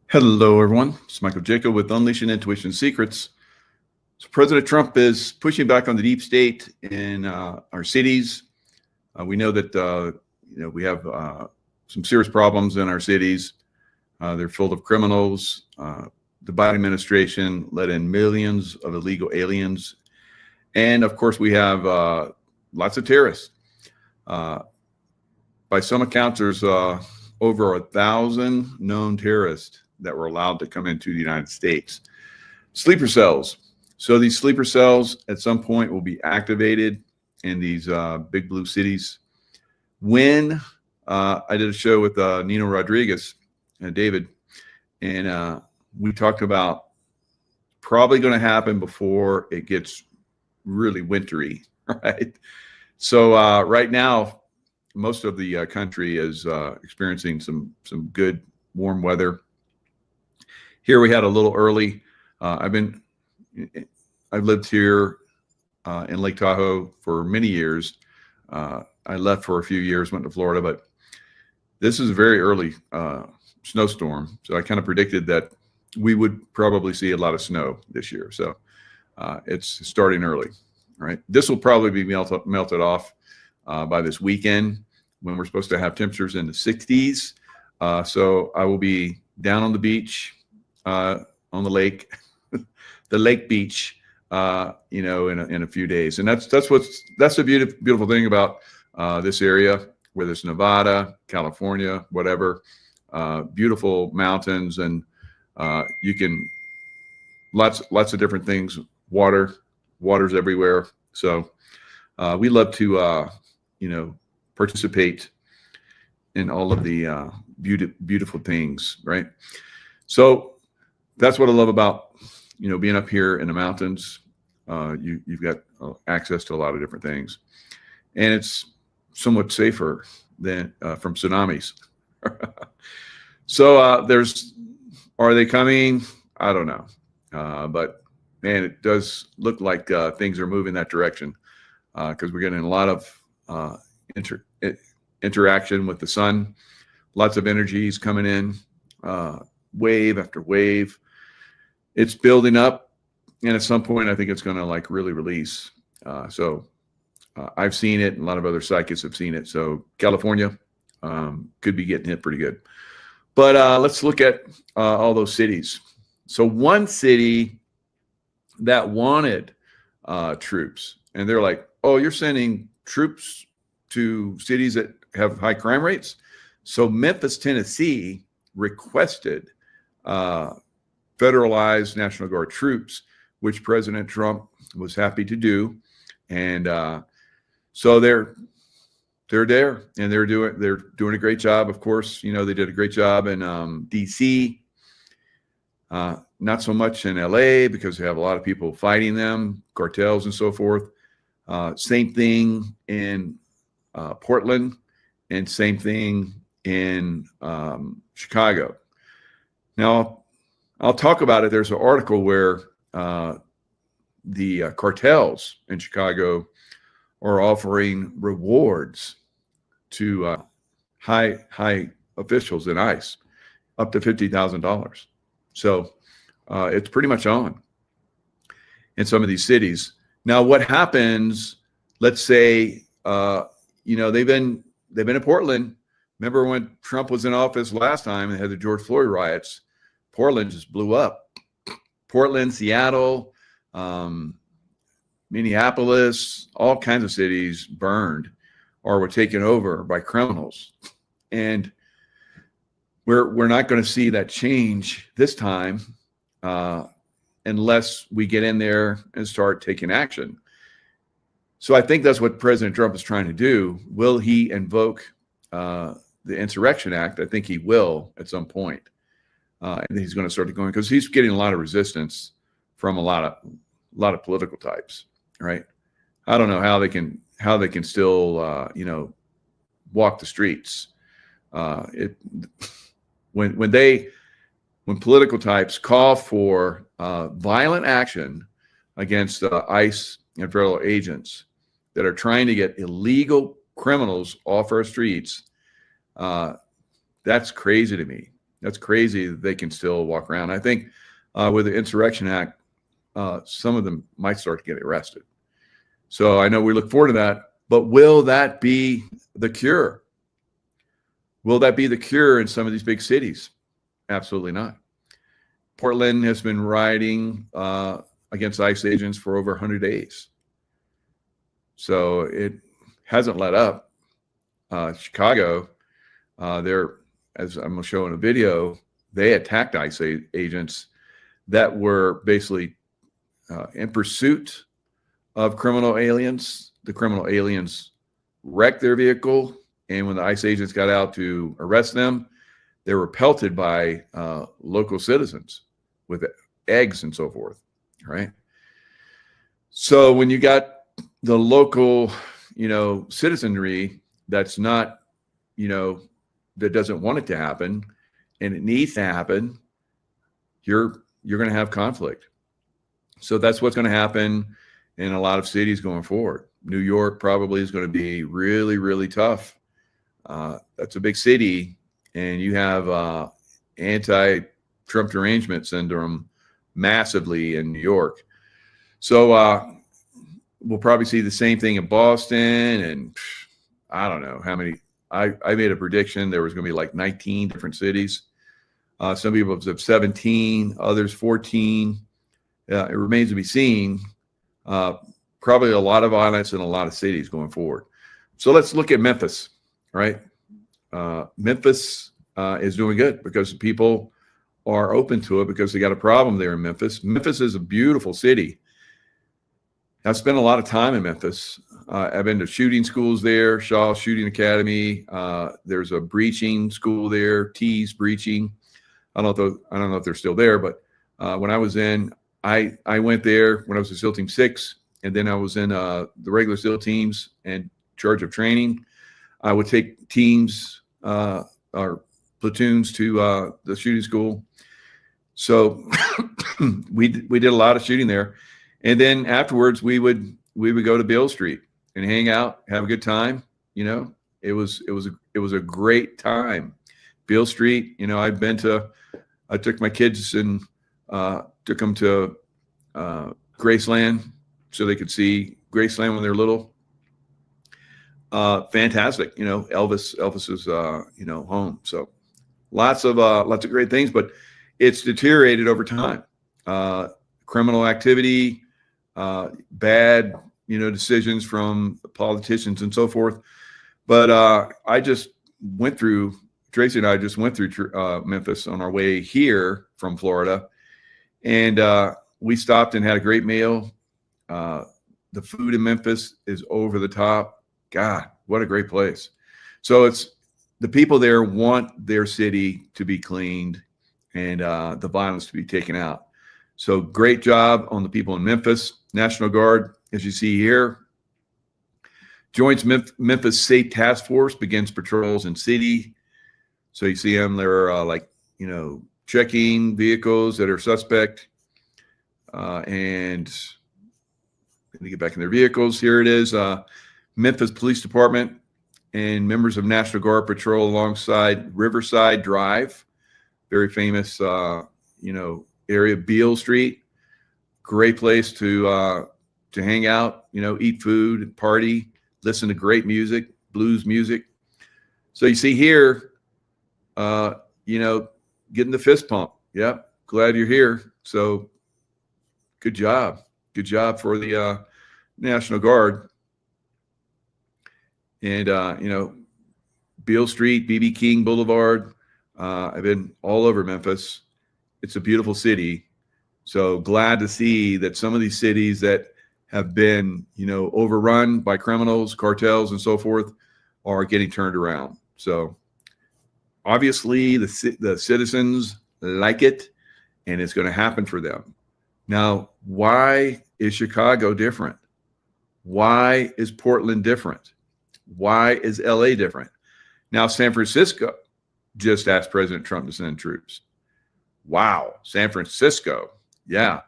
Hello, everyone. It's Michael Jaco with Unleashing Intuition Secrets. So President Trump is pushing back on the deep state in our cities. We know that we have some serious problems in our cities. They're full of criminals. The Biden administration let in millions of illegal aliens, and of course, we have lots of terrorists. By some accounts, there's over 1,000 known terrorists that were allowed to come into the United States. Sleeper cells. So these sleeper cells at some point will be activated in these big blue cities. When I did a show with Nino Rodriguez and David, and we talked about probably going to happen before it gets really wintry, right? So right now, most of the country is experiencing some good warm weather. Here we had a little early. I've lived here in Lake Tahoe for many years. I left for a few years, went to Florida, but this is a very early snowstorm. So I kind of predicted that we would probably see a lot of snow this year. So it's starting early, right? This will probably be melted off by this weekend when we're supposed to have temperatures in the 60s. So I will be down on the beach, on the lake, the lake beach, in a few days. And that's the beautiful thing about this area, whether it's Nevada, California, whatever, beautiful mountains, and you can lots of different things. Water's everywhere. So we love to participate in all of the beautiful things, right? So that's what I love about being up here in the mountains. You've got access to a lot of different things, and it's somewhat safer than from tsunamis. So are they coming? I don't know, but man, it does look like things are moving that direction because we're getting a lot of interaction with the sun, lots of energies coming in, wave after wave. It's building up, and at some point, I think it's going to really release. So I've seen it, and a lot of other psychics have seen it. So California could be getting hit pretty good. But let's look at all those cities. So one city that wanted troops, and they're like, "Oh, you're sending troops to cities that have high crime rates?" So Memphis, Tennessee requested federalized National Guard troops, which President Trump was happy to do. And so they're there, and they're doing a great job. Of course, they did a great job in D.C., not so much in L.A. because they have a lot of people fighting them, cartels and so forth. Same thing in Portland, and same thing in Chicago. Now, I'll talk about it. There's an article where the cartels in Chicago are offering rewards to high officials in ICE, up to $50,000. So it's pretty much on in some of these cities. Now, what happens? Let's say they've been in Portland. Remember when Trump was in office last time and had the George Floyd riots? Portland just blew up. Portland, Seattle, Minneapolis, all kinds of cities burned or were taken over by criminals. And we're not going to see that change this time unless we get in there and start taking action. So I think that's what President Trump is trying to do. Will he invoke the Insurrection Act? I think he will at some point. And he's going to start going because he's getting a lot of resistance from a lot of political types, right? I don't know how they can still walk the streets. When political types call for violent action against ICE and federal agents that are trying to get illegal criminals off our streets, that's crazy to me. That's crazy that they can still walk around. I think with the Insurrection Act, some of them might start to get arrested. So I know we look forward to that, but will that be the cure? Will that be the cure in some of these big cities? Absolutely not. Portland has been rioting against ICE agents for over 100 days. So it hasn't let up. Chicago, as I'm going to show in a video, they attacked ICE agents that were basically in pursuit of criminal aliens. The criminal aliens wrecked their vehicle, and when the ICE agents got out to arrest them, they were pelted by local citizens with eggs and so forth, right? So when you got the local, citizenry that's not, that doesn't want it to happen, and it needs to happen, you're going to have conflict. So that's what's going to happen in a lot of cities going forward. New York probably is going to be really, really tough. That's a big city, and you have anti-Trump derangement syndrome massively in New York. So we'll probably see the same thing in Boston, and I don't know how many. I made a prediction there was going to be like 19 different cities. Some people have said 17, others 14. It remains to be seen. Probably a lot of violence in a lot of cities going forward. So let's look at Memphis, right? Memphis is doing good because people are open to it because they got a problem there in Memphis. Memphis is a beautiful city. I've spent a lot of time in Memphis. I've been to shooting schools there, Shaw Shooting Academy. There's a breaching school there, T's Breaching. I don't know if they're still there, but when I was in, I went there when I was in SEAL Team 6, and then I was in the regular SEAL teams and charge of training. I would take teams or platoons to the shooting school. So we did a lot of shooting there. And then afterwards, we would go to Beale Street and hang out, have a good time. It was a great time. Beale Street, I took my kids and took them to Graceland so they could see Graceland when they're little. Fantastic, Elvis's home. So lots of great things, but it's deteriorated over time. Criminal activity, bad, decisions from politicians and so forth. But Tracy and I just went through Memphis on our way here from Florida, and we stopped and had a great meal. The food in Memphis is over the top. God, what a great place. So it's the people there want their city to be cleaned and the violence to be taken out. So great job on the people in Memphis. National Guard, as you see here, joins Memphis State Task Force, begins patrols in city. So you see them, they're checking vehicles that are suspect and they get back in their vehicles. Here it is, Memphis Police Department and members of National Guard patrol alongside Riverside Drive, very famous, area, Beale Street. Great place to hang out, eat food and party, listen to great music, blues music. So you see here, getting the fist pump. Yep. Glad you're here. So good job. Good job for the National Guard. And, Beale Street, BB King Boulevard. I've been all over Memphis. It's a beautiful city. So glad to see that some of these cities that have been, overrun by criminals, cartels, and so forth are getting turned around. So obviously the citizens like it, and it's going to happen for them. Now, why is Chicago different? Why is Portland different? Why is LA different? Now, San Francisco just asked President Trump to send troops. Wow, San Francisco. Yeah.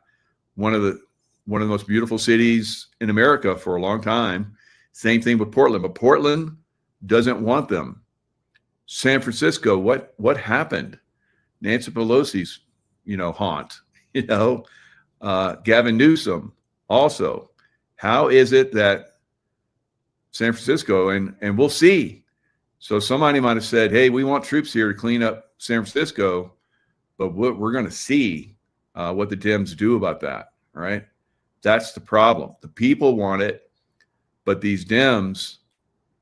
One of the most beautiful cities in America for a long time. Same thing with Portland, but Portland doesn't want them. San Francisco, what happened? Nancy Pelosi's, haunt, Gavin Newsom also. How is it that San Francisco, and we'll see. So somebody might have said, hey, we want troops here to clean up San Francisco, but we're going to see what the Dems do about that, right? That's the problem. The people want it, but these Dems,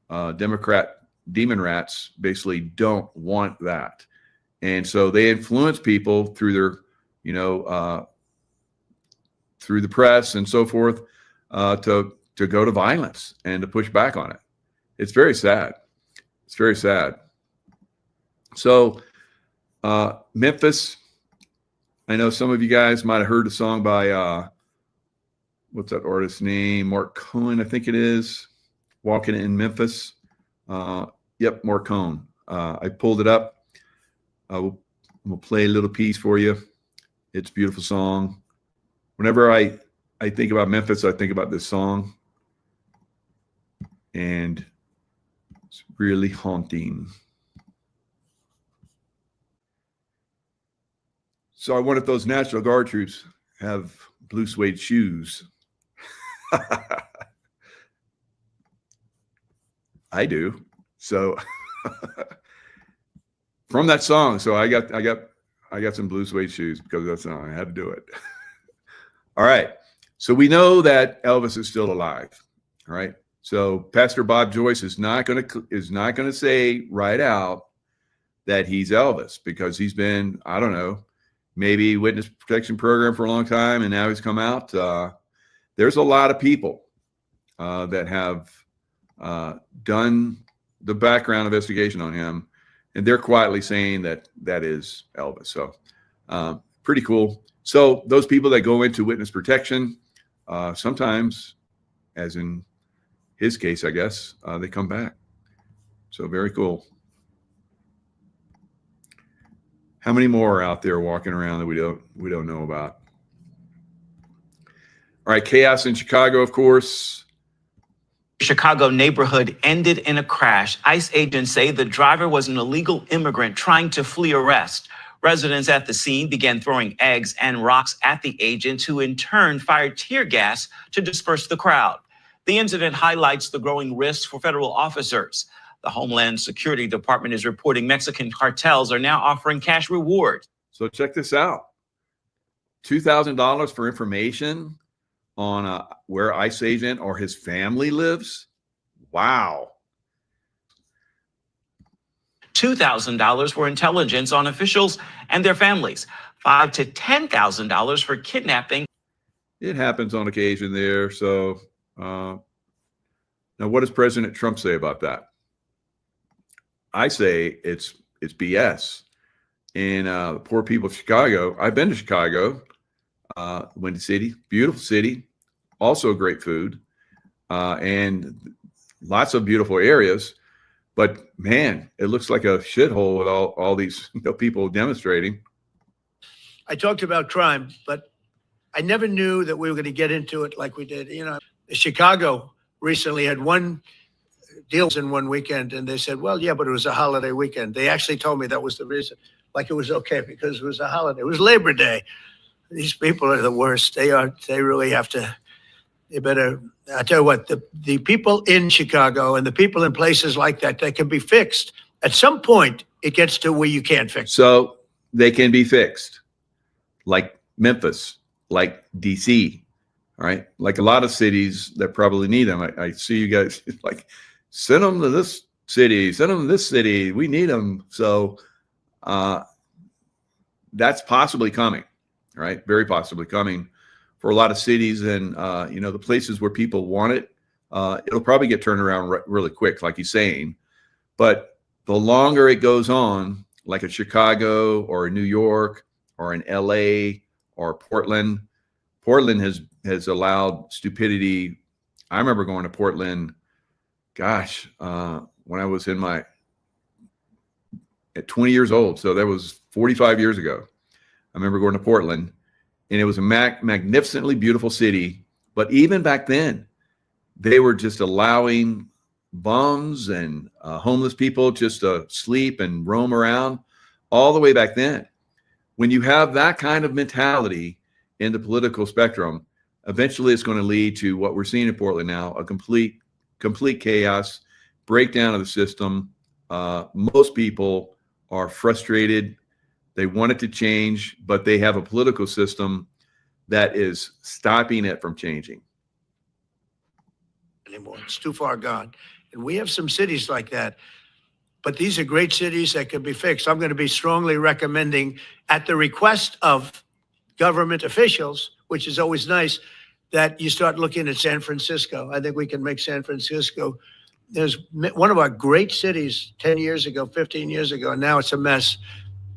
Democrat demon rats, basically don't want that. And so they influence people through their, through the press and so forth, to go to violence and to push back on it. It's very sad. It's very sad. So Memphis, I know some of you guys might have heard a song by, what's that artist's name? Mark Cohen, I think it is. Walking in Memphis. Yep, Mark Cohen. I pulled it up. We'll play a little piece for you. It's a beautiful song. Whenever I think about Memphis, I think about this song. And it's really haunting. So I wonder if those National Guard troops have blue suede shoes. I do. So from that song, so I got some blue suede shoes because of that song. I had to do it. All right. So we know that Elvis is still alive. All right. So Pastor Bob Joyce is not going to say right out that he's Elvis, because he's been, I don't know, maybe witness protection program for a long time, and now he's come out. There's a lot of people that have done the background investigation on him, and they're quietly saying that that is Elvis. So pretty cool. So those people that go into witness protection, sometimes, as in his case, I guess, they come back. So very cool. How many more are out there walking around that we don't know about? All right, chaos in Chicago, of course. Chicago neighborhood ended in a crash. ICE agents say the driver was an illegal immigrant trying to flee arrest. Residents at the scene began throwing eggs and rocks at the agents, who in turn fired tear gas to disperse the crowd. The incident highlights the growing risks for federal officers. The Homeland Security Department is reporting Mexican cartels are now offering cash rewards. So check this out. $2,000 for information on where ICE agent or his family lives. Wow. $2,000 for intelligence on officials and their families. $5,000 to $10,000 for kidnapping. It happens on occasion there. So now what does President Trump say about that? I say it's BS. And the poor people of Chicago, I've been to Chicago, Windy City, beautiful city, also great food, and lots of beautiful areas. But man, it looks like a shithole with all these people demonstrating. I talked about crime, but I never knew that we were going to get into it like we did. Chicago recently had one deals in one weekend, and they said, well, yeah, but it was a holiday weekend. They actually told me that was the reason. Like it was okay because it was a holiday. It was Labor Day. These people are the worst. They really have to, they better, I tell you what, the people in Chicago and the people in places like that, they can be fixed. At some point, it gets to where you can't fix. So they can be fixed, like Memphis, like DC, all right? Like a lot of cities that probably need them. I see you guys like, send them to this city, send them to this city. We need them. So that's possibly coming, right? Very possibly coming for a lot of cities, and the places where people want it. It'll probably get turned around really quick, like he's saying. But the longer it goes on, like a Chicago or a New York or an LA or Portland has allowed stupidity. I remember going to Portland, gosh, when I was at 20 years old. So that was 45 years ago. I remember going to Portland, and it was a magnificently beautiful city. But even back then, they were just allowing bums and homeless people just to sleep and roam around all the way back then. when you have that kind of mentality in the political spectrum, eventually it's going to lead to what we're seeing in Portland now, a complete chaos, breakdown of the system. Most people are frustrated. They want it to change, but they have a political system that is stopping it from changing. Anymore. It's too far gone. And we have some cities like that. But these are great cities that could be fixed. I'm going to be strongly recommending, at the request of government officials, which is always nice, that you start looking at San Francisco. I think we can make San Francisco. There's one of our great cities 10 years ago, 15 years ago, and now it's a mess.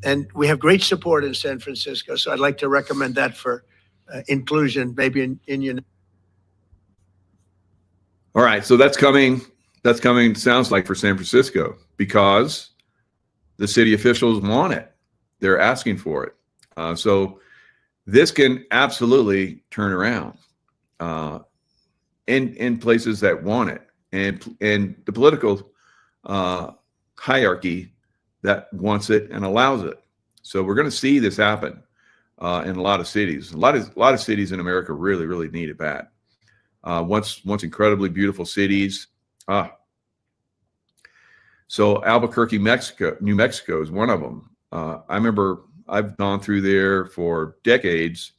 And we have great support in San Francisco. So I'd like to recommend that for inclusion, maybe in your. All right, so that's coming. That's coming, sounds like, for San Francisco, because the city officials want it. They're asking for it. So this can absolutely turn around in places that want it, and the political hierarchy that wants it and allows it. So we're going to see this happen in a lot of cities. A lot of cities in America really, really need it bad. Once incredibly beautiful cities. So Albuquerque, New Mexico is one of them. I remember I've gone through there for decades,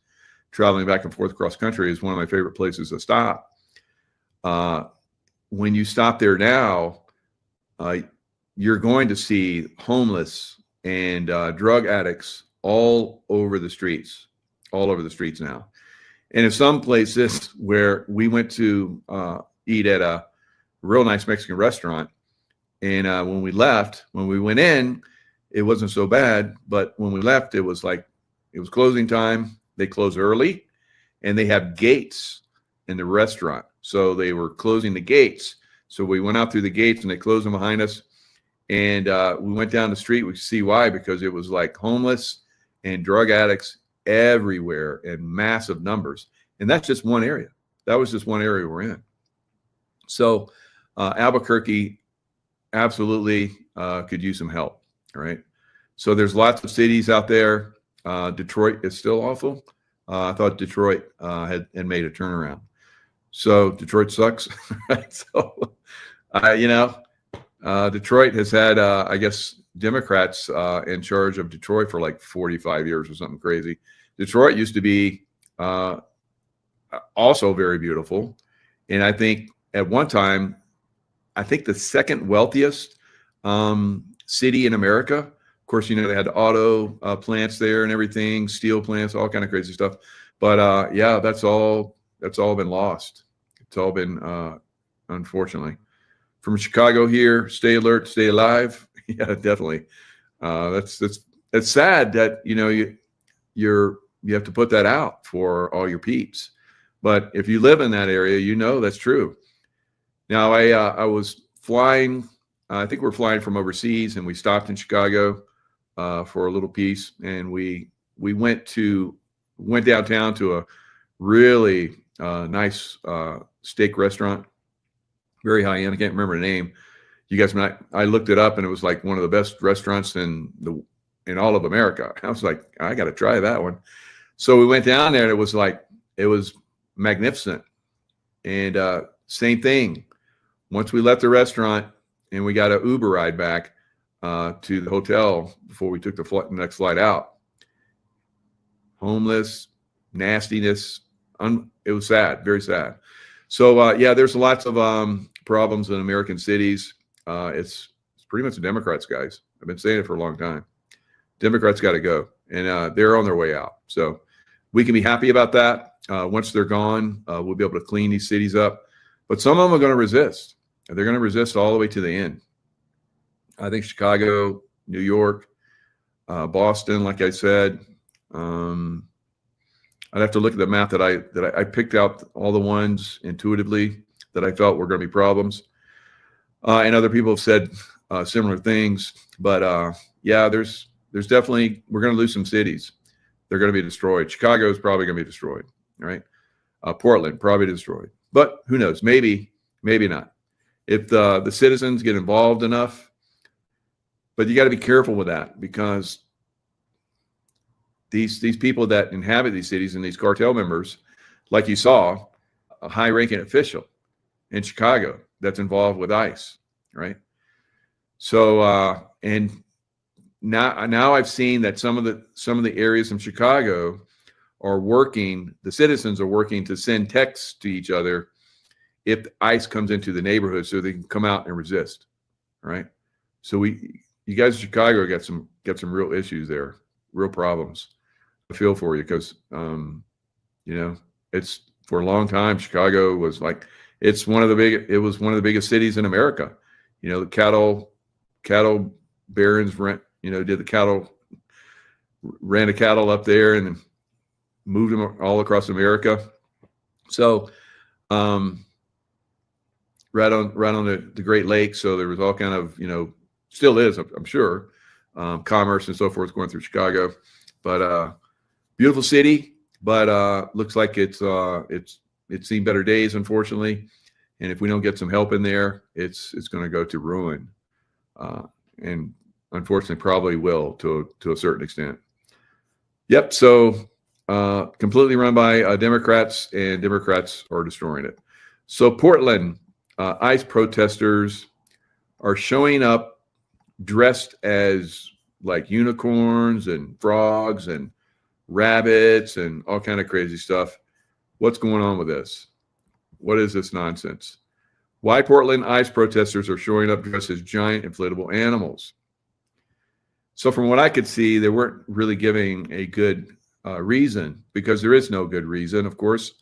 traveling back and forth across country. Is one of my favorite places to stop. When you stop there now, you're going to see homeless and drug addicts all over the streets now. And in some places where we went to eat at a real nice Mexican restaurant, and when we went in, it wasn't so bad. But when we left, it was closing time. They close early, and they have gates in the restaurant. So they were closing the gates. So we went out through the gates, and they closed them behind us. And we went down the street. We could see why, because it was like homeless and drug addicts everywhere in massive numbers. And that's just one area. That was just one area we're in. So Albuquerque absolutely could use some help. All right. So there's lots of cities out there. Detroit is still awful. I thought Detroit had made a turnaround. So Detroit sucks. Right? So, Detroit has had, I guess, Democrats in charge of Detroit for like 45 years or something crazy. Detroit used to be also very beautiful. And I think at one time, the second wealthiest city in America. Of course, they had auto plants there and everything, steel plants, all kind of crazy stuff. But that's all been lost. It's all been, unfortunately. From Chicago here, stay alert, stay alive. Yeah, definitely. That's sad that you have to put that out for all your peeps. But if you live in that area, that's true. Now I was flying. I think we're flying from overseas, and we stopped in Chicago for a little piece, and we went downtown to a really nice steak restaurant, very high end. I can't remember the name. You guys, I looked it up, and it was like one of the best restaurants in all of America. I was like, I got to try that one. So we went down there, and it was magnificent. And same thing. Once we left the restaurant, and we got an Uber ride back to the hotel before we took the next flight out. Homeless, nastiness. It was sad, very sad. So there's lots of problems in American cities. It's pretty much the Democrats, guys. I've been saying it for a long time. Democrats got to go, and they're on their way out. So we can be happy about that. Once they're gone, we'll be able to clean these cities up. But some of them are going to resist. They're going to resist all the way to the end. I think Chicago, New York, Boston, like I said. I'd have to look at the map that I picked out all the ones intuitively that I felt were going to be problems. And other people have said similar things. But there's definitely, we're going to lose some cities. They're going to be destroyed. Chicago is probably going to be destroyed, right? Portland probably destroyed. But who knows? Maybe not. If the citizens get involved enough. But you got to be careful with that, because these people that inhabit these cities and these cartel members, like you saw, a high-ranking official in Chicago that's involved with ICE, right? So and now I've seen that some of the areas in Chicago are working. The citizens are working to send texts to each other if ICE comes into the neighborhood, so they can come out and resist, right? So you guys in Chicago got some real issues there, real problems. I feel for you because it's for a long time Chicago was like it was one of the biggest cities in America. The cattle barons ran the cattle up there and then moved them all across America. So right on the Great Lakes. So there was all kind of, still is, I'm sure, commerce and so forth going through Chicago. But beautiful city, but looks like it's seen better days, unfortunately. And if we don't get some help in there, it's going to go to ruin, and unfortunately probably will to a certain extent. Yep. So completely run by Democrats, and Democrats are destroying it. So Portland. ICE protesters are showing up dressed as like unicorns and frogs and rabbits and all kind of crazy stuff. What's going on with this? What is this nonsense? Why Portland ICE protesters are showing up dressed as giant inflatable animals? So from what I could see, they weren't really giving a good reason, because there is no good reason, of course.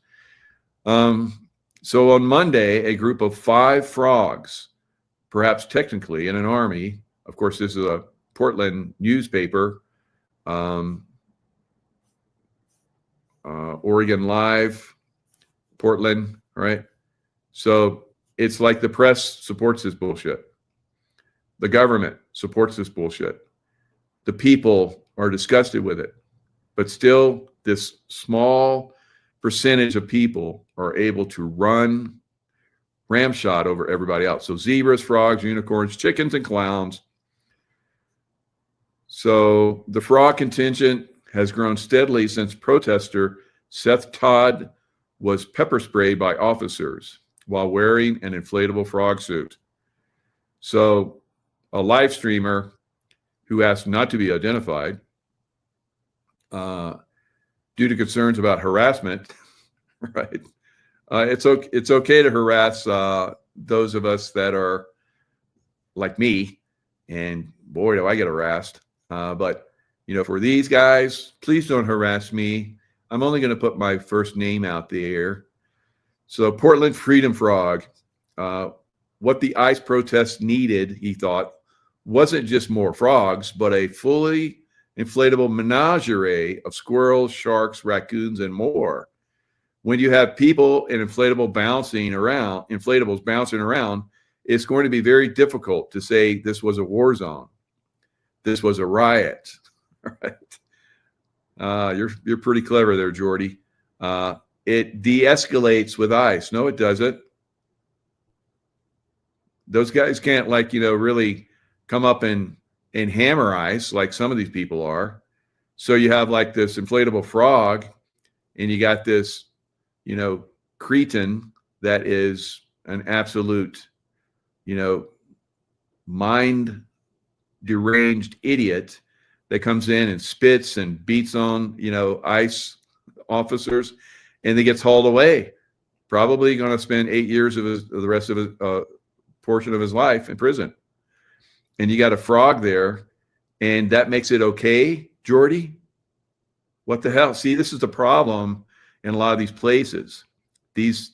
So on Monday, a group of 5 frogs, perhaps technically in an army, of course, this is a Portland newspaper, Oregon Live, Portland, right? So it's like the press supports this bullshit. The government supports this bullshit. The people are disgusted with it. But still, this small percentage of people are able to run ramshot over everybody else. So zebras, frogs, unicorns, chickens, and clowns. So the frog contingent has grown steadily since protester Seth Todd was pepper sprayed by officers while wearing an inflatable frog suit. So a live streamer who asked not to be identified due to concerns about harassment, right? It's okay to harass those of us that are like me, and boy, do I get harassed. But for these guys, please don't harass me. I'm only going to put my first name out there. So Portland Freedom Frog, what the ICE protests needed, he thought, wasn't just more frogs, but a fully inflatable menagerie of squirrels, sharks, raccoons, and more. When you have people and inflatables bouncing around, it's going to be very difficult to say this was a war zone. This was a riot. Right? You're pretty clever there, Jordy. It de-escalates with ICE. No, it doesn't. Those guys can't really come up and hammer ICE like some of these people are. So you have like this inflatable frog, and you got this, cretin that is an absolute, mind deranged idiot that comes in and spits and beats on, ICE officers, and he gets hauled away. Probably going to spend 8 years of the rest of his portion of his life in prison. And you got a frog there, and that makes it okay, Jordy? What the hell? See, this is the problem in a lot of these places. These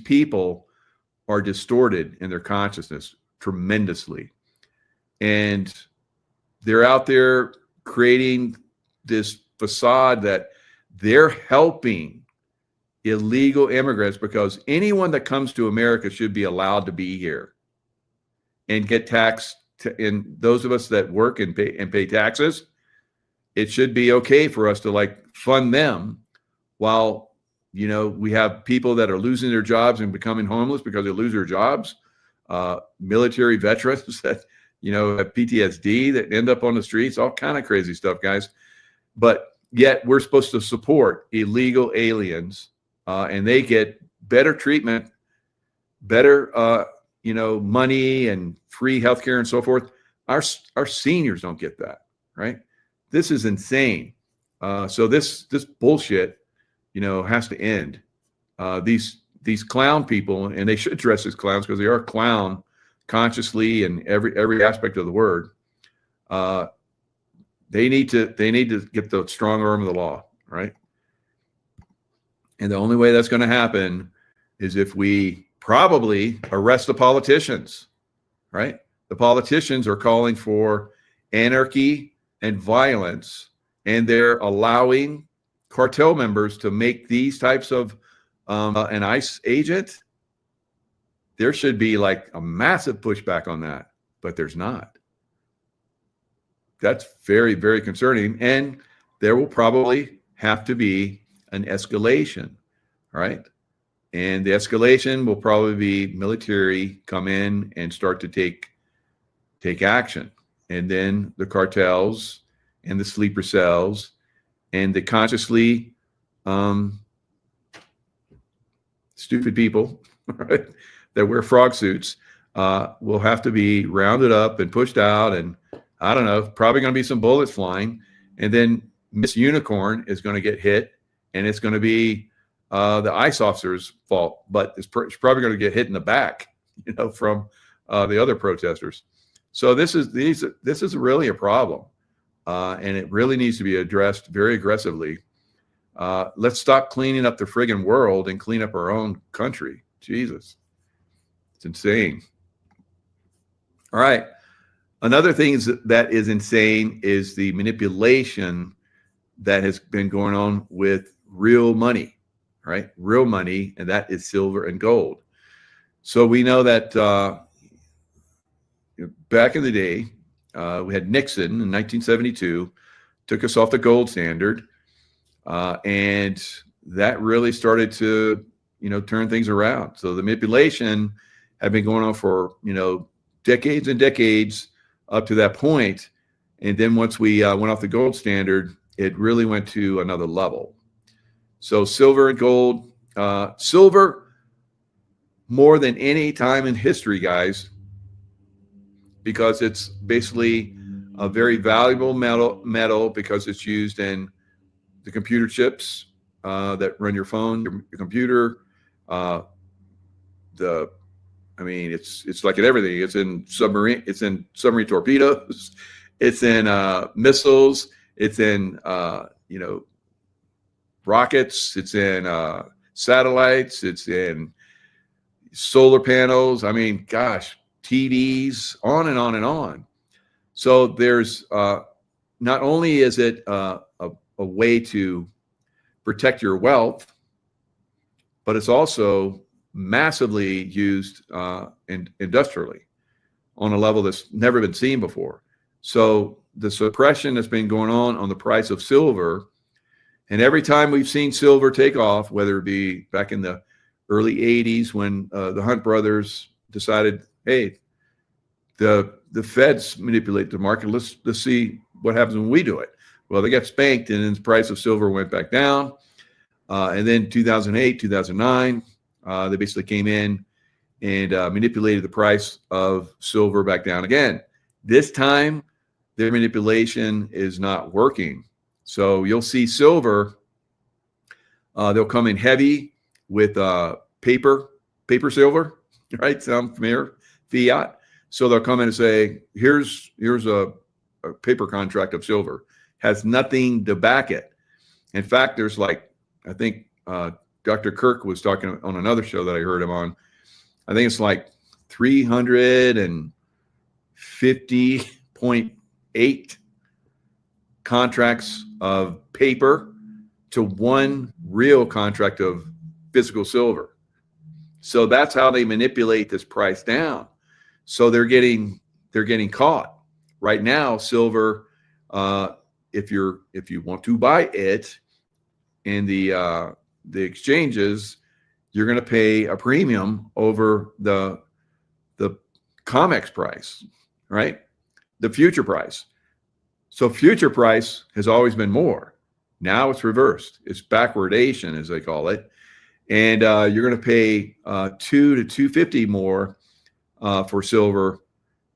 people are distorted in their consciousness tremendously. And they're out there creating this facade that they're helping illegal immigrants, because anyone that comes to America should be allowed to be here and get taxed. And those of us that work and pay taxes, it should be okay for us to fund them while, we have people that are losing their jobs and becoming homeless because they lose their jobs. Military veterans that, have PTSD that end up on the streets, all kind of crazy stuff, guys. But yet we're supposed to support illegal aliens, and they get better treatment, better, money and free healthcare and so forth. Our seniors don't get that, right? This is insane. So this bullshit, has to end. These clown people, and they should dress as clowns because they are clown consciously and every aspect of the word. They need to get the strong arm of the law, right? And the only way that's going to happen is if we probably arrest the politicians, right? The politicians are calling for anarchy and violence, and they're allowing cartel members to make these types of an ICE agent. There should be like a massive pushback on that, but there's not. That's very, very concerning. And there will probably have to be an escalation, right? And the escalation will probably be military come in and start to take action. And then the cartels and the sleeper cells and the consciously stupid people, right, that wear frog suits will have to be rounded up and pushed out. And I don't know, probably going to be some bullets flying. And then Miss Unicorn is going to get hit, and it's going to be the ICE officer's fault, but it's probably going to get hit in the back, from the other protesters. So this is really a problem, and it really needs to be addressed very aggressively. Let's stop cleaning up the friggin' world and clean up our own country. Jesus, it's insane. All right. Another thing that is insane is the manipulation that has been going on with real money, right? Real money, and that is silver and gold. So we know that back in the day, we had Nixon in 1972, took us off the gold standard, and that really started to, turn things around. So the manipulation had been going on for, decades and decades up to that point. And then once we went off the gold standard, it really went to another level. So silver and gold, silver more than any time in history, guys, because it's basically a very valuable metal because it's used in the computer chips that run your phone, your computer. It's like in everything. It's in submarine torpedoes. It's in missiles. It's in rockets. It's in satellites. It's in solar panels. Gosh, TVs, on and on and on. So there's not only is it a way to protect your wealth, but it's also massively used industrially on a level that's never been seen before. So the suppression that's been going on the price of silver, and every time we've seen silver take off, whether it be back in the early 80s when the Hunt brothers decided, hey, the feds manipulate the market, let's see what happens when we do it. Well, they got spanked, and then the price of silver went back down. And then 2008, 2009, they basically came in and manipulated the price of silver back down again. This time, their manipulation is not working. So you'll see silver, they'll come in heavy with paper silver, right? Some familiar, fiat. So they'll come in and say, here's a paper contract of silver. Has nothing to back it. In fact, there's I think Dr. Kirk was talking on another show that I heard him on. I think it's like 350.8 contracts of paper to one real contract of physical silver. So that's how they manipulate this price down. So they're getting caught. Right now, silver, if you want to buy it in the exchanges, you're going to pay a premium over the COMEX price, right? The future price. So future price has always been more. Now it's reversed. It's backwardation, as they call it. And you're going to pay $2 to $2.50 more for silver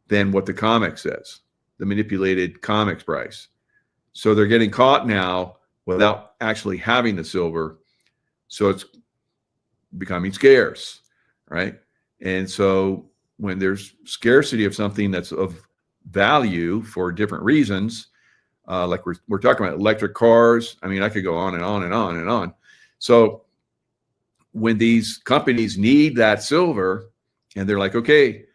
than what the COMEX says, the manipulated COMEX price. So they're getting caught now without actually having the silver. So it's becoming scarce, right? And so when there's scarcity of something that's of value for different reasons, like we're talking about electric cars. I mean, I could go on and on and on and on. So when these companies need that silver and they're like, okay,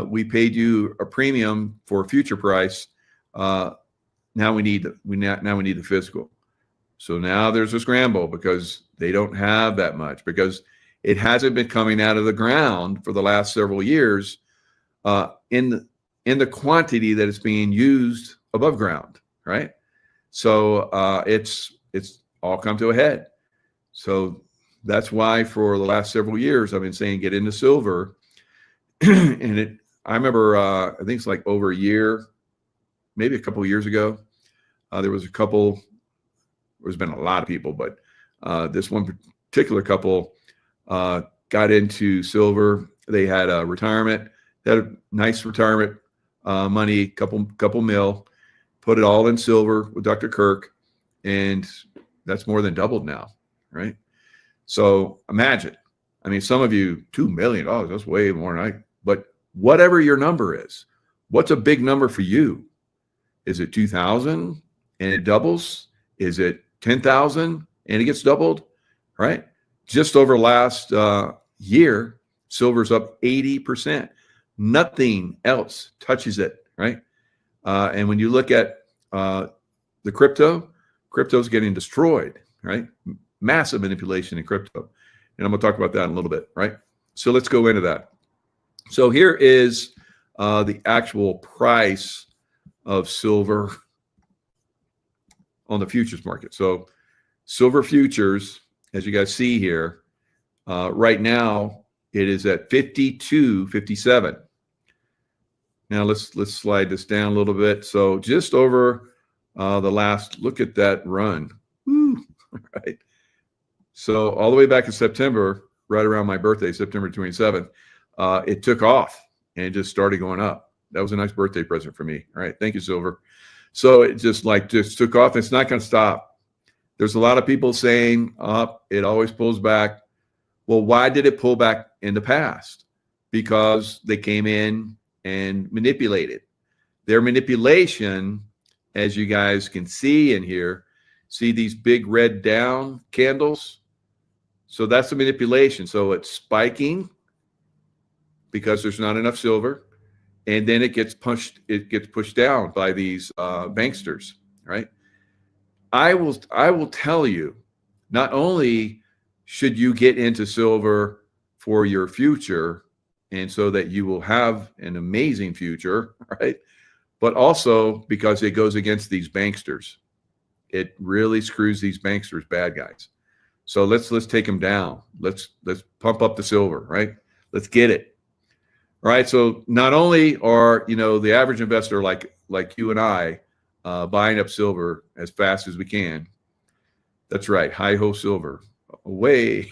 we paid you a premium for a future price. Now we need the physical. So now there's a scramble because they don't have that much, because it hasn't been coming out of the ground for the last several years in the quantity that it's being used above ground, right? So it's all come to a head. So that's why for the last several years I've been saying get into silver. And I remember I think it's like over a year, maybe a couple of years ago, there's been a lot of people, but this one particular couple got into silver. They had a retirement, they had a nice retirement money, couple mil, put it all in silver with Dr. Kirk, and that's more than doubled now, right? So imagine, I mean, some of you, $2 million, that's way more than but whatever your number is, what's a big number for you? Is it 2,000 and it doubles? Is it 10,000 and it gets doubled, right? Just over last year, silver's up 80%. Nothing else touches it, right? And when you look at the crypto's getting destroyed, right? Massive manipulation in crypto. And I'm going to talk about that in a little bit, right? So let's go into that. So here is the actual price of silver on the futures market. So silver futures, as you guys see here, right now it is at 52.57. Now let's slide this down a little bit. So just over the last, look at that run. Woo, right? So all the way back in September, right around my birthday, September 27th, it took off and just started going up. That was a nice birthday present for me. All right. Thank you, silver. So it just took off. It's not going to stop. There's a lot of people saying it always pulls back. Well, why did it pull back in the past? Because they came in and manipulated. Their manipulation, as you guys can see in here, see these big red down candles? So that's the manipulation. So it's spiking because there's not enough silver. And then it gets pushed down by these banksters, right? I will tell you, not only should you get into silver for your future, and so that you will have an amazing future, right? But also because it goes against these banksters. It really screws these banksters, bad guys. So let's take them down. Let's pump up the silver, right? Let's get it. Right. So not only are, the average investor like you and I buying up silver as fast as we can. That's right. Hi ho silver away.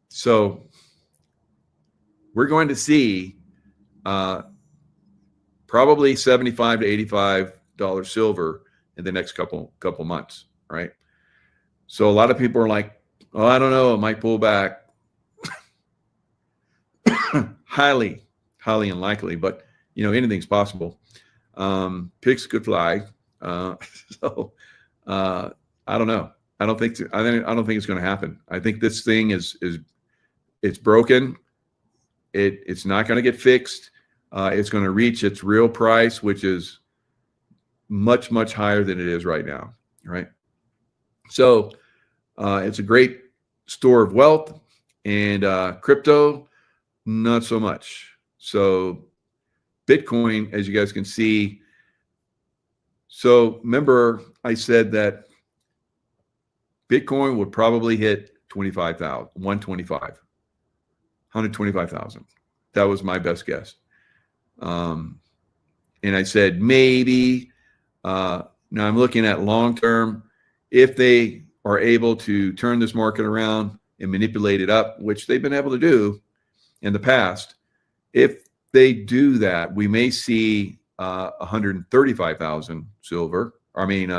So we're going to see probably $75 to $85 silver in the next couple months. Right. So a lot of people are like, oh, I don't know, it might pull back. highly unlikely, but anything's possible. Pigs could fly. So I don't know. I don't think it's going to happen. I think this thing is it's broken. It's not going to get fixed. It's going to reach its real price, which is much, much higher than it is right now. Right. So it's a great store of wealth, and crypto, not so much. So Bitcoin, as you guys can see. So remember, I said that Bitcoin would probably hit 125,000. That was my best guess. And I said maybe. Now I'm looking at long term. if they are able to turn this market around and manipulate it up, which they've been able to do in the past, if they do that, we may see 135,000 silver. I mean,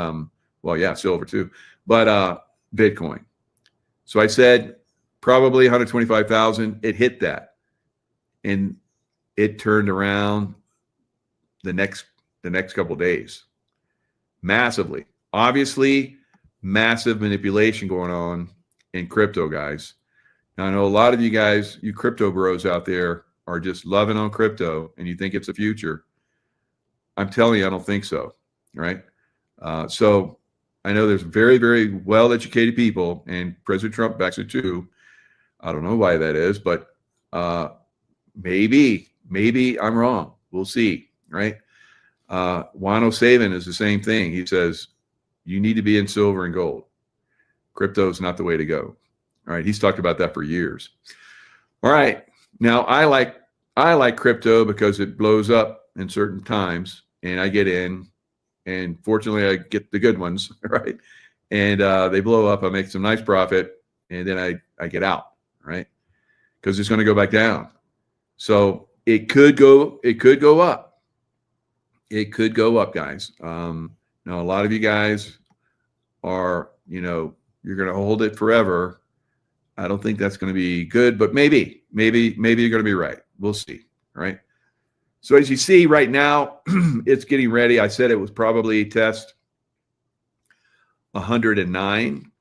well, yeah, silver too, but Bitcoin. So I said probably 125,000. It hit that, and it turned around the next couple of days massively. Obviously, massive manipulation going on in crypto, guys. Now, I know a lot of you guys, you crypto bros out there, are just loving on crypto and you think it's the future. I'm telling you, I don't think so, right? So I know there's very, very well-educated people, and President Trump backs it too. I don't know why that is, but maybe I'm wrong. We'll see, right? Juan O'Savin is the same thing. He says, you need to be in silver and gold. Crypto is not the way to go. All right. He's talked about that for years. All right. Now I like crypto because it blows up in certain times and I get in, and fortunately I get the good ones, right? And they blow up. I make some nice profit, and then I get out, right? Because it's going to go back down. So it could go up. It could go up, guys. Now, a lot of you guys are, you're going to hold it forever. I don't think that's going to be good, but maybe you're going to be right. We'll see, right? So as you see right now, it's getting ready. I said it was probably test 109.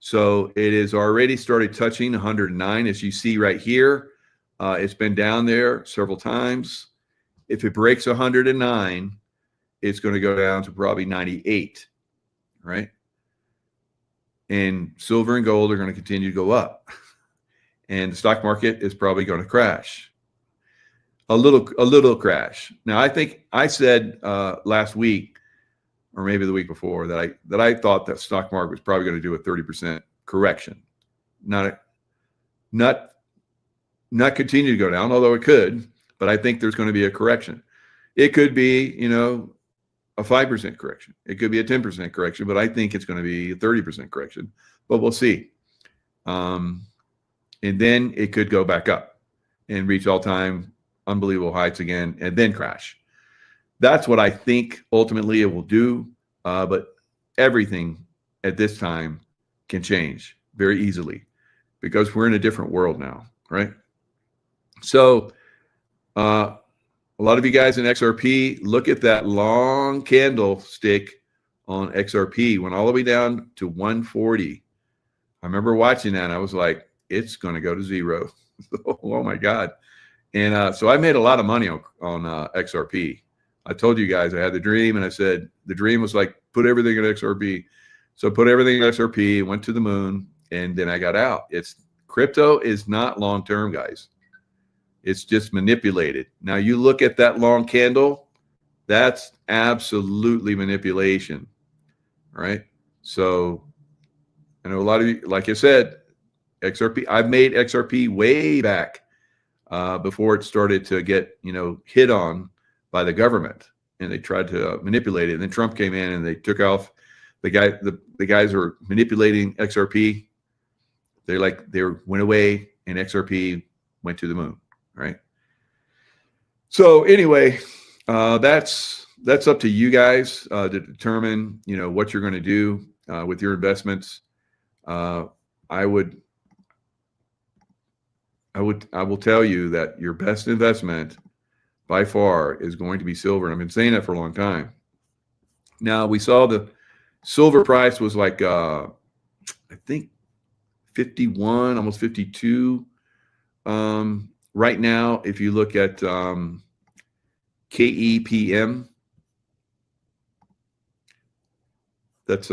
So it is already started touching 109. As you see right here, it's been down there several times. If it breaks 109, it's going to go down to probably 98, right? And silver and gold are going to continue to go up. And the stock market is probably going to crash. A little crash. Now, I think I said last week, or maybe the week before, that I thought that stock market was probably going to do a 30% correction. Not continue to go down, although it could, but I think there's going to be a correction. It could be, a 5% correction. It could be a 10% correction, but I think it's going to be a 30% correction, but we'll see. And then it could go back up and reach all-time unbelievable heights again and then crash. That's what I think ultimately it will do, but everything at this time can change very easily because we're in a different world now, right? So a lot of you guys in XRP, look at that long candlestick on XRP, went all the way down to 140. I remember watching that and I was like, it's going to go to zero. Oh my God. And so I made a lot of money on XRP. I told you guys I had the dream, and I said the dream was like, put everything in XRP. So put everything in XRP, went to the moon, and then I got out. Crypto is not long-term, guys. It's just manipulated. Now you look at that long candle, that's absolutely manipulation, right? So I know a lot of you, like I said, XRP, I've made XRP way back before it started to get, hit on by the government, and they tried to manipulate it. And then Trump came in and they took off the guys who were manipulating XRP. They went away, and XRP went to the moon. Right. So anyway, that's up to you guys to determine, what you're going to do with your investments. I will tell you that your best investment by far is going to be silver. And I've been saying that for a long time. Now we saw the silver price was like, I think 51, almost 52. Right now, if you look at KEPM, that's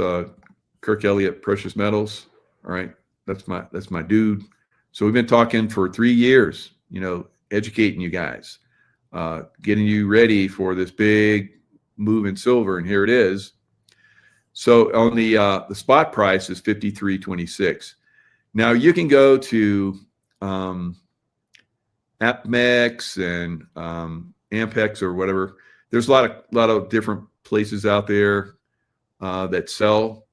Kirk Elliott Precious Metals. All right, that's my dude. So we've been talking for 3 years, educating you guys, getting you ready for this big move in silver, and here it is. So on the spot price is 53.26. Now you can go to APMEX and Ampex or whatever. There's a lot of different places out there that sell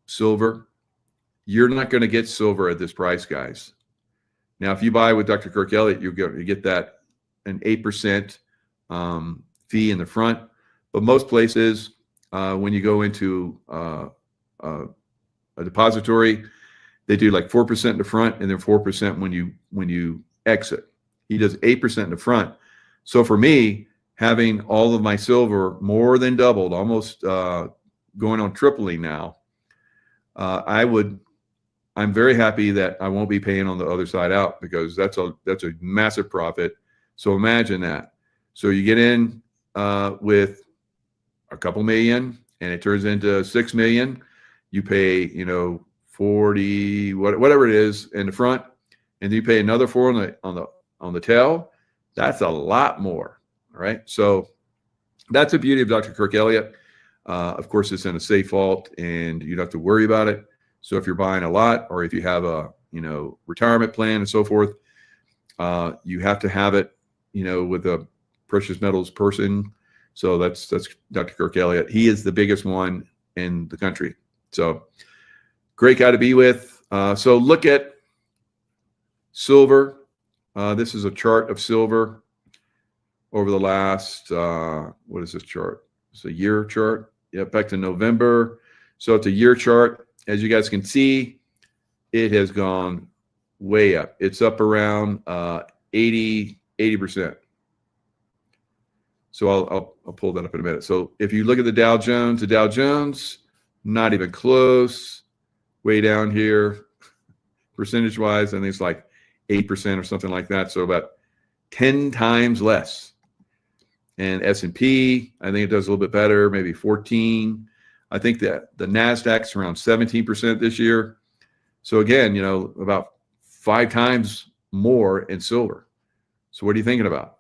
silver, you're not going to get silver at this price, guys. Now, if you buy with Dr. Kirk Elliott, you get that an 8% fee in the front. But most places, when you go into a depository, they do like 4% in the front and then 4% when you exit. He does 8% in the front. So for me, having all of my silver more than doubled, almost going on tripling now, I'm very happy that I won't be paying on the other side out, because that's a massive profit. So imagine that. So you get in with a couple million and it turns into 6 million. You pay, 40, whatever it is in the front, and you pay another 4 on the tail. That's a lot more. All right. So that's the beauty of Dr. Kirk Elliott. Of course, it's in a safe vault and you don't have to worry about it. So if you're buying a lot, or if you have a, retirement plan and so forth, you have to have it, with a precious metals person. So that's Dr. Kirk Elliott. He is the biggest one in the country. So great guy to be with. So look at silver. This is a chart of silver over the last, what is this chart? It's a year chart. Yeah, back to November. So it's a year chart. As you guys can see, it has gone way up. It's up around 80%. So I'll pull that up in a minute. So if you look at the Dow Jones, not even close, way down here, percentage-wise, I think it's like 8% or something like that. So about 10 times less. And S&P, I think it does a little bit better, maybe 14. I think that the NASDAQ's around 17% this year. So again, about 5 times more in silver. So what are you thinking about?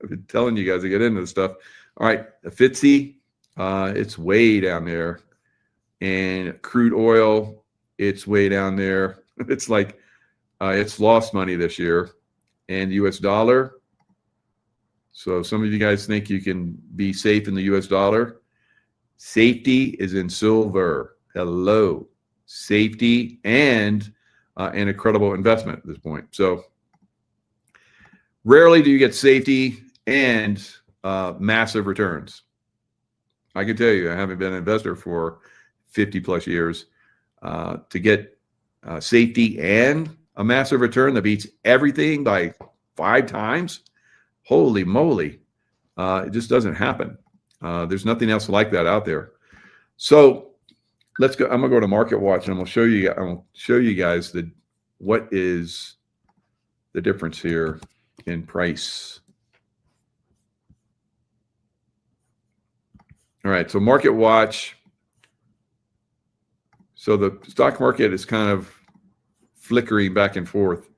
I've been telling you guys to get into this stuff. All right, the FTSE, it's way down there. And crude oil, it's way down there. It's like it's lost money this year. And US dollar. So some of you guys think you can be safe in the US dollar. Safety is in silver. Hello. Safety and an incredible investment at this point. So rarely do you get safety and massive returns. I can tell you, I haven't been an investor for 50 plus years. To get safety and a massive return that beats everything by 5 times, holy moly, it just doesn't happen. There's nothing else like that out there. So let's go. I'm gonna go to Market Watch and I'm gonna show you guys what is the difference here in price. All right, so Market Watch. So the stock market is kind of flickering back and forth.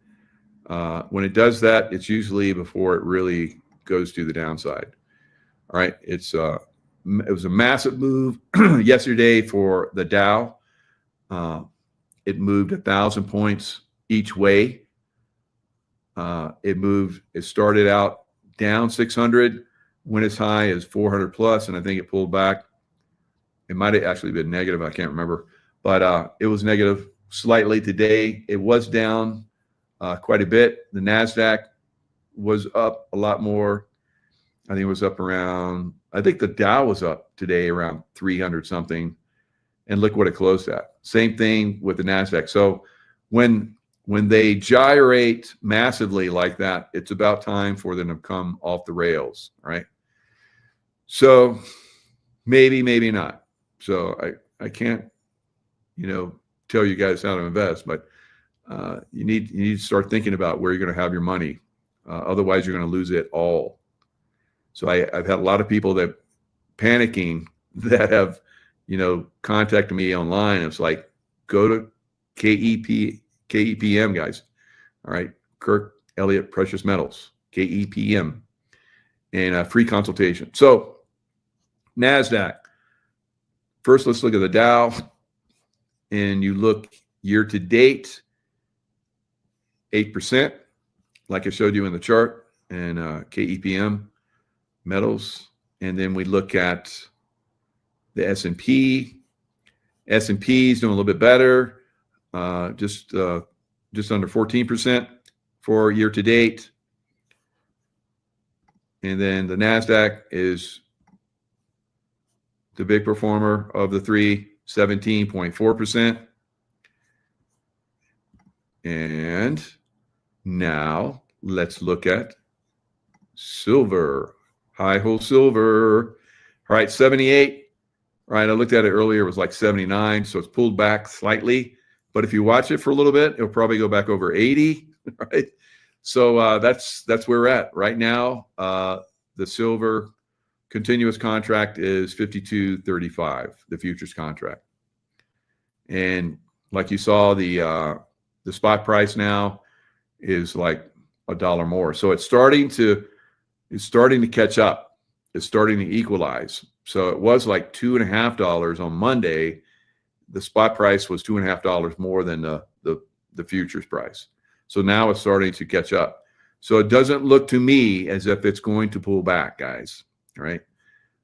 When it does that, it's usually before it really goes to the downside. All right, it was a massive move yesterday for the Dow. It moved 1,000 points each way. It started out down 600, went as high as 400 plus, and I think it pulled back. It might have actually been negative, I can't remember, but it was negative slightly today. It was down quite a bit. The NASDAQ was up a lot more. I think it was up around, I think the Dow was up today around 300 something, and look what it closed at. Same thing with the NASDAQ. So when they gyrate massively like that, it's about time for them to come off the rails, right? So maybe not. So I can't, tell you guys how to invest, but you need to start thinking about where you're going to have your money. Otherwise, you're going to lose it all. So I've had a lot of people that panicking that have, contacted me online. It's like, go to KEPM, guys. All right. Kirk Elliott Precious Metals, KEPM, and a free consultation. So NASDAQ. First, let's look at the Dow. And you look year to date, 8%, like I showed you in the chart, and KEPM metals. And then we look at the S&P, S&P is doing a little bit better, just under 14% for year to date. And then the NASDAQ is the big performer of the three, 17.4%. And now let's look at silver, high hole silver. All right, 78. All right, I looked at it earlier. It was like 79, so it's pulled back slightly. But if you watch it for a little bit, it'll probably go back over 80, right? So that's where we're at right now. The silver continuous contract is 52.35, the futures contract. And like you saw, the spot price now is like $1 more. So it's starting to catch up. It's starting to equalize. So it was like $2.50 on Monday. The spot price was $2.50 more than the futures price. So now it's starting to catch up. So it doesn't look to me as if it's going to pull back, guys. All right.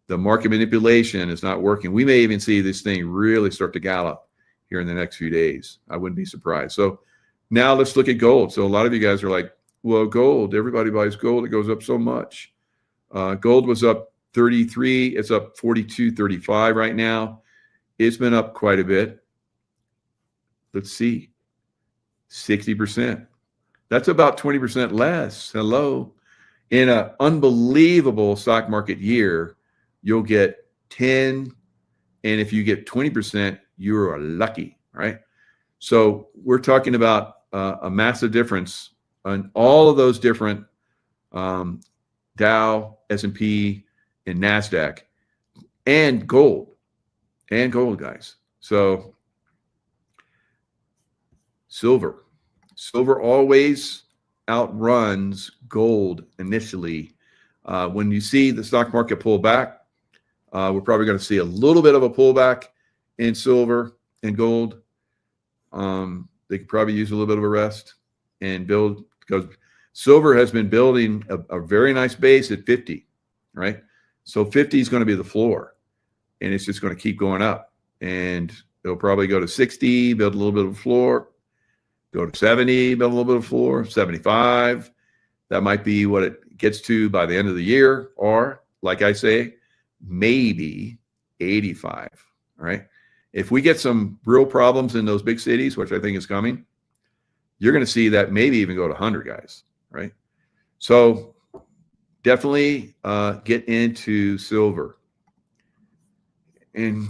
The market manipulation is not working. We may even see this thing really start to gallop here in the next few days. I wouldn't be surprised. So now let's look at gold. So a lot of you guys are like, well, gold, everybody buys gold. It goes up so much. Gold was up 33. It's up 42.35 right now. It's been up quite a bit. Let's see. 60%. That's about 20% less. Hello. In an unbelievable stock market year, you'll get 10. And if you get 20%, you're lucky, right? So we're talking about a massive difference on all of those different Dow, S&P, and NASDAQ, and gold, guys. So silver always outruns gold initially. When you see the stock market pull back, we're probably going to see a little bit of a pullback in silver and gold. They could probably use a little bit of a rest and build, because silver has been building a very nice base at 50, right? So 50 is going to be the floor, and it's just going to keep going up. And it'll probably go to 60, build a little bit of a floor, go to 70, build a little bit of a floor, 75. That might be what it gets to by the end of the year, or like I say, maybe 85, all right? If we get some real problems in those big cities, which I think is coming, you're going to see that maybe even go to 100, guys, right? So definitely get into silver. And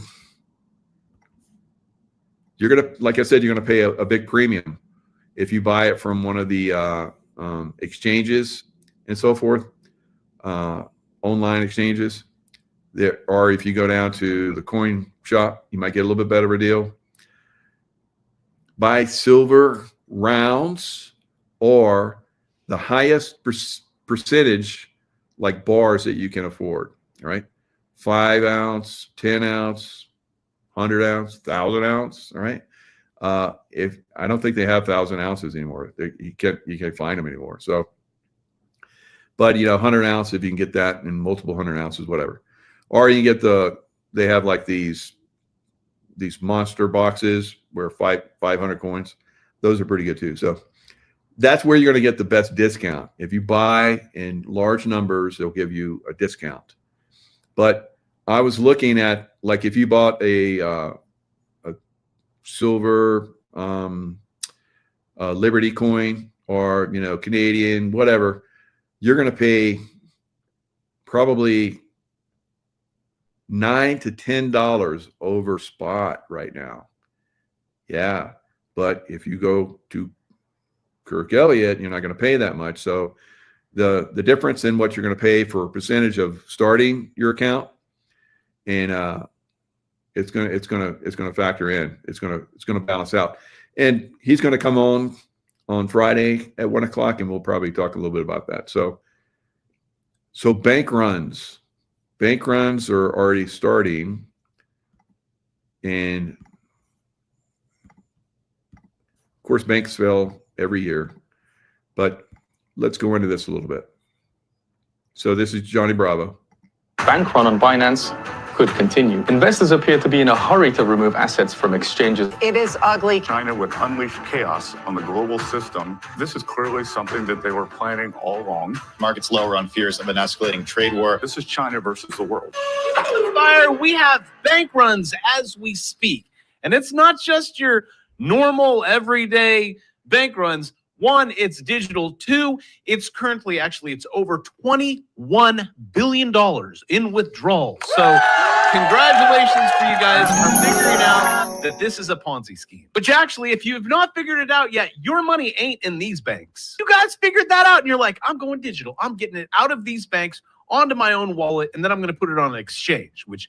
you're going to, like I said, you're going to pay a big premium if you buy it from one of the exchanges and so forth, online exchanges. There, or if you go down to the coin shop, you might get a little bit better of a deal. Buy silver rounds or the highest percentage, like bars that you can afford, right? 5 ounce, 10 ounce, 100 ounce, 1,000 ounce, all right? If I don't think they have 1,000 ounces anymore. You can't find them anymore. So, but 100 ounce, if you can get that in multiple 100 ounces, whatever. Or you get they have like these monster boxes where 500 coins. Those are pretty good too. So that's where you're going to get the best discount. If you buy in large numbers, they'll give you a discount. But I was looking at, like, if you bought a silver Liberty coin, or Canadian, whatever, you're going to pay probably $9 to $10 over spot right now. Yeah, but if you go to Kirk Elliott, you're not going to pay that much. So the difference in what you're going to pay for a percentage of starting your account, and it's going to factor in. It's going to balance out. And he's going to come on Friday at 1 o'clock, and we'll probably talk a little bit about that. So bank runs are already starting, and of course banks fail every year, but let's go into this a little bit. So this is Johnny Bravo. Bank run on Binance could continue. Investors appear to be in a hurry to remove assets from exchanges. It is ugly. China would unleash chaos on the global system. This is clearly something that they were planning all along. Markets lower on fears of an escalating trade war. This is China versus the world. Fire, we have bank runs as we speak. And it's not just your normal everyday bank runs. One, it's digital. Two, it's currently it's over $21 billion in withdrawals. So congratulations for you guys for figuring out that this is a Ponzi scheme. Which actually, if you have not figured it out yet, your money ain't in these banks. You guys figured that out and you're like, I'm going digital. I'm getting it out of these banks onto my own wallet, and then I'm going to put it on an exchange, which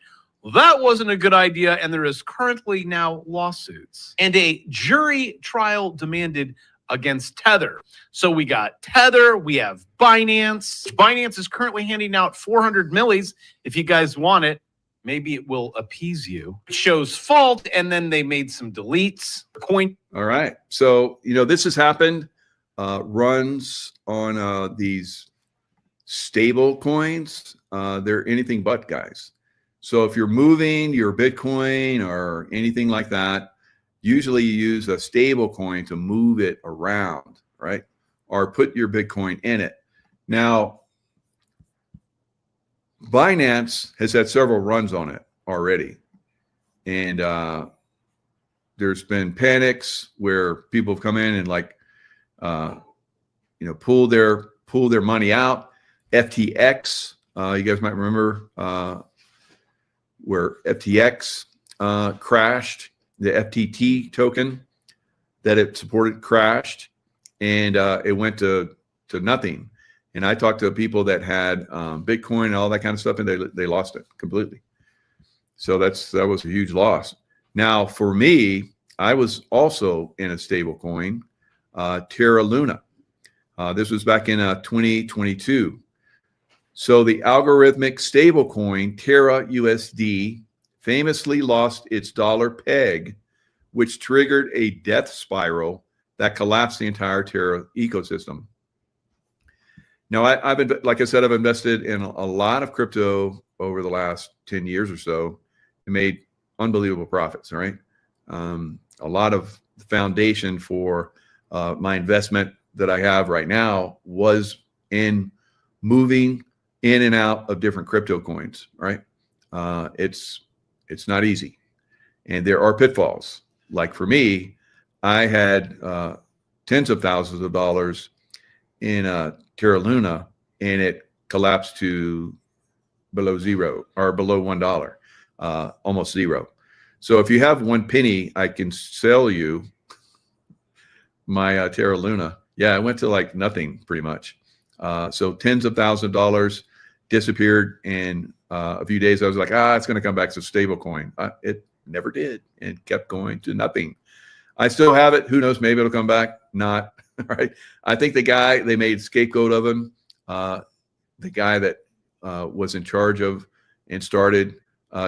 that wasn't a good idea. And there is currently now lawsuits and a jury trial demanded against Tether. So we got Tether, we have Binance. Binance is currently handing out 400 millis. If you guys want it, maybe it will appease you. It shows fault, and then they made some deletes. Coin. All right. So, this has happened. Runs on these stable coins. They're anything but, guys. So if you're moving your Bitcoin or anything like that, usually you use a stable coin to move it around, right? Or put your Bitcoin in it. Now, Binance has had several runs on it already. And there's been panics where people have come in and pull their money out. FTX, you guys might remember where FTX crashed. The FTT token that it supported crashed, and it went to nothing. And I talked to people that had Bitcoin and all that kind of stuff, and they lost it completely. So that was a huge loss. Now, for me, I was also in a stable coin, Terra Luna. This was back in 2022. So the algorithmic stable coin Terra USD famously lost its dollar peg, which triggered a death spiral that collapsed the entire Terra ecosystem. Now, like I said, I've invested in a lot of crypto over the last 10 years or so and made unbelievable profits, all right? A lot of the foundation for my investment that I have right now was in moving in and out of different crypto coins, right? It's not easy. And there are pitfalls. Like for me, I had tens of thousands of dollars in Terra Luna, and it collapsed to below zero or below $1, almost zero. So if you have 1 penny, I can sell you my Terra Luna. Yeah, it went to nothing pretty much. So tens of thousands of dollars disappeared in a few days. I was like, it's going to come back to stable coin. It never did and kept going to nothing. I still have it. Who knows? Maybe it'll come back. Not right. I think the guy they made scapegoat of him, the guy that was in charge of and started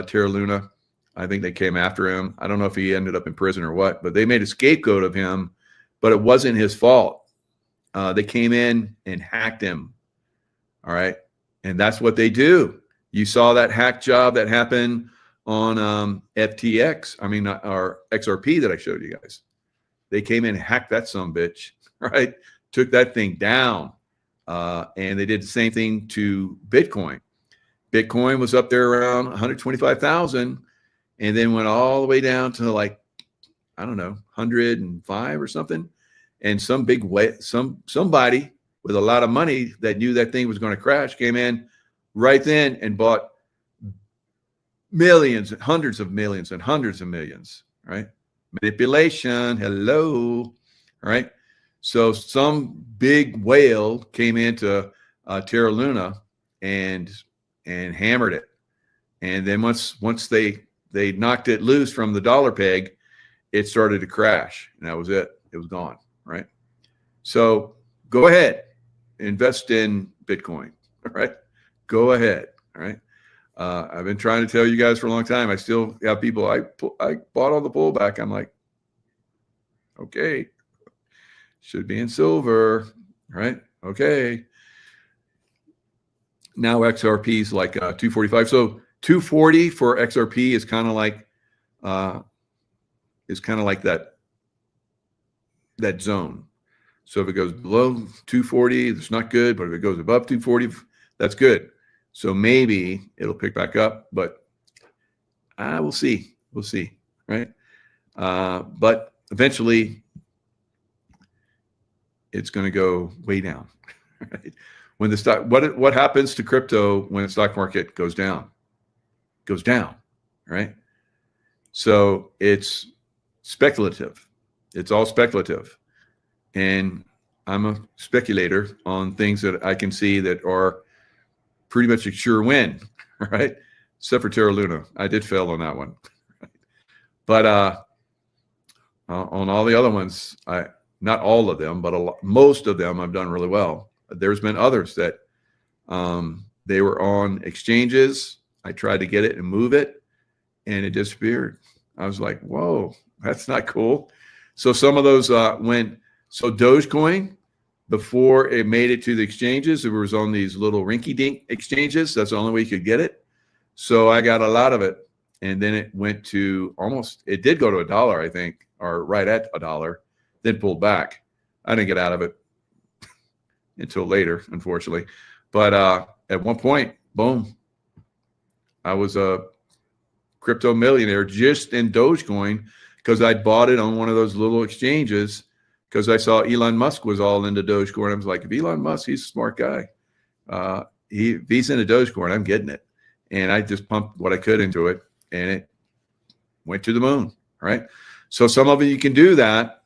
Terra Luna. I think they came after him. I don't know if he ended up in prison or what, but they made a scapegoat of him, but it wasn't his fault. They came in and hacked him. All right. And that's what they do. You saw that hack job that happened on FTX, or XRP that I showed you guys. They came in and hacked that sumbitch, right? Took that thing down. And they did the same thing to Bitcoin. Bitcoin was up there around 125,000 and then went all the way down to 105 or something. And somebody with a lot of money that knew that thing was going to crash came in right then and bought millions, hundreds of millions and hundreds of millions, right? Manipulation, hello, right? So some big whale came into Terra Luna and hammered it. And then once they knocked it loose from the dollar peg, it started to crash. And that was it. It was gone, right? So go ahead. Invest in Bitcoin, all right? Go ahead, all right? I've been trying to tell you guys for a long time. I still have people, I bought all the pullback. I'm like, okay, should be in silver, right? Okay. Now XRP is like 245. So 240 for XRP is kind of like that zone. So if it goes below 240, it's not good, but if it goes above 240, that's good. So maybe it'll pick back up, but we'll see. We'll see, right? But eventually it's going to go way down. Right? When the stock, what happens to crypto when the stock market goes down? Goes down, right? So it's speculative. It's all speculative. And I'm a speculator on things that I can see that are pretty much a sure win, right? Except for Terra Luna. I did fail on that one. But on all the other ones, not all of them, but most of them I've done really well. There's been others that they were on exchanges. I tried to get it and move it, and it disappeared. I was like, whoa, that's not cool. So some of those went. So Dogecoin, before it made it to the exchanges, it was on these little rinky-dink exchanges. That's the only way you could get it. So I got a lot of it, and then it went to almost. It did go to $1, I think, or right at $1. Then pulled back. I didn't get out of it until later, unfortunately. But at one point, boom, I was a crypto millionaire just in Dogecoin because I'd bought it on one of those little exchanges because I saw Elon Musk was all into Dogecoin. I was like, if Elon Musk, he's a smart guy. If he's into Dogecoin, I'm getting it. And I just pumped what I could into it, and it went to the moon, right? So some of it you can do that,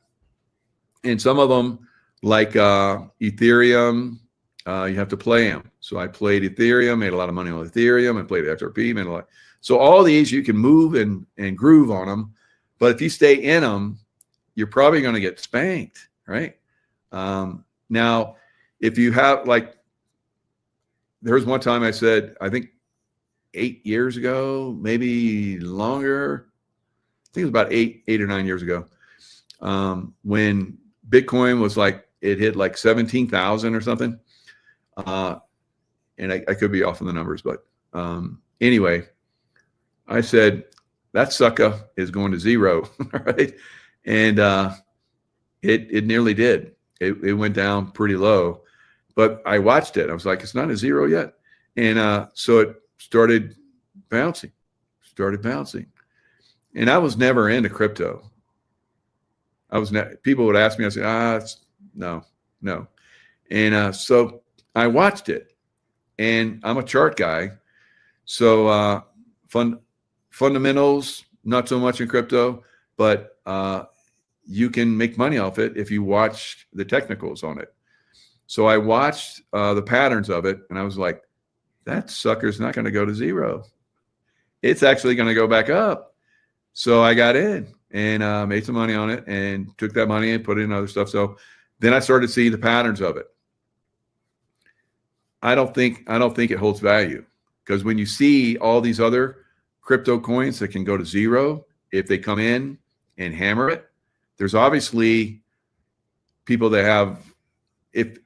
and some of them, like Ethereum, you have to play them. So I played Ethereum, made a lot of money on Ethereum. I played XRP, made a lot. So all these you can move and groove on them, but if you stay in them, you're probably going to get spanked, right? Now, if you have there was one time I said, I think 8 years ago, maybe longer. I think it was about eight or 9 years ago, when Bitcoin was it hit 17,000 or something. And I could be off on the numbers, but anyway, I said, that sucker is going to zero, right? And it nearly did. It went down pretty low, but I watched it. I was like, it's not a zero yet. And so it started bouncing. And I was never into crypto. People would ask me, I said, no. And so I watched it, and I'm a chart guy. So fundamentals, not so much in crypto, but you can make money off it if you watch the technicals on it. So I watched the patterns of it, and I was like, that sucker's not going to go to zero. It's actually going to go back up. So I got in and made some money on it and took that money and put it in other stuff. So then I started seeing the patterns of it. I don't think it holds value, because when you see all these other crypto coins that can go to zero, if they come in and hammer it, there's obviously people that have, the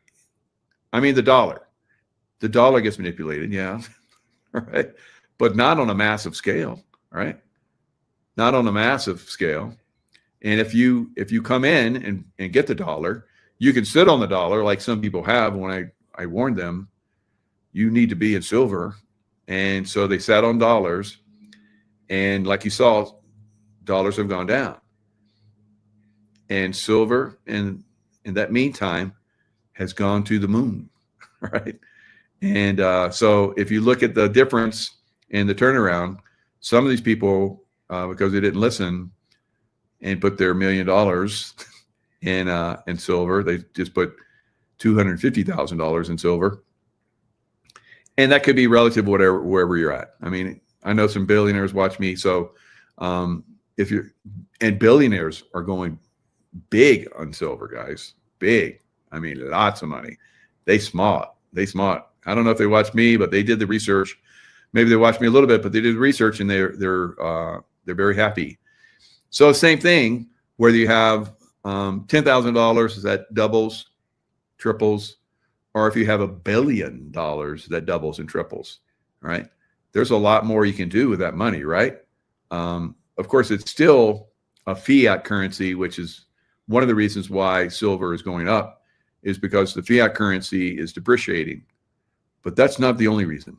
dollar gets manipulated. Yeah. Right. But not on a massive scale. Right. Not on a massive scale. And if you come in and get the dollar, you can sit on the dollar like some people have. When I warned them, you need to be in silver. And so they sat on dollars. And like you saw, dollars have gone down. And silver in that meantime has gone to the moon. Right. And so if you look at the difference in the turnaround, some of these people, because they didn't listen and put their $1 million in silver, they just put $250,000 in silver. And that could be relative wherever you're at. I mean, I know some billionaires watch me. So billionaires are going big on silver, guys, big. I mean, lots of money. They smart. I don't know if they watch me, but they did the research. Maybe they watched me a little bit, but they did the research, and they're very happy. So same thing, whether you have $10,000 that doubles, triples, or if you have $1 billion that doubles and triples, right? there's a lot more you can do with that money, right? Of course, it's still a fiat currency, which is one of the reasons why silver is going up, is because the fiat currency is depreciating. But that's not the only reason,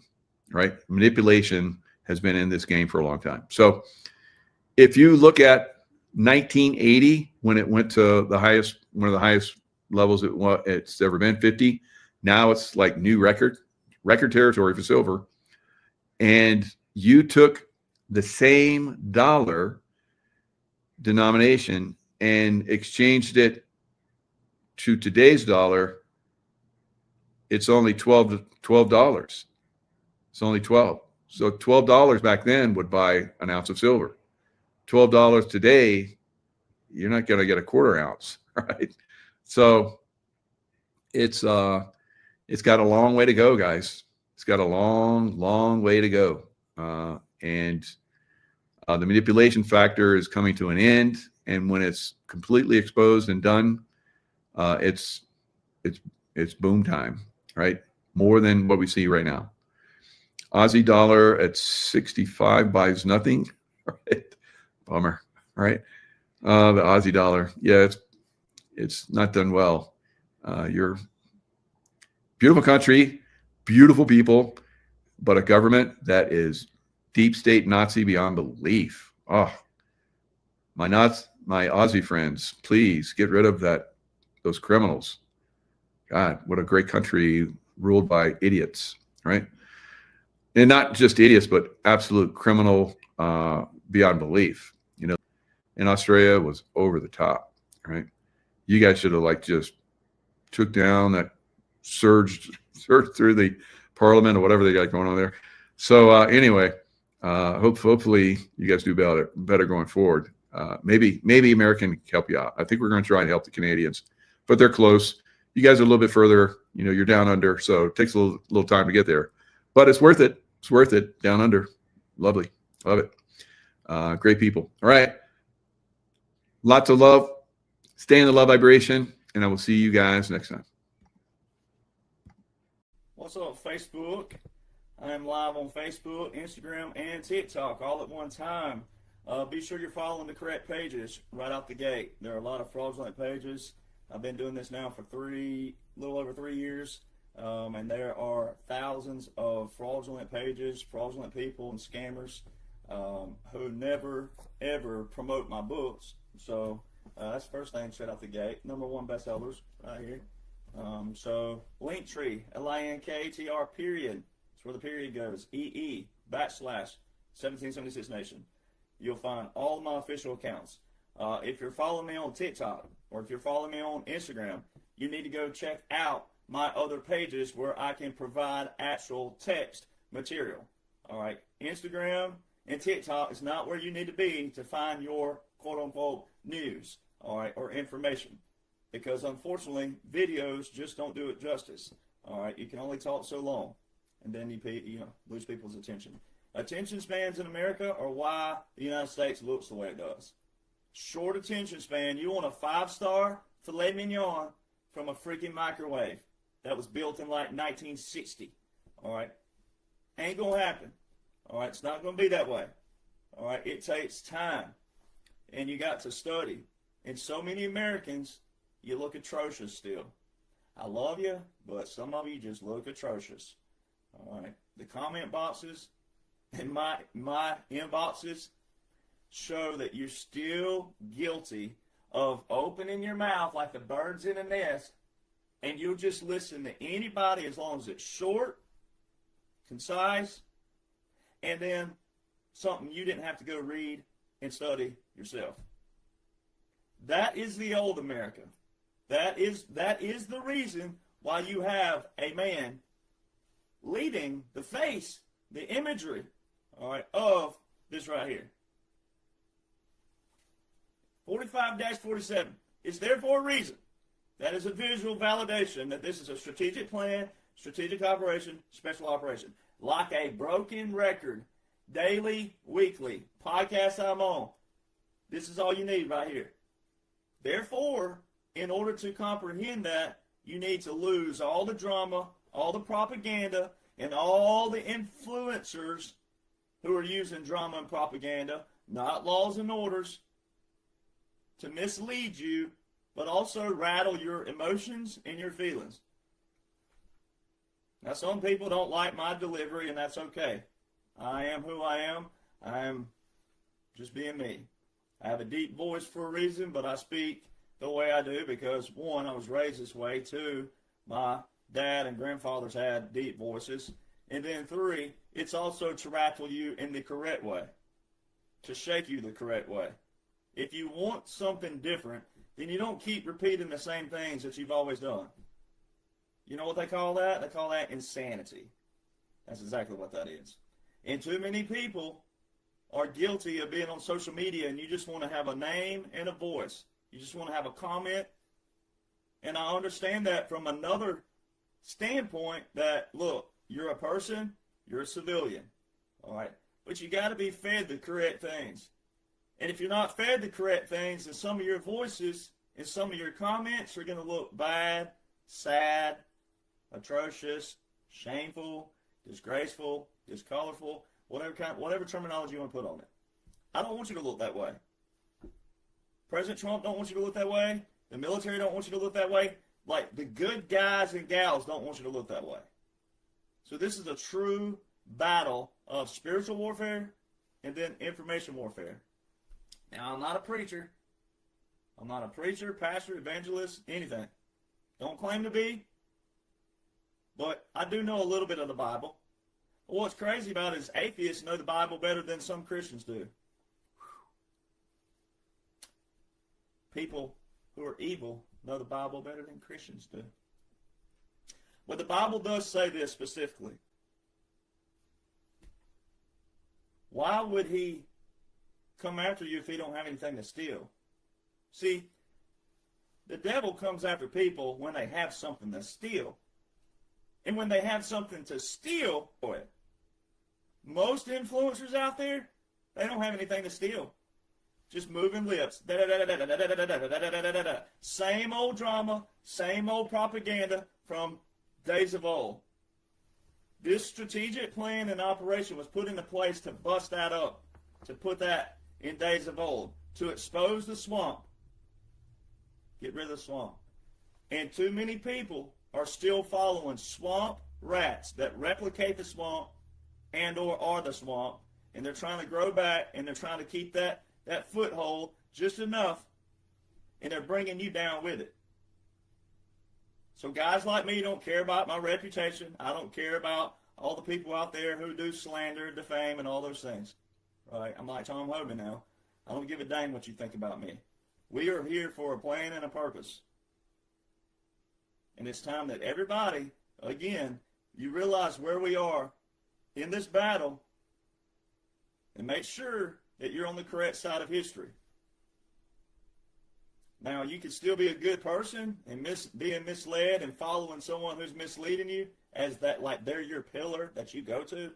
right? Manipulation has been in this game for a long time. So if you look at 1980, when it went to the highest, one of the highest levels it's ever been, 50, now it's like new record territory for silver. And you took the same dollar denomination and exchanged it to today's dollar, it's only $12. It's only 12. So $12 back then would buy an ounce of silver. $12 today, you're not going to get a quarter ounce, right? So it's got a long way to go, guys. It's got a long, long way to go. And the manipulation factor is coming to an end. And when it's completely exposed and done, it's boom time, right? More than what we see right now. Aussie dollar at 65 buys nothing, right? Bummer, right? The Aussie dollar, yeah, it's not done well. You're beautiful country, beautiful people, but a government that is deep state Nazi beyond belief. Oh, my Aussie friends, please get rid of those criminals. God, what a great country ruled by idiots, right? And not just idiots, but absolute criminal beyond belief. You know, in Australia was over the top, right? You guys should have just took down that surged through the parliament or whatever they got going on there. So anyway, hopefully you guys do better going forward. Maybe America can help you out. I think we're going to try and help the Canadians, but they're close. You guys are a little bit further. You know, you're down under, so it takes a little time to get there, but it's worth it. It's worth it. Down under, lovely, love it. Great people. All right, lots of love. Stay in the love vibration, and I will see you guys next time. What's up, Facebook? I am live on Facebook, Instagram, and TikTok all at one time. Be sure you're following the correct pages right out the gate. There are a lot of fraudulent pages. I've been doing this now for a little over 3 years, and there are thousands of fraudulent pages, fraudulent people, and scammers who never, ever promote my books. So that's the first thing straight out the gate. #1 bestsellers right here. So Linktree, LINKTR period. That's where the period goes. /1776 Nation. You'll find all of my official accounts. If you're following me on TikTok or if you're following me on Instagram, you need to go check out my other pages where I can provide actual text material. All right. Instagram and TikTok is not where you need to be to find your quote unquote news, all right, or information. Because unfortunately, videos just don't do it justice. All right. You can only talk so long, and then you lose people's attention. Attention spans in America are why the United States looks the way it does. Short attention span. You want a 5-star filet mignon from a freaking microwave that was built in like 1960. All right. Ain't going to happen. All right. It's not going to be that way. All right. It takes time. And you got to study. And so many Americans, you look atrocious still. I love you, but some of you just look atrocious. All right. The comment boxes and my inboxes show that you're still guilty of opening your mouth like the birds in a nest, and you'll just listen to anybody as long as it's short, concise, and then something you didn't have to go read and study yourself. That is the old America. That is the reason why you have a man leading the face, the imagery, all right, of this right here. 45-47. It's there for a reason. That is a visual validation that this is a strategic plan, strategic operation, special operation. Like a broken record, daily, weekly, podcast I'm on. This is all you need right here. Therefore, in order to comprehend that, you need to lose all the drama, all the propaganda, and all the influencers who are using drama and propaganda, not laws and orders, to mislead you, but also rattle your emotions and your feelings. Now, some people don't like my delivery, and that's okay. I am who I am. I am just being me. I have a deep voice for a reason, but I speak the way I do because, one, I was raised this way. Two, my dad and grandfathers had deep voices. And then three, it's also to rattle you in the correct way, to shake you the correct way. If you want something different, then you don't keep repeating the same things that you've always done. You know what they call that? They call that insanity. That's exactly what that is. And too many people are guilty of being on social media, and you just want to have a name and a voice. You just want to have a comment. And I understand that from another standpoint that, look, you're a person, you're a civilian, all right? But you got to be fed the correct things. And if you're not fed the correct things, then some of your voices and some of your comments are going to look bad, sad, atrocious, shameful, disgraceful, discolorful, whatever terminology you want to put on it. I don't want you to look that way. President Trump don't want you to look that way. The military don't want you to look that way. Like, the good guys and gals don't want you to look that way. So this is a true battle of spiritual warfare and then information warfare. Now, I'm not a preacher. I'm not a preacher, pastor, evangelist, anything. Don't claim to be. But I do know a little bit of the Bible. But what's crazy about it is atheists know the Bible better than some Christians do. People who are evil know the Bible better than Christians do. But the Bible does say this specifically. Why would he come after you if he don't have anything to steal? See, the devil comes after people when they have something to steal. And when they have something to steal, boy, most influencers out there, they don't have anything to steal. Just moving lips. Same old drama, same old propaganda from days of old. This strategic plan and operation was put into place to bust that up, to put that in days of old, to expose the swamp. Get rid of the swamp. And too many people are still following swamp rats that replicate the swamp and or are the swamp, and they're trying to grow back, and they're trying to keep that foothold just enough, and they're bringing you down with it. So guys like me don't care about my reputation. I don't care about all the people out there who do slander, defame, and all those things. Right? I'm like Tom Hogan now. I don't give a dang what you think about me. We are here for a plan and a purpose. And it's time that everybody, again, you realize where we are in this battle and make sure that you're on the correct side of history. Now, you can still be a good person and being misled and following someone who's misleading you as that, like they're your pillar that you go to,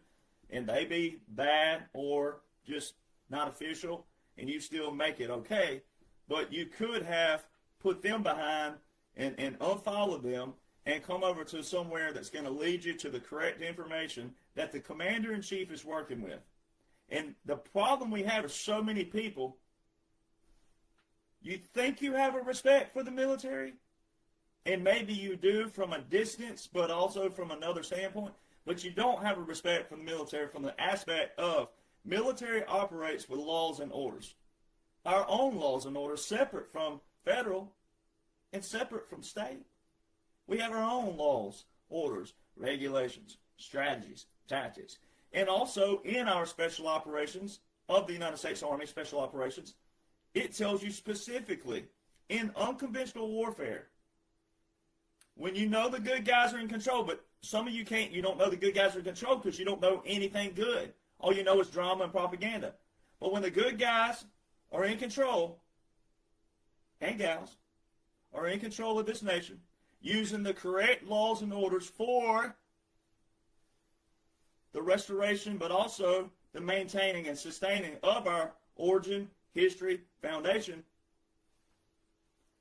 and they be bad or just not official, and you still make it okay. But you could have put them behind and unfollow them and come over to somewhere that's going to lead you to the correct information that the commander-in-chief is working with. And the problem we have is so many people, you think you have a respect for the military, and maybe you do from a distance, but also from another standpoint, but you don't have a respect for the military from the aspect of military operates with laws and orders. Our own laws and orders separate from federal and separate from state. We have our own laws, orders, regulations, strategies, tactics. And also in our special operations of the United States Army Special Operations, it tells you specifically in unconventional warfare, when you know the good guys are in control, but some of you you don't know the good guys are in control because you don't know anything good. All you know is drama and propaganda. But when the good guys are in control, and gals, are in control of this nation, using the correct laws and orders for the restoration, but also the maintaining and sustaining of our origin, history, foundation,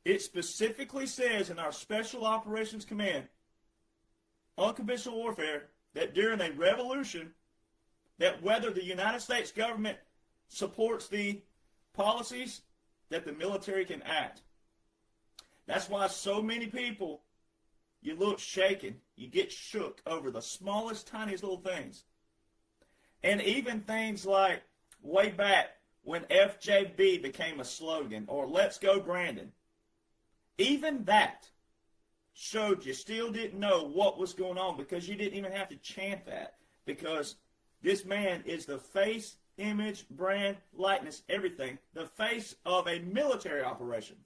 it specifically says in our Special Operations Command, unconventional warfare, that during a revolution that whether the United States government supports the policies, that the military can act. That's why so many people, you look shaken, you get shook over the smallest, tiniest little things. And even things like way back when FJB became a slogan, or Let's Go Brandon, even that showed you still didn't know what was going on, because you didn't even have to chant that, because this man is the face, image, brand, likeness, everything, the face of a military operation.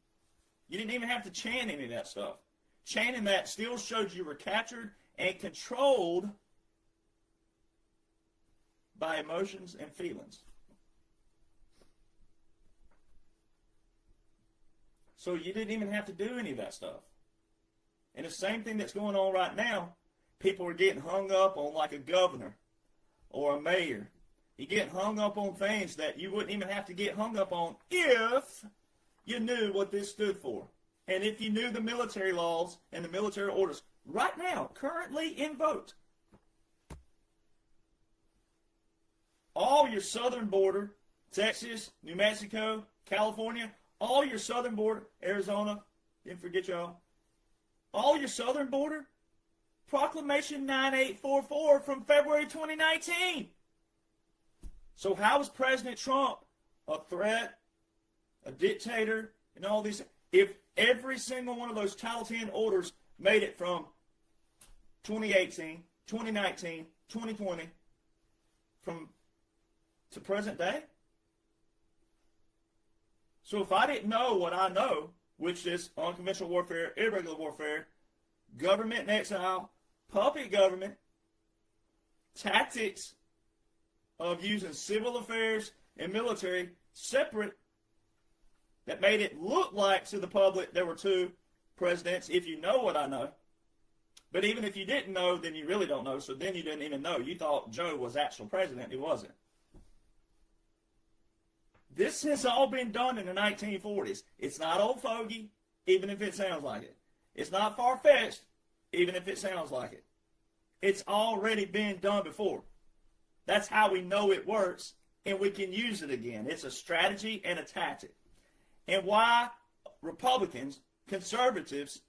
You didn't even have to chant any of that stuff. Chanting that still showed you were captured and controlled by emotions and feelings. So you didn't even have to do any of that stuff. And the same thing that's going on right now, people are getting hung up on like a governor or a mayor. You're getting hung up on things that you wouldn't even have to get hung up on if you knew what this stood for. And if you knew the military laws and the military orders right now, currently in vote. All your southern border, Texas, New Mexico, California, all your southern border, Arizona, didn't forget y'all, all your southern border, Proclamation 9844 from February 2019. So how is President Trump a threat, a dictator, and all these? If every single one of those Title 10 orders made it from 2018, 2019, 2020, to present day? So if I didn't know what I know, which is unconventional warfare, irregular warfare, government in exile, puppet government, tactics of using civil affairs and military separate, that made it look like to the public there were two presidents, if you know what I know. But even if you didn't know, then you really don't know, so then you didn't even know. You thought Joe was actual president. He wasn't. This has all been done in the 1940s. It's not old fogey, even if it sounds like it. It's not far-fetched, even if it sounds like it. It's already been done before. That's how we know it works, and we can use it again. It's a strategy and a tactic. And why Republicans, conservatives,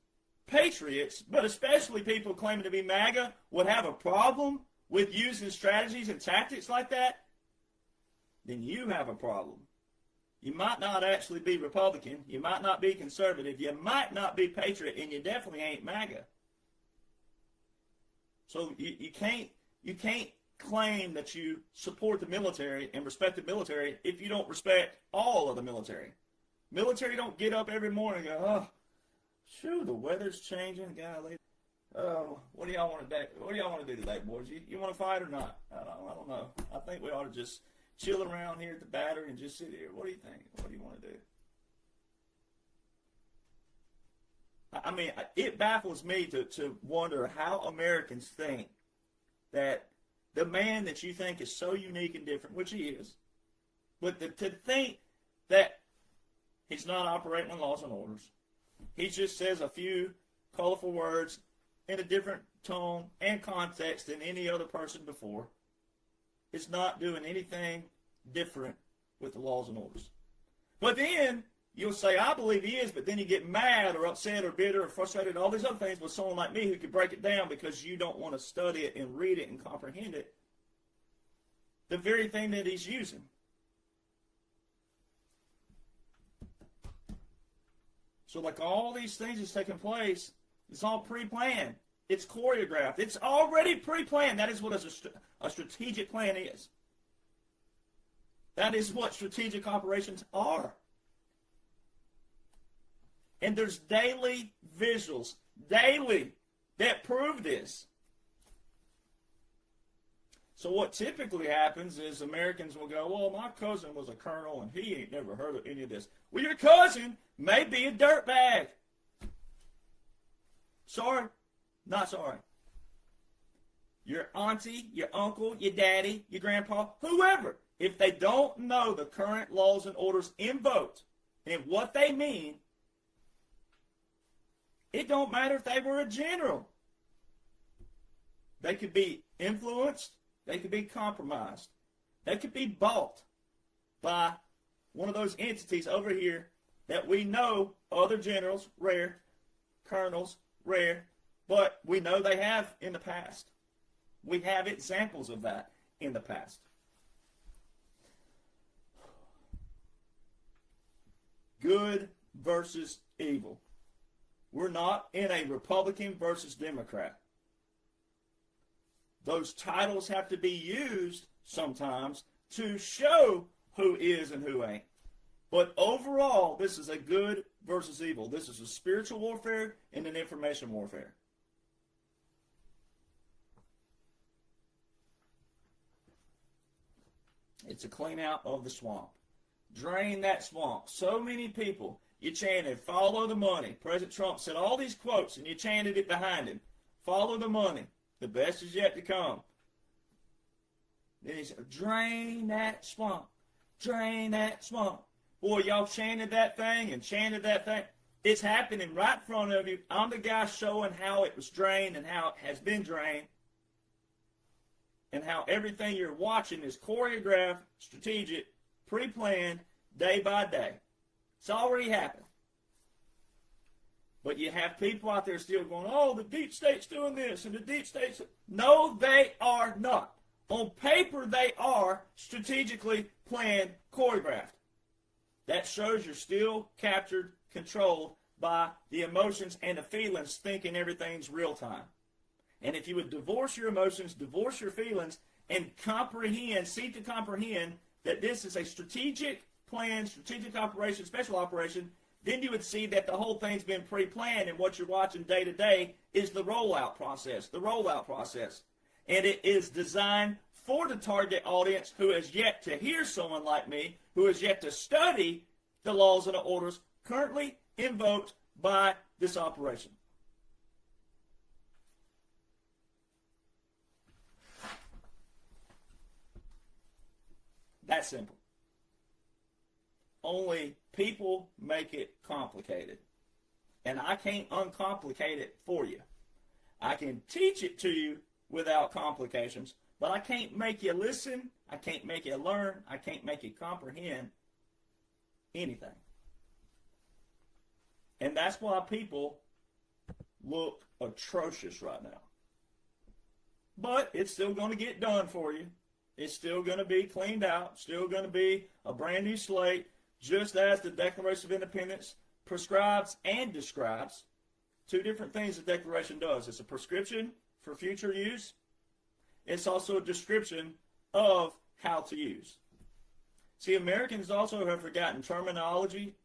patriots, but especially people claiming to be MAGA, would have a problem with using strategies and tactics like that, then you have a problem. You might not actually be Republican. You might not be conservative. You might not be patriot, and you definitely ain't MAGA. So you can't claim that you support the military and respect the military if you don't respect all of the military. Military don't get up every morning and go, oh, shoo, the weather's changing, golly. Oh, what do y'all want to do? What do y'all want to do today, boys? You want to fight or not? I don't know. I think we ought to just chill around here at the battery and just sit here. What do you think? What do you want to do? I mean, it baffles me to wonder how Americans think that the man that you think is so unique and different, which he is, but to think that he's not operating on laws and orders. He just says a few colorful words in a different tone and context than any other person before. It's not doing anything different with the laws and orders. But then you'll say, I believe he is, but then you get mad or upset or bitter or frustrated, all these other things with someone like me who could break it down because you don't want to study it and read it and comprehend it. The very thing that he's using. So like all these things that's taking place, it's all pre-planned. It's choreographed. It's already pre-planned. That is what a strategic plan is. That is what strategic operations are. And there's daily visuals, daily, that prove this. So what typically happens is Americans will go, well, my cousin was a colonel and he ain't never heard of any of this. Well, your cousin may be a dirtbag. Sorry, not sorry. Your auntie, your uncle, your daddy, your grandpa, whoever, if they don't know the current laws and orders in vote and what they mean, it don't matter if they were a general. They could be influenced. They could be compromised. They could be bought by one of those entities over here that we know other generals, rare, colonels, rare, but we know they have in the past. We have examples of that in the past. Good versus evil. We're not in a Republican versus Democrat. Those titles have to be used sometimes to show who is and who ain't. But overall, this is a good versus evil. This is a spiritual warfare and an information warfare. It's a clean out of the swamp. Drain that swamp. So many people, you chanted, follow the money. President Trump said all these quotes, and you chanted it behind him. Follow the money. The best is yet to come. Then he said, drain that swamp. Drain that swamp. Boy, y'all chanted that thing and chanted that thing. It's happening right in front of you. I'm the guy showing how it was drained and how it has been drained. And how everything you're watching is choreographed, strategic, pre-planned, day by day. It's already happened. But you have people out there still going, oh, the deep state's doing this and the deep state's... No, they are not. On paper, they are strategically planned, choreographed. That shows you're still captured, controlled by the emotions and the feelings, thinking everything's real time. And if you would divorce your emotions, divorce your feelings, and comprehend, seek to comprehend that this is a strategic plan, strategic operation, special operation, then you would see that the whole thing's been pre-planned, and what you're watching day to day is the rollout process, And it is designed for the target audience who has yet to hear someone like me, who has yet to study the laws and the orders currently invoked by this operation. That simple. Only people make it complicated. And I can't uncomplicate it for you. I can teach it to you without complications, but I can't make you listen. I can't make you learn. I can't make you comprehend anything. And that's why people look atrocious right now. But it's still going to get done for you. It's still going to be cleaned out, still going to be a brand new slate, just as the Declaration of Independence prescribes and describes. Two different things the Declaration does. It's a prescription for future use. It's also a description of how to use. See, Americans also have forgotten terminology.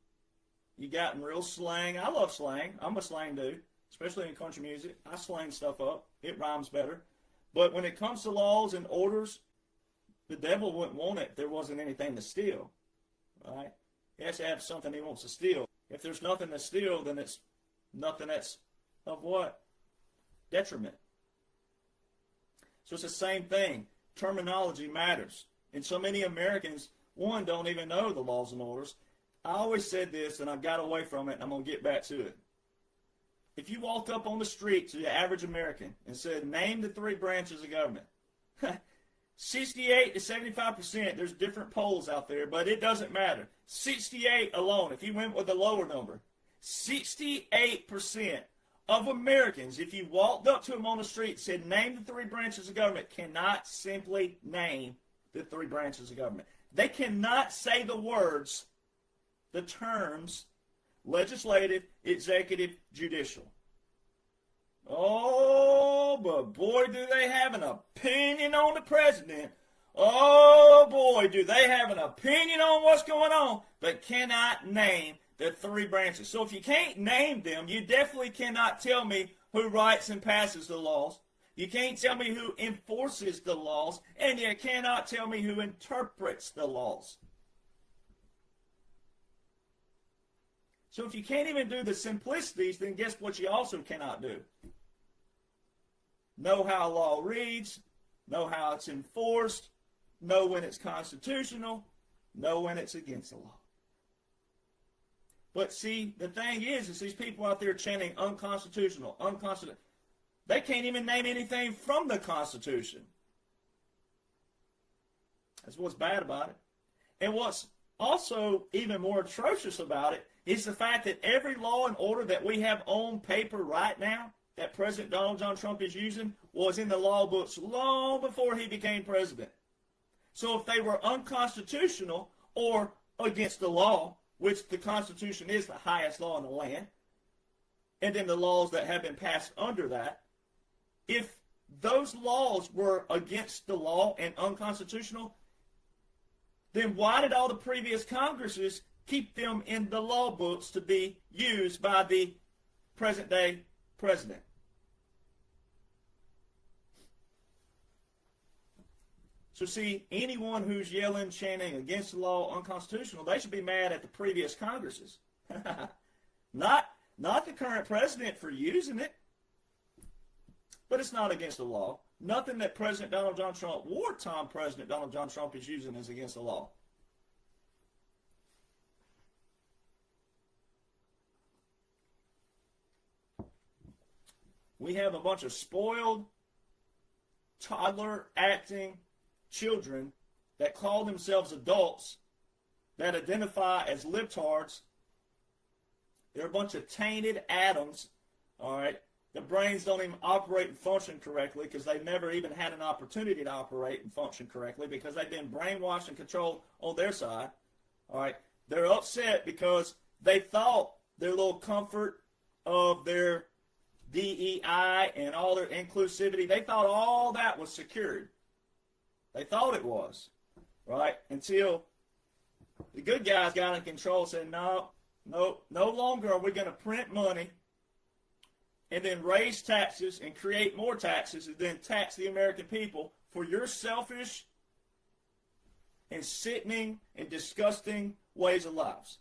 You've gotten real slang. I love slang. I'm a slang dude, especially in country music. I slang stuff up. It rhymes better. But when it comes to laws and orders, the devil wouldn't want it if there wasn't anything to steal, right? He has to have something he wants to steal. If there's nothing to steal, then it's nothing that's of what? Detriment. So it's the same thing. Terminology matters. And so many Americans, one, don't even know the laws and orders. I always said this, and I got away from it, and I'm going to get back to it. If you walked up on the street to the average American and said, name the three branches of government, 68 to 75%, there's different polls out there, but it doesn't matter. 68 alone, if you went with a lower number, 68% of Americans, if you walked up to them on the street and said, name the three branches of government, cannot simply name the three branches of government. They cannot say the words, the terms, legislative, executive, judicial. Oh, but boy, do they have an opinion on the president. Oh, boy, do they have an opinion on what's going on, but cannot name the three branches. So if you can't name them, you definitely cannot tell me who writes and passes the laws. You can't tell me who enforces the laws, and you cannot tell me who interprets the laws. So if you can't even do the simplicities, then guess what you also cannot do? Know how a law reads, know how it's enforced, know when it's constitutional, know when it's against the law. But see, the thing is these people out there chanting unconstitutional, unconstitutional. They can't even name anything from the Constitution. That's what's bad about it. And what's also even more atrocious about it is the fact that every law and order that we have on paper right now that President Donald John Trump is using was in the law books long before he became president. So if they were unconstitutional or against the law, which the Constitution is the highest law in the land, and then the laws that have been passed under that, if those laws were against the law and unconstitutional, then why did all the previous Congresses keep them in the law books to be used by the present-day president? So see, anyone who's yelling, chanting against the law, unconstitutional, they should be mad at the previous Congresses. Not the current president for using it. But it's not against the law. Nothing that President Donald John Trump, wartime President Donald John Trump, is using is against the law. We have a bunch of spoiled, toddler-acting children that call themselves adults that identify as libtards. They're a bunch of tainted atoms, all right? The brains don't even operate and function correctly because they've never even had an opportunity to operate and function correctly because they've been brainwashed and controlled on their side. All right, they're upset because they thought their little comfort of their DEI and all their inclusivity, they thought all that was secured. They thought it was, right? Until the good guys got in control and said, no longer are we going to print money and then raise taxes and create more taxes and then tax the American people for your selfish and sickening and disgusting ways of lives.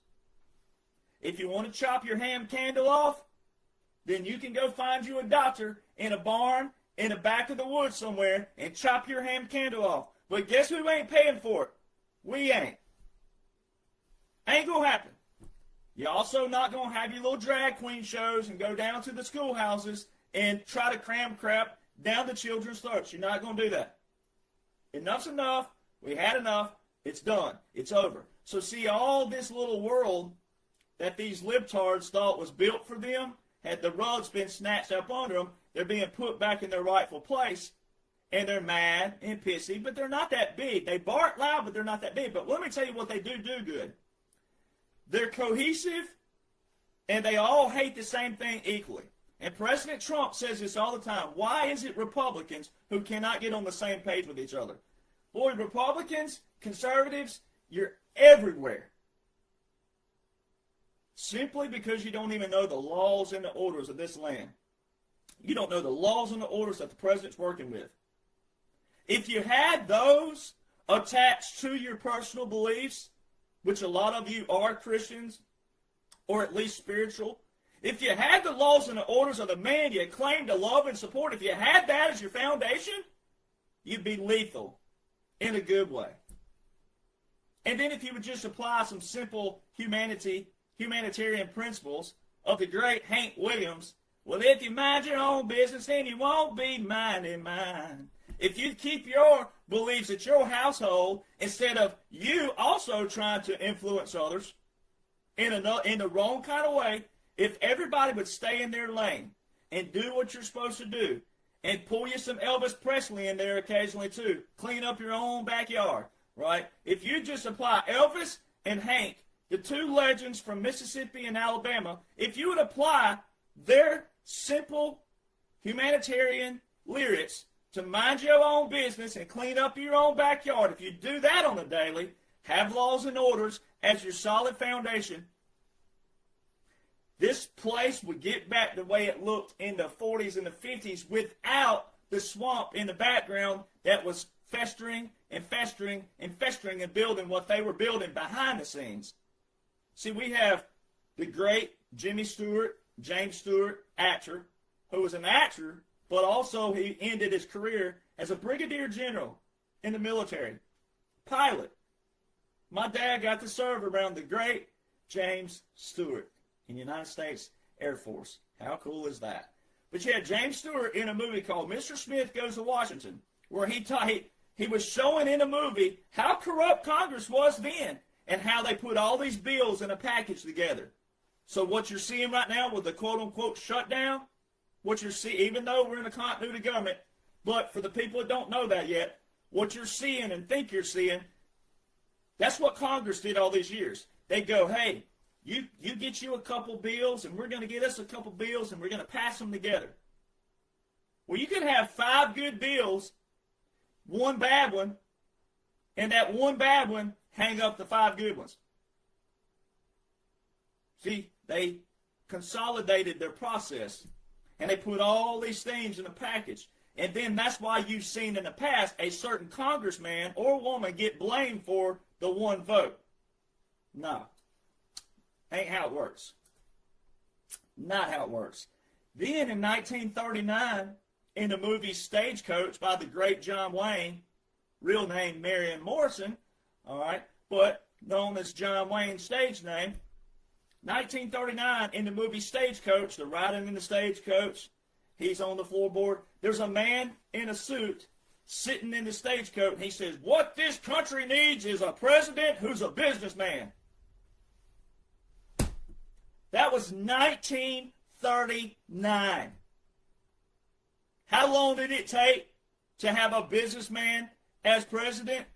If you want to chop your ham candle off, then you can go find you a doctor in a barn in the back of the woods somewhere and chop your ham candle off. But guess who ain't paying for it? We ain't. Ain't gonna happen. You're also not going to have your little drag queen shows and go down to the schoolhouses and try to cram crap down the children's throats. You're not going to do that. Enough's enough. We had enough. It's done. It's over. So see, all this little world that these libtards thought was built for them, had the rugs been snatched up under them, they're being put back in their rightful place, and they're mad and pissy, but they're not that big. They bark loud, but they're not that big. But let me tell you what they do good. They're cohesive, and they all hate the same thing equally. And President Trump says this all the time. Why is it Republicans who cannot get on the same page with each other? Boy, Republicans, conservatives, you're everywhere. Simply because you don't even know the laws and the orders of this land. You don't know the laws and the orders that the president's working with. If you had those attached to your personal beliefs, which a lot of you are Christians, or at least spiritual, if you had the laws and the orders of the man you claim to love and support, if you had that as your foundation, you'd be lethal in a good way. And then if you would just apply some simple humanitarian principles of the great Hank Williams, well, if you mind your own business, then you won't be minding mine. If you keep your beliefs at your household instead of you also trying to influence others in the wrong kind of way, if everybody would stay in their lane and do what you're supposed to do and pull you some Elvis Presley in there occasionally too, clean up your own backyard, right? If you just apply Elvis and Hank, the two legends from Mississippi and Alabama, if you would apply their simple humanitarian lyrics to mind your own business and clean up your own backyard, if you do that on a daily, have laws and orders as your solid foundation, this place would get back the way it looked in the 40s and the 50s without the swamp in the background that was festering and festering and festering and building what they were building behind the scenes. See, we have the great James Stewart, actor, who was an actor, but also he ended his career as a brigadier general in the military, pilot. My dad got to serve around the great James Stewart in the United States Air Force. How cool is that? But you had James Stewart in a movie called Mr. Smith Goes to Washington, where he He was showing in a movie how corrupt Congress was then and how they put all these bills in a package together. So what you're seeing right now with the quote-unquote shutdown, what you're seeing, even though we're in a continuity government, but for the people that don't know that yet, what you're seeing and think you're seeing, that's what Congress did all these years. They go, hey, you get you a couple bills, and we're going to get us a couple bills, and we're going to pass them together. Well, you could have 5 good bills, 1 bad one, and that 1 bad one hang up the 5 good ones. See, they consolidated their process, and they put all these things in a package. And then that's why you've seen in the past a certain congressman or woman get blamed for the 1 vote. No. Ain't how it works. Not how it works. Then in 1939, in the movie Stagecoach by the great John Wayne, real name Marion Morrison, all right, but known as John Wayne's stage name, 1939 in the movie Stagecoach, the riding in the stagecoach, he's on the floorboard. There's a man in a suit sitting in the stagecoach, and he says, what this country needs is a president who's a businessman. That was 1939. How long did it take to have a businessman as president?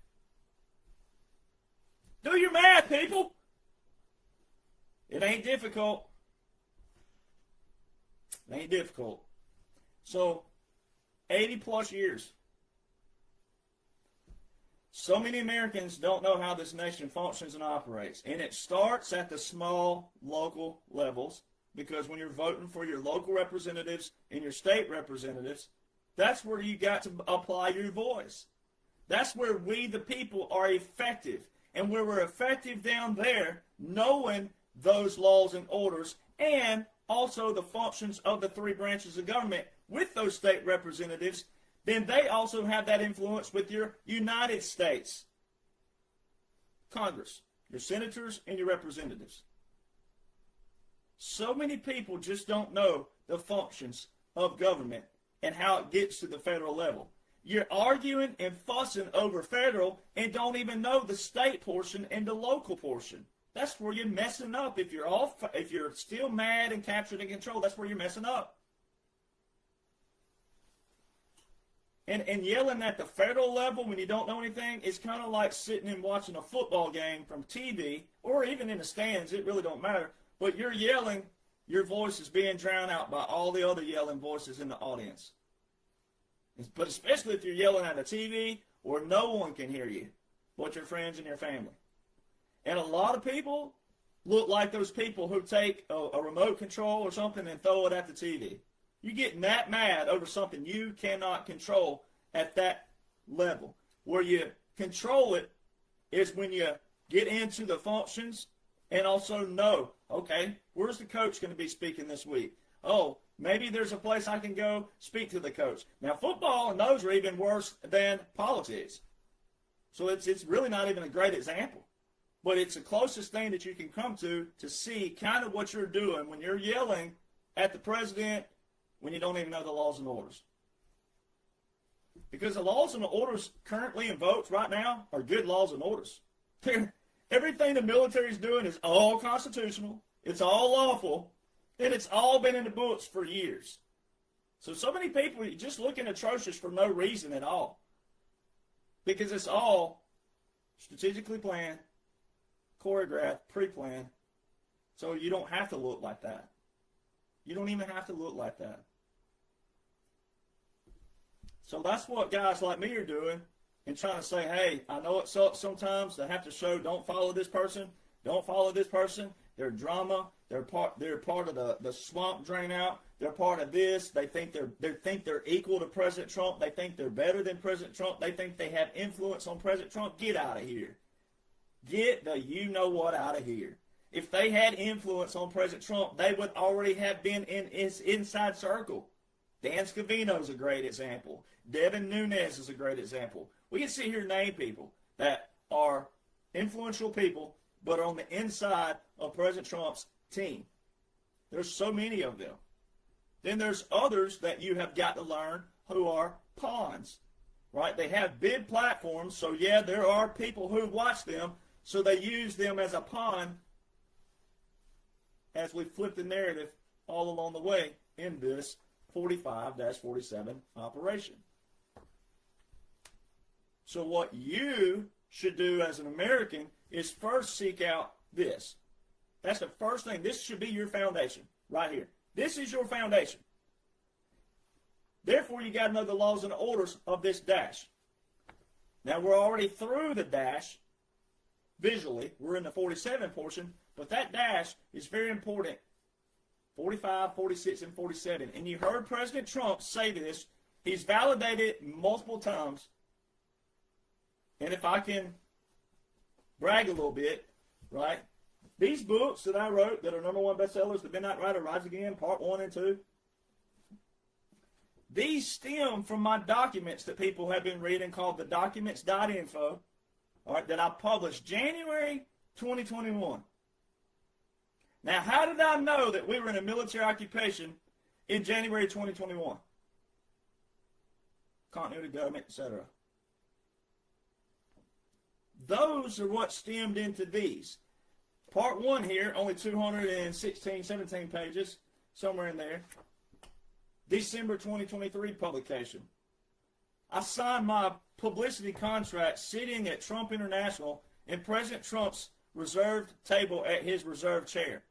Do your math, people. It ain't difficult. It ain't difficult. So, 80 plus years. So many Americans don't know how this nation functions and operates. And it starts at the small local levels, because when you're voting for your local representatives and your state representatives, that's where you got to apply your voice. That's where we, the people, are effective. And where we're effective down there, knowing those laws and orders, and also the functions of the 3 branches of government with those state representatives, then they also have that influence with your United States Congress, your senators and your representatives. So many people just don't know the functions of government and how it gets to the federal level. You're arguing and fussing over federal and don't even know the state portion and the local portion. That's where you're messing up. If you're still mad and captured in control, that's where you're messing up. And yelling at the federal level when you don't know anything is kind of like sitting and watching a football game from TV or even in the stands. It really don't matter. But you're yelling, your voice is being drowned out by all the other yelling voices in the audience. But especially if you're yelling at a TV where no one can hear you but your friends and your family. And a lot of people look like those people who take a remote control or something and throw it at the TV. You're getting that mad over something you cannot control at that level. Where you control it is when you get into the functions and also know, okay, where's the coach going to be speaking this week? Oh, maybe there's a place I can go speak to the coach. Now, football and those are even worse than politics. So it's really not even a great example. But it's the closest thing that you can come to see kind of what you're doing when you're yelling at the president when you don't even know the laws and orders. Because the laws and the orders currently in votes right now are good laws and orders. Everything the military is doing is all constitutional, it's all lawful, and it's all been in the books for years. So many people are just looking atrocious for no reason at all. Because it's all strategically planned, choreographed, pre-planned, so you don't have to look like that. You don't even have to look like that. So that's what guys like me are doing and trying to say, hey, I know it sucks sometimes to have to show don't follow this person, don't follow this person. They're drama. They're part of the swamp drain out. They're part of this. They think they're equal to President Trump. They think they're better than President Trump. They think they have influence on President Trump. Get out of here. Get the you-know-what out of here. If they had influence on President Trump, they would already have been in his inside circle. Dan Scavino is a great example. Devin Nunes is a great example. We can sit here and name people that are influential people, but are on the inside of President Trump's team. There's so many of them. Then there's others that you have got to learn who are pawns, right? They have big platforms, so yeah, there are people who watch them, so they use them as a pawn as we flip the narrative all along the way in this 45-47 operation. So what you should do as an American is first seek out this. That's the first thing. This should be your foundation right here. This is your foundation. Therefore, you got to know the laws and orders of this dash. Now, we're already through the dash visually. We're in the 47 portion, but that dash is very important. 45, 46, and 47. And you heard President Trump say this. He's validated multiple times. And if I can brag a little bit, right? These books that I wrote that are #1 bestsellers, The Midnight Rider, Rise Again, Part 1 and 2, these stem from my documents that people have been reading called the documents.info, all right, that I published January 2021. Now, how did I know that we were in a military occupation in January 2021? Continuity of government, etc. Those are what stemmed into these. Part 1 here, only 216, 17 pages, somewhere in there. December 2023 publication. I signed my publicity contract sitting at Trump International in President Trump's reserved table at his reserved chair.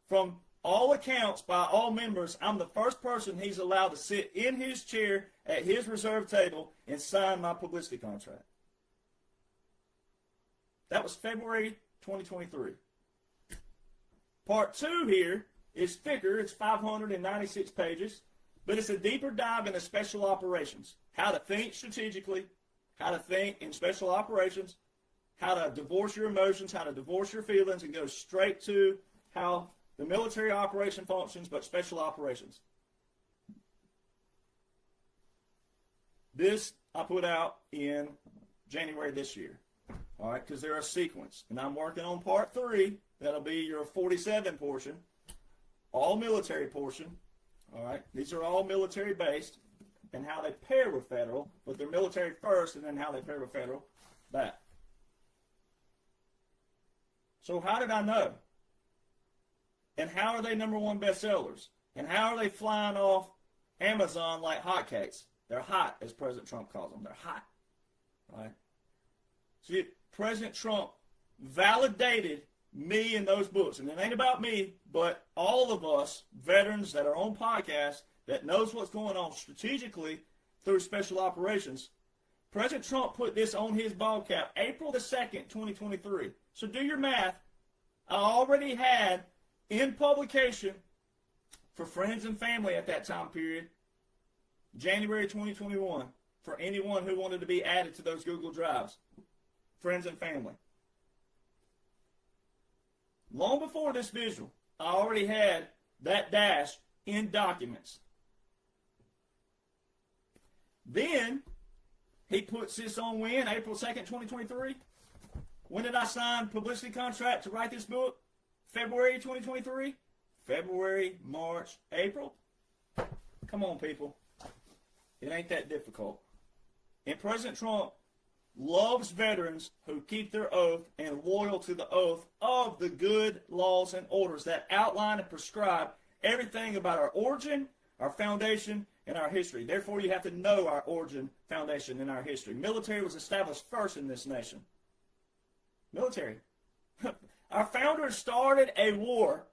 From all accounts, by all members, I'm the first person he's allowed to sit in his chair at his reserved table and sign my publicity contract. That was February 2023. Part 2 here is thicker. It's 596 pages. But it's a deeper dive into special operations. How to think strategically, how to think in special operations, how to divorce your emotions, how to divorce your feelings, and go straight to how the military operation functions, but special operations. This I put out in January this year. All right, because they're a sequence. And I'm working on Part 3. That'll be your 47 portion, all military portion. All right, these are all military based and how they pair with federal, but they're military first and then how they pair with federal, that. So how did I know? And how are they #1 bestsellers? And how are they flying off Amazon like hotcakes? They're hot, as President Trump calls them. They're hot, right? See, President Trump validated me in those books. And it ain't about me, but all of us veterans that are on podcasts that knows what's going on strategically through special operations. President Trump put this on his ball cap April the 2nd, 2023. So do your math. I already had in publication for friends and family at that time period, January 2021, for anyone who wanted to be added to those Google Drives. Friends and family. Long before this visual, I already had that dash in documents. Then, he puts this on when? April 2nd, 2023? When did I sign publicity contract to write this book? February 2023? February, March, April? Come on, people. It ain't that difficult. And President Trump loves veterans who keep their oath and loyal to the oath of the good laws and orders that outline and prescribe everything about our origin, our foundation, and our history. Therefore, you have to know our origin, foundation, and our history. Military was established first in this nation. Military. Our founders started a war,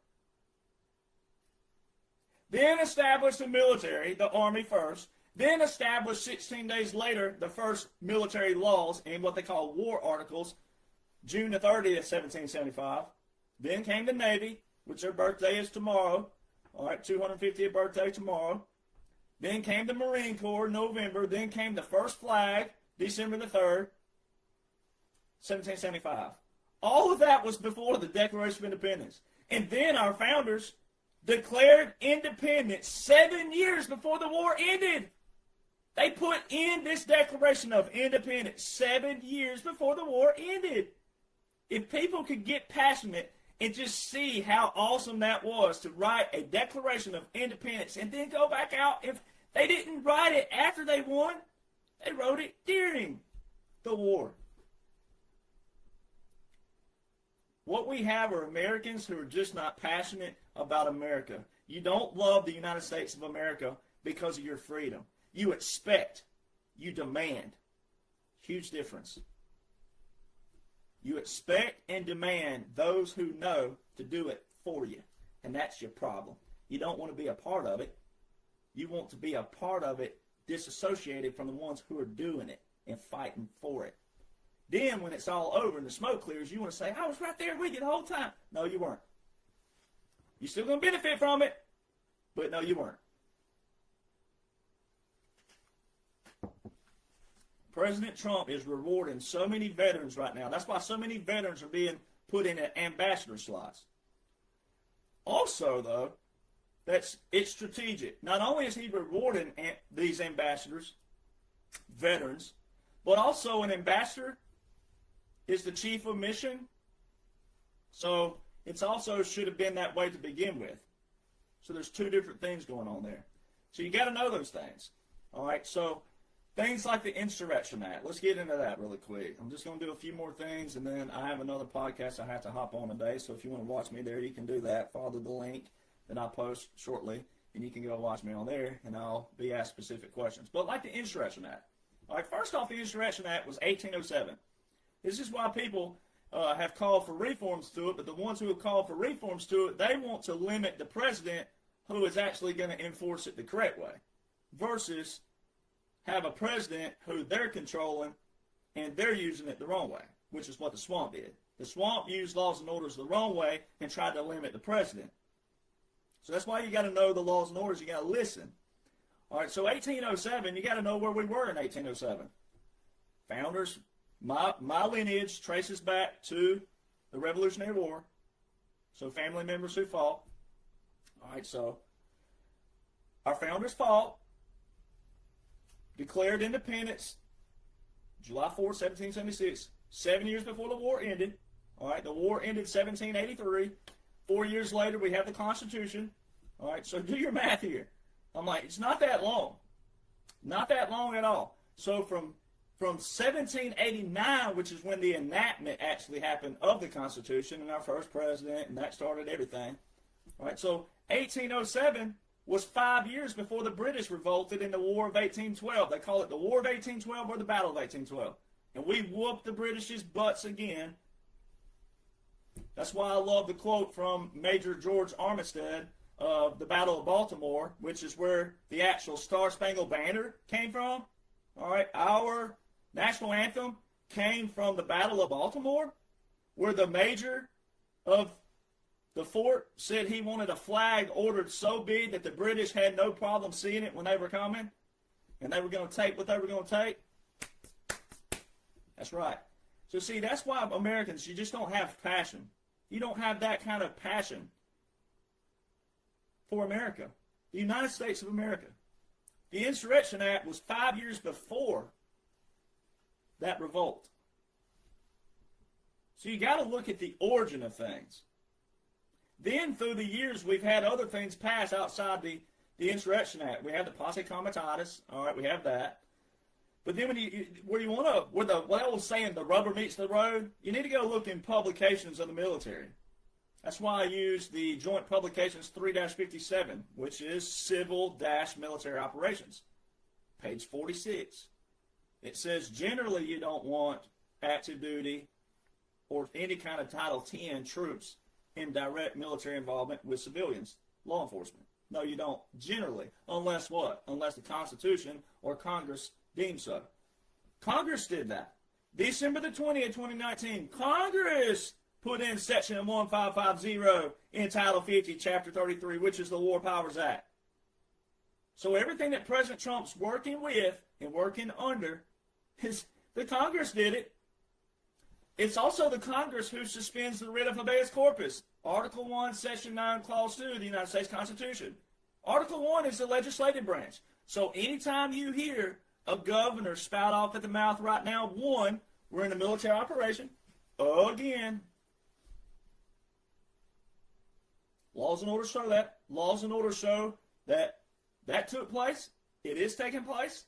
then established the military, the army first, then established 16 days later the first military laws in what they call war articles, June the 30th, 1775. Then came the Navy, which their birthday is tomorrow. All right, 250th birthday tomorrow. Then came the Marine Corps, November. Then came the first flag, December the 3rd, 1775. All of that was before the Declaration of Independence. And then our founders declared independence 7 years before the war ended. They put in this Declaration of Independence 7 years before the war ended. If people could get passionate and just see how awesome that was to write a Declaration of Independence and then go back out, if they didn't write it after they won, They wrote it during the war. What we have are Americans who are just not passionate about America. You don't love the United States of America because of your freedom. You expect, you demand. Huge difference. You expect and demand those who know to do it for you. And that's your problem. You don't want to be a part of it. You want to be a part of it disassociated from the ones who are doing it and fighting for it. Then when it's all over and the smoke clears, you want to say, I was right there with you the whole time. No, you weren't. You're still going to benefit from it, but no, you weren't. President Trump is rewarding so many veterans right now. That's why so many veterans are being put in ambassador slots. Also, though, it's strategic. Not only is he rewarding these ambassadors, veterans, but also an ambassador is the chief of mission. So it's also should have been that way to begin with. So there's two different things going on there. So you got to know those things. All right, so things like the Insurrection Act. Let's get into that really quick. I'm just going to do a few more things, and then I have another podcast I have to hop on today. So if you want to watch me there, you can do that. Follow the link that I'll post shortly, and you can go watch me on there, and I'll be asked specific questions. But like the Insurrection Act. All right, first off, the Insurrection Act was 1807. This is why people have called for reforms to it, but the ones who have called for reforms to it, they want to limit the president who is actually going to enforce it the correct way versus have a president who they're controlling and they're using it the wrong way, which is what the swamp did. The swamp used laws and orders the wrong way and tried to limit the president. So that's why you got to know the laws and orders. You got to listen. All right, so 1807, you got to know where we were in 1807. Founders, my lineage traces back to the Revolutionary War. So family members who fought. All right, so our founders fought, declared independence July 4th, 1776, 7 years before the war ended. All right, the war ended 1783. 4 years later, we have the Constitution. All right, so do your math here. I'm like, it's not that long. Not that long at all. So from 1789, which is when the enactment actually happened of the Constitution and our first president, and that started everything. All right, so 1807 was 5 years before the British revolted in the War of 1812. They call it the War of 1812 or the Battle of 1812. And we whooped the British's butts again. That's why I love the quote from Major George Armistead of the Battle of Baltimore, which is where the actual Star-Spangled Banner came from. All right, our national anthem came from the Battle of Baltimore, where the major of the fort said he wanted a flag ordered so big that the British had no problem seeing it when they were coming, and they were going to take what they were going to take. That's right. So see, that's why Americans, you just don't have passion. You don't have that kind of passion for America, the United States of America. The Insurrection Act was 5 years before that revolt. So you got to look at the origin of things. Then through the years, we've had other things pass outside the Insurrection Act. We have the Posse Comitatus. All right, we have that. But then where I was saying the rubber meets the road, you need to go look in publications of the military. That's why I use the Joint Publications 3-57, which is Civil-Military Operations. Page 46. It says generally you don't want active duty or any kind of Title 10 troops in direct military involvement with civilians, law enforcement. No, you don't generally, unless what? Unless the Constitution or Congress deems so. Congress did that. December the 20th, 2019, Congress put in Section 1550 in Title 50, Chapter 33, which is the War Powers Act. So everything that President Trump's working with and working under, the Congress did it. It's also the Congress who suspends the writ of habeas corpus. Article 1, Section 9, Clause 2 of the United States Constitution. Article 1 is the legislative branch. So anytime you hear a governor spout off at the mouth right now, one, we're in a military operation. Again, laws and orders show that. Laws and orders show that that took place. It is taking place.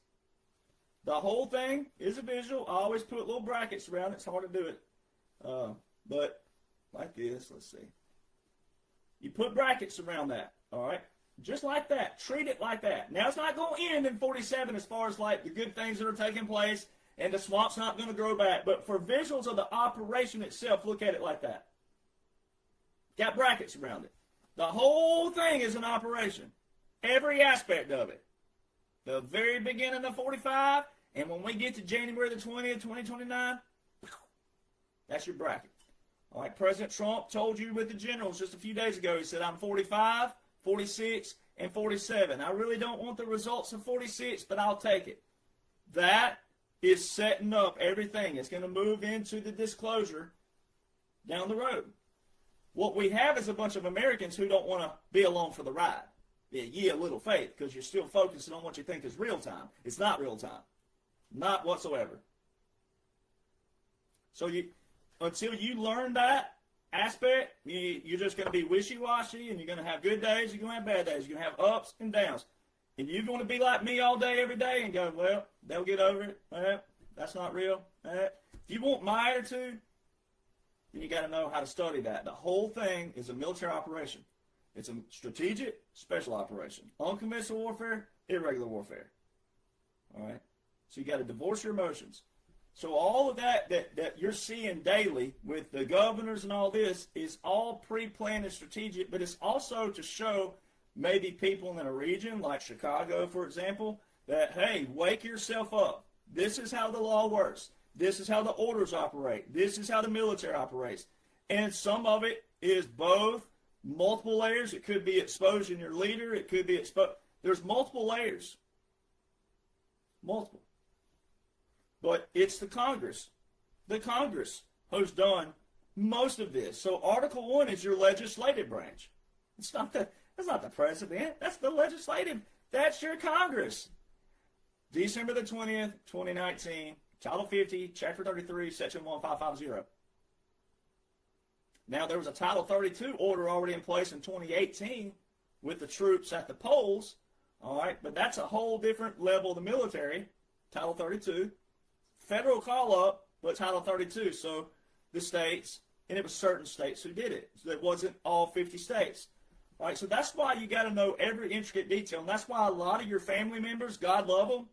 The whole thing is a visual. I always put little brackets around it. It's hard to do it. But like this, let's see. You put brackets around that, all right? Just like that. Treat it like that. Now, it's not going to end in 47 as far as like the good things that are taking place, and the swamp's not going to grow back. But for visuals of the operation itself, look at it like that. Got brackets around it. The whole thing is an operation. Every aspect of it. The very beginning of 45, and when we get to January the 20th, 2029, that's your bracket. All right, President Trump told you with the generals just a few days ago, he said, I'm 45, 46, and 47. I really don't want the results of 46, but I'll take it. That is setting up everything. It's going to move into the disclosure down the road. What we have is a bunch of Americans who don't want to be along for the ride. Yeah, a little faith, because you're still focusing on what you think is real time. It's not real time. Not whatsoever. So until you learn that aspect, you're just going to be wishy-washy, and you're going to have good days, you're going to have bad days, you're going to have ups and downs. And you're going to be like me all day, every day, and go, well, they'll get over it. That's not real. If you want my attitude, then you got to know how to study that. The whole thing is a military operation. It's a strategic, special operation. Unconventional warfare, irregular warfare. All right? So you got to divorce your emotions. So all of that you're seeing daily with the governors and all this is all pre-planned and strategic, but it's also to show maybe people in a region like Chicago, for example, that, hey, wake yourself up. This is how the law works. This is how the orders operate. This is how the military operates. And some of it is both multiple layers. It could be exposing your leader. It could be there's multiple layers. Multiple. But it's the Congress. The Congress who's done most of this. So Article 1 is your legislative branch. That's not the president. That's the legislative. That's your Congress. December the 20th, 2019, Title 50, Chapter 33, Section 1550. Now, there was a Title 32 order already in place in 2018 with the troops at the polls, all right, but that's a whole different level of the military, Title 32. Federal call-up, but Title 32, so the states, and it was certain states who did it. So it wasn't all 50 states. All right, so that's why you got to know every intricate detail, and that's why a lot of your family members, God love them,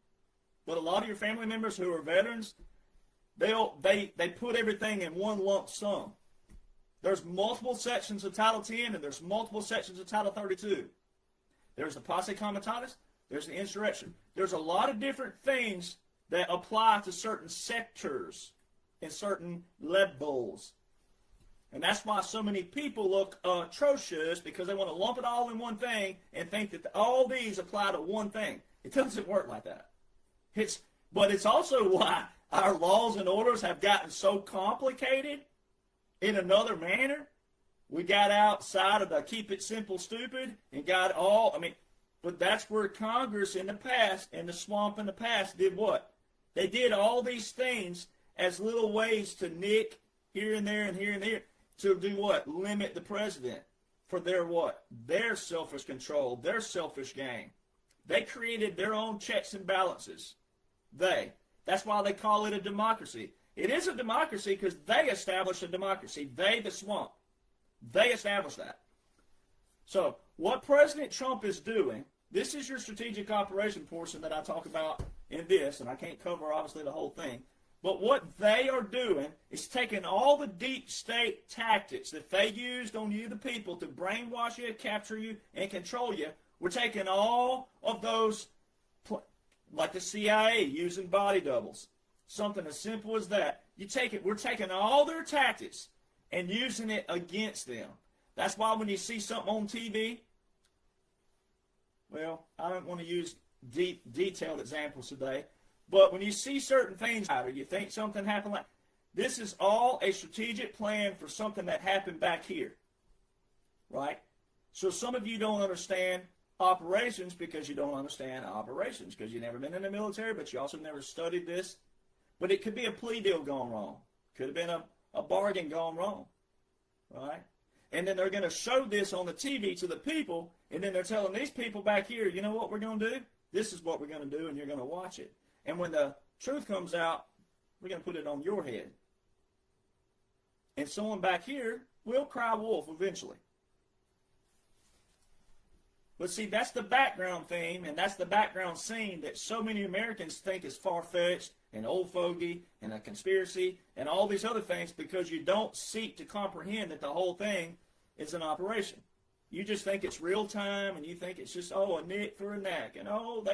but a lot of your family members who are veterans, they put everything in one lump sum. There's multiple sections of Title 10, and there's multiple sections of Title 32. There's the posse comitatus. There's the insurrection. There's a lot of different things that apply to certain sectors and certain levels. And that's why so many people look atrocious, because they want to lump it all in one thing and think that all these apply to one thing. It doesn't work like that. But it's also why our laws and orders have gotten so complicated in another manner. We got outside of the keep it simple stupid and got but that's where Congress in the past and the swamp in the past did what? They did all these things as little ways to nick here and there and here and there to do what? Limit the president for their what? Their selfish control, their selfish gain. They created their own checks and balances. That's why they call it a democracy. It is a democracy because they established a democracy. They, the swamp. They established that. So what President Trump is doing, this is your strategic operation portion that I talk about in this, and I can't cover obviously the whole thing, but what they are doing is taking all the deep state tactics that they used on you, the people, to brainwash you, capture you, and control you. We're taking all of those, like the CIA using body doubles, something as simple as that. We're taking all their tactics and using it against them. That's why when you see something on TV, well, I don't want to use detailed examples today, but when you see certain things or you think something happened like this, is all a strategic plan for something that happened back here, right? So some of you don't understand operations because you don't understand operations because you've never been in the military, but you also never studied this. But it could be a plea deal gone wrong. Could have been a bargain gone wrong, right? And then they're going to show this on the TV to the people, and then they're telling these people back here, you know what we're going to do? This is what we're going to do, and you're going to watch it. And when the truth comes out, we're going to put it on your head. And someone back here will cry wolf eventually. But see, that's the background theme, and that's the background scene that so many Americans think is far-fetched and old fogey and a conspiracy and all these other things, because you don't seek to comprehend that the whole thing is an operation. You just think it's real time, and you think it's just, oh, a nick for a knack, and oh,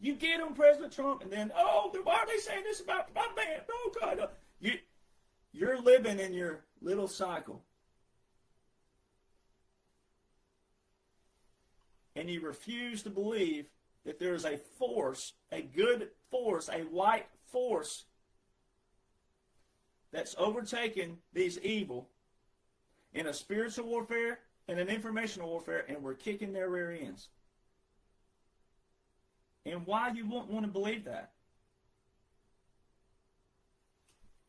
you get them, President Trump, and then, oh, why are they saying this about my man? Oh, God. You're living in your little cycle. And you refuse to believe that there is a force, a good force, a white force that's overtaken these evil in a spiritual warfare and an informational warfare, and we're kicking their rear ends. And why you won't want to believe that?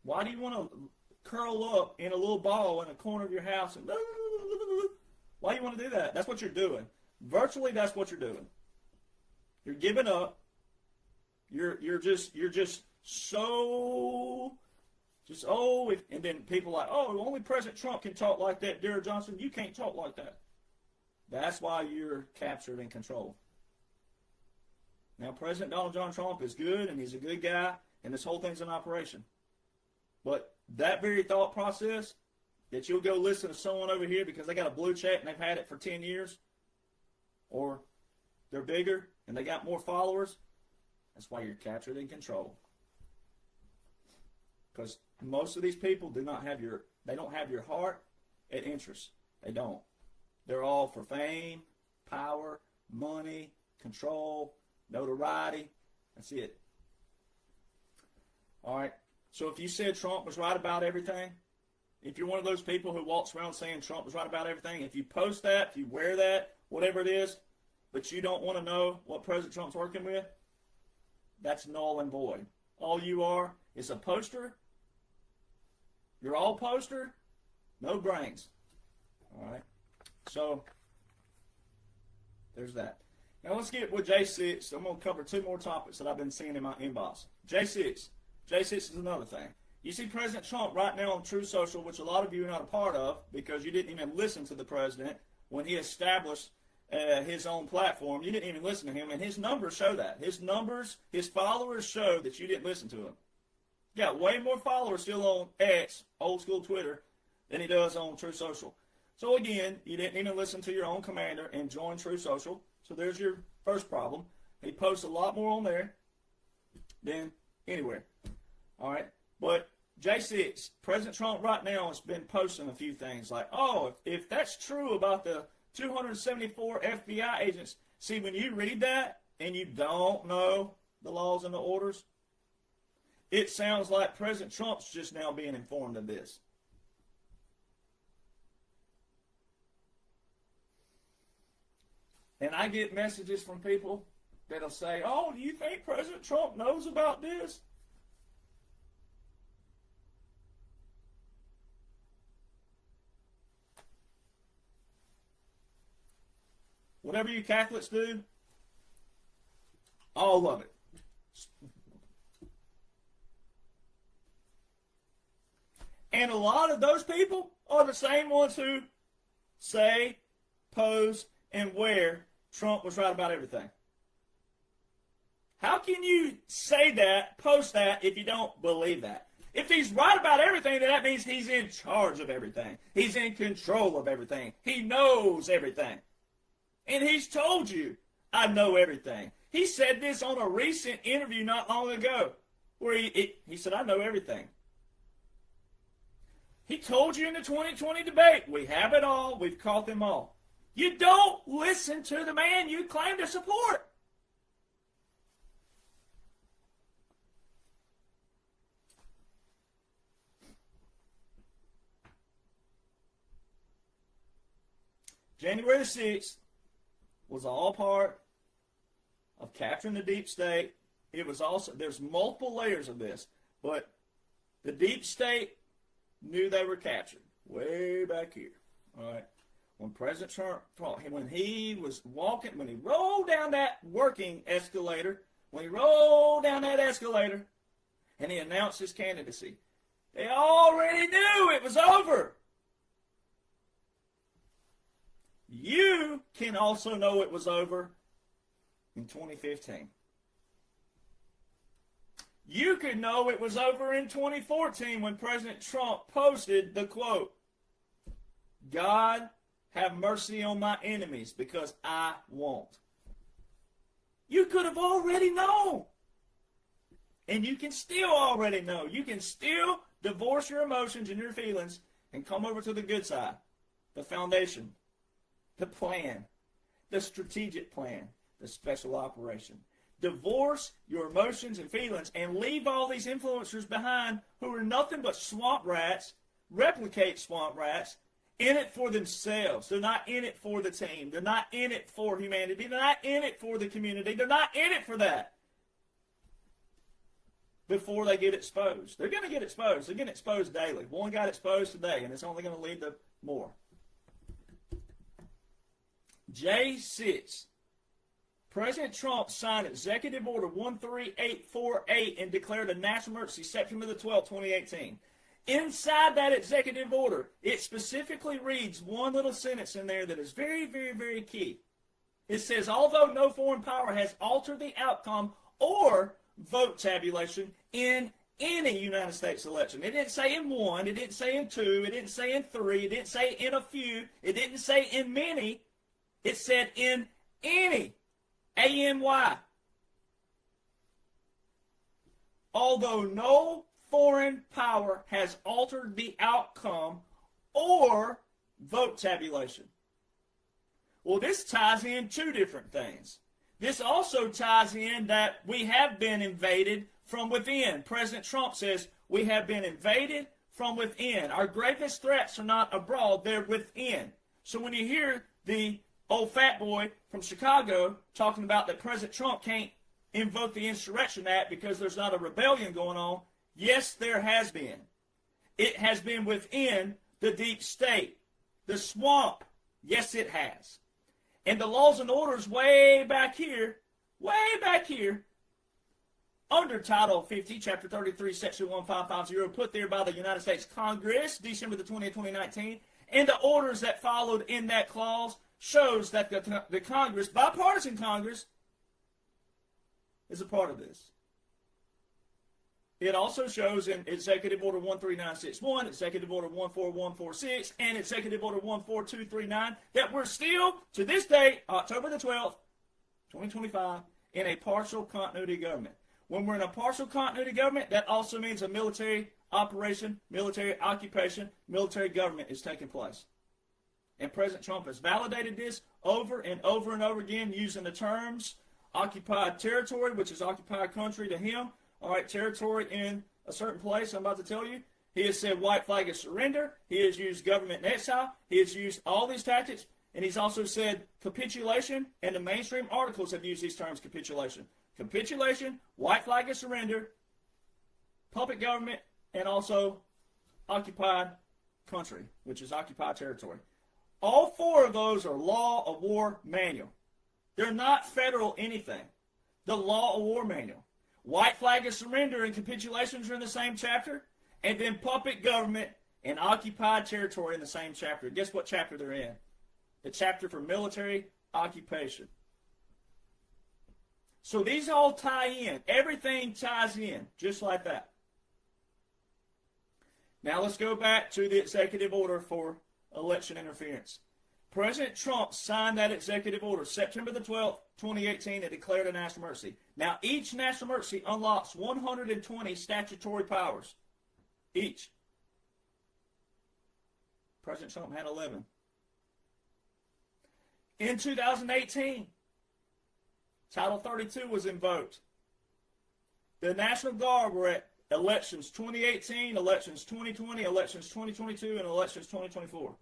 Why do you want to curl up in a little ball in a corner of your house and why do you want to do that? That's what you're doing. Virtually, that's what you're doing. You're giving up. You're just so and then people are like, oh, only President Trump can talk like that, Darrell Johnson. You can't talk like that. That's why you're captured and controlled. Now, President Donald John Trump is good, and he's a good guy, and this whole thing's an operation. But that very thought process, that you'll go listen to someone over here because they got a blue check and they've had it for 10 years, or they're bigger and they got more followers, that's why you're captured and controlled. Because most of these people don't have your heart and interest. They don't. They're all for fame, power, money, control, notoriety. That's it. All right. So if you said Trump was right about everything, if you're one of those people who walks around saying Trump was right about everything, if you post that, if you wear that, whatever it is, but you don't want to know what President Trump's working with, that's null and void. All you are is a poster. You're all poster, no brains. All right. So there's that. Now let's get with J6. I'm going to cover two more topics that I've been seeing in my inbox. J6. J6 is another thing. You see President Trump right now on Truth Social, which a lot of you are not a part of because you didn't even listen to the president when he established his own platform. You didn't even listen to him, and his numbers show that. His followers show that you didn't listen to him. He got way more followers still on X, old school Twitter, than he does on Truth Social. So again, you didn't even listen to your own commander and join Truth Social. So there's your first problem. He posts a lot more on there than anywhere. All right. But J6, President Trump right now has been posting a few things like, oh, if that's true about the 274 FBI agents, see, when you read that and you don't know the laws and the orders, it sounds like President Trump's just now being informed of this. And I get messages from people that'll say, oh, do you think President Trump knows about this? Whatever you Catholics do, all of it. And a lot of those people are the same ones who say, pose, and wear Trump was right about everything. How can you say that, post that, if you don't believe that? If he's right about everything, then that means he's in charge of everything. He's in control of everything. He knows everything. And he's told you, I know everything. He said this on a recent interview not long ago, where he said, I know everything. He told you in the 2020 debate, we have it all, we've caught them all. You don't listen to the man you claim to support. January the 6th was all part of capturing the deep state. It was also, there's multiple layers of this, but the deep state knew they were captured way back here. All right. When President Trump, when he was walking, when he rolled down that working escalator, and he announced his candidacy. They already knew it was over. You can also know it was over in 2015. You could know it was over in 2014 when President Trump posted the quote, "God, have mercy on my enemies because I won't." You could have already known. And you can still already know. You can still divorce your emotions and your feelings and come over to the good side, the foundation, the plan, the strategic plan, the special operation. Divorce your emotions and feelings and leave all these influencers behind who are nothing but swamp rats, replicate swamp rats, in it for themselves. They're not in it for the team. They're not in it for humanity. They're not in it for the community. They're not in it for that. Before they get exposed. They're going to get exposed. They're getting exposed daily. One got exposed today, and it's only going to lead to more. J6. President Trump signed Executive Order 13848 and declared a national emergency September the 12th, 2018. Inside that executive order, it specifically reads one little sentence in there that is very, very, very key. It says, although no foreign power has altered the outcome or vote tabulation in any United States election. It didn't say in one, it didn't say in two, it didn't say in three, it didn't say in a few, it didn't say in many, it said in any. A-N-Y. Although no foreign power has altered the outcome or vote tabulation. Well, this ties in two different things. This also ties in that we have been invaded from within. President Trump says we have been invaded from within. Our gravest threats are not abroad, they're within. So when you hear the old fat boy from Chicago talking about that President Trump can't invoke the Insurrection Act because there's not a rebellion going on, yes, there has been. It has been within the deep state, the swamp. Yes, it has. And the laws and orders way back here, under Title 50, Chapter 33, Section 1550, put there by the United States Congress, December the 20th, 2019, and the orders that followed in that clause shows that the Congress, bipartisan Congress, is a part of this. It also shows in Executive Order 13961, Executive Order 14146, and Executive Order 14239 that we're still, to this day, October the 12th, 2025, in a partial continuity government. When we're in a partial continuity government, that also means a military operation, military occupation, military government is taking place. And President Trump has validated this over and over and over again using the terms occupied territory, which is occupied country to him. All right, territory in a certain place, I'm about to tell you. He has said white flag is surrender. He has used government in exile. He has used all these tactics. And he's also said capitulation, and the mainstream articles have used these terms, capitulation. Capitulation, white flag is surrender, puppet government, and also occupied country, which is occupied territory. All four of those are law of war manual. They're not federal anything. The law of war manual. White flag of surrender and capitulations are in the same chapter, and then puppet government and occupied territory in the same chapter. Guess what chapter they're in? The chapter for military occupation. So these all tie in. Everything ties in, just like that. Now let's go back to the executive order for election interference. President Trump signed that executive order September the 12th, 2018, and declared a national emergency. Now, each national emergency unlocks 120 statutory powers. Each. President Trump had 11. In 2018, Title 32 was invoked. The National Guard were at elections 2018, elections 2020, elections 2022, and elections 2024.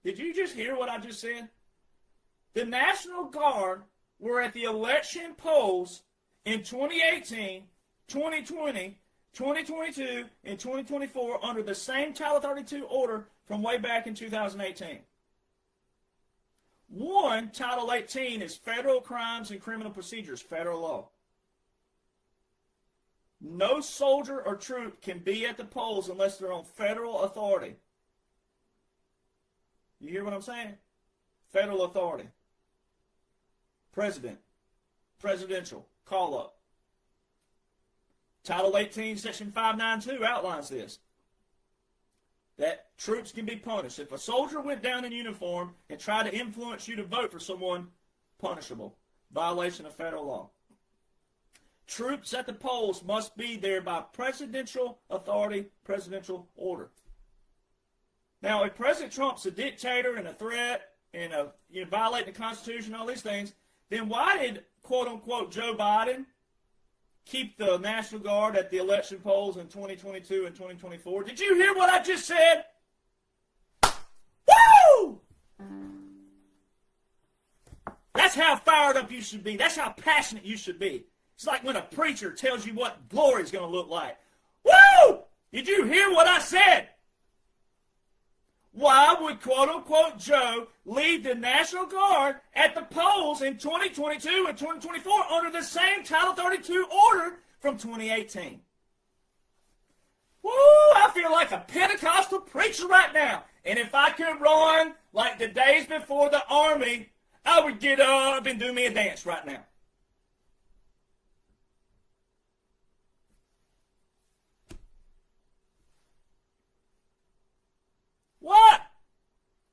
Did you just hear what I just said? The National Guard were at the election polls in 2018, 2020, 2022, and 2024 under the same Title 32 order from way back in 2018. One, Title 18 is federal crimes and criminal procedures, federal law. No soldier or troop can be at the polls unless they're on federal authority. You hear what I'm saying? Federal authority. President. Presidential. Call up. Title 18, Section 592 outlines this. That troops can be punished. If a soldier went down in uniform and tried to influence you to vote for someone, punishable. Violation of federal law. Troops at the polls must be there by presidential authority, presidential order. Now, if President Trump's a dictator and a threat and violating the Constitution, all these things, then why did, quote unquote, Joe Biden keep the National Guard at the election polls in 2022 and 2024? Did you hear what I just said? Woo! That's how fired up you should be. That's how passionate you should be. It's like when a preacher tells you what glory is going to look like. Woo! Did you hear what I said? Why would quote-unquote Joe lead the National Guard at the polls in 2022 and 2024 under the same Title 32 order from 2018? Woo! I feel like a Pentecostal preacher right now. And if I could run like the days before the army, I would get up and do me a dance right now. What?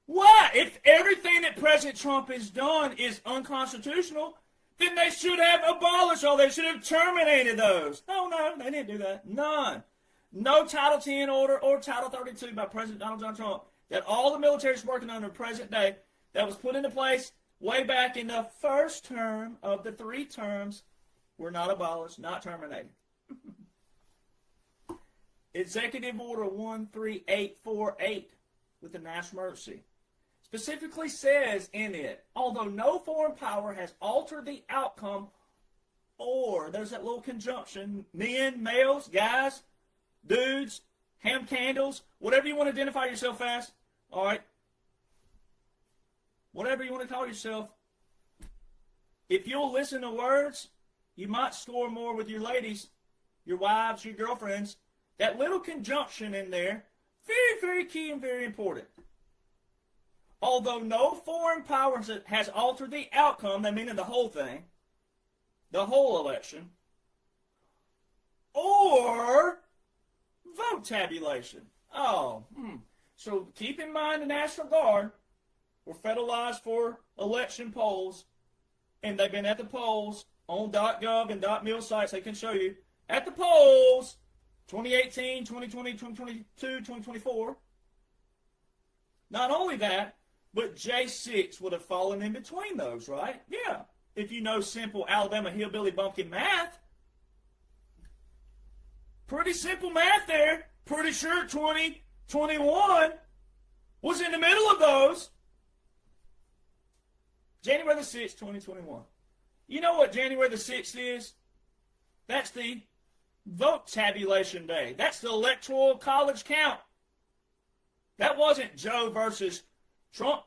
What? If everything that President Trump has done is unconstitutional, then they should have abolished all. They should have terminated those. No, they didn't do that. None. No Title 10 order or Title 32 by President Donald John Trump that all the military is working under present day that was put into place way back in the first term of the 3 terms were not abolished, not terminated. Executive Order 13848 with the national emergency specifically says in it, although no foreign power has altered the outcome, or there's that little conjunction, men, males, guys, dudes, ham candles, whatever you want to identify yourself as, all right, whatever you want to call yourself, if you'll listen to words, you might score more with your ladies, your wives, your girlfriends. That little conjunction in there, very, very key and very important. Although no foreign power has altered the outcome, that meaning the whole thing, the whole election, or vote tabulation. So keep in mind the National Guard were federalized for election polls, and they've been at the polls on .gov and .mil sites. They can show you at the polls 2018, 2020, 2022, 2024. Not only that, but J6 would have fallen in between those, right? Yeah. If you know simple Alabama hillbilly bumpkin math. Pretty simple math there. Pretty sure 2021 was in the middle of those. January the 6th, 2021. You know what January the 6th is? That's the vote tabulation day. That's the electoral college count. That wasn't Joe versus Trump,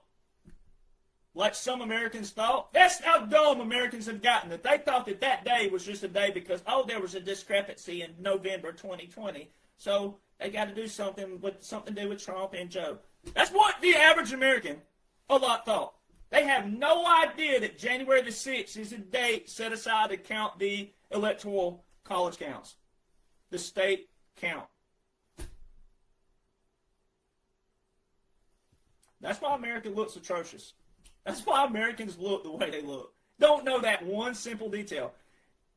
like some Americans thought. That's how dumb Americans have gotten, that they thought that that day was just a day because, there was a discrepancy in November 2020. So they got to do something to do with Trump and Joe. That's what the average American a lot thought. They have no idea that January the 6th is a date set aside to count the electoral college counts, the state count. That's why America looks atrocious. That's why Americans look the way they look. Don't know that one simple detail.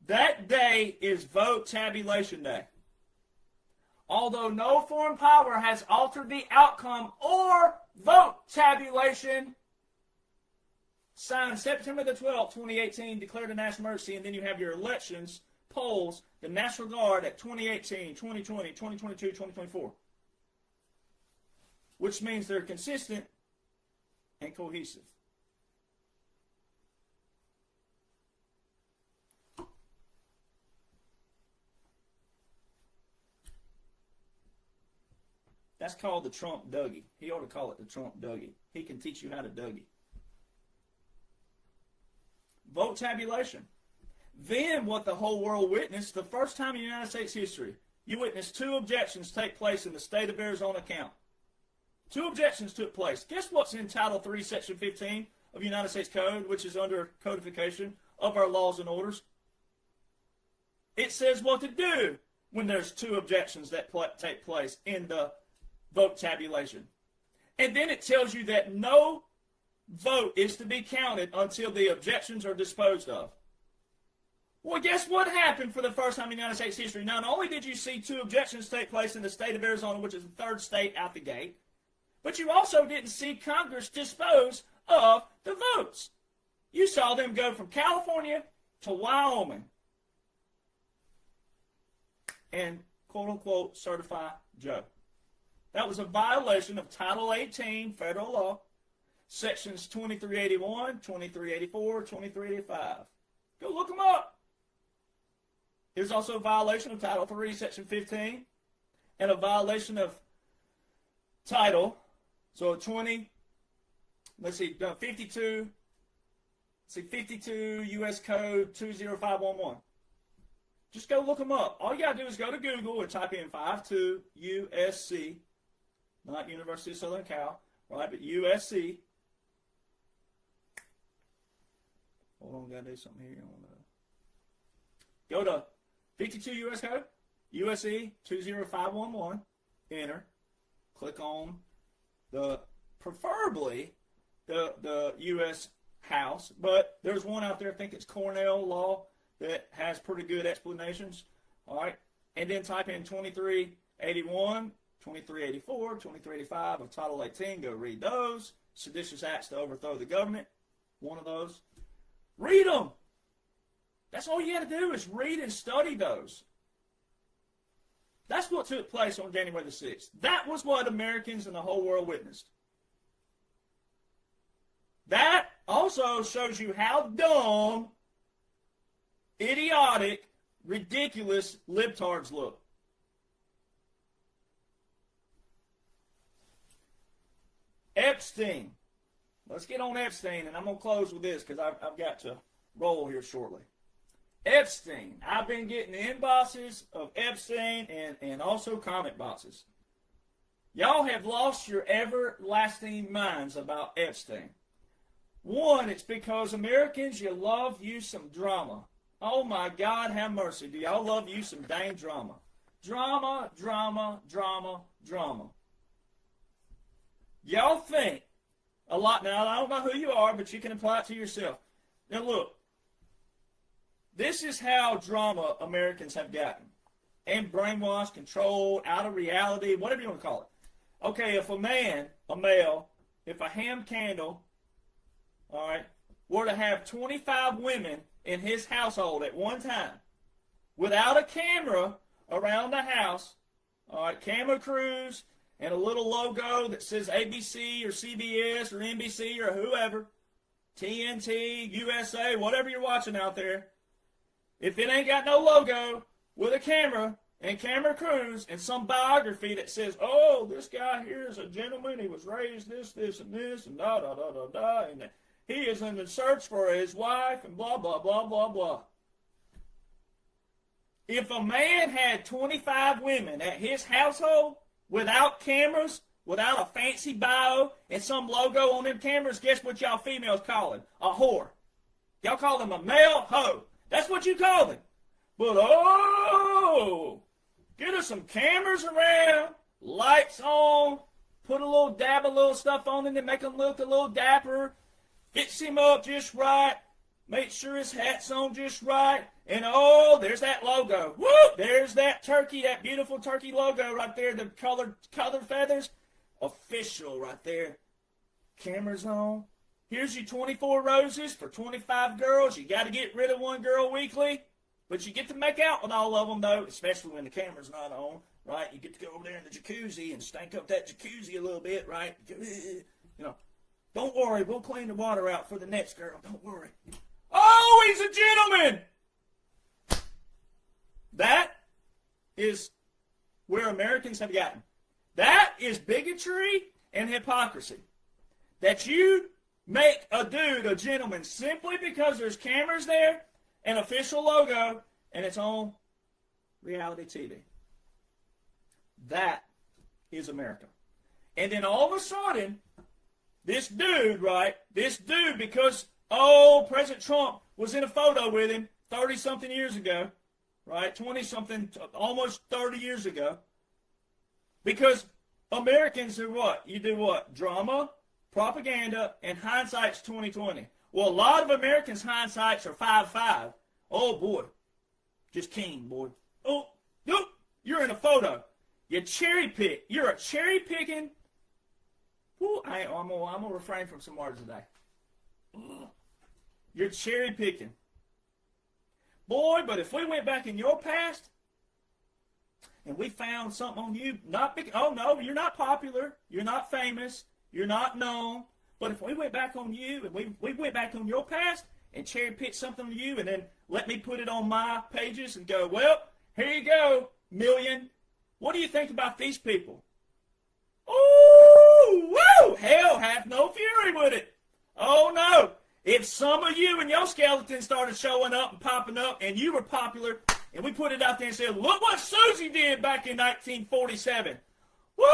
That day is vote tabulation day. Although no foreign power has altered the outcome or vote tabulation, signed September the 12th, 2018, declared a national emergency, and then you have your elections, polls, the National Guard at 2018, 2020, 2022, 2024. Which means they're consistent and cohesive. That's called the Trump Dougie. He ought to call it the Trump Dougie. He can teach you how to Dougie. Vote tabulation. Then what the whole world witnessed, the first time in United States history, you witnessed 2 objections take place in the state of Arizona count. 2 objections took place. Guess what's in Title 3, Section 15 of United States Code, which is under codification of our laws and orders? It says what to do when there's 2 objections that take place in the vote tabulation. And then it tells you that no vote is to be counted until the objections are disposed of. Well, guess what happened for the first time in United States history? Not only did you see 2 objections take place in the state of Arizona, which is the 3rd state out the gate, but you also didn't see Congress dispose of the votes. You saw them go from California to Wyoming and, quote-unquote, certify Joe. That was a violation of Title 18 federal law, Sections 2381, 2384, 2385. Go look them up. It was also a violation of Title 3, Section 15, and a violation of Title, so 52 U.S. Code 20511. Just go look them up. All you got to do is go to Google and type in 52 USC, not University of Southern Cal, right, but USC. Hold on, got to do something here. Go to 52 U.S. Code, USC 20511, enter, click on preferably the U.S. House, but there's one out there, I think it's Cornell Law, that has pretty good explanations, all right, and then type in 2381, 2384, 2385 of Title 18, go read those, seditious acts to overthrow the government, one of those. Read them. That's all you got to do is read and study those. That's what took place on January the 6th. That was what Americans and the whole world witnessed. That also shows you how dumb, idiotic, ridiculous libtards look. Epstein. Let's get on Epstein, and I'm going to close with this because I've got to roll here shortly. Epstein. I've been getting inboxes of Epstein and also comment boxes. Y'all have lost your everlasting minds about Epstein. One, it's because Americans, you love you some drama. Oh my God, have mercy. Do y'all love you some dang drama? Drama, drama, drama, drama. Y'all think a lot. Now, I don't know who you are, but you can apply it to yourself. Now look, this is how drama Americans have gotten. And brainwashed, controlled, out of reality, whatever you want to call it. Okay, if a man, a male, if a ham candle, all right, were to have 25 women in his household at one time, without a camera around the house, all right, camera crews, and a little logo that says ABC or CBS or NBC or whoever, TNT, USA, whatever you're watching out there, if it ain't got no logo with a camera and camera crews and some biography that says, oh, this guy here is a gentleman, he was raised this, and this, and da, da, da, da, da, and he is in the search for his wife, and blah, blah, blah, blah, blah. If a man had 25 women at his household without cameras, without a fancy bio and some logo on them cameras, guess what y'all females call him? A whore. Y'all call him a male hoe. That's what you call him. But, oh, get us some cameras around, lights on, put a little dab of little stuff on him to make him look a little dapper, fix him up just right, make sure his hat's on just right, and oh, there's that logo. Woo! There's that turkey, that beautiful turkey logo right there, the colored feathers. Official right there. Cameras on. Here's your 24 roses for 25 girls. You got to get rid of one girl weekly, but you get to make out with all of them, though, especially when the camera's not on, right? You get to go over there in the jacuzzi and stank up that jacuzzi a little bit, right? You know, don't worry, we'll clean the water out for the next girl. Don't worry. Oh, he's a gentleman! That is where Americans have gotten. That is bigotry and hypocrisy. That you make a dude a gentleman simply because there's cameras there an official logo, and it's on reality TV. That is America. And then all of a sudden, this dude, because, President Trump was in a photo with him 30-something years ago, right? 20-something, almost 30 years ago. Because Americans are what? You do what? Drama, propaganda, and hindsight's 20/20. Well, a lot of Americans' hindsights are 5/5. Oh, boy. Just king, boy. Oh, you're in a photo. You cherry pick. You're a cherry picking. Ooh, I'm gonna refrain from some words today. You're cherry picking. Boy, but if we went back in your past and we found something on you, oh no, you're not popular, you're not famous, you're not known, but if we went back on you and we went back on your past and cherry picked something on you and then let me put it on my pages and go, well, here you go, million. What do you think about these people? Ooh, woo! Hell hath no fury with it. Oh no. If some of you and your skeletons started showing up and popping up and you were popular and we put it out there and said, look what Susie did back in 1947. Woo!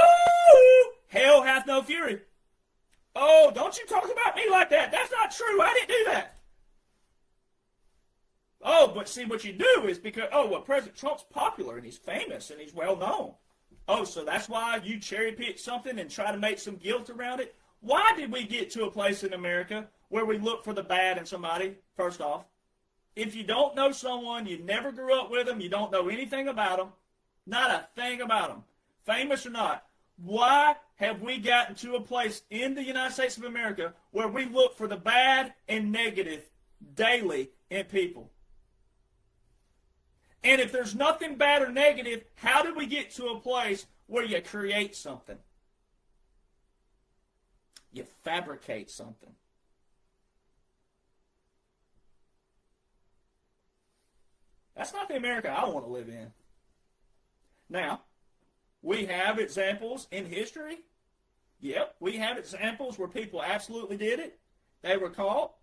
Hell hath no fury. Oh, don't you talk about me like that. That's not true. I didn't do that. Oh, but see what you do is because, President Trump's popular and he's famous and he's well known. Oh, so that's why you cherry pick something and try to make some guilt around it? Why did we get to a place in America where we look for the bad in somebody, first off? If you don't know someone, you never grew up with them, you don't know anything about them, not a thing about them, famous or not, why have we gotten to a place in the United States of America where we look for the bad and negative daily in people? And if there's nothing bad or negative, how did we get to a place where you create something? You fabricate something. That's not the America I want to live in. Now, we have examples in history. Yep, we have examples where people absolutely did it. They were caught,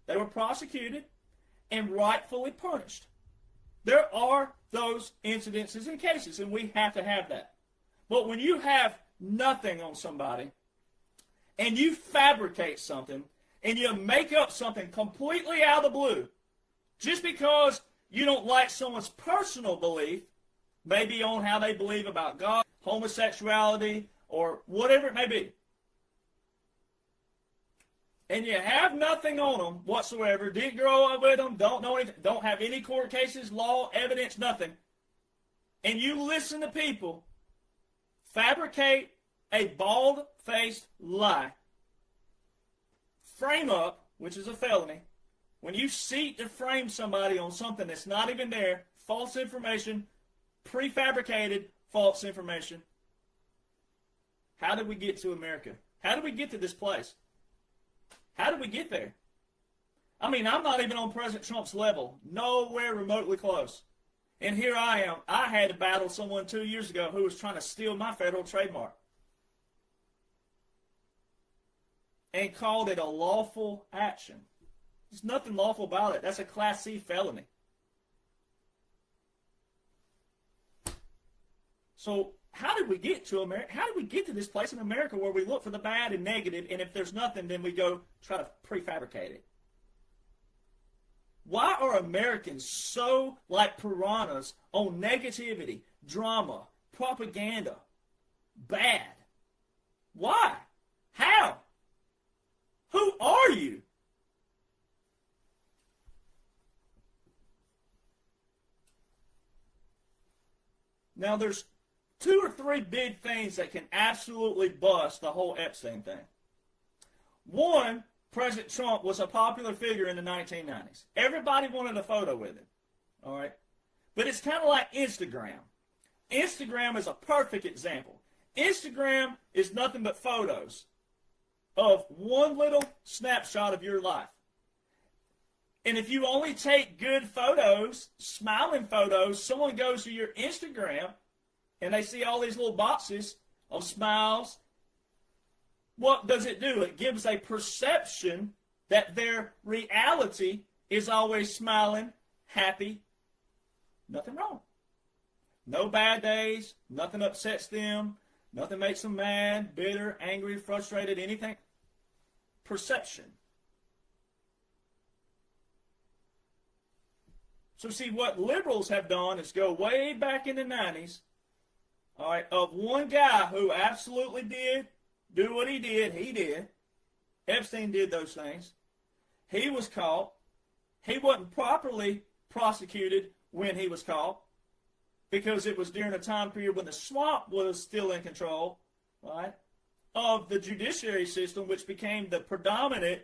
they were prosecuted, and rightfully punished. There are those incidences and cases, and we have to have that. But when you have nothing on somebody, and you fabricate something, and you make up something completely out of the blue, just because you don't like someone's personal belief, maybe on how they believe about God, homosexuality, or whatever it may be, and you have nothing on them whatsoever, didn't grow up with them, don't know anything, don't have any court cases, law, evidence, nothing, and you listen to people fabricate a bald-faced lie, frame up, which is a felony, when you seek to frame somebody on something that's not even there, false information, prefabricated false information. How did we get to America? How did we get to this place? How did we get there? I mean, I'm not even on President Trump's level. Nowhere remotely close. And here I am. I had to battle someone 2 years ago who was trying to steal my federal trademark. And called it a lawful action. There's nothing lawful about it. That's a Class C felony. So how did we get to America? How did we get to this place in America where we look for the bad and negative, and if there's nothing, then we go try to prefabricate it? Why are Americans so like piranhas on negativity, drama, propaganda, bad? Why? How? Who are you? Now, there's 2 or 3 big things that can absolutely bust the whole Epstein thing. One, President Trump was a popular figure in the 1990s. Everybody wanted a photo with him, all right? But it's kind of like Instagram. Instagram is a perfect example. Instagram is nothing but photos of one little snapshot of your life. And if you only take good photos, smiling photos, someone goes to your Instagram and they see all these little boxes of smiles, what does it do? It gives a perception that their reality is always smiling happy, nothing wrong. No bad days, nothing upsets them, nothing makes them mad, bitter, angry, frustrated, anything. Perception. So see, what liberals have done is go way back in the 90s, all right, of one guy who absolutely did do what he did. He did. Epstein did those things. He was caught. He wasn't properly prosecuted when he was caught because it was during a time period when the swamp was still in control, right, of the judiciary system, which became the predominant.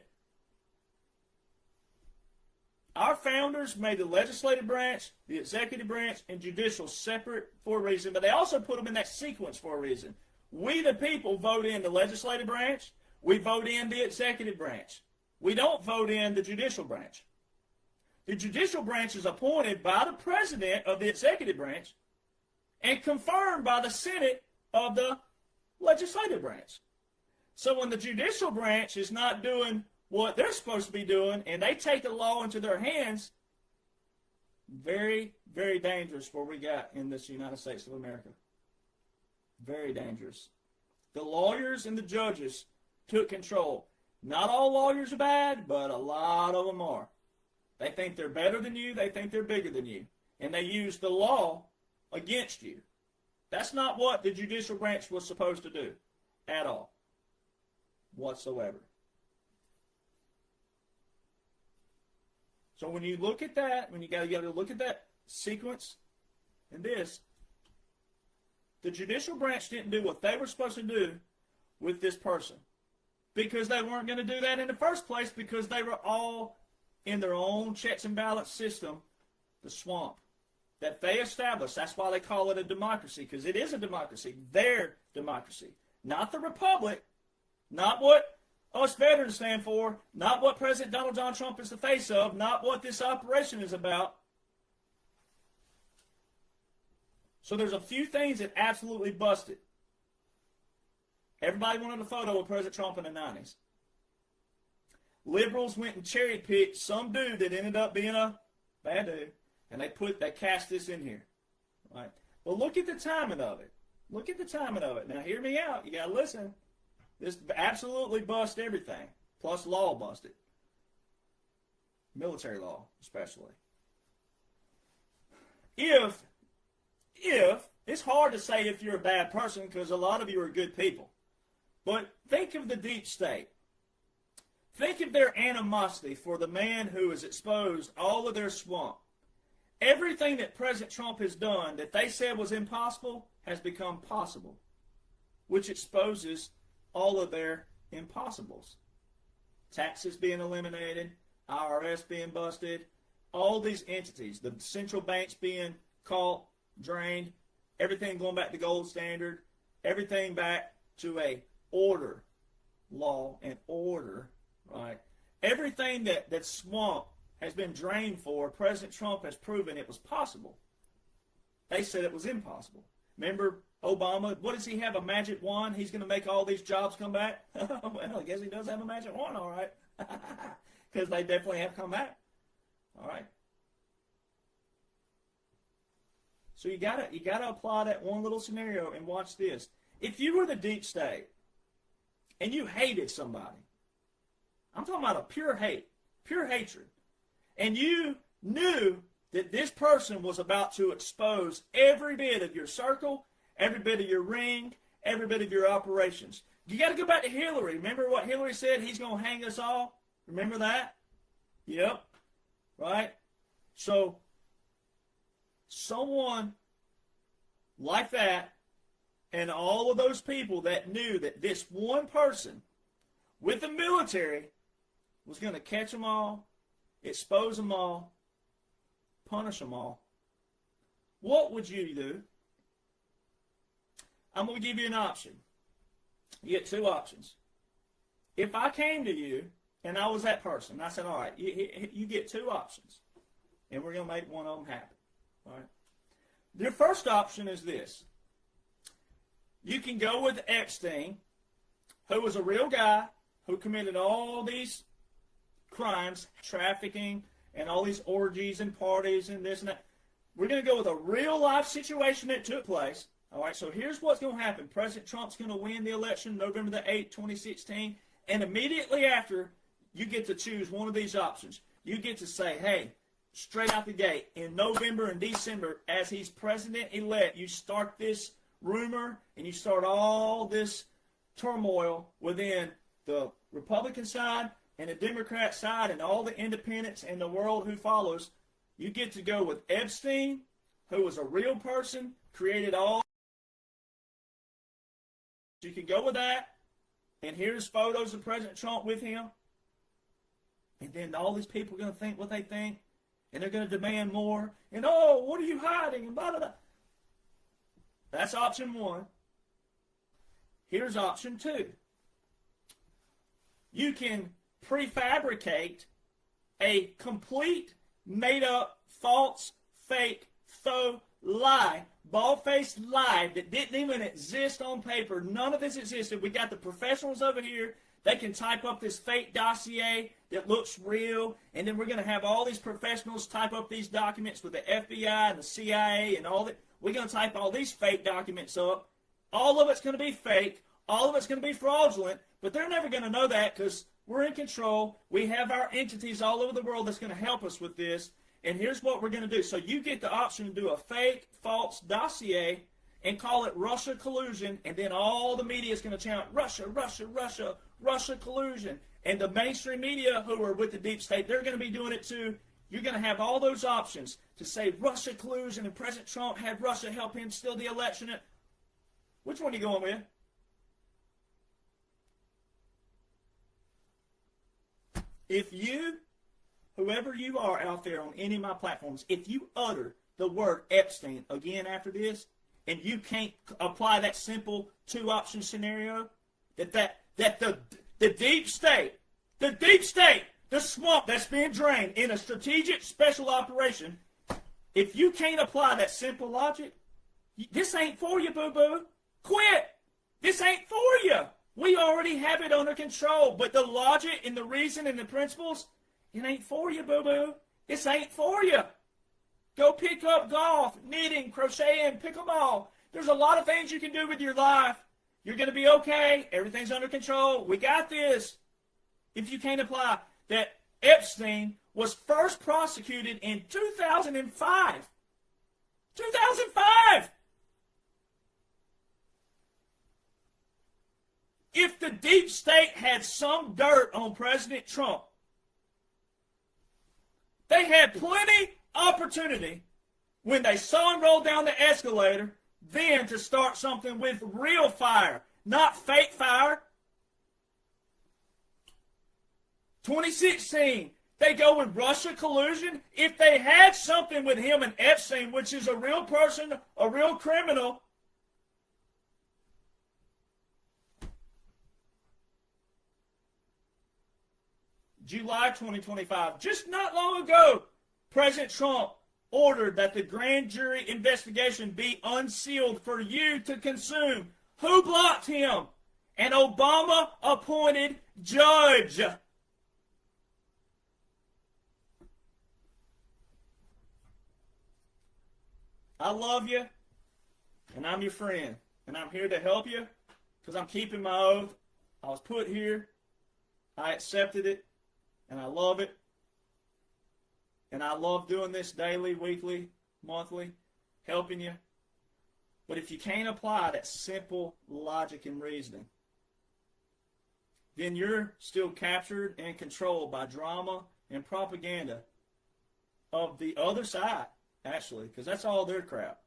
Our founders made the legislative branch, the executive branch, and judicial separate for a reason, but they also put them in that sequence for a reason. We, the people, vote in the legislative branch. We vote in the executive branch. We don't vote in the judicial branch. The judicial branch is appointed by the president of the executive branch and confirmed by the Senate of the legislative branch. So when the judicial branch is not doing what they're supposed to be doing and they take the law into their hands, very, very dangerous what we got in this United States of America. Very dangerous. The lawyers and the judges took control. Not all lawyers are bad, but a lot of them are. They think they're better than you. They think they're bigger than you. And they use the law against you. That's not what the judicial branch was supposed to do at all, whatsoever. So when you look at that, you got to look at that sequence and this, the judicial branch didn't do what they were supposed to do with this person because they weren't going to do that in the first place because they were all in their own checks and balance system, the swamp that they established. That's why they call it a democracy, because it is a democracy, their democracy, not the republic, not what us veterans stand for, not what President Donald John Trump is the face of, not what this operation is about. So there's a few things that absolutely busted. Everybody wanted a photo of President Trump in the 90s. Liberals went and cherry-picked some dude that ended up being a bad dude, and they cast this in here. Right? Well, look at the timing of it. Look at the timing of it. Now, hear me out. You got to listen. This absolutely bust everything, plus law busted. Military law, especially. If it's hard to say if you're a bad person because a lot of you are good people, but think of the deep state. Think of their animosity for the man who has exposed all of their swamp. Everything that President Trump has done that they said was impossible has become possible, which exposes all of their impossibles. Taxes being eliminated, IRS being busted, all these entities, the central banks being caught, drained, everything going back to gold standard, everything back to a order, law and order, right? Everything that swamp has been drained for, President Trump has proven it was possible. They said it was impossible. Remember Obama, what does he have, a magic wand? He's going to make all these jobs come back? Well, I guess he does have a magic wand, all right. Because they definitely have come back. All right. So you gotta apply that one little scenario and watch this. If you were the deep state and you hated somebody, I'm talking about a pure hate, pure hatred, and you knew that this person was about to expose every bit of your circle, every bit of your ring, every bit of your operations. You got to go back to Hillary. Remember what Hillary said? He's going to hang us all. Remember that? Yep. Right? So, someone like that and all of those people that knew that this one person with the military was going to catch them all, expose them all, punish them all. What would you do? I'm going to give you an option. You get two options. If I came to you and I was that person, I said, all right, you get two options, and we're going to make one of them happen. All right. Your first option is this. You can go with Epstein, who was a real guy who committed all these crimes, trafficking, and all these orgies and parties and this and that. We're going to go with a real life situation that took place. All right, so here's what's going to happen. President Trump's going to win the election November the 8th, 2016, and immediately after, you get to choose one of these options. You get to say, hey, straight out the gate, in November and December, as he's president-elect, you start this rumor and you start all this turmoil within the Republican side and the Democrat side and all the independents and the world who follows. You get to go with Epstein, who was a real person, created all. You can go with that. And here's photos of President Trump with him. And then all these people are going to think what they think. And they're going to demand more. And, oh, what are you hiding? And blah, blah, blah. That's option one. Here's option two. You can prefabricate a complete, made-up, false, fake, faux lie, bald-faced lie that didn't even exist on paper. None of this existed. We got the professionals over here. They can type up this fake dossier that looks real, and then we're going to have all these professionals type up these documents with the FBI and the CIA and all that. We're going to type all these fake documents up. All of it's going to be fake. All of it's going to be fraudulent, but they're never going to know that because we're in control. We have our entities all over the world that's going to help us with this. And here's what we're going to do. So you get the option to do a fake, false dossier and call it Russia collusion, and then all the media is going to chant, Russia, Russia, Russia, Russia collusion. And the mainstream media who are with the deep state, they're going to be doing it too. You're going to have all those options to say Russia collusion and President Trump had Russia help him steal the election. Which one are you going with? If you, whoever you are out there on any of my platforms, if you utter the word Epstein again after this, and you can't apply that simple two-option scenario, that the deep state, the swamp that's being drained in a strategic special operation, if you can't apply that simple logic, this ain't for you, boo-boo. Quit. This ain't for you. We already have it under control, but the logic and the reason and the principles, it ain't for you, boo-boo. This ain't for you. Go pick up golf, knitting, crocheting, pick them all. There's a lot of things you can do with your life. You're going to be okay. Everything's under control. We got this. If you can't apply that Epstein was first prosecuted in 2005. 2005! If the deep state had some dirt on President Trump, they had plenty opportunity when they saw him roll down the escalator then to start something with real fire, not fake fire. 2016, they go with Russia collusion. If they had something with him and Epstein, which is a real person, a real criminal, July 2025, just not long ago, President Trump ordered that the grand jury investigation be unsealed for you to consume. Who blocked him? An Obama-appointed judge. I love you, and I'm your friend, and I'm here to help you because I'm keeping my oath. I was put here. I accepted it. And I love it. And I love doing this daily, weekly, monthly, helping you. But if you can't apply that simple logic and reasoning, then you're still captured and controlled by drama and propaganda of the other side, actually, because that's all their crap.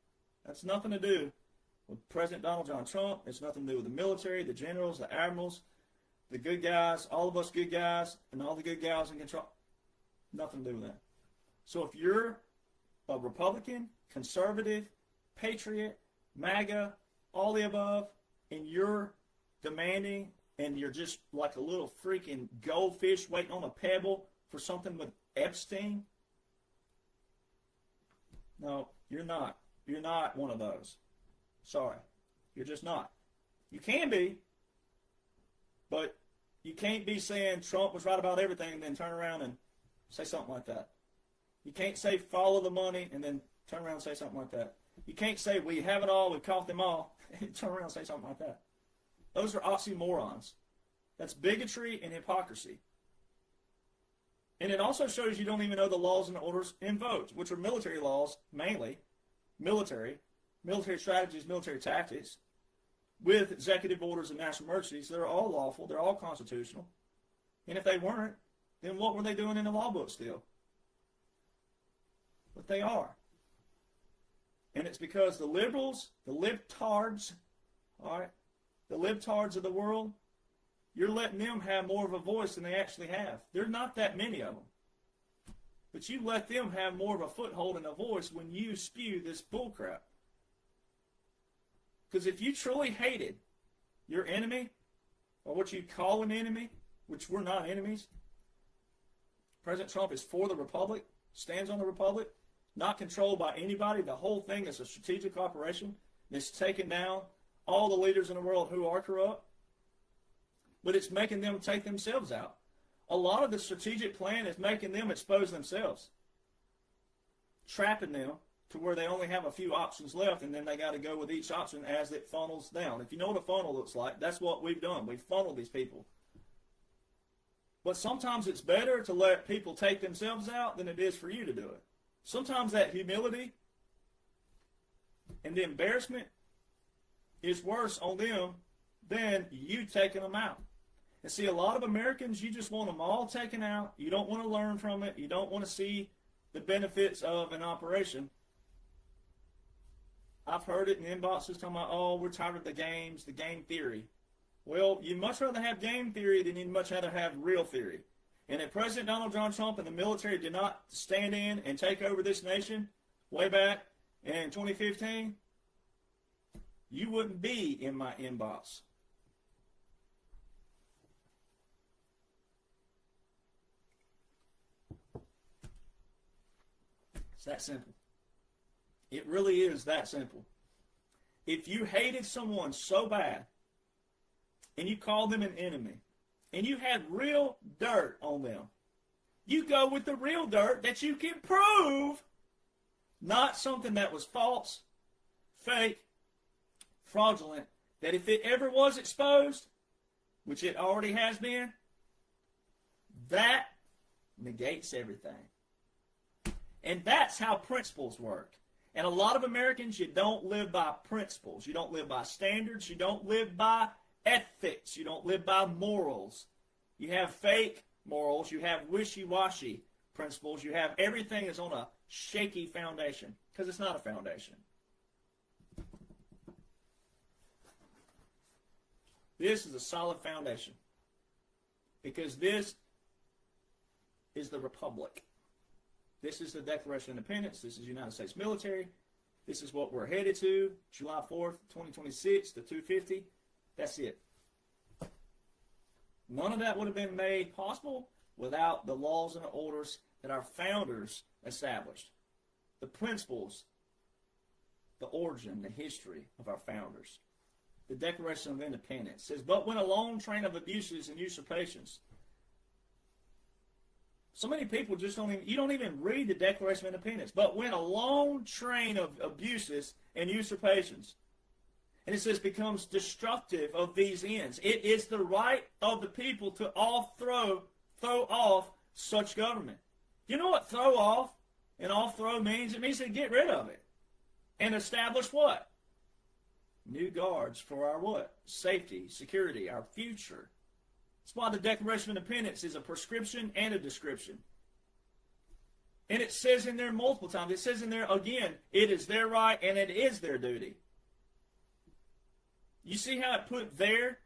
That's nothing to do with President Donald John Trump. It's nothing to do with the military, the generals, the admirals, the good guys, all of us good guys, and all the good gals in control. Nothing to do with that. So if you're a Republican, conservative, patriot, MAGA, all the above, and you're demanding and you're just like a little freaking goldfish waiting on a pebble for something with Epstein, no, you're not. You're not one of those. Sorry. You're just not. You can be. But you can't be saying Trump was right about everything and then turn around and say something like that. You can't say follow the money and then turn around and say something like that. You can't say we have it all, we caught them all, and turn around and say something like that. Those are oxymorons. That's bigotry and hypocrisy. And it also shows you don't even know the laws and orders invoked, which are military laws, mainly, military strategies, military tactics, with executive orders and national emergencies. They're all lawful, they're all constitutional. And if they weren't, then what were they doing in the law book still? But they are. And it's because the liberals, the libtards, all right, the libtards of the world, you're letting them have more of a voice than they actually have. There's not that many of them. But you let them have more of a foothold and a voice when you spew this bullcrap. Because if you truly hated your enemy, or what you call an enemy, which we're not enemies, President Trump is for the Republic, stands on the Republic, not controlled by anybody. The whole thing is a strategic operation that's taking down all the leaders in the world who are corrupt. But it's making them take themselves out. A lot of the strategic plan is making them expose themselves, trapping them to where they only have a few options left, and then they got to go with each option as it funnels down. If you know what a funnel looks like, that's what we've done. We've funneled these people. But sometimes it's better to let people take themselves out than it is for you to do it. Sometimes that humility and the embarrassment is worse on them than you taking them out. And see, a lot of Americans, you just want them all taken out. You don't want to learn from it. You don't want to see the benefits of an operation. I've heard it in inboxes talking about, oh, we're tired of the games, the game theory. Well, you'd much rather have game theory than you'd much rather have real theory. And if President Donald John Trump and the military did not stand in and take over this nation way back in 2015, you wouldn't be in my inbox. It's that simple. It really is that simple. If you hated someone so bad and you called them an enemy and you had real dirt on them, you go with the real dirt that you can prove, not something that was false, fake, fraudulent, that if it ever was exposed, which it already has been, that negates everything. And that's how principles work. And a lot of Americans, you don't live by principles. You don't live by standards. You don't live by ethics. You don't live by morals. You have fake morals. You have wishy-washy principles. You have everything is on a shaky foundation because it's not a foundation. This is a solid foundation because this is the Republic. This is the Declaration of Independence. This is the United States military. This is what we're headed to, July 4th, 2026, the 250. That's it. None of that would have been made possible without the laws and the orders that our founders established. The principles, the origin, the history of our founders. The Declaration of Independence says, but when a long train of abuses and usurpations. So many people just you don't even read the Declaration of Independence. But when a long train of abuses and usurpations, and it says becomes destructive of these ends, it is the right of the people to throw off such government. You know what throw off and throw means? It means to get rid of it. And establish what? New guards for our what? Safety, security, our future. That's why the Declaration of Independence is a prescription and a description. And it says in there multiple times. It says in there again, it is their right and it is their duty. You see how it put there,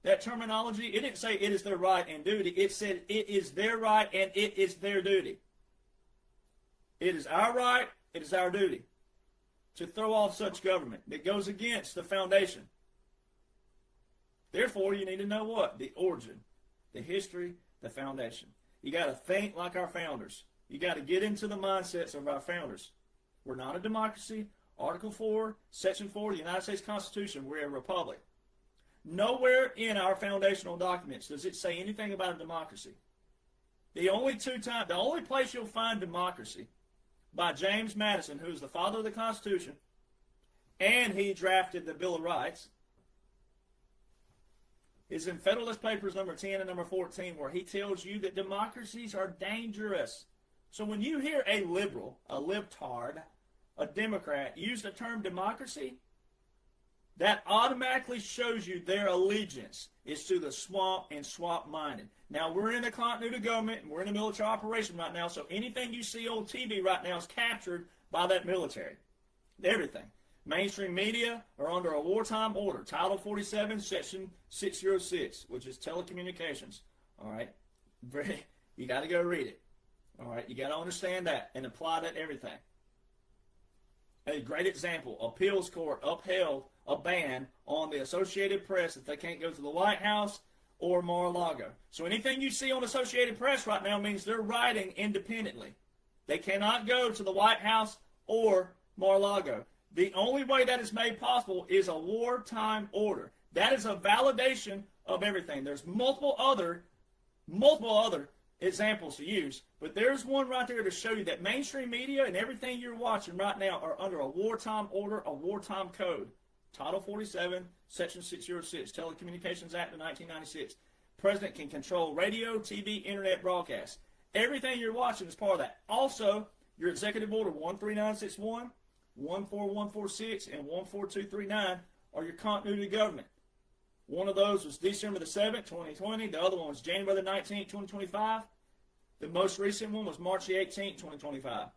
that terminology? It didn't say it is their right and duty. It said it is their right and it is their duty. It is our right, it is our duty to throw off such government that goes against the foundation. Therefore, you need to know what? The origin, the history, the foundation. You got to think like our founders. You got to get into the mindsets of our founders. We're not a democracy. Article 4, Section 4 of the United States Constitution, we're a republic. Nowhere in our foundational documents does it say anything about a democracy. The only place you'll find democracy by James Madison, who's the father of the Constitution, and he drafted the Bill of Rights, is in Federalist Papers number 10 and number 14, where he tells you that democracies are dangerous. So when you hear a liberal, a libtard, a Democrat use the term democracy, that automatically shows you their allegiance is to the swamp and swamp-minded. Now, we're in a continuity of government, and we're in a military operation right now, so anything you see on TV right now is captured by that military. Everything. Mainstream media are under a wartime order, Title 47, Section 606, which is telecommunications. All right? You got to go read it. All right? You got to understand that and apply that to everything. A great example, appeals court upheld a ban on the Associated Press that they can't go to the White House or Mar-a-Lago. So anything you see on Associated Press right now means they're writing independently. They cannot go to the White House or Mar-a-Lago. The only way that is made possible is a wartime order. That is a validation of everything. There's multiple other examples to use, but there's one right there to show you that mainstream media and everything you're watching right now are under a wartime order, a wartime code. Title 47, Section 606, Telecommunications Act of 1996. President can control radio, TV, internet broadcasts. Everything you're watching is part of that. Also, your Executive Order 13961, 14146, and 14239 are your continuity of government. One of those was December the 7th, 2020. The other one was January the 19th, 2025. The most recent one was March the 18th, 2025,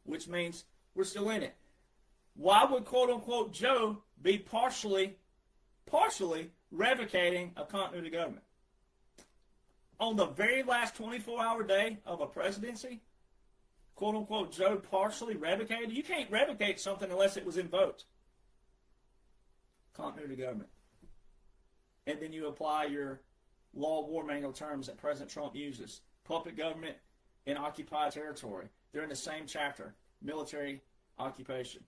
which means we're still in it. Why would quote-unquote Joe be partially revocating a continuity of government? On the very last 24-hour day of a presidency, quote-unquote Joe partially revocated? You can't revocate something unless it was invoked. Continuity of government. And then you apply your law war manual terms that President Trump uses. Puppet government in occupied territory. They're in the same chapter. Military occupation.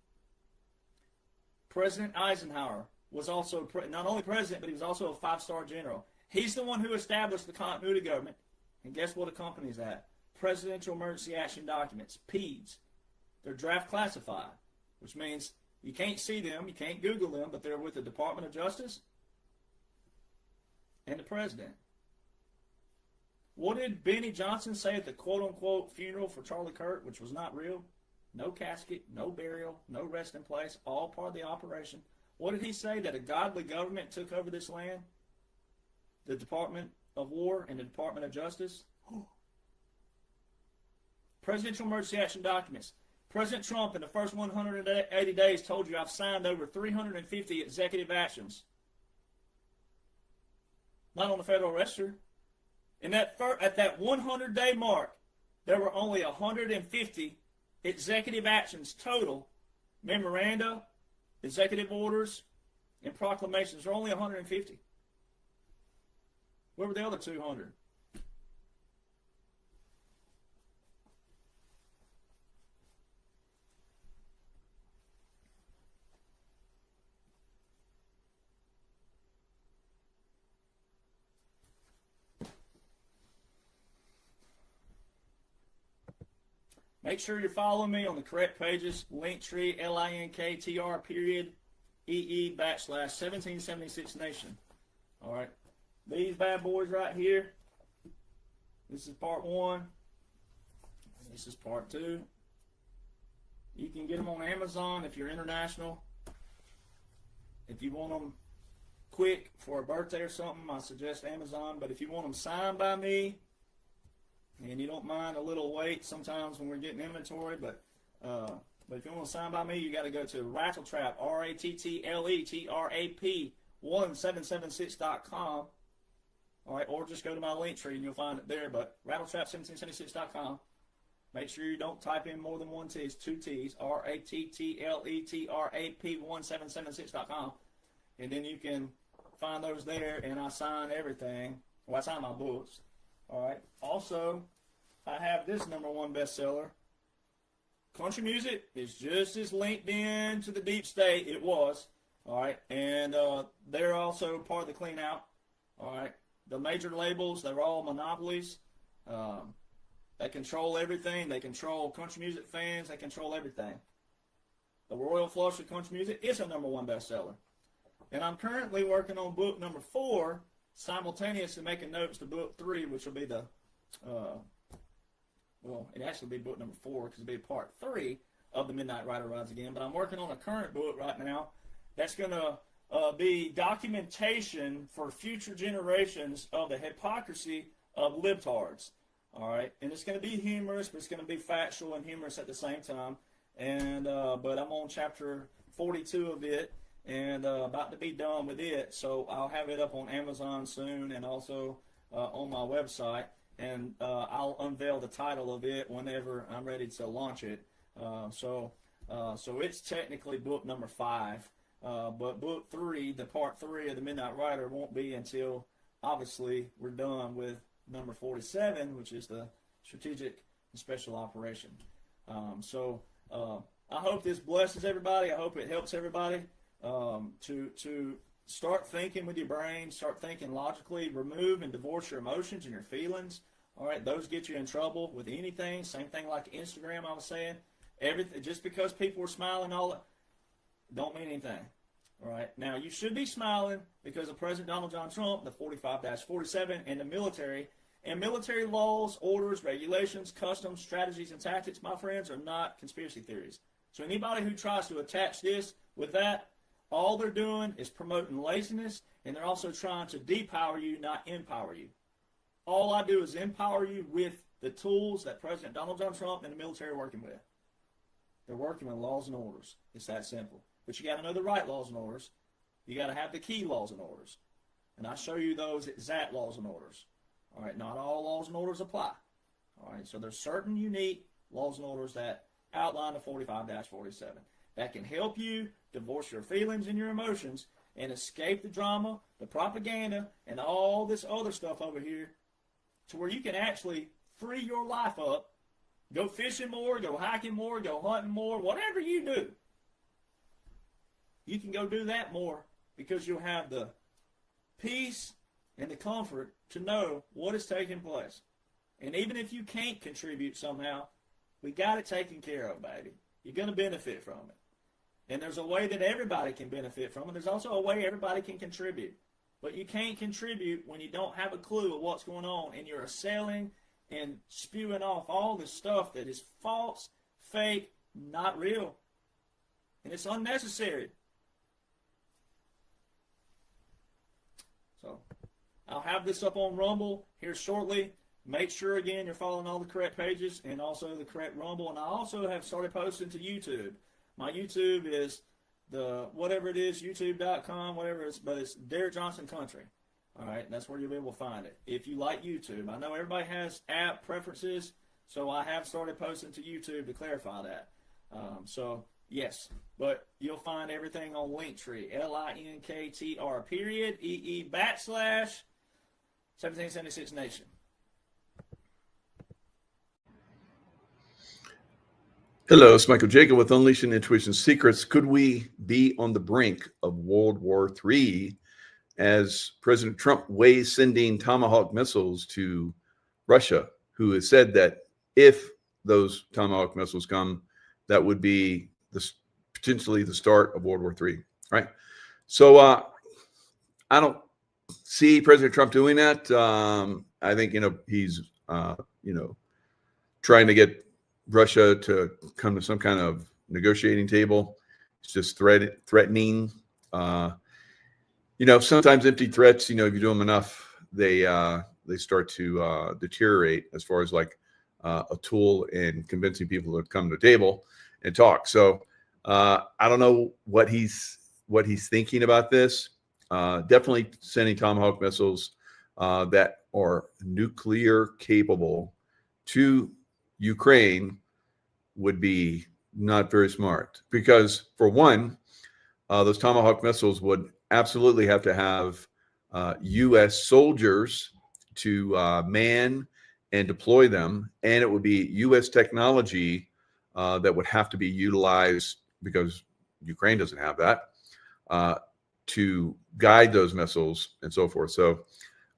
President Eisenhower was also not only president, but he was also a 5-star general. He's the one who established the continuity government. And guess what accompanies that? Presidential Emergency Action Documents, PEDs. They're draft classified, which means you can't see them, you can't Google them, but they're with the Department of Justice and the President. What did Benny Johnson say at the quote-unquote funeral for Charlie Kirk, which was not real? No casket, no burial, no resting place, all part of the operation. What did he say? That a godly government took over this land? The Department of War and the Department of Justice? Presidential Emergency Action Documents. President Trump in the first 180 days told you I've signed over 350 executive actions. Not on the Federal Register. And at that 100-day mark, there were only 150 executive actions total, memoranda, executive orders, and proclamations. There are only 150. Where were the other 200? Make sure you're following me on the correct pages. Linktree, LINKTR period EE /1776 Nation. All right. These bad boys right here. This is part 1. This is part 2. You can get them on Amazon if you're international. If you want them quick for a birthday or something, I suggest Amazon. But if you want them signed by me, and you don't mind a little wait sometimes when we're getting inventory, but if you want to sign by me, you got to go to Rattletrap, RATTLETRAP 1776.com. All right, or just go to my link tree and you'll find it there. But Rattletrap1776.com. Make sure you don't type in more than one T. It's 2 T's. RATTLETRAP 1776.com, and then you can find those there. And I sign everything. Well, I sign my books. All right. Also, I have this #1 bestseller. Country music is just as linked in to the deep state. It was. All right. And they're also part of the clean out. All right. The major labels, they're all monopolies. They control everything. They control country music fans. They control everything. The Royal Flush of Country Music is a #1 bestseller. And I'm currently working on book number 4, simultaneously making notes to book 3, which will be the, well, it actually be book number 4 because it'll be part 3 of The Midnight Rider Rides Again. But I'm working on a current book right now that's going to be documentation for future generations of the hypocrisy of libtards. All right, and it's going to be humorous, but it's going to be factual and humorous at the same time. And but I'm on chapter 42 of it, and about to be done with it. So I'll have it up on Amazon soon, and also on my website. And I'll unveil the title of it whenever I'm ready to launch it. So it's technically book number 5, but book 3, the part 3 of the Midnight Rider, won't be until obviously we're done with number 47, which is the strategic and special operation. I hope this blesses everybody. I hope it helps everybody to start thinking with your brain, start thinking logically, remove and divorce your emotions and your feelings. All right, those get you in trouble with anything. Same thing like Instagram, I was saying. Everything, just because people are smiling, all that, don't mean anything. All right, now you should be smiling because of President Donald John Trump, the 45-47, and the military. And military laws, orders, regulations, customs, strategies, and tactics, my friends, are not conspiracy theories. So anybody who tries to attach this with that, all they're doing is promoting laziness, and they're also trying to depower you, not empower you. All I do is empower you with the tools that President Donald John Trump and the military are working with. They're working with laws and orders. It's that simple. But you got to know the right laws and orders. You got to have the key laws and orders. And I show you those exact laws and orders. All right, not all laws and orders apply. All right, so there's certain unique laws and orders that outline the 45-47 that can help you divorce your feelings and your emotions and escape the drama, the propaganda, and all this other stuff over here to where you can actually free your life up, go fishing more, go hiking more, go hunting more, whatever you do. You can go do that more because you'll have the peace and the comfort to know what is taking place. And even if you can't contribute somehow, we got it taken care of, baby. You're going to benefit from it. And there's a way that everybody can benefit from it. There's also a way everybody can contribute. But you can't contribute when you don't have a clue of what's going on and you're selling and spewing off all this stuff that is false, fake, not real. And it's unnecessary. So I'll have this up on Rumble here shortly. Make sure, again, you're following all the correct pages and also the correct Rumble. And I also have started posting to YouTube. My YouTube is the whatever it is, youtube.com, whatever it's, but it's Derek Johnson Country. All right, that's where you'll be able to find it. If you like YouTube, I know everybody has app preferences, so I have started posting to YouTube to clarify that. So, yes, but you'll find everything on Linktree, LINKTR period, EE / 1776 Nation. Hello, it's Michael Jaco with Unleashing Intuition Secrets. Could we be on the brink of World War III as President Trump weighs sending Tomahawk missiles to Russia, who has said that if those Tomahawk missiles come, that would be potentially the start of World War III, right? So I don't see President Trump doing that. I think, he's, trying to get Russia to come to some kind of negotiating table. It's just threatening. Sometimes empty threats, if you do them enough, they start to deteriorate as far as like a tool in convincing people to come to the table and talk. So I don't know what he's thinking about this. Definitely sending Tomahawk missiles that are nuclear capable to Ukraine would be not very smart, because for one, those Tomahawk missiles would absolutely have to have U.S. soldiers to man and deploy them, and it would be U.S. technology that would have to be utilized, because Ukraine doesn't have that, to guide those missiles and so forth. So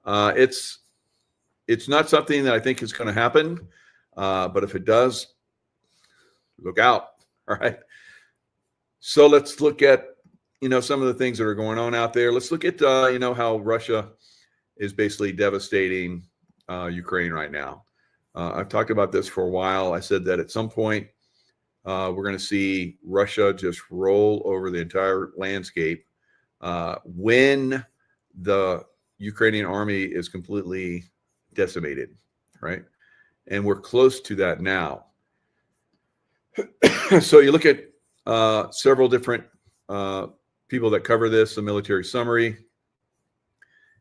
it's not something that I think is going to happen. But if it does, look out. All right. So let's look at, some of the things that are going on out there. Let's look at, how Russia is basically devastating Ukraine right now. I've talked about this for a while. I said that at some point we're going to see Russia just roll over the entire landscape when the Ukrainian army is completely decimated, right? And we're close to that now. So you look at several different people that cover this. The military summary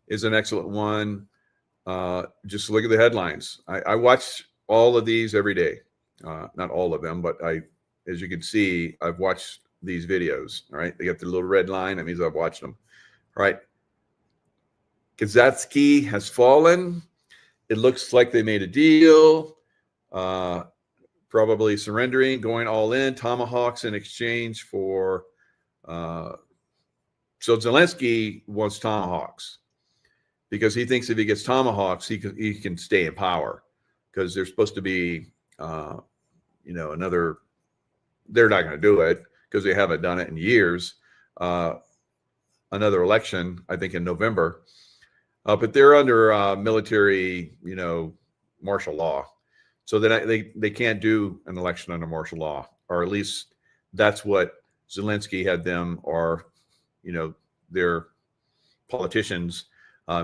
is an excellent one. Just look at the headlines. I watch all of these every day. Not all of them, but as you can see, I've watched these videos. All right. They got the little red line. That means I've watched them. All right. Kazatsky has fallen. It looks like they made a deal. Probably surrendering, going all in, tomahawks in exchange for. So Zelensky wants tomahawks because he thinks if he gets tomahawks, he can stay in power, because there's supposed to be, another. They're not going to do it because they haven't done it in years. Another election, I think, in November, but they're under military, martial law. So they can't do an election under martial law, or at least that's what Zelensky had them, or their politicians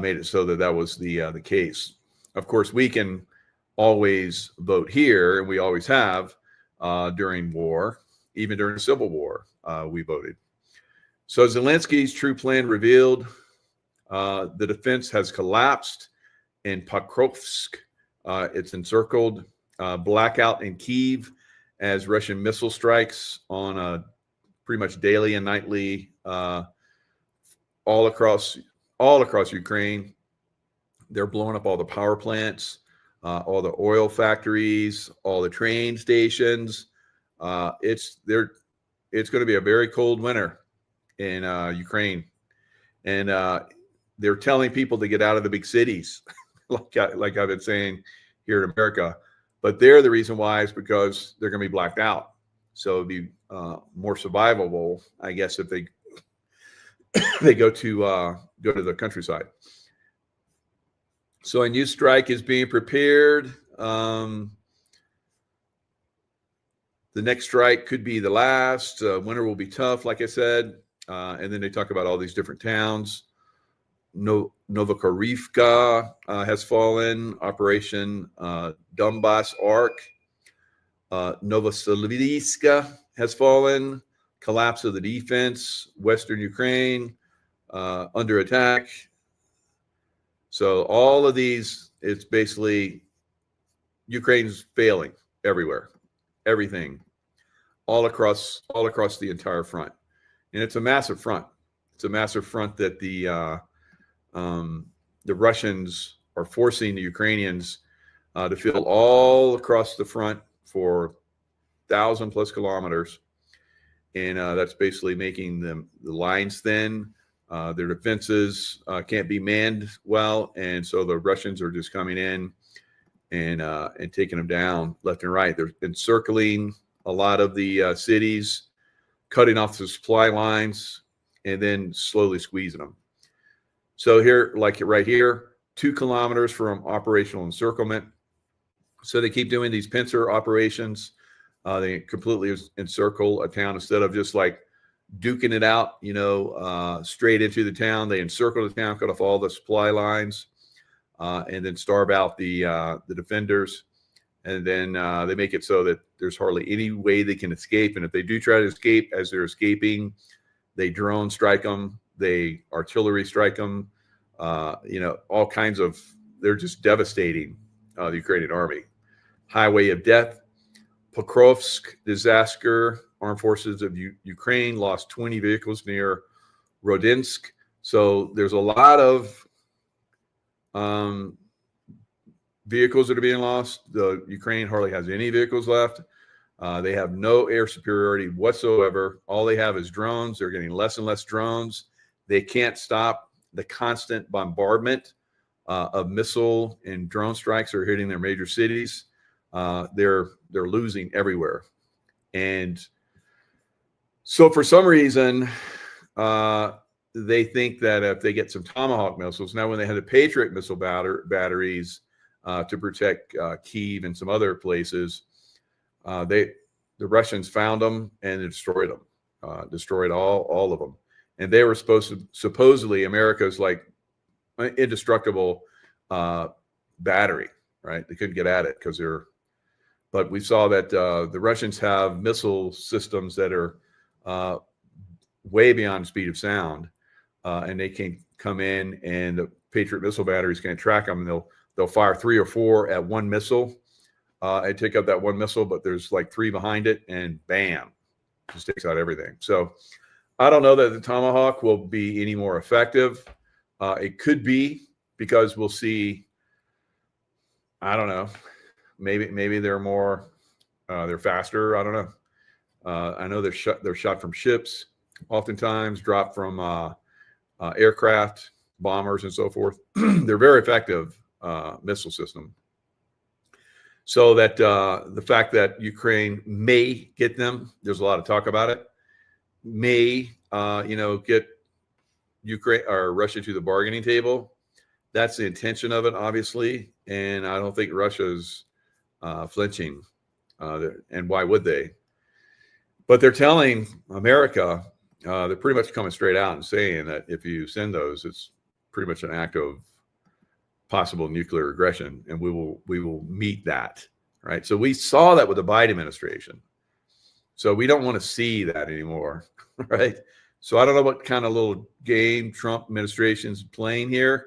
made it so that was the case. Of course, we can always vote here, and we always have during war, even during the Civil War, we voted. So Zelensky's true plan revealed: the defense has collapsed in Pokrovsk. It's encircled. Blackout in Kyiv as Russian missile strikes on pretty much daily and nightly all across Ukraine. They're blowing up all the power plants, all the oil factories, all the train stations. It's going to be a very cold winter in Ukraine, and they're telling people to get out of the big cities, like I've been saying here in America. But they're the reason why is because they're going to be blacked out. So it'd be more survivable, I guess, if they go to the countryside. So a new strike is being prepared. The next strike could be the last. Winter will be tough, like I said. And then they talk about all these different towns. Novokorivka has fallen. Operation Donbass Arc. Novosibirsk has fallen. Collapse of the defense. Western Ukraine under attack. So all of these, it's basically Ukraine's failing everywhere, everything, all across the entire front, and it's a massive front. It's a massive front that the Russians are forcing the Ukrainians to fill all across the front for 1,000+ kilometers, and that's basically making the lines thin. Their defenses can't be manned well, and so the Russians are just coming in and taking them down left and right. They're encircling a lot of the cities, cutting off the supply lines, and then slowly squeezing them. So here, like right here, 2 kilometers from operational encirclement. So they keep doing these pincer operations. They completely encircle a town instead of just like duking it out, straight into the town. They encircle the town, cut off all the supply lines, and then starve out the defenders. And then they make it so that there's hardly any way they can escape. And if they do try to escape, as they're escaping, they drone strike them, they artillery strike them, all kinds of. They're just devastating the Ukrainian army. Highway of death. Pokrovsk disaster. Armed forces of Ukraine lost 20 vehicles near Rodinsk. So there's a lot of vehicles that are being lost. The Ukraine hardly has any vehicles left. They have no air superiority whatsoever. All they have is drones. They're getting less and less drones. They can't stop the constant bombardment of missile and drone strikes that are hitting their major cities. they're losing everywhere. And so for some reason, they think that if they get some Tomahawk missiles, now when they had the Patriot missile batteries to protect Kyiv and some other places, the Russians found them and destroyed them, destroyed all of them. And they were supposedly America's like indestructible battery, right? They couldn't get at it because but we saw that the Russians have missile systems that are way beyond speed of sound, and they can come in, and the Patriot missile batteries can track them. And they'll fire 3 or 4 at one missile, and take up that one missile, but there's like 3 behind it, and bam, just takes out everything. So I don't know that the Tomahawk will be any more effective. It could be, because we'll see. I don't know. Maybe they're more. They're faster. I don't know. I know they're shot from ships, oftentimes dropped from aircraft, bombers, and so forth. They're very effective missile system. So that the fact that Ukraine may get them, there's a lot of talk about it, may get Ukraine or Russia to the bargaining table. That's the intention of it, obviously, and I don't think Russia's flinching. And why would they? But they're telling America, they're pretty much coming straight out and saying that if you send those, it's pretty much an act of possible nuclear aggression, and we will meet that, right? So we saw that with the Biden administration. So we don't want to see that anymore, right? So I don't know what kind of little game Trump administration's playing here,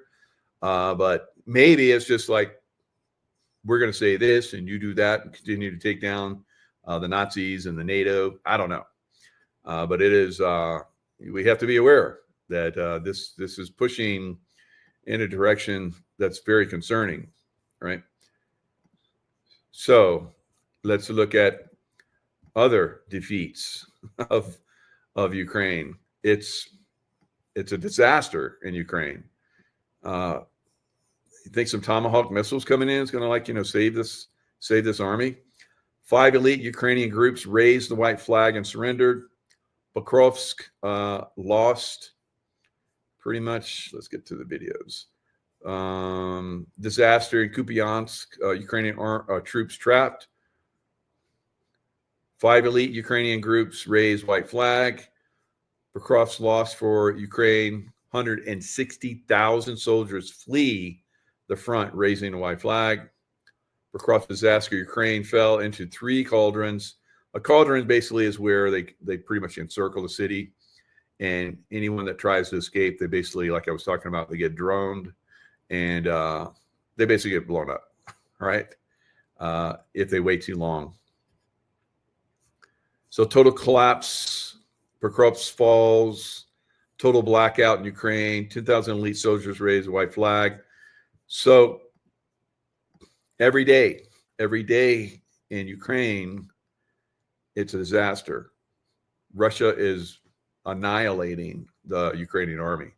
but maybe it's just like, we're going to say this and you do that and continue to take down the Nazis and the NATO. I don't know. But it is, we have to be aware that this is pushing in a direction that's very concerning, right? So let's look at other defeats of Ukraine. It's a disaster in Ukraine. You think some Tomahawk missiles coming in is going to save this army? 5 elite Ukrainian groups raised the white flag and surrendered. Pokrovsk lost pretty much. Let's get to the videos. Disaster in Kupiansk, Ukrainian troops trapped. 5 elite Ukrainian groups raised white flag. Pokrovsk lost for Ukraine. 160,000 soldiers flee the front, raising a white flag. Pokrovsk disaster, Ukraine fell into 3 cauldrons. A cauldron basically is where they pretty much encircle the city, and anyone that tries to escape, they basically, like I was talking about, they get droned, and they basically get blown up, right? If they wait too long. So total collapse, Pokrovsk falls, total blackout in Ukraine, 10,000 elite soldiers raise a white flag. So every day in Ukraine, it's a disaster. Russia is annihilating the Ukrainian army.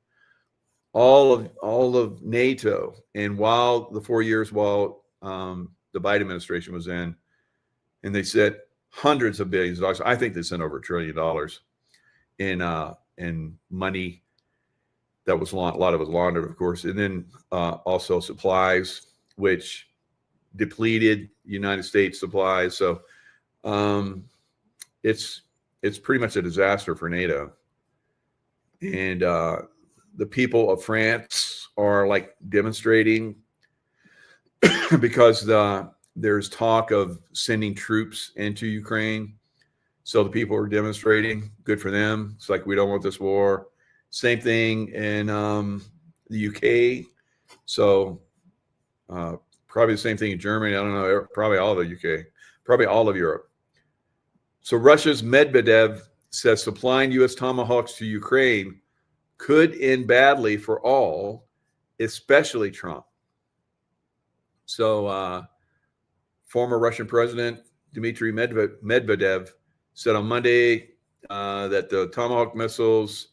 All of NATO, and while the 4 years while the Biden administration was in, and they said hundreds of billions of dollars. I think they sent over $1 trillion in money that was a lot of it was laundered, of course, and then also supplies, which depleted United States supplies. So it's pretty much a disaster for NATO. And the people of France are like demonstrating because there's talk of sending troops into Ukraine. So the people are demonstrating. Good for them. It's like, we don't want this war. Same thing in the UK. So probably the same thing in Germany. I don't know. Probably all of the UK. Probably all of Europe. So Russia's Medvedev says supplying U.S. Tomahawks to Ukraine could end badly for all, especially Trump. So former Russian President Dmitry Medvedev said on Monday that the Tomahawk missiles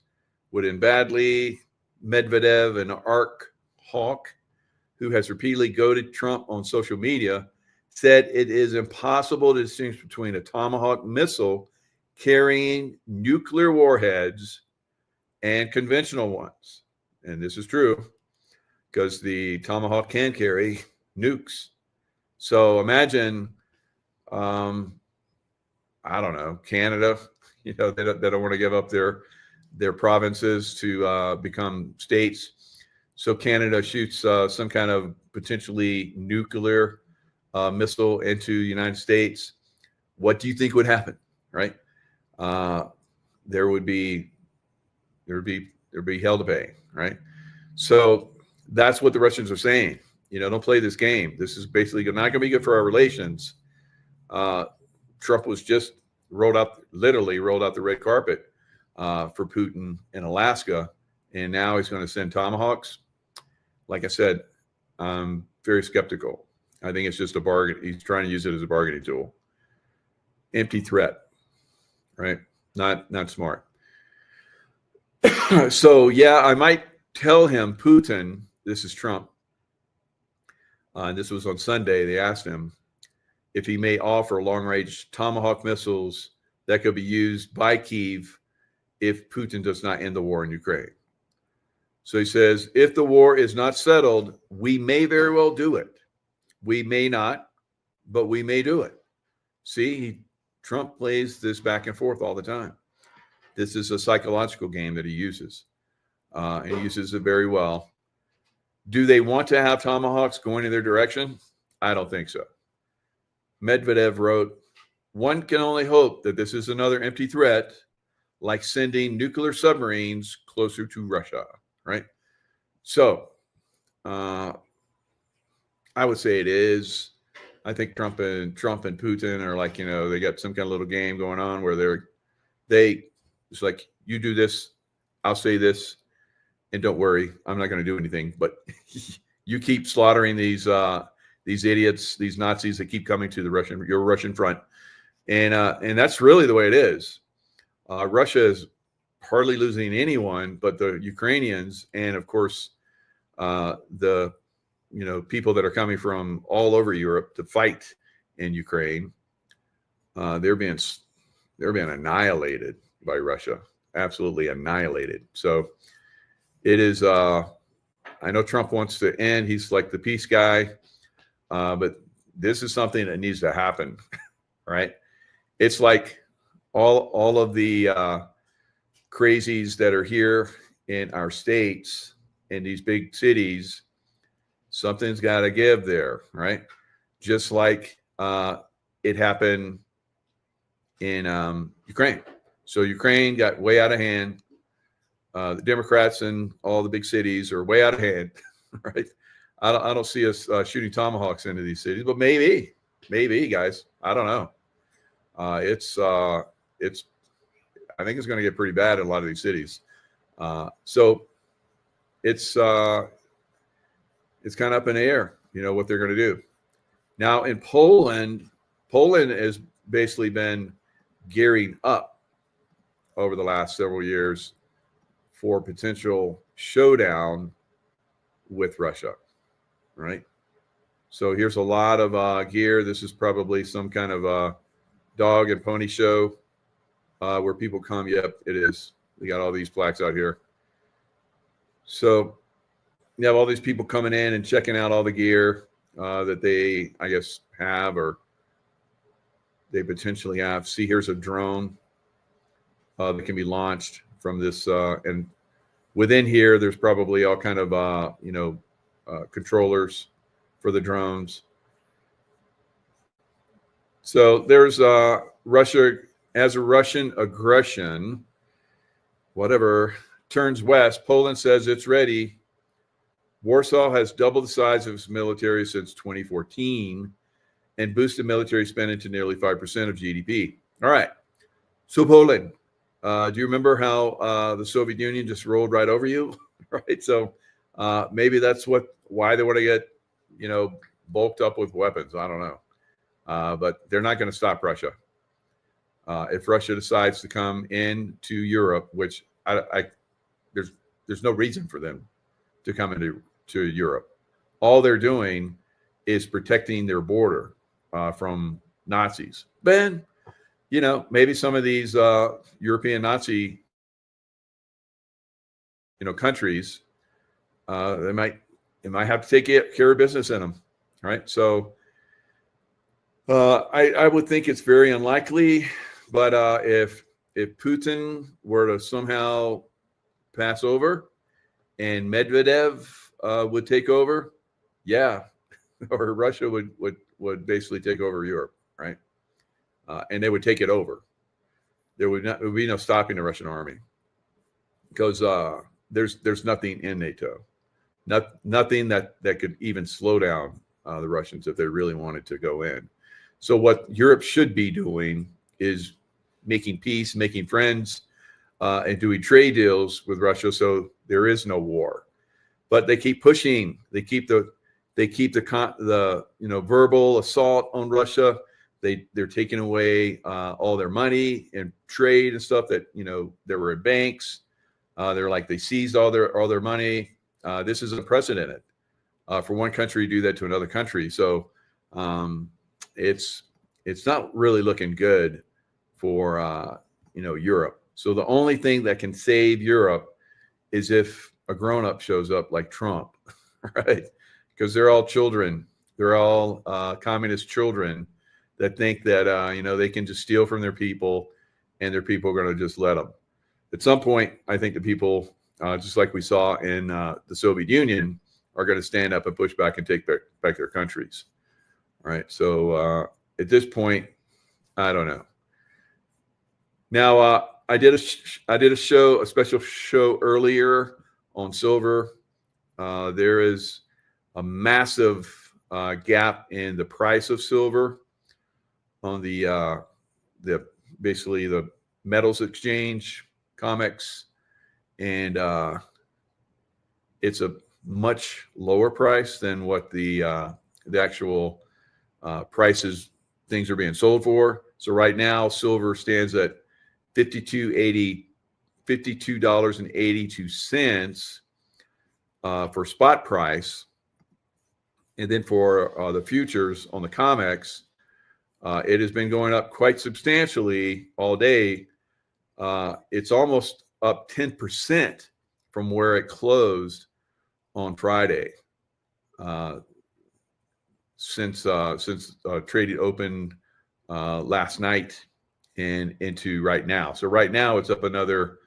would end badly. Medvedev, an ARC hawk who has repeatedly goaded Trump on social media, said it is impossible to distinguish between a Tomahawk missile carrying nuclear warheads and conventional ones. And this is true because the Tomahawk can carry nukes. So imagine, I don't know, Canada, they don't want to give up their provinces to become states. So Canada shoots some kind of potentially nuclear missile into the United States. What do you think would happen, right? There would be hell to pay, right? So that's what the Russians are saying. Don't play this game. This is basically not going to be good for our relations. Trump was just literally rolled out the red carpet for Putin in Alaska, and now he's going to send Tomahawks. Like I said, I'm very skeptical. I think it's just a bargain. He's trying to use it as a bargaining tool. Empty threat, right? Not smart. So yeah, I might tell him, Putin, this is Trump. This was on Sunday. They asked him if he may offer long-range Tomahawk missiles that could be used by Kyiv if Putin does not end the war in Ukraine. So he says, if the war is not settled, we may very well do it. We may not, but we may do it. See, Trump plays this back and forth all the time. This is a psychological game that he uses. And he uses it very well. Do they want to have Tomahawks going in their direction? I don't think so. Medvedev wrote, one can only hope that this is another empty threat, like sending nuclear submarines closer to Russia, right? So I would say it is. I think Trump and Putin are like, they got some kind of little game going on where it's like, you do this, I'll say this, and don't worry, I'm not going to do anything. But you keep slaughtering these idiots, these Nazis that keep coming to your Russian front, and that's really the way it is. Russia is hardly losing anyone but the Ukrainians, and of course, the people that are coming from all over Europe to fight in Ukraine. They're being annihilated by Russia, absolutely annihilated. So it is. I know Trump wants to end. He's like the peace guy, but this is something that needs to happen, right? It's like all of the crazies that are here in our states, in these big cities. Something's got to give there, right? Just like it happened in Ukraine. So Ukraine got way out of hand. The Democrats in all the big cities are way out of hand, right? I don't see us shooting Tomahawks into these cities, but maybe, guys. I don't know. I think it's going to get pretty bad in a lot of these cities. So it's kind of up in the air, what they're going to do. Now in Poland has basically been gearing up over the last several years for potential showdown with Russia, right? So here's a lot of gear. This is probably some kind of dog and pony show where people come. Yep, it is. We got all these plaques out here. So you have all these people coming in and checking out all the gear that they, I guess, have or they potentially have. See, here's a drone that can be launched from this. And within here, there's probably all kind of, controllers for the drones. So there's Russia as a Russian aggression, whatever, turns west. Poland says it's ready. Warsaw has doubled the size of its military since 2014 and boosted military spending to nearly 5% of GDP. All right. So Poland, do you remember how the Soviet Union just rolled right over you? Right. So maybe that's why they want to get, bulked up with weapons. I don't know. But they're not going to stop Russia. If Russia decides to come into Europe, which there's no reason for them to come into Europe. All they're doing is protecting their border. from Nazis. Then, maybe some of these European Nazi, countries, they might have to take care of business in them, right? So I would think it's very unlikely, but if Putin were to somehow pass over and Medvedev would take over, yeah, or Russia would basically take over Europe, right? And they would take it over. There would be no stopping the Russian army because there's nothing in NATO, nothing that could even slow down the Russians if they really wanted to go in. So what Europe should be doing is making peace, making friends, and doing trade deals with Russia, so there is no war. But they keep pushing. They keep the verbal assault on Russia. They're taking away all their money and trade and stuff that there were in banks. They seized all their money. This is unprecedented for one country to do that to another country. So it's not really looking good for Europe. So the only thing that can save Europe is if a grown-up shows up like Trump, right? Because they're all children. They're all communist children that think that they can just steal from their people, and their people are going to just let them. At some point, I think the people, just like we saw in the Soviet Union, are going to stand up and push back and take back their countries. All right. So at this point, I don't know. Now, I did a special show earlier on silver. There is a massive gap in the price of silver on the basically the metals exchange, COMEX, and it's a much lower price than what the actual prices things are being sold for. So right now, silver stands at $52.82 for spot price, and then for the futures on the COMEX, it has been going up quite substantially all day. It's almost up 10% from where it closed on Friday, since trading opened last night and into right now. So right now it's up another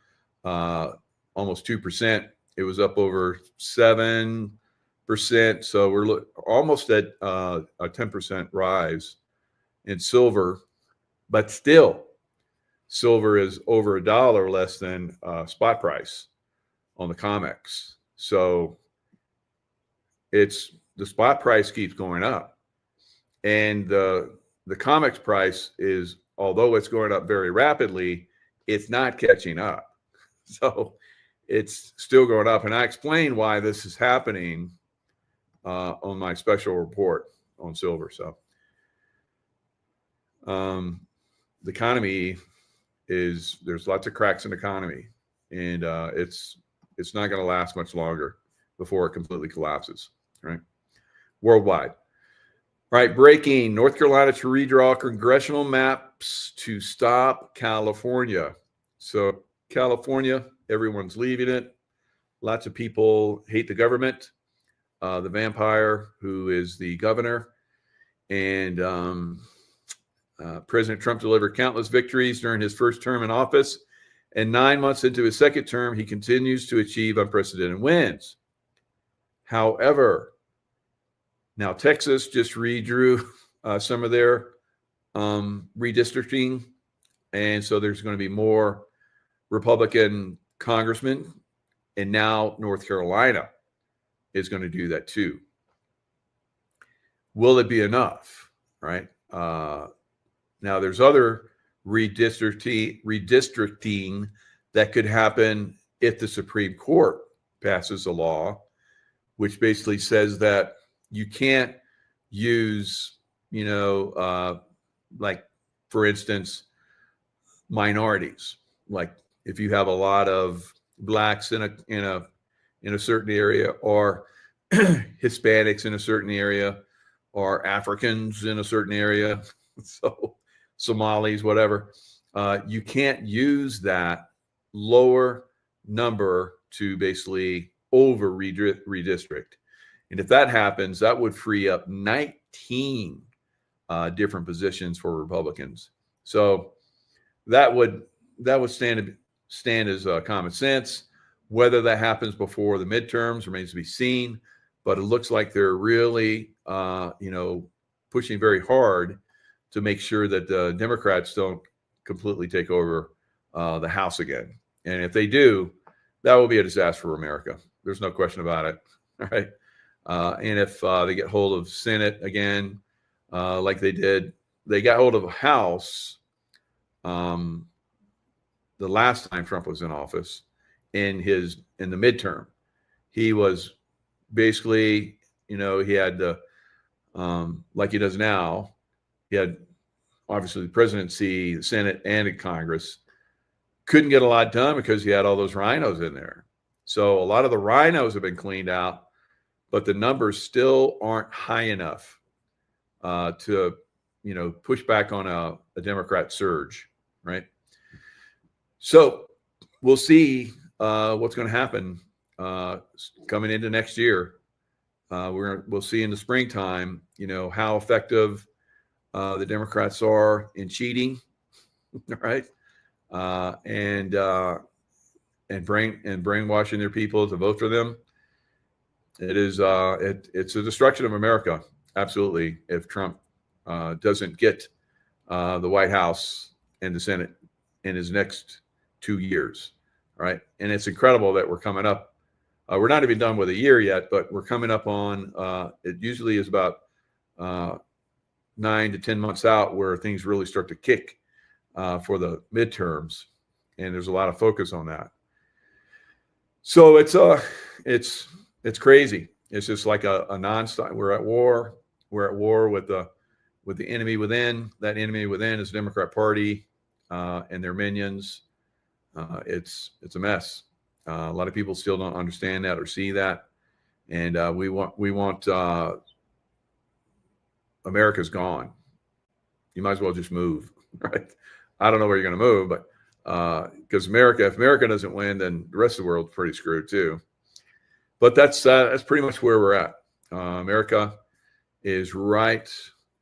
almost 2%. It was up over 7%. So we're almost at a 10% rise in silver, but still silver is over $1 less than spot price on the COMEX. So the spot price keeps going up, and the COMEX price is, although it's going up very rapidly, it's not catching up. So it's still going up. And I explain why this is happening on my special report on silver. So the economy there's lots of cracks in the economy, and it's not going to last much longer before it completely collapses, right? Worldwide. All right, breaking. North Carolina to redraw congressional maps to stop California. So California, everyone's leaving it. Lots of people hate the government, the vampire who is the governor. And President Trump delivered countless victories during his first term in office. And 9 months into his second term, he continues to achieve unprecedented wins. However, now Texas just redrew some of their redistricting. And so there's going to be more Republican congressmen. And now North Carolina is going to do that too. Will it be enough? Right? Now there's other redistricting that could happen if the Supreme Court passes a law, which basically says that you can't use, like, for instance, minorities. Like if you have a lot of blacks in a certain area, or Hispanics in a certain area, are Africans in a certain area, so Somalis, whatever. You can't use that lower number to basically over redistrict. And if that happens, that would free up 19 different positions for Republicans. So that would stand as common sense. Whether that happens before the midterms remains to be seen. But it looks like they're really, pushing very hard to make sure that the Democrats don't completely take over the House again. And if they do, that will be a disaster for America. There's no question about it. All right. And if they get hold of Senate again, like they did, they got hold of a House the last time Trump was in office in the midterm. He was basically, he had the, like he does now, he had obviously the presidency, the Senate, and the Congress. Couldn't get a lot done because he had all those rhinos in there. So a lot of the rhinos have been cleaned out, but the numbers still aren't high enough to, push back on a Democrat surge, right? So we'll see what's going to happen coming into next year. We'll see in the springtime, how effective the Democrats are in cheating, right? And brainwashing their people to vote for them. It is it's a destruction of America, absolutely. If Trump doesn't get the White House and the Senate in his next 2 years, right? And it's incredible that we're coming up. We're not even done with a year yet, but we're coming up on. It usually is about 9 to 10 months out where things really start to kick for the midterms, and there's a lot of focus on that. So it's crazy. It's just like a nonstop. We're at war. We're at war with the enemy within. That enemy within is the Democrat Party and their minions. It's a mess. A lot of people still don't understand that or see that, and we want America's gone. You might as well just move, right? I don't know where you're going to move, but because if America doesn't win, then the rest of the world's pretty screwed too. But that's pretty much where we're at. America is right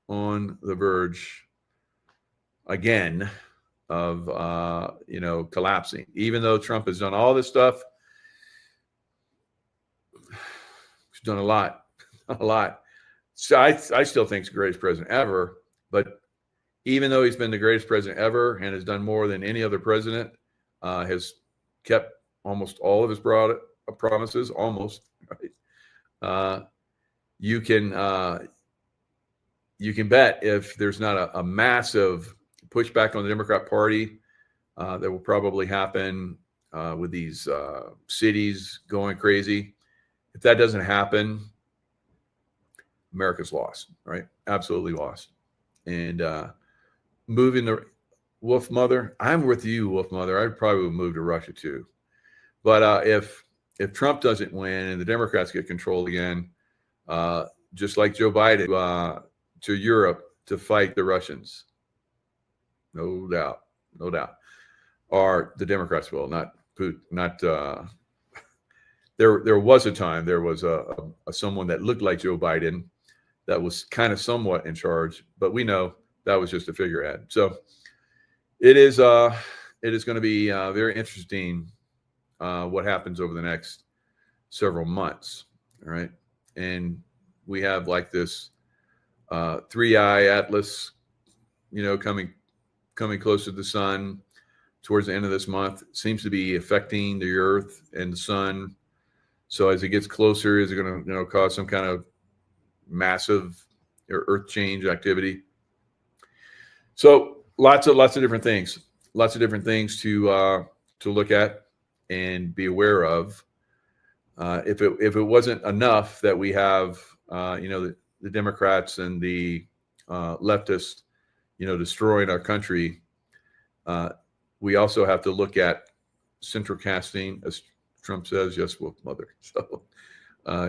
on the verge again of collapsing. Even though Trump has done all this stuff, he's done a lot. So I still think he's the greatest president ever. But even though he's been the greatest president ever and has done more than any other president, has kept almost all of his promises, almost, right? You can bet if there's not a massive pushback on the Democrat Party, that will probably happen with these cities going crazy. If that doesn't happen, America's lost, right? Absolutely lost. And moving the Wolf Mother, I'm with you, Wolf Mother. I probably would move to Russia too. But if Trump doesn't win and the Democrats get control again, just like Joe Biden, to Europe to fight the Russians. No doubt. Or the Democrats will, not Putin, not. There was a time there was a someone that looked like Joe Biden that was kind of somewhat in charge, but we know that was just a figurehead. So it is going to be very interesting what happens over the next several months. All right, and we have like this 3-eye atlas, coming close to the sun towards the end of this month. It seems to be affecting the Earth and the sun. So as it gets closer, is it going to cause some kind of massive Earth change activity? So lots of different things to look at and be aware of. If it wasn't enough that we have the Democrats and the leftists destroying our country, we also have to look at central casting, as Trump says, yes, Wolf Mother. So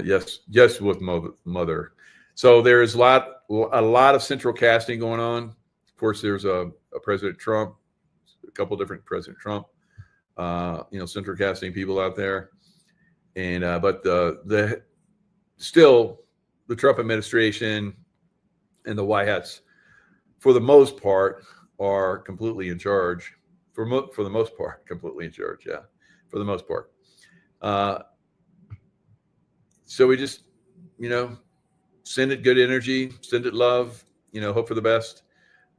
yes, Wolf Mother. So there's a lot of central casting going on. Of course, there's a President Trump, a couple different President Trump, central casting people out there, and but the Trump administration and the White Hats, for the most part, are completely in charge. For the most part, completely in charge. Yeah, for the most part. So we just, send it good energy, send it love, hope for the best.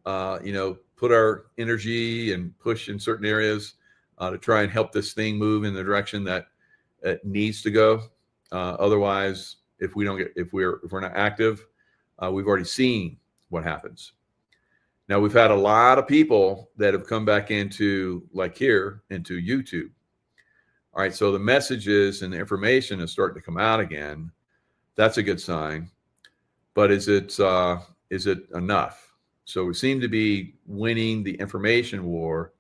Put our energy and push in certain areas to try and help this thing move in the direction that it needs to go. Otherwise, if we're not active, we've already seen what happens. Now, we've had a lot of people that have come back into YouTube. All right, so the messages and the information is starting to come out again. That's a good sign. But is it enough? So we seem to be winning the information war.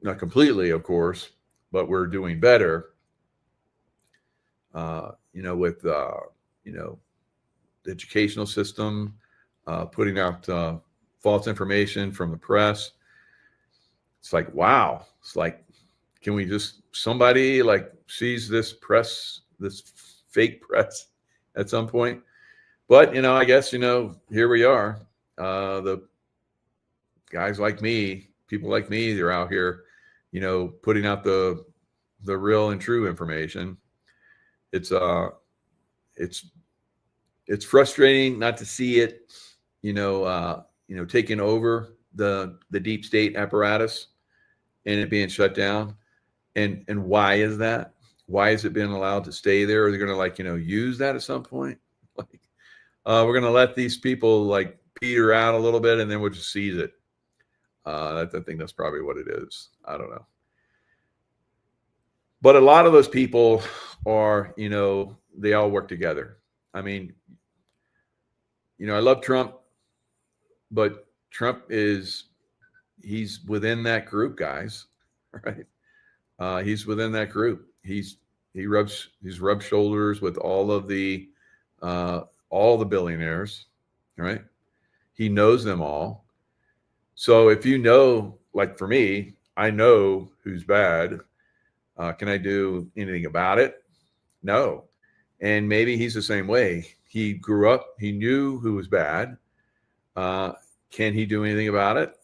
Not completely, of course, but we're doing better. With the educational system, putting out false information from the press. It's like, wow. It's like, can we somebody sees this fake press at some point? But, I guess, here we are. The guys like me, people like me, they're out here, putting out the real and true information. It's frustrating not to see it, taking over the deep state apparatus and it being shut down. And why is that? Why is it being allowed to stay there? Are they going to use that at some point? We're going to let these people peter out a little bit and then we'll just seize it. I think that's probably what it is. I don't know. But a lot of those people are, they all work together. I mean, I love Trump, but Trump he's within that group, guys, right? He's within that group. He's rubbed shoulders with all the billionaires, right? He knows them all. So if for me, I know who's bad. Can I do anything about it? No. And maybe he's the same way. He grew up, he knew who was bad. Can he do anything about it?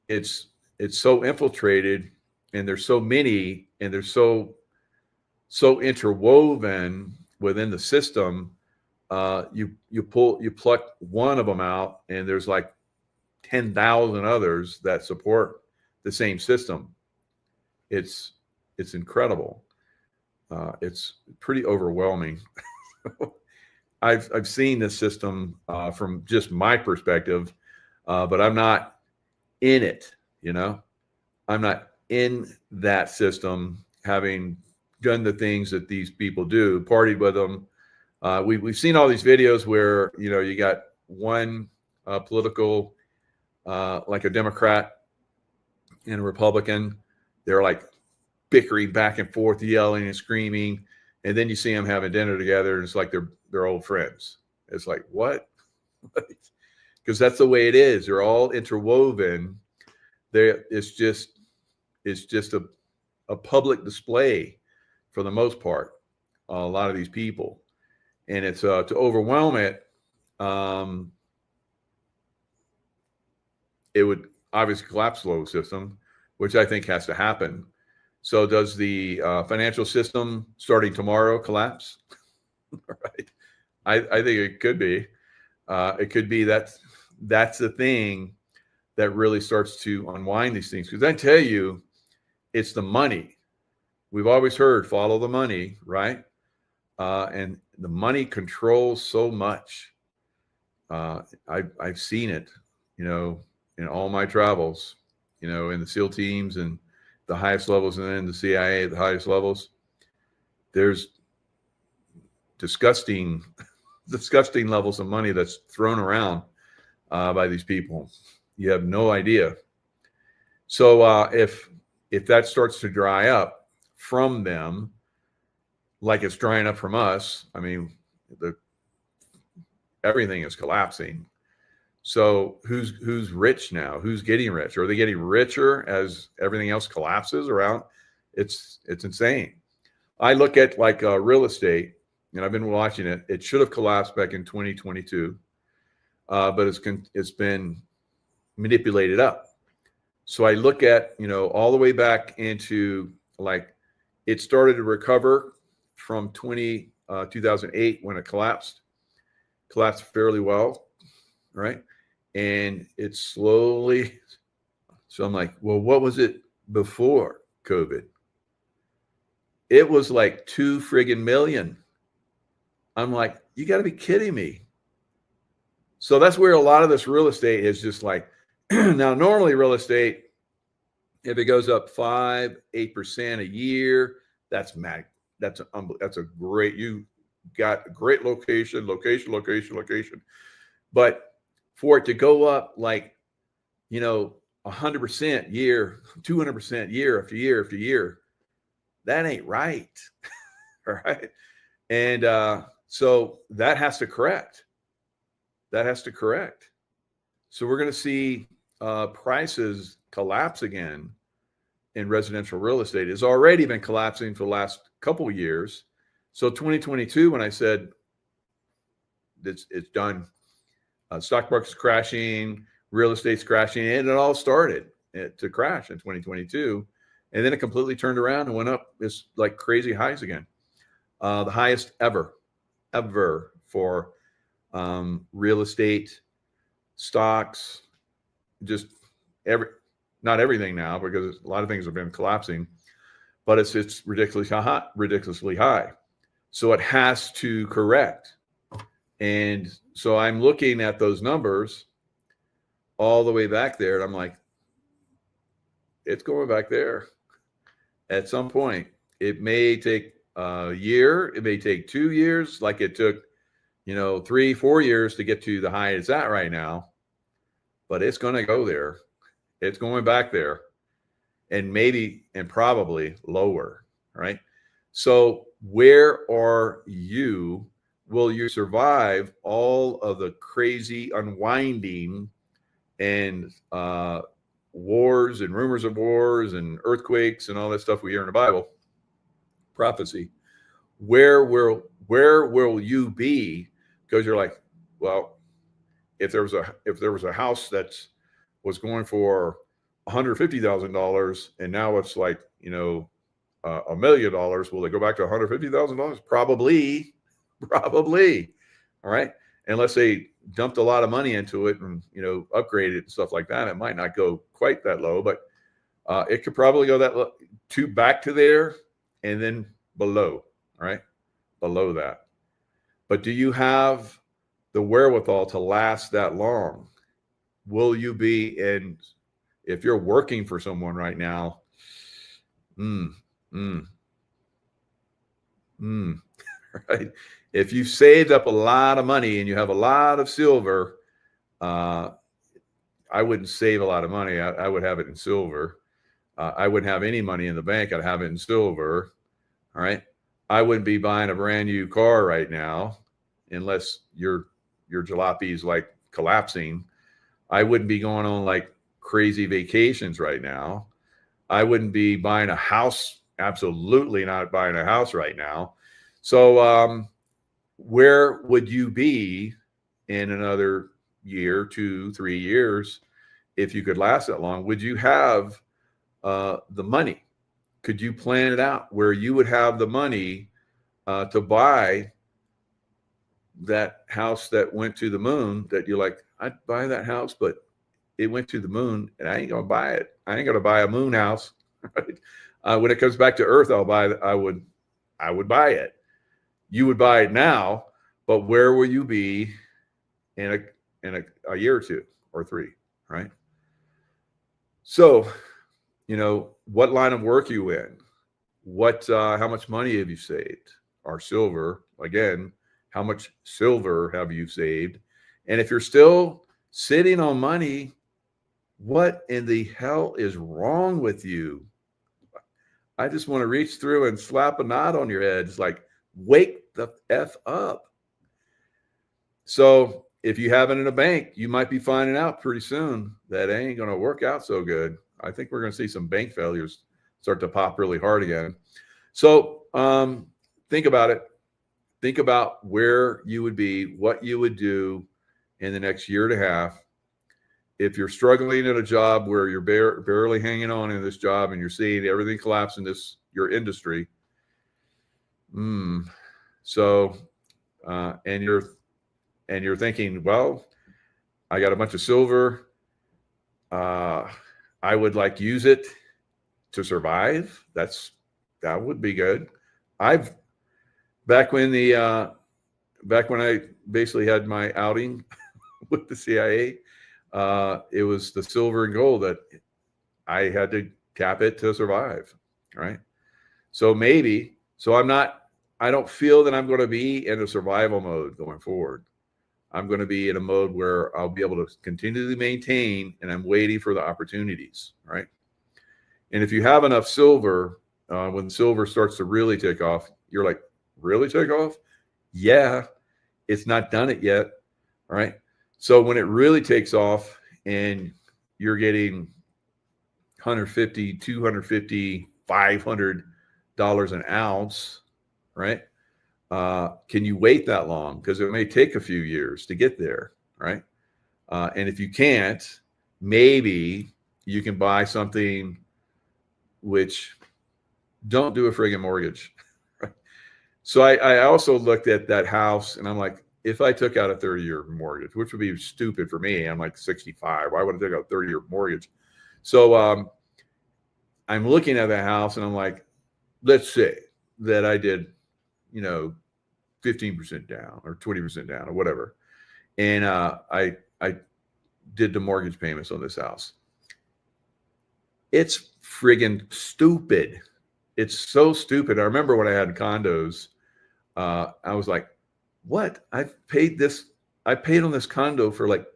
It's so infiltrated, and there's so many, and they're so interwoven within the system. You pluck one of them out, and there's 10,000 others that support the same system. It's incredible. It's pretty overwhelming. I've seen this system from just my perspective, but I'm not in it. I'm not in that system, having done the things that these people do, partied with them. We've seen all these videos where you got one political, like a Democrat and a Republican, they're bickering back and forth, yelling and screaming, and then you see them having dinner together, and it's like they're old friends. It's like, what? Because that's the way it is. They're all interwoven. It's just a public display for the most part. A lot of these people, and it's to overwhelm it. It would obviously collapse the global system, which I think has to happen. So does the financial system starting tomorrow collapse? Right. I think it could be. It could be that's the thing that really starts to unwind these things. Because I tell you, it's the money. We've always heard follow the money, right? And the money controls so much. I've seen it, in all my travels, in the SEAL teams and the highest levels, and then the CIA at the highest levels. There's disgusting levels of money that's thrown around by these people. You have no idea. So if that starts to dry up from them, like it's drying up from us. I mean, everything is collapsing. So who's rich now? Who's getting rich? Are they getting richer as everything else collapses around? It's insane. I look at like real estate, and I've been watching it. It should have collapsed back in 2022, but it's been manipulated up. So I look at, all the way back into like it started to recover from 2008 when it collapsed fairly well, right? And it's slowly. So I'm like, well, what was it before COVID? It was like 2 friggin' million. I'm like, you got to be kidding me. So that's where a lot of this real estate is just like, now normally real estate, if it goes up 5-8% a year, that's mag. That's a great, you got a great location. But for it to go up like, 100% year, 200% year after year after year, that ain't right. All right. And so that has to correct. So we're going to see prices collapse again in residential real estate. It's already been collapsing for the last couple of years. So 2022, when I said it's done, stock market's crashing, real estate's crashing, and it all started to crash in 2022. And then it completely turned around and went up. It's like crazy highs again. The highest ever for real estate, stocks, just not everything now, because a lot of things have been collapsing, but it's ridiculously high. So it has to correct. And so I'm looking at those numbers all the way back there, and I'm like, it's going back there at some point. It may take a year, it may take 2 years, like it took 3-4 years to get to the high it's at right now, but it's going to go there. It's going back there, and maybe and probably lower, right? So where are you? Will you survive all of the crazy unwinding and wars and rumors of wars and earthquakes and all that stuff we hear in the Bible, prophecy? Where will you be? Because you're like, well, if there was a house that was going for $150,000 and now it's like $1 million, will they go back to $150,000? Probably. All right, unless they dumped a lot of money into it and upgraded it and stuff like that, it might not go quite that low, but it could probably go that low, back to there and then below. All right, below that. But do you have the wherewithal to last that long? Will you be in? If you're working for someone right now, right? If you've saved up a lot of money and you have a lot of silver, I wouldn't save a lot of money. I would have it in silver. I wouldn't have any money in the bank. I'd have it in silver. All right. I wouldn't be buying a brand new car right now unless your jalopy is like collapsing. I wouldn't be going on like crazy vacations right now. I wouldn't be buying a house. Absolutely not buying a house right now. So where would you be in another year, 2, 3 years, if you could last that long? Would you have the money? Could you plan it out where you would have the money to buy that house that went to the moon, that you're like, I'd buy that house, but it went to the moon and I ain't going to buy it. I ain't going to buy a moon house. Right? When it comes back to earth, I would buy it. You would buy it now, but where will you be in a year or 2 or 3, right? So, what line of work are you in? How much money have you saved? Or silver, again, how much silver have you saved? And if you're still sitting on money, what in the hell is wrong with you? I just want to reach through and slap a knot on your head. It's like, Wake the F up. So if you have it in a bank, you might be finding out pretty soon that it ain't going to work out so good. I think we're going to see some bank failures start to pop really hard again. So think about it. Think about where you would be, what you would do in the next year and a half. If you're struggling at a job where you're barely hanging on in this job and you're seeing everything collapse in your industry, so and you're thinking, well, I got a bunch of silver. I would like use it to survive. That would be good. Back when I basically had my outing with the CIA, it was the silver and gold that I had to tap it to survive. Right. So I don't feel that I'm going to be in a survival mode going forward. I'm going to be in a mode where I'll be able to continually maintain, and I'm waiting for the opportunities. Right. And if you have enough silver, when silver starts to really take off, you're like, really take off? Yeah, it's not done it yet. All right. So when it really takes off and you're getting $150, $250, $500 an ounce, right? Can you wait that long? Because it may take a few years to get there, right? And if you can't, maybe you can buy something which don't do a friggin' mortgage. Right? So I also looked at that house and I'm like, if I took out a 30-year mortgage, which would be stupid for me, I'm like 65. Why would I take out a 30-year mortgage? So I'm looking at that house and I'm like, let's say that I did, 15% down or 20% down or whatever. And I did the mortgage payments on this house. It's friggin' stupid. It's so stupid. I remember when I had condos, I was like, what? I paid on this condo for like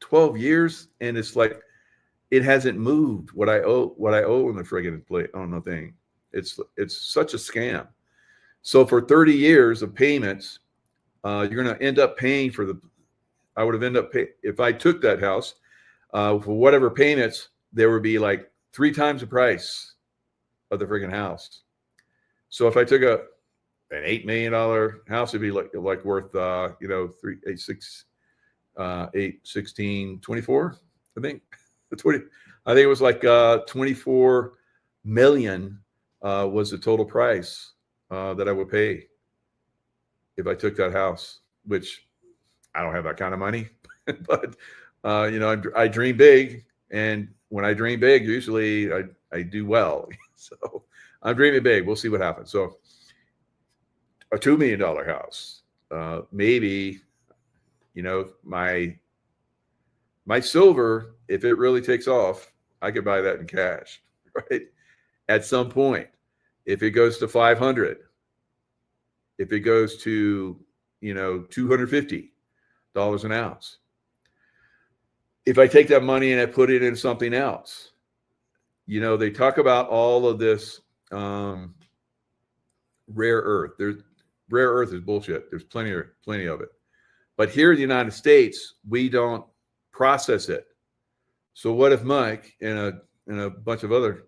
12 years. And it's like, it hasn't moved what I owe on the friggin' on the thing. It's such a scam. So for 30 years of payments, you're going to end up paying I would have ended up if I took that house for whatever payments, there would be like 3 times the price of the friggin' house. So if I took an $8 million house, it'd be like worth, 3, 8, 6, 8, 16, 24, I think. I think it was like 24 million was the total price that I would pay if I took that house, which I don't have that kind of money, but I dream big, and when I dream big, usually I do well. So I'm dreaming big. We'll see what happens. So a $2 million house, maybe, my silver, if it really takes off, I could buy that in cash, right? At some point, if it goes to 500, if it goes to, $250 an ounce, if I take that money and I put it in something else, they talk about all of this rare earth. Rare earth is bullshit. There's plenty of it. But here in the United States, we don't process it. So what if Mike and a bunch of other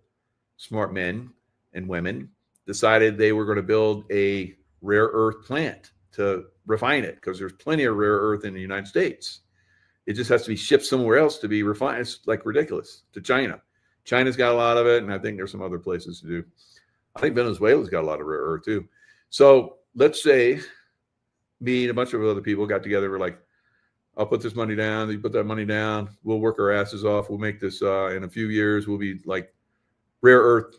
smart men and women decided they were going to build a rare earth plant to refine it? Because there's plenty of rare earth in the United States. It just has to be shipped somewhere else to be refined. It's like ridiculous. To China. China's got a lot of it, and I think there's some other places to do. I think Venezuela's got a lot of rare earth too. So let's say me and a bunch of other people got together. We're like, I'll put this money down. You put that money down. We'll work our asses off. We'll make this in a few years. We'll be like rare earth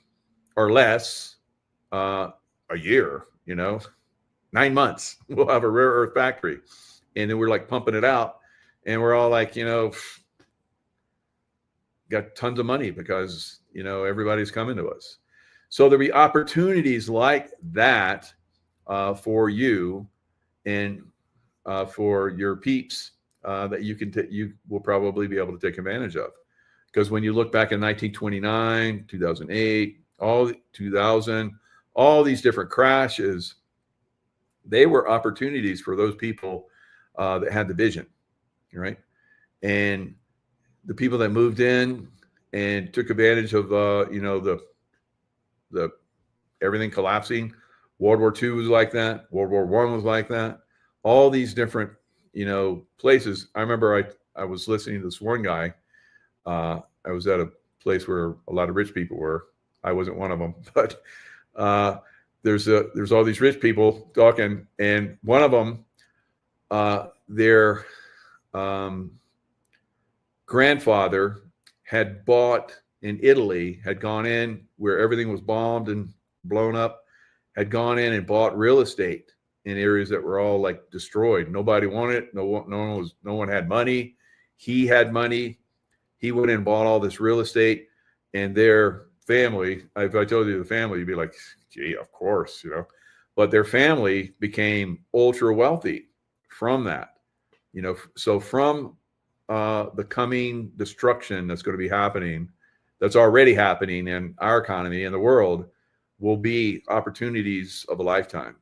or less a year, 9 months. We'll have a rare earth factory. And then we're like pumping it out. And we're all like, got tons of money because, everybody's coming to us. So there'll be opportunities like that for you and for your peeps that you will probably be able to take advantage of. Because when you look back in 1929, 2008, all 2000, all these different crashes, they were opportunities for those people that had the vision, right? And the people that moved in and took advantage of, the everything collapsing. World War II was like that. World War I was like that. All these different, places. I remember I was listening to this one guy. I was at a place where a lot of rich people were. I wasn't one of them, but there's all these rich people talking, and one of them, their grandfather had bought in Italy, had gone in where everything was bombed and blown up, had gone in and bought real estate in areas that were all like destroyed. Nobody wanted it. No one had money. He had money. He went in and bought all this real estate, and their family, if I told you the family, you'd be like, gee, of course, but their family became ultra wealthy from that, so from the coming destruction that's going to be happening, that's already happening in our economy and the world, will be opportunities of a lifetime.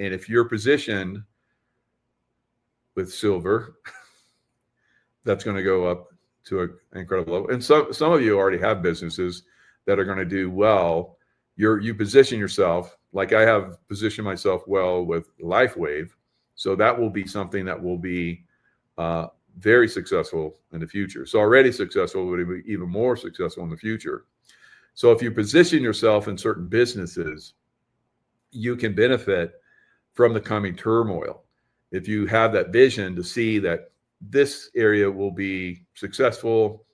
And if you're positioned with silver, that's going to go up to an incredible level. And some of you already have businesses that are going to do well. You position yourself, like I have positioned myself well with LifeWave. So that will be something that will be very successful in the future. So already successful, but be even more successful in the future. So if you position yourself in certain businesses, you can benefit from the coming turmoil. If you have that vision to see that this area will be successful,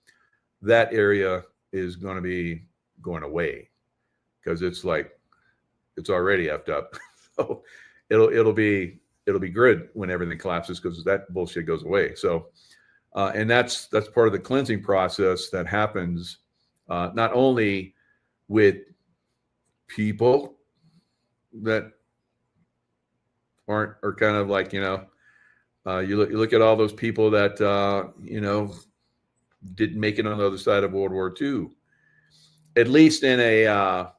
that area is going to be going away, because it's already effed up. So it'll be good when everything collapses, because that bullshit goes away. So and that's part of the cleansing process that happens, not only with people that are kind of like, you look at all those people that didn't make it on the other side of World War II, at least in a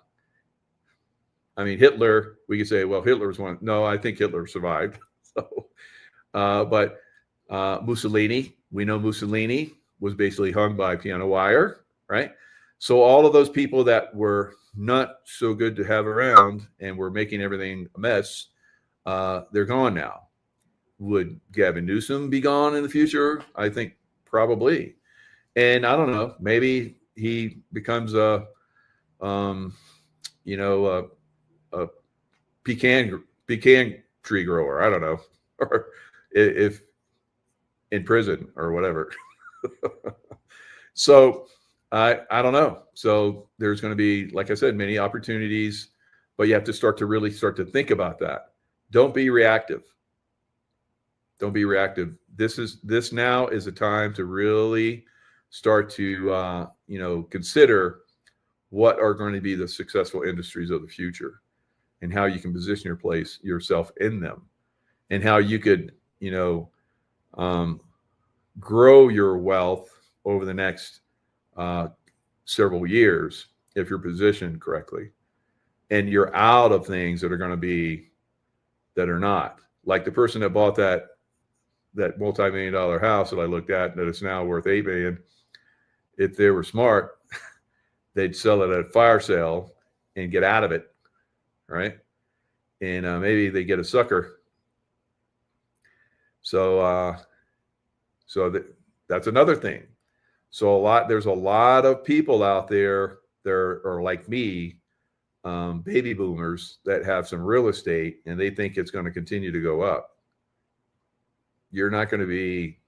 Hitler, we could say, well, Hitler was one. No, I think Hitler survived. So, but Mussolini, we know Mussolini was basically hung by piano wire, right? So all of those people that were not so good to have around and were making everything a mess, they're gone now. Would Gavin Newsom be gone in the future? I think probably. And I don't know, maybe he becomes a pecan tree grower. I don't know, or if in prison or whatever. So I don't know. So there's going to be, like I said, many opportunities, but you have to really start to think about that. Don't be reactive. Don't be reactive. This now is a time to really start to consider what are going to be the successful industries of the future, and how you can position yourself in them, and how you could grow your wealth over the next several years if you're positioned correctly, and you're out of things that are not, like the person that bought that multi-million-dollar house that I looked at that is now worth $8 million. If they were smart, they'd sell it at a fire sale and get out of it, right? And maybe they get a sucker. So that's another thing. So there's a lot of people out there that are like me, baby boomers, that have some real estate, and they think it's going to continue to go up. You're not going to be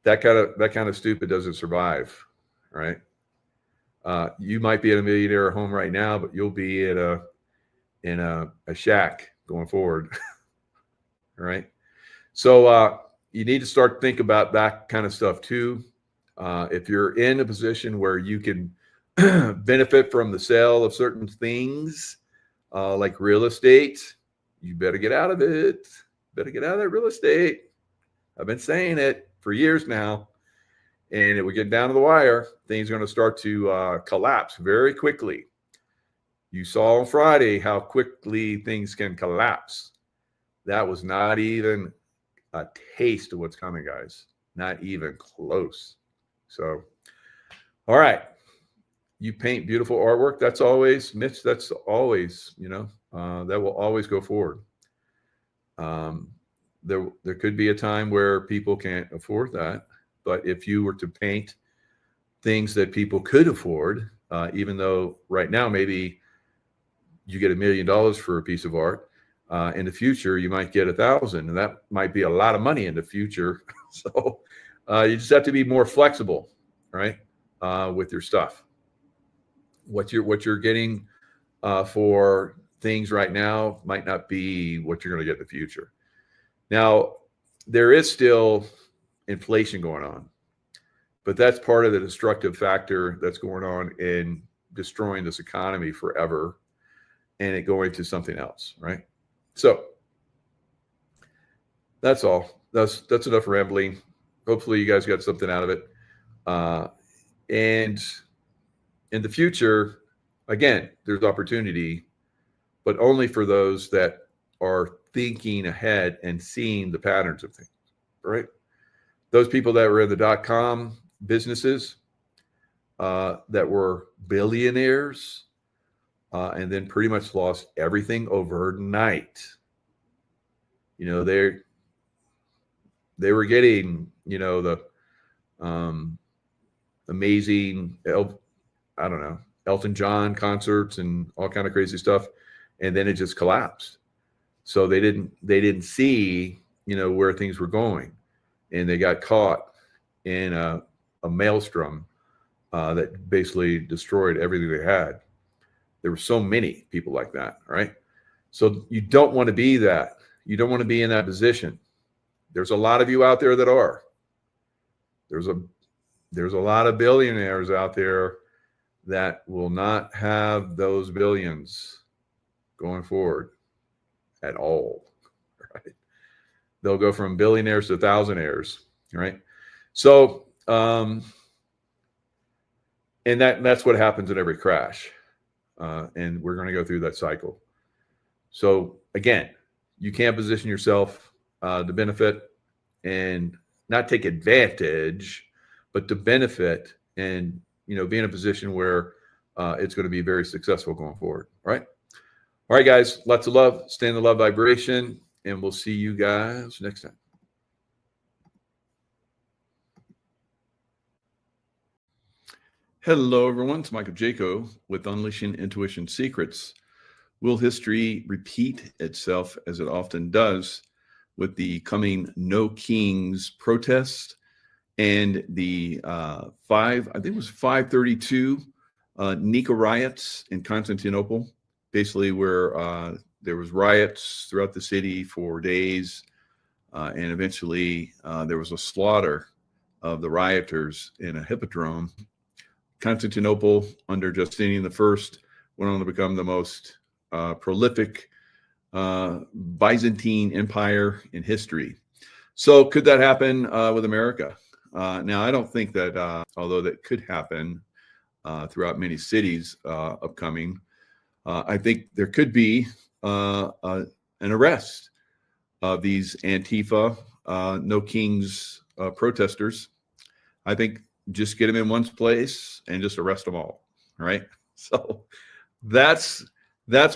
that kind of stupid. Doesn't survive, right? You might be at a millionaire home right now, but you'll be in a shack going forward, right? So you need to start thinking about that kind of stuff too. If you're in a position where you can benefit from the sale of certain things, like real estate, you better get out of it. Better get out of that real estate. I've been saying it for years now. And if we get down to the wire, things are going to start to collapse very quickly. You saw on Friday how quickly things can collapse. That was not even a taste of what's coming, guys. Not even close. So, all right. You paint beautiful artwork. That's always, Mitch, that's always, that will always go forward. There could be a time where people can't afford that. But if you were to paint things that people could afford, even though right now maybe you get $1 million for a piece of art, in the future you might get 1,000, and that might be a lot of money in the future. So you just have to be more flexible, right, with your stuff. What you're getting for things right now might not be what you're going to get in the future. Now, there is still inflation going on, but that's part of the destructive factor that's going on in destroying this economy forever and it going to something else, right? So that's all. That's enough rambling. Hopefully you guys got something out of it. And in the future, again, there's opportunity, but only for those that are thinking ahead and seeing the patterns of things, right? Those people that were in the .com businesses that were billionaires and then pretty much lost everything overnight. They were getting, the amazing, Elton John concerts and all kind of crazy stuff, and then it just collapsed. So they didn't see, where things were going, and they got caught in a maelstrom that basically destroyed everything they had. There were so many people like that, right? So you don't want to be that. You don't want to be in that position. There's a lot of you out there that are. There's a lot of billionaires out there that will not have those billions going forward at all, right? They'll go from billionaires to thousandaires, right? So, and that's what happens in every crash. And we're going to go through that cycle. So again, you can't position yourself to benefit and not take advantage, but to benefit and, be in a position where it's going to be very successful going forward. All right. All right, guys, lots of love. Stay in the love vibration, and we'll see you guys next time. Hello, everyone. It's Michael Jaco with Unleashing Intuition Secrets. Will history repeat itself as it often does with the coming No Kings protest and the 532 Nika riots in Constantinople, basically where there was riots throughout the city for days, and eventually there was a slaughter of the rioters in a hippodrome. Constantinople under Justinian I went on to become the most prolific Byzantine empire in history. So could that happen with America? Now, I don't think that, although that could happen throughout many cities upcoming, I think there could be an arrest of these Antifa, No Kings protesters. I think just get them in one place and just arrest them all. All right. So that's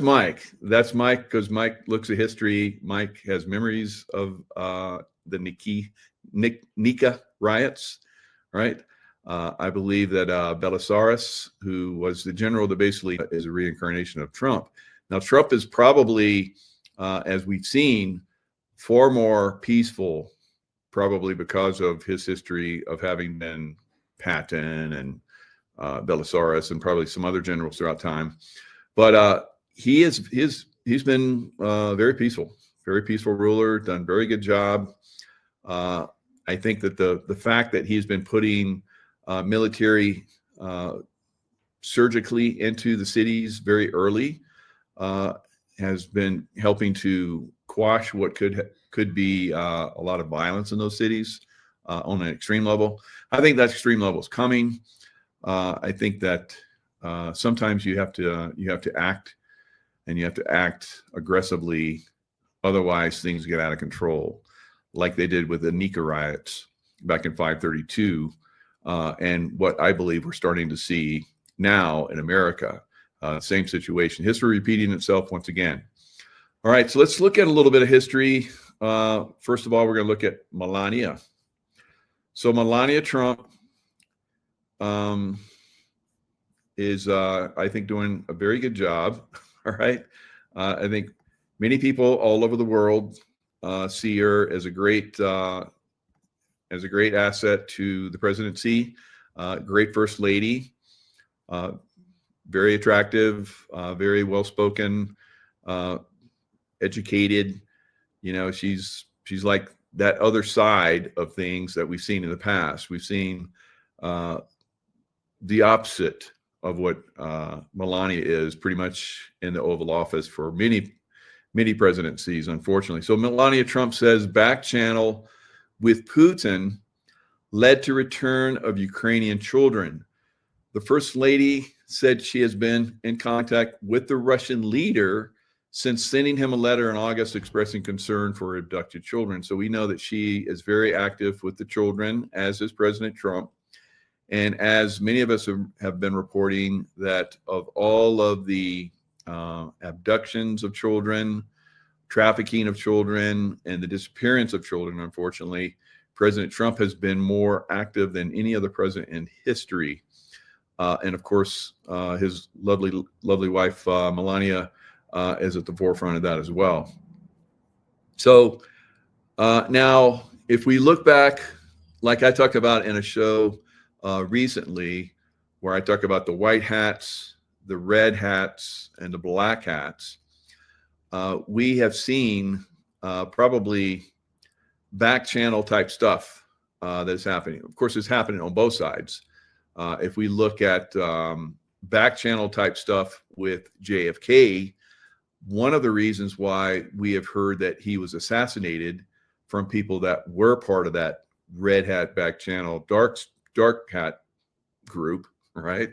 Mike. That's Mike, because Mike looks at history. Mike has memories of the Nika riots, right? I believe that Belisarius, who was the general that basically is a reincarnation of Trump. Now, Trump is probably, as we've seen, far more peaceful, probably because of his history of having been Patton and Belisarius and probably some other generals throughout time. But he's been very peaceful ruler, done very good job. I think that the fact that he's been putting military surgically into the cities very early has been helping to quash what could be a lot of violence in those cities on an extreme level. I think that extreme level is coming. I think that sometimes you have to act, and you have to act aggressively. Otherwise, things get out of control, like they did with the Nika riots back in 532, and what I believe we're starting to see now in America. Same situation. History repeating itself once again. All right, so let's look at a little bit of history. First of all, we're going to look at Melania. So Melania Trump is, I think, doing a very good job. All right, I think many people all over the world see her as a great asset to the presidency. Great first lady, very attractive, very well spoken, educated. You know, she's like that other side of things that we've seen in the past. We've seen the opposite of what Melania is pretty much in the Oval Office for many presidencies, unfortunately. So Melania Trump says back channel with Putin led to return of Ukrainian children. The First Lady said she has been in contact with the Russian leader since sending him a letter in August expressing concern for abducted children. So we know that she is very active with the children, as is President Trump. And as many of us have been reporting, that of all of the abductions of children, trafficking of children, and the disappearance of children, unfortunately, President Trump has been more active than any other president in history. And of course, his lovely wife, Melania, is at the forefront of that as well. So now, if we look back, like I talked about in a show recently, where I talk about the white hats, the red hats, and the black hats, we have seen probably back channel type stuff that's happening. Of course, it's happening on both sides. If we look at back channel type stuff with JFK, one of the reasons why we have heard that he was assassinated from people that were part of that red hat back channel, dark hat group, right?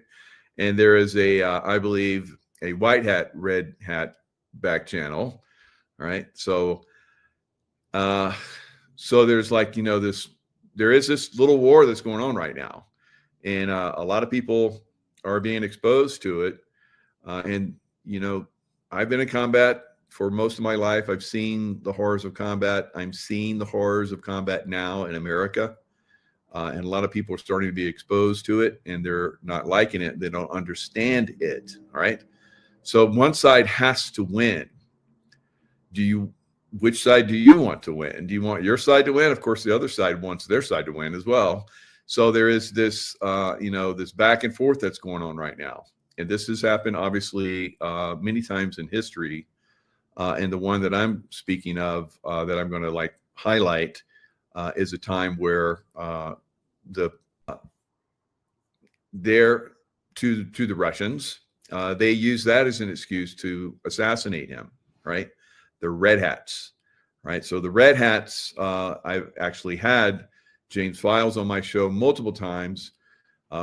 And there is I believe, a white hat, red hat back channel, right? So, so there's like, there is this little war that's going on right now, and a lot of people are being exposed to it. And I've been in combat for most of my life. I've seen the horrors of combat. I'm seeing the horrors of combat now in America. And a lot of people are starting to be exposed to it, and they're not liking it. They don't understand it. All right. So one side has to win. Which side do you want to win? Do you want your side to win? Of course, the other side wants their side to win as well. So there is this, this back and forth that's going on right now. And this has happened, obviously, many times in history. And the one that I'm speaking of, that I'm going to highlight, is a time where they're to the Russians. They use that as an excuse to assassinate him, right? The red hats, right? So the red hats, I've actually had James Files on my show multiple times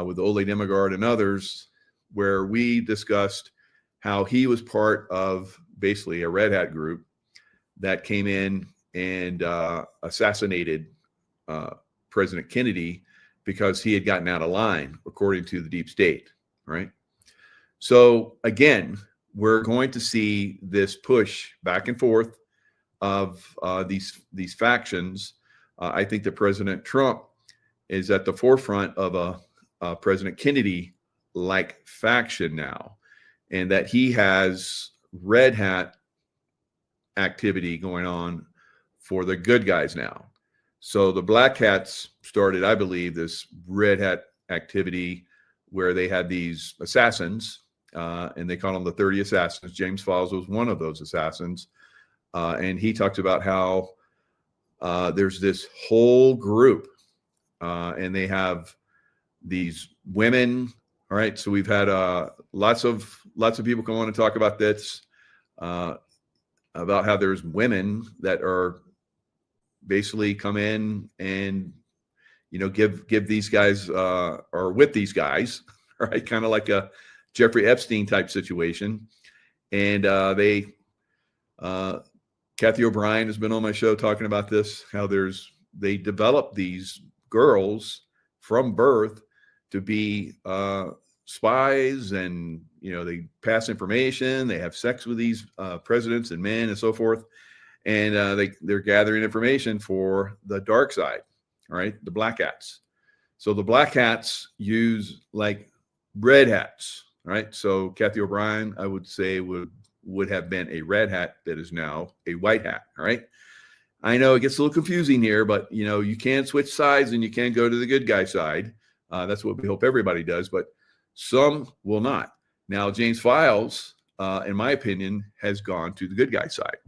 with Ole Demigard and others, where we discussed how he was part of basically a red hat group that came in and assassinated President Kennedy because he had gotten out of line, according to the deep state, right? So again, we're going to see this push back and forth of these factions. I think that President Trump is at the forefront of a President Kennedy-like faction now, and that he has red hat activity going on for the good guys now. So the black hats started, I believe, this red hat activity where they had these assassins, and they call them the 30 assassins. James Files was one of those assassins. And he talked about how there's this whole group, and they have these women. All right. So we've had lots of people come on and talk about this, about how there's women that are basically come in and, give these guys, or with these guys, right? Kind of like a Jeffrey Epstein type situation. And Kathy O'Brien has been on my show talking about this, how they develop these girls from birth to be spies, and they pass information, they have sex with these presidents and men and so forth, and they're gathering information for the dark side, all right, the black hats. So the black hats use like red hats, right? So Kathy O'Brien, I would say, would have been a red hat that is now a white hat, all right? I know it gets a little confusing here, but you can switch sides and you can go to the good guy side. That's what we hope everybody does, but some will not. Now, James Files, in my opinion, has gone to the good guy side,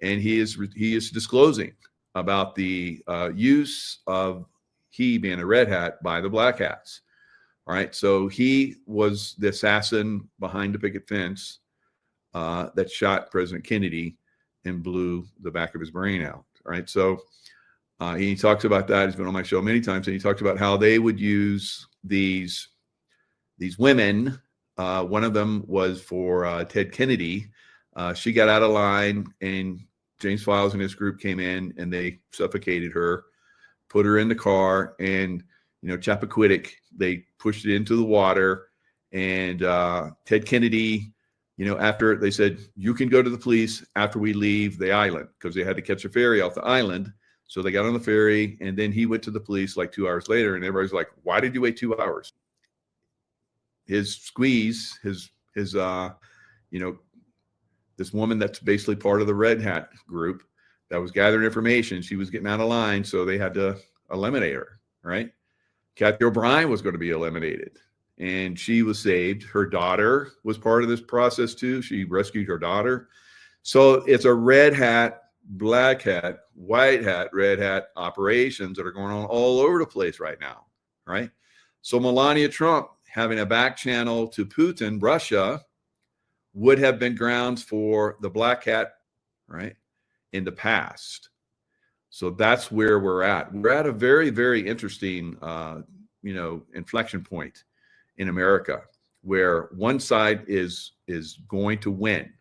and he is disclosing about the use of he being a red hat by the black hats. All right, so he was the assassin behind the picket fence that shot President Kennedy and blew the back of his brain out. All right, so he talks about that. He's been on my show many times, and he talks about how they would use these women. One of them was for Ted Kennedy. She got out of line, and James Files and his group came in, and they suffocated her, put her in the car, and Chappaquiddick, they pushed it into the water. And Ted Kennedy, after they said, you can go to the police after we leave the island, because they had to catch a ferry off the island. So they got on the ferry, and then he went to the police like 2 hours later, and everybody's like, why did you wait 2 hours? His squeeze, this woman that's basically part of the red hat group that was gathering information, she was getting out of line, so they had to eliminate her, right? Kathy O'Brien was going to be eliminated, and she was saved. Her daughter was part of this process too. She rescued her daughter. So it's a red hat, black hat, white hat, red hat operations that are going on all over the place right now, right? So Melania Trump having a back channel to Putin, Russia, would have been grounds for the black hat, right, in the past. So that's where we're at. We're at a very, very interesting, inflection point in America, where one side is going to win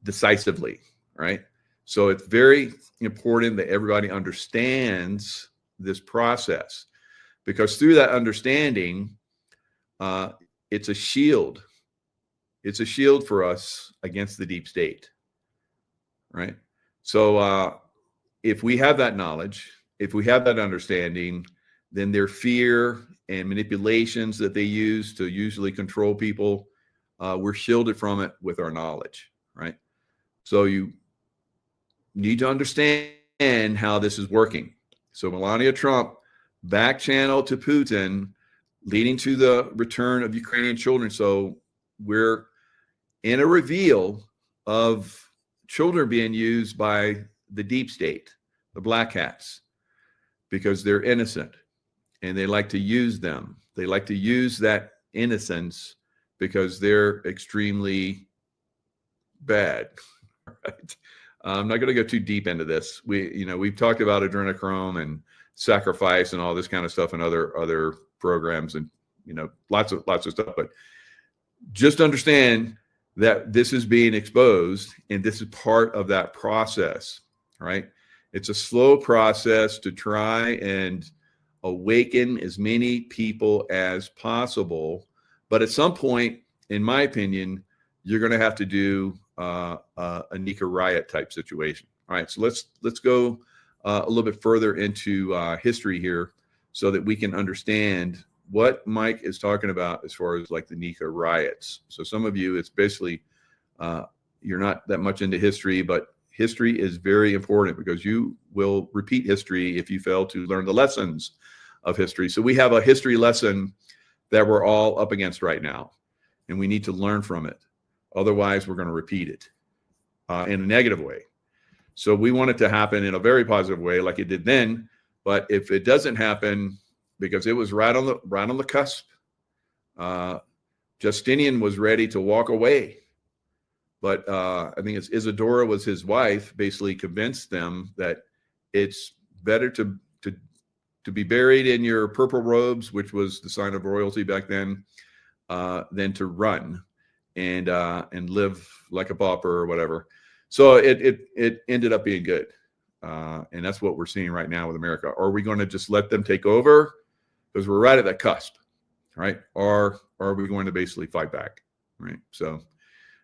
decisively, right? So it's very important that everybody understands this process, because through that understanding, it's a shield. It's a shield for us against the deep state, right? So if we have that knowledge, if we have that understanding, then their fear and manipulations that they use to usually control people, we're shielded from it with our knowledge, right? So you need to understand how this is working. So Melania Trump, back channel to Putin, leading to the return of Ukrainian children. So we're in a reveal of children being used by the deep state, the black hats, because they're innocent and they like to use them. They like to use that innocence because they're extremely bad. Right? I'm not going to go too deep into this. We've talked about adrenochrome and sacrifice and all this kind of stuff in other programs, and lots of stuff. But just understand that this is being exposed, and this is part of that process, right? It's a slow process to try and awaken as many people as possible. But at some point, in my opinion, you're going to have to do a Nika riot type situation. All right, so let's go a little bit further into history here so that we can understand what Mike is talking about as far as like the Nika riots. So some of you, it's basically, you're not that much into history, but history is very important because you will repeat history if you fail to learn the lessons of history. So we have a history lesson that we're all up against right now, and we need to learn from it. Otherwise, we're going to repeat it in a negative way. So we want it to happen in a very positive way like it did then. But if it doesn't happen, because it was right on the cusp, Justinian was ready to walk away. But I think it's Isadora was his wife, basically convinced them that it's better to be buried in your purple robes, which was the sign of royalty back then, than to run and live like a pauper or whatever. So it ended up being good. And that's what we're seeing right now with America. Are we going to just let them take over? Because we're right at that cusp, right? Or are we going to basically fight back, right? So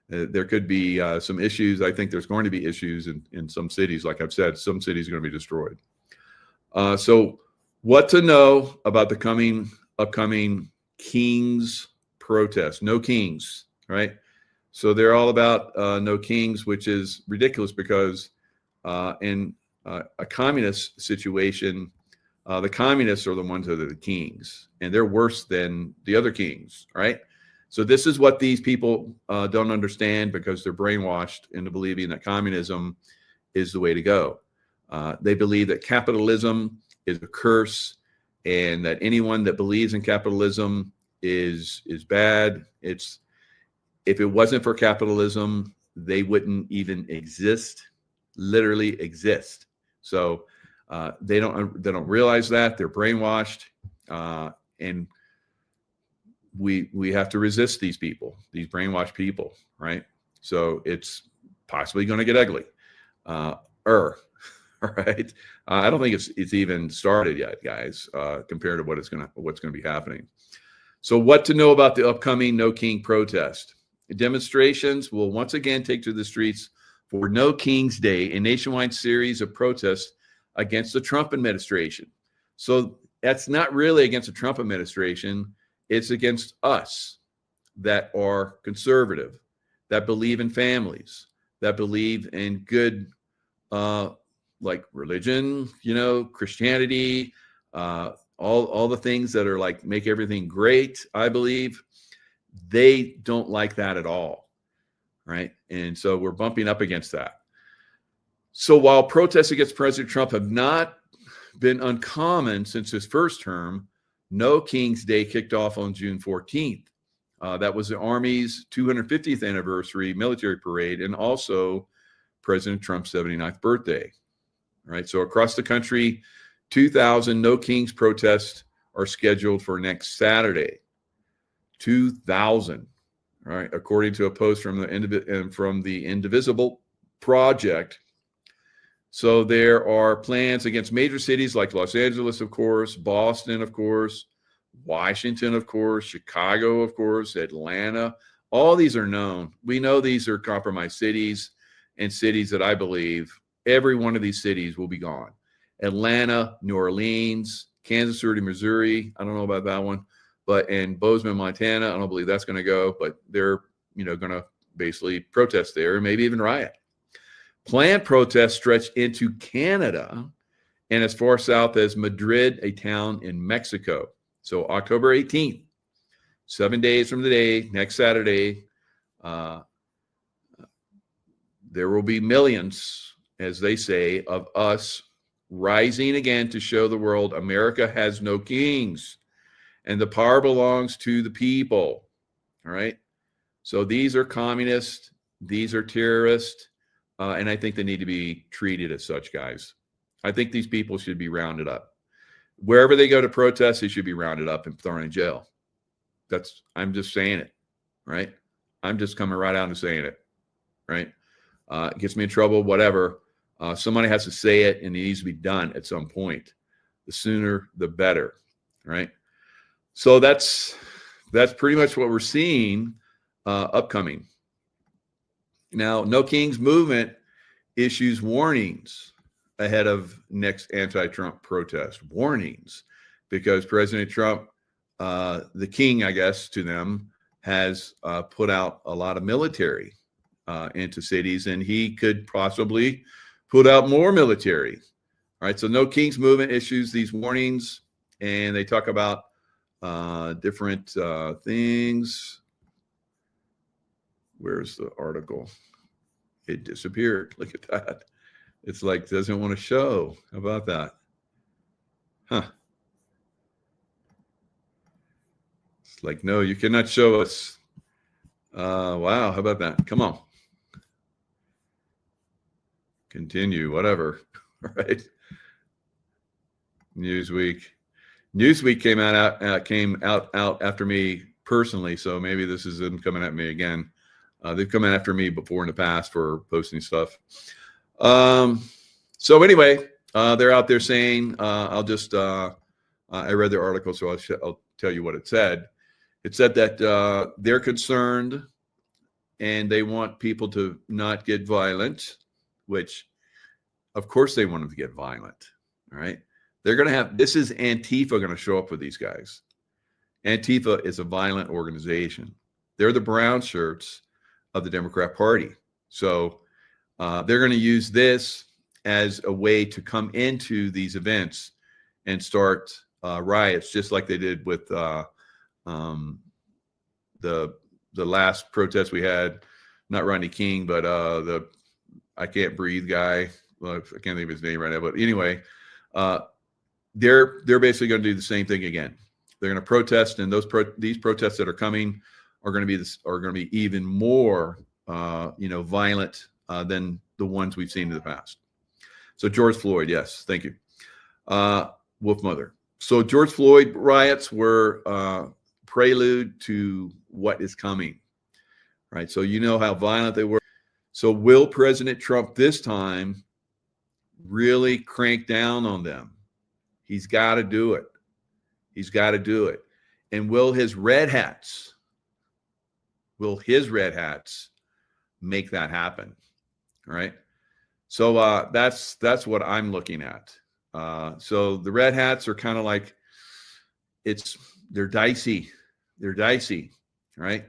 there could be some issues. I think there's going to be issues in some cities. Like I've said, some cities are going to be destroyed. So what to know about the upcoming Kings protest? No Kings, right? So they're all about no Kings, which is ridiculous because in a communist situation, the communists are the ones that are the kings, and they're worse than the other kings, right? So this is what these people don't understand because they're brainwashed into believing that communism is the way to go. They believe that capitalism is a curse and that anyone that believes in capitalism is bad. If it wasn't for capitalism, they wouldn't even exist, literally exist. So they don't realize that. They're brainwashed, and we have to resist these people, these brainwashed people, right? So it's possibly going to get ugly. Right? I don't think it's even started yet, guys, compared to what's going to be happening. So what to know about the upcoming No King protest? Demonstrations will once again take to the streets for No King's Day, a nationwide series of protests against the Trump administration. So that's not really against the Trump administration. It's against us that are conservative, that believe in families, that believe in good, like religion, Christianity, all the things that are like make everything great, I believe. They don't like that at all, right? And so we're bumping up against that. So while protests against President Trump have not been uncommon since his first term, No King's Day kicked off on June 14th. That was the Army's 250th anniversary military parade and also President Trump's 79th birthday. All right, so across the country, 2,000 No Kings protests are scheduled for next Saturday. 2,000, all right, according to a post from the Indivisible Project. So there are plans against major cities like Los Angeles, of course, Boston, of course, Washington, of course, Chicago, of course, Atlanta. All these are known. We know these are compromised cities and cities that I believe every one of these cities will be gone. Atlanta, New Orleans, Kansas City, Missouri. I don't know about that one. But in Bozeman, Montana, I don't believe that's going to go, but they're, going to basically protest there and maybe even riot. Planned protests stretch into Canada and as far south as Madrid, a town in Mexico. So October 18th, 7 days from today, next Saturday, there will be millions, as they say, of us rising again to show the world America has no kings. And the power belongs to the people, all right? So these are communists, these are terrorists, and I think they need to be treated as such, guys. I think these people should be rounded up. Wherever they go to protest, they should be rounded up and thrown in jail. I'm just saying it, right? I'm just coming right out and saying it, right? It gets me in trouble, whatever. Somebody has to say it, and it needs to be done at some point. The sooner, the better, right? So that's pretty much what we're seeing upcoming. Now, No Kings movement issues warnings ahead of next anti-Trump protest. Warnings, because President Trump, the king, I guess, to them, has put out a lot of military into cities, and he could possibly put out more military. All right, so No Kings movement issues these warnings, and they talk about different things. Where's the article? It disappeared. Look at that. It's like doesn't want to show. How about that? Huh. It's like, no, you cannot show us. Wow, how about that? Come on. Continue, whatever. All right. Newsweek came out after me personally, so maybe this is them coming at me again. They've come after me before in the past for posting stuff. So anyway, they're out there saying, I read their article, so I'll tell you what it said. It said that they're concerned and they want people to not get violent, which of course they want them to get violent. All right. They're going to have, this is Antifa going to show up with these guys. Antifa is a violent organization. They're the brown shirts of the Democrat Party. So they're going to use this as a way to come into these events and start riots, just like they did with the last protest we had, not Rodney King, but the I Can't Breathe guy. Well, I can't think of his name right now, but anyway, they're basically going to do the same thing again. They're going to protest, and these protests that are coming are going to be even more violent than the ones we've seen in the past. So George Floyd, yes, thank you, Wolf Mother. So George Floyd riots were prelude to what is coming, right? So you know how violent they were. So will President Trump this time really crank down on them? He's got to do it. He's got to do it. And will his red hats make that happen? All right. So that's what I'm looking at. So the red hats are kind of like, they're dicey. They're dicey, right?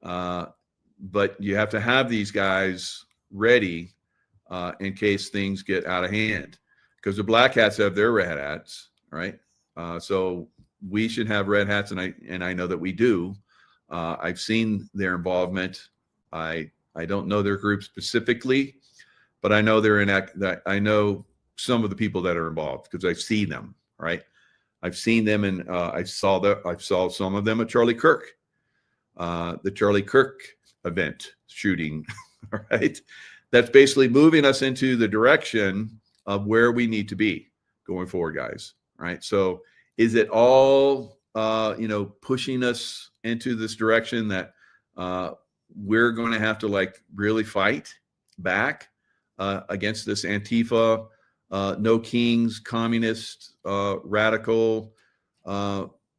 But you have to have these guys ready in case things get out of hand, because the black hats have their red hats, right? So we should have red hats, and I know that we do. I've seen their involvement. I don't know their group specifically, but I know they're in that. I know some of the people that are involved because I've seen them, right? I've seen them, and I saw some of them at Charlie Kirk, the Charlie Kirk event shooting, right? That's basically moving us into the direction of where we need to be going forward, guys, right? So is it all, pushing us into this direction that we're going to have to really fight back against this Antifa, no kings, communist, radical,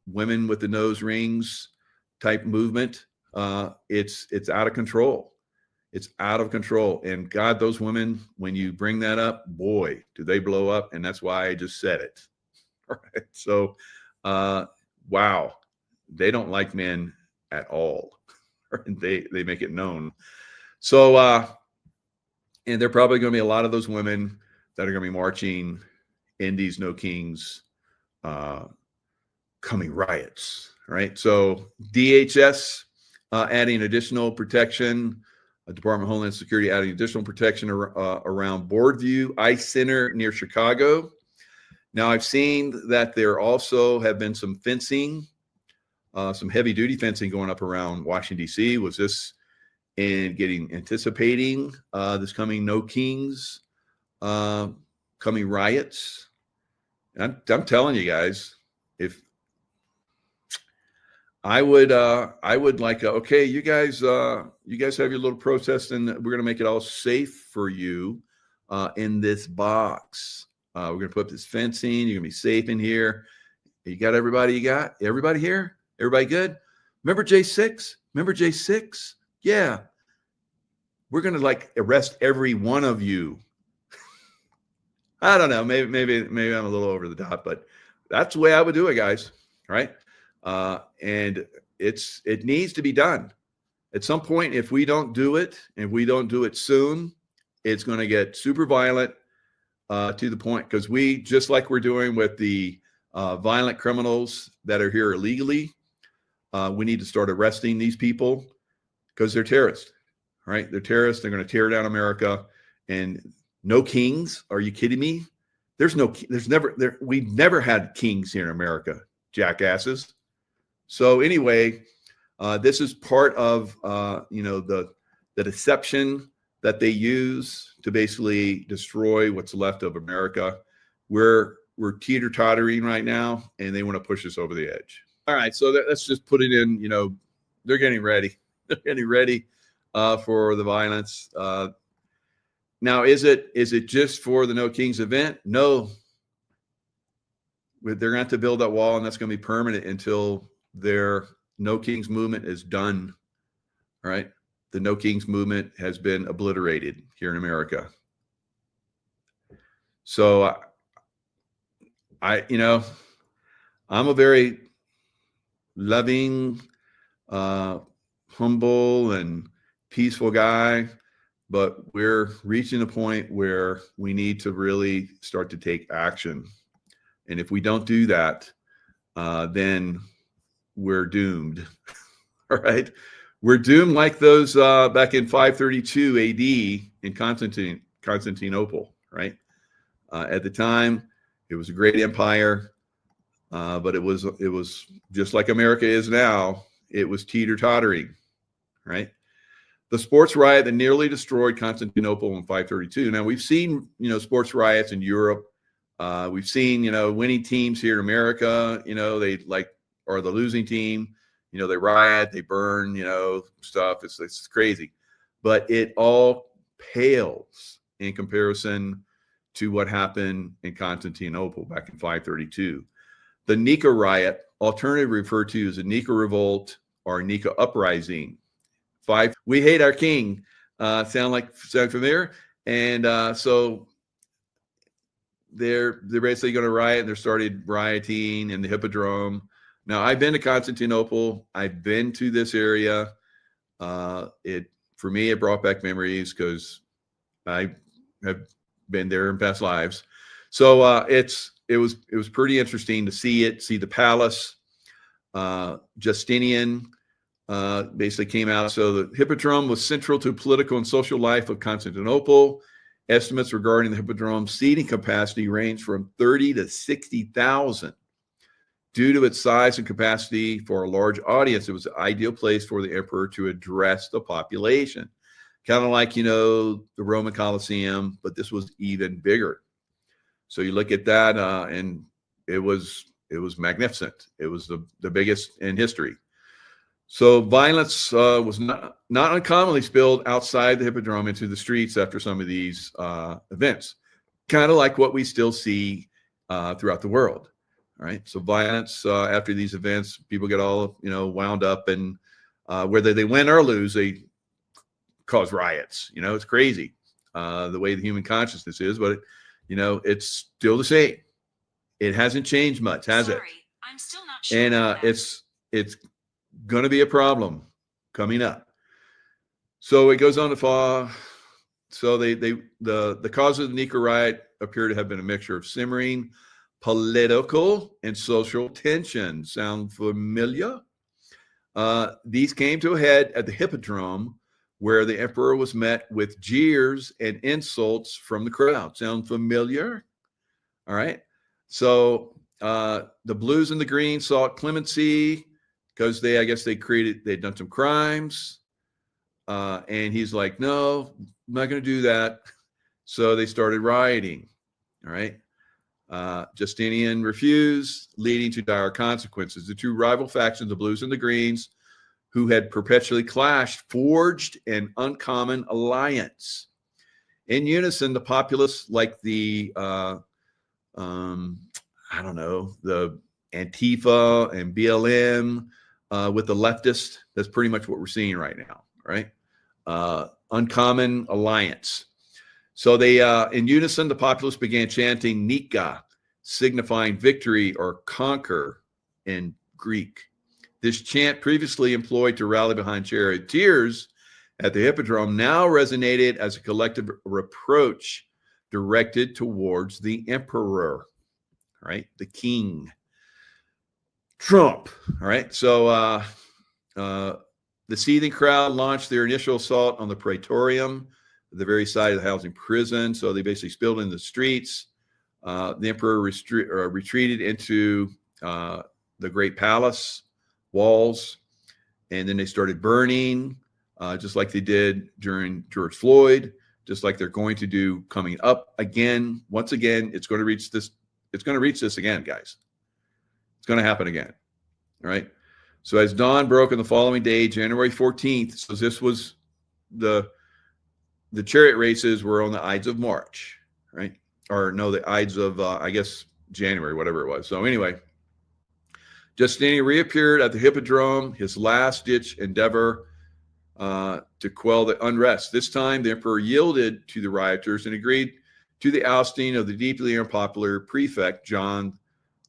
women with the nose rings type movement? It's out of control. It's out of control. And God, those women, when you bring that up, boy, do they blow up. And that's why I just said it. All right. So, wow, they don't like men at all. They make it known. So, and there are probably going to be a lot of those women that are going to be marching in these No Kings coming riots, right? So DHS adding additional protection, Department of Homeland Security adding additional protection around Boardview Ice Center near Chicago. Now, I've seen that there also have been some fencing, some heavy duty fencing going up around Washington, D.C. Was this anticipating this coming No Kings, coming riots? And I'm telling you guys, if I would okay, you guys have your little protest, and we're gonna make it all safe for you in this box. We're gonna put this fencing. You're gonna be safe in here. You got everybody. You got everybody here. Everybody good? Remember J6? Remember J6? Yeah. We're gonna arrest every one of you. I don't know. Maybe I'm a little over the top, but that's the way I would do it, guys. Right? And it needs to be done. At some point, if we don't do it, soon, it's going to get super violent to the point, because just like we're doing with the violent criminals that are here illegally, we need to start arresting these people because they're terrorists, right? They're terrorists. They're going to tear down America. And no kings? Are you kidding me? We've never had kings here in America, jackasses. So anyway, this is part of the deception that they use to basically destroy what's left of America. We're teeter-tottering right now, and they want to push us over the edge. All right, so let's just put it in. They're getting ready. They're getting ready for the violence. Now, is it just for the No Kings event? No. They're going to have to build that wall, and that's going to be permanent until their No Kings movement is done. All right, the No Kings movement has been obliterated here in America. So, I'm a very loving, humble, and peaceful guy, but we're reaching a point where we need to really start to take action. And if we don't do that, then we're doomed. All right. We're doomed like those back in 532 AD in Constantinople, right? At the time, it was a great empire, but it was just like America is now. It was teeter-tottering, right? The sports riot that nearly destroyed Constantinople in 532. Now, we've seen, sports riots in Europe. We've seen, winning teams here in America, they or the losing team, they riot, they burn, stuff. It's crazy. But it all pales in comparison to what happened in Constantinople back in 532. The Nika riot, alternatively referred to as the Nika revolt or Nika uprising. We hate our king. Sound familiar? And so they're basically going to riot, and they started rioting in the Hippodrome. Now, I've been to Constantinople. I've been to this area. For me, it brought back memories because I have been there in past lives. So it was pretty interesting to see the palace. Justinian basically came out. So the Hippodrome was central to political and social life of Constantinople. Estimates regarding the Hippodrome's seating capacity range from 30 to 60,000. Due to its size and capacity for a large audience, it was the ideal place for the emperor to address the population. Kind of like, the Roman Colosseum, but this was even bigger. So you look at that, and it was magnificent. It was the biggest in history. So violence was not uncommonly spilled outside the Hippodrome into the streets after some of these events, kind of like what we still see throughout the world. All right. So violence after these events, people get all wound up, and whether they win or lose, they cause riots. It's crazy the way the human consciousness is, but it's still the same. It hasn't changed much, has it? I'm still not sure. And it's going to be a problem coming up. So it goes on to fall. So the causes of the Nika riot appear to have been a mixture of simmering political and social tension. Sound familiar? These came to a head at the Hippodrome, where the emperor was met with jeers and insults from the crowd. Sound familiar? All right. So the blues and the greens sought clemency because they'd done some crimes. And he's like, no, I'm not going to do that. So they started rioting. All right. Justinian refused, leading to dire consequences. The two rival factions, the blues and the greens, who had perpetually clashed, forged an uncommon alliance. In unison, the populace, like the the Antifa and BLM with the leftists, that's pretty much what we're seeing right now, right? Uncommon alliance. So they, in unison, the populace began chanting Nika, signifying victory or conquer in Greek. This chant, previously employed to rally behind charioteers at the Hippodrome, now resonated as a collective reproach directed towards the emperor, right? The king, Trump, all right? So the seething crowd launched their initial assault on the Praetorium, the very side of the housing prison. So they basically spilled into the streets. The emperor retreated into the great palace walls, and then they started burning, just like they did during George Floyd, just like they're going to do coming up again. Once again, it's going to reach this. It's going to reach this again, guys. It's going to happen again. All right. So as dawn broke on the following day, January 14th, so this was the chariot races were on the Ides of March, right? Or no, the Ides of, I guess, January, whatever it was. So anyway, Justinian reappeared at the Hippodrome, his last-ditch endeavor to quell the unrest. This time, the emperor yielded to the rioters and agreed to the ousting of the deeply unpopular prefect, John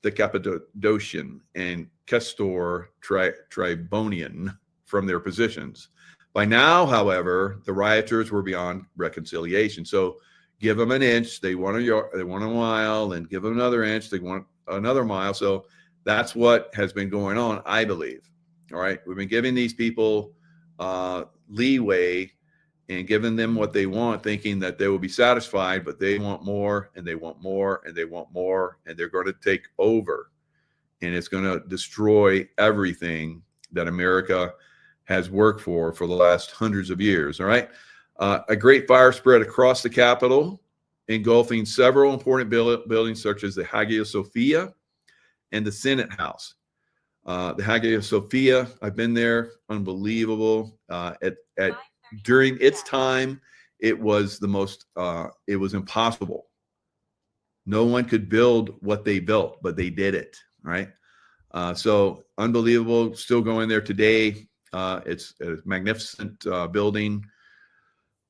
the Cappadocian, and Castor Tribonian from their positions. By now, however, the rioters were beyond reconciliation. So give them an inch, they want a yard, they want a mile, and give them another inch, they want another mile. So that's what has been going on, I believe. All right, we've been giving these people leeway and giving them what they want, thinking that they will be satisfied, but they want more, and they want more, and they want more, and they're going to take over, and it's going to destroy everything that America has worked for the last hundreds of years. All right. A great fire spread across the Capitol, engulfing several important buildings such as the Hagia Sophia and the Senate House. The Hagia Sophia, I've been there, unbelievable. During its time, it was the most, it was impossible. No one could build what they built, but they did it, right? So unbelievable, still going there today. It's a magnificent building.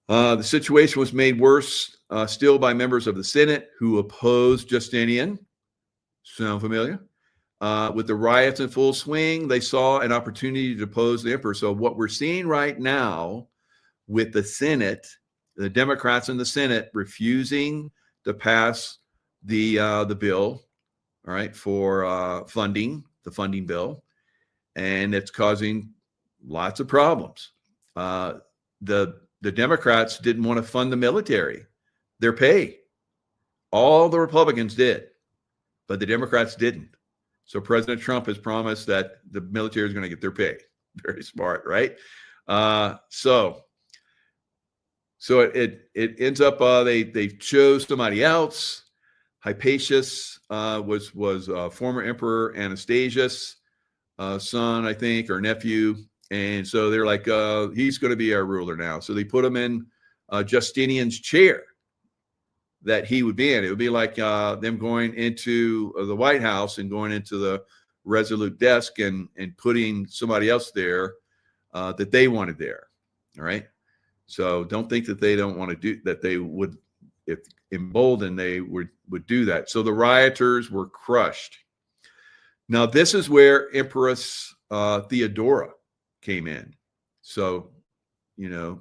The situation was made worse still by members of the Senate who opposed Justinian. Sound familiar? With the riots in full swing, they saw an opportunity to depose the emperor. So what we're seeing right now with the Senate, the Democrats in the Senate refusing to pass the bill, all right, for funding, the funding bill, and it's causing lots of problems. The Democrats didn't want to fund the military, their pay. All the Republicans did, but the Democrats didn't. So President Trump has promised that the military is going to get their pay. Very smart, right? So it ends up they chose somebody else. Hypatius was former Emperor Anastasius' son, I think, or nephew. And so they're like, he's going to be our ruler now. So they put him in Justinian's chair that he would be in. It would be like them going into the White House and going into the Resolute desk and putting somebody else there that they wanted there. All right. So don't think that they don't want to do that. They would, if emboldened, they would do that. So the rioters were crushed. Now, this is where Empress Theodora came in. So, you know,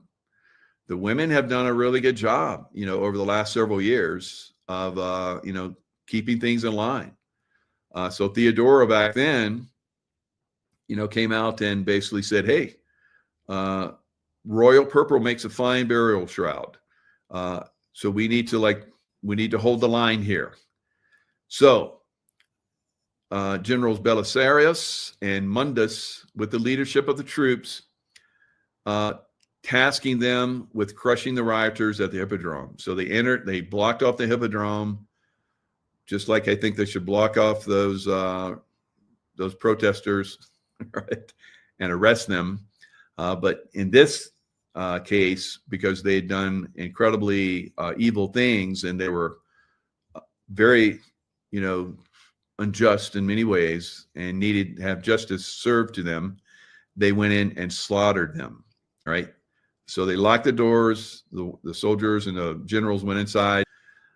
the women have done a really good job, you know, over the last several years of, you know, keeping things in line. So Theodora back then, you know, came out and basically said, hey, royal purple makes a fine burial shroud. So we need to hold the line here. So Generals Belisarius and Mundus, with the leadership of the troops, tasking them with crushing the rioters at the Hippodrome. So they blocked off the Hippodrome, just like I think they should block off those protesters, right, and arrest them. But in this case, because they had done incredibly evil things and they were very, you know, unjust in many ways and needed to have justice served to them, they went in and slaughtered them, right? So they locked the doors, the soldiers and the generals went inside.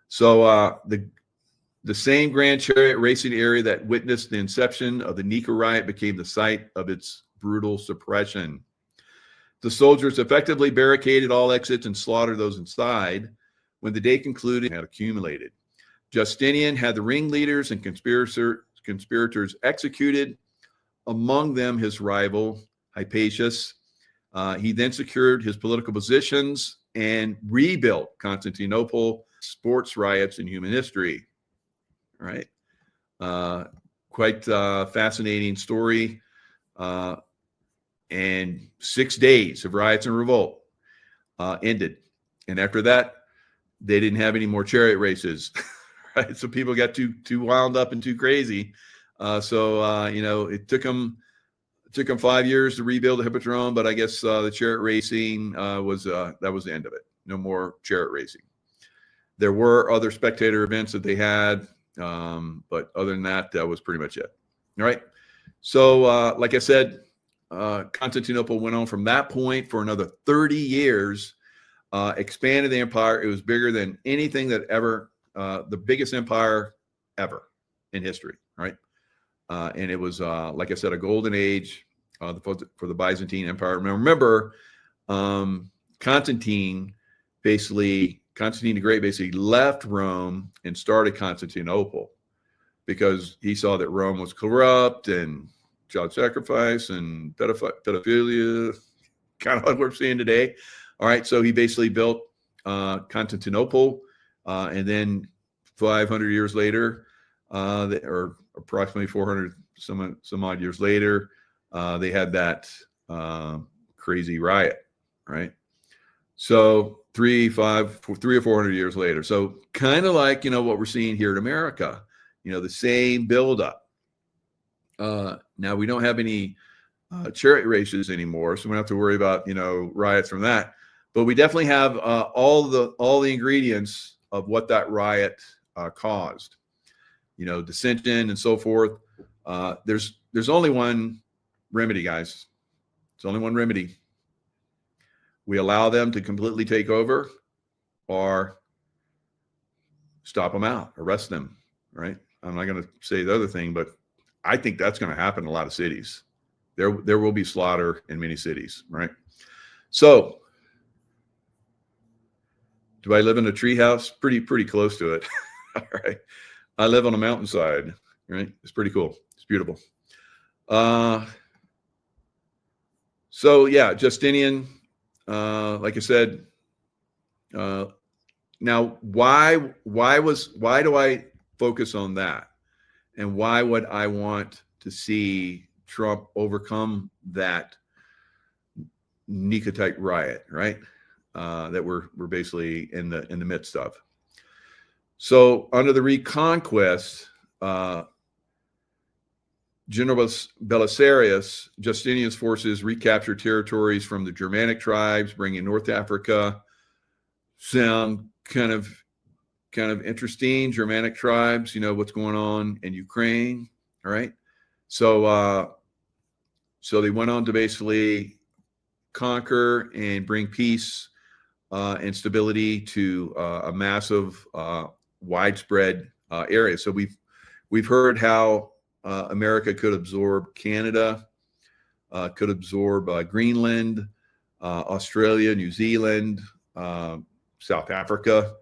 So the same grand chariot racing area that witnessed the inception of the Nika riot became the site of its brutal suppression. The soldiers effectively barricaded all exits and slaughtered those inside. When the day concluded, it had accumulated. Justinian had the ringleaders and conspirators executed, among them his rival, Hypatius. He then secured his political positions and rebuilt Constantinople. Sports riots in human history. All right. Quite fascinating story. And 6 days of riots and revolt ended. And after that, they didn't have any more chariot races. Right? So people got too wound up and too crazy It took them 5 years to rebuild the Hippodrome, but I guess the chariot racing was the end of it. No more chariot racing. There were other spectator events that they had, but other than that, that was pretty much it. All right. So, like I said, Constantinople went on from that point for another 30 years, expanded the empire. It was bigger than anything that ever, the biggest empire ever in history, right? And it was, like I said, a golden age for the Byzantine Empire. Now, remember, Constantine the Great basically left Rome and started Constantinople because he saw that Rome was corrupt and child sacrifice and pedophilia, kind of like we're seeing today. All right, so he basically built Constantinople, and then 500 years later, or approximately 400 some odd years later, they had that crazy riot, right? So 300 or 400 years later. So kind of like, what we're seeing here in America, the same buildup. Now we don't have any chariot races anymore, so we don't have to worry about, riots from that. But we definitely have all the ingredients of what that riot caused, dissension and so forth. There's only one remedy, guys. There's only one remedy. We allow them to completely take over, or stop them out, arrest them, right? I'm not going to say the other thing, but I think that's going to happen in a lot of cities. There will be slaughter in many cities, right? So, do I live in a treehouse? Pretty close to it. All right. I live on a mountainside, right? It's pretty cool. It's beautiful. So yeah, Justinian, like I said, now why do I focus on that? And why would I want to see Trump overcome that Nikotite riot, right? That we're basically in the midst of. So under the Reconquest, General Belisarius, Justinian's forces recaptured territories from the Germanic tribes, bringing North Africa. Sound kind of interesting. Germanic tribes, what's going on in Ukraine, all right? So they went on to basically conquer and bring peace and stability to a massive, widespread area. So we've heard how America could absorb Canada, could absorb Greenland, Australia, New Zealand, South Africa.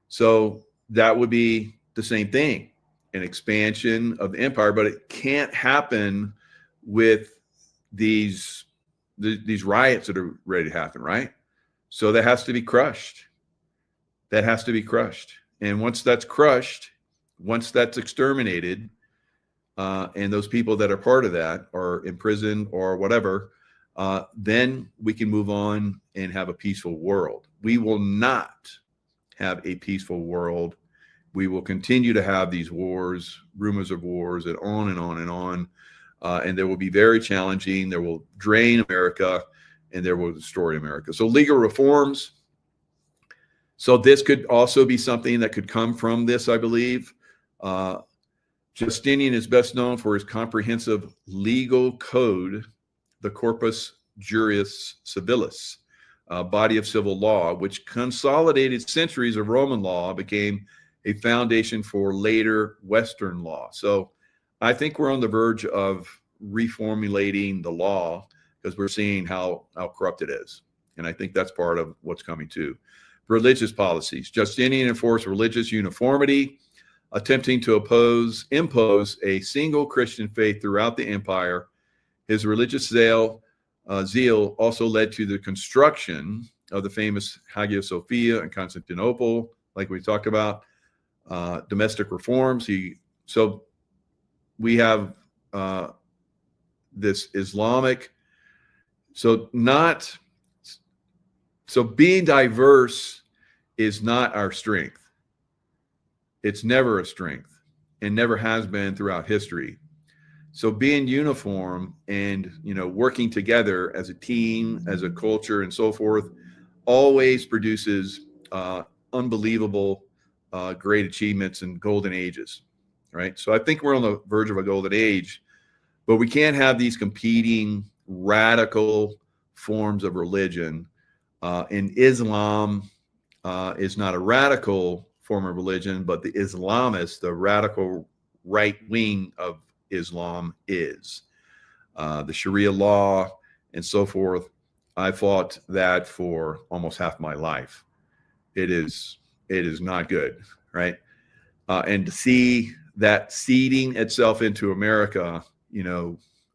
So that would be the same thing, an expansion of the empire, but it can't happen with these riots that are ready to happen, right? So that has to be crushed. That has to be crushed. And once that's crushed, once that's exterminated, and those people that are part of that are imprisoned or whatever, then we can move on and have a peaceful world. We will not have a peaceful world. We will continue to have these wars, rumors of wars, and on and on and on. And they will be very challenging. They will drain America, and they will destroy America. So legal reforms. So this could also be something that could come from this, I believe. Justinian is best known for his comprehensive legal code, the Corpus Juris Civilis, body of civil law, which consolidated centuries of Roman law, became a foundation for later Western law. So I think we're on the verge of reformulating the law because we're seeing how corrupt it is. And I think that's part of what's coming too. Religious policies. Justinian enforced religious uniformity, attempting to impose a single Christian faith throughout the empire. His religious zeal also led to the construction of the famous Hagia Sophia in Constantinople, like we talked about. Domestic reforms. So we have this Islamic. So being diverse is not our strength. It's never a strength and never has been throughout history. So being uniform and, working together as a team, as a culture and so forth, always produces unbelievable great achievements and golden ages, right? So I think we're on the verge of a golden age, but we can't have these competing radical forms of religion. And Islam is not a radical form of religion, but the Islamists, the radical right wing of Islam is. The Sharia law and so forth. I fought that for almost half my life. It is not good, right? And to see that seeding itself into America,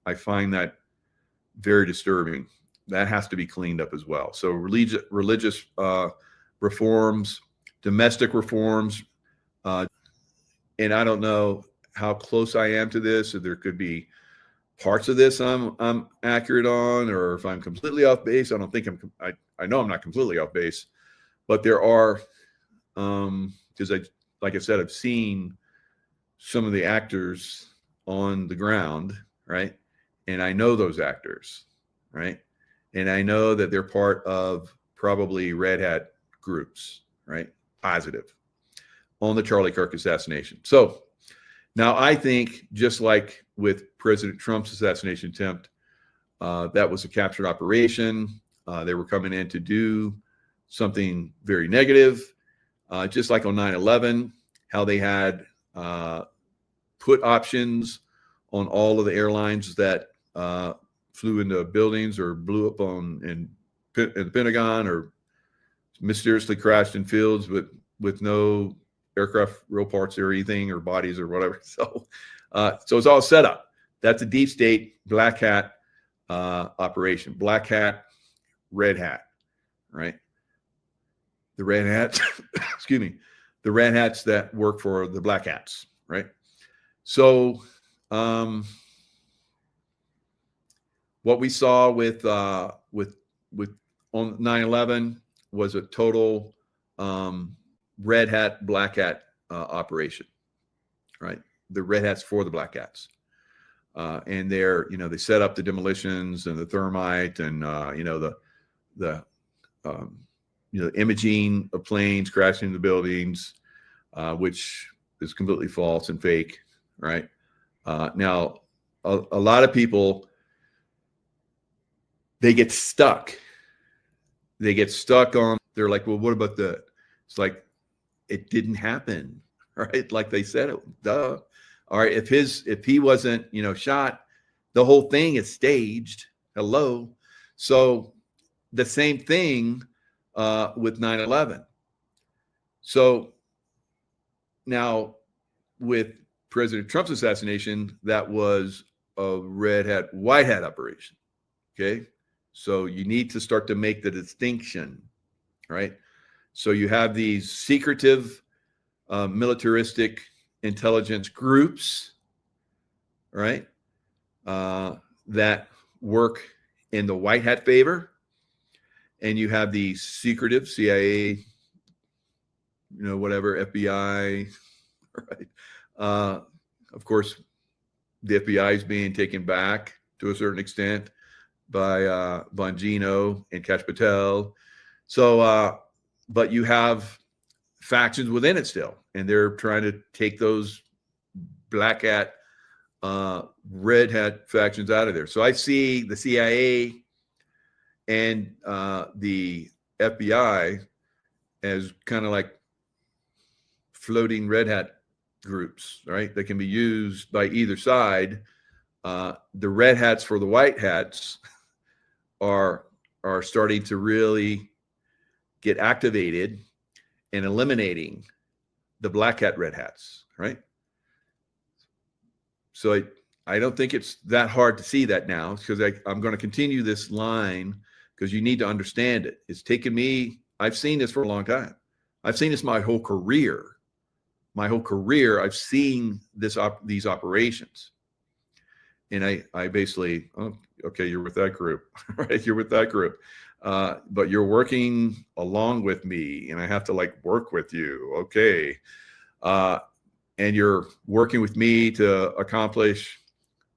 I find that very disturbing. That has to be cleaned up as well. So religious reforms, domestic reforms, and I don't know how close I am to this. Or there could be parts of this I'm accurate on, or if I'm completely off base. I don't think I know I'm not completely off base, but there are, because like I said, I've seen some of the actors on the ground, right? And I know those actors, right? And I know that they're part of probably red hat groups, right? Positive on the Charlie Kirk assassination. So now I think, just like with President Trump's assassination attempt, that was a captured operation. They were coming in to do something very negative, just like on 9/11, how they had put options on all of the airlines that flew into buildings or blew up in the Pentagon, or mysteriously crashed in fields with no aircraft real parts or anything, or bodies or whatever. So it's all set up. That's a deep state black hat operation. Black hat, red hat, right? The red hats, excuse me, the red hats that work for the black hats, right? So what we saw with on 9/11 was a total red hat, black hat operation, right? The red hats for the black hats. And they set up the demolitions and the thermite and, the imaging of planes crashing into buildings, which is completely false and fake, right? Now, a lot of people, they get stuck. They're like, well, what about that? It's like, it didn't happen, right? Like they said it, duh. All right, if he wasn't, shot, the whole thing is staged. Hello. So the same thing with 9/11. So now with President Trump's assassination, that was a red hat, white hat operation. Okay. So you need to start to make the distinction, right? So you have these secretive, militaristic intelligence groups, right? That work in the white hat favor. And you have the secretive CIA, whatever, FBI, right? Of course, the FBI is being taken back to a certain extent by Bongino and Kash Patel. So, but you have factions within it still, and they're trying to take those black hat, red hat factions out of there. So I see the CIA and the FBI as kind of like floating red hat groups, right? That can be used by either side. The red hats for the white hats are starting to really get activated and eliminating the black hat red hats, right? So I don't think it's that hard to see that now, because I'm going to continue this line, because you need to understand it. It's taken me, I've seen this for a long time. I've seen this my whole career. My whole career, I've seen these operations. And I basically, oh, okay, you're with that group, right? You're with that group. But you're working along with me, and I have to work with you. Okay. And you're working with me to accomplish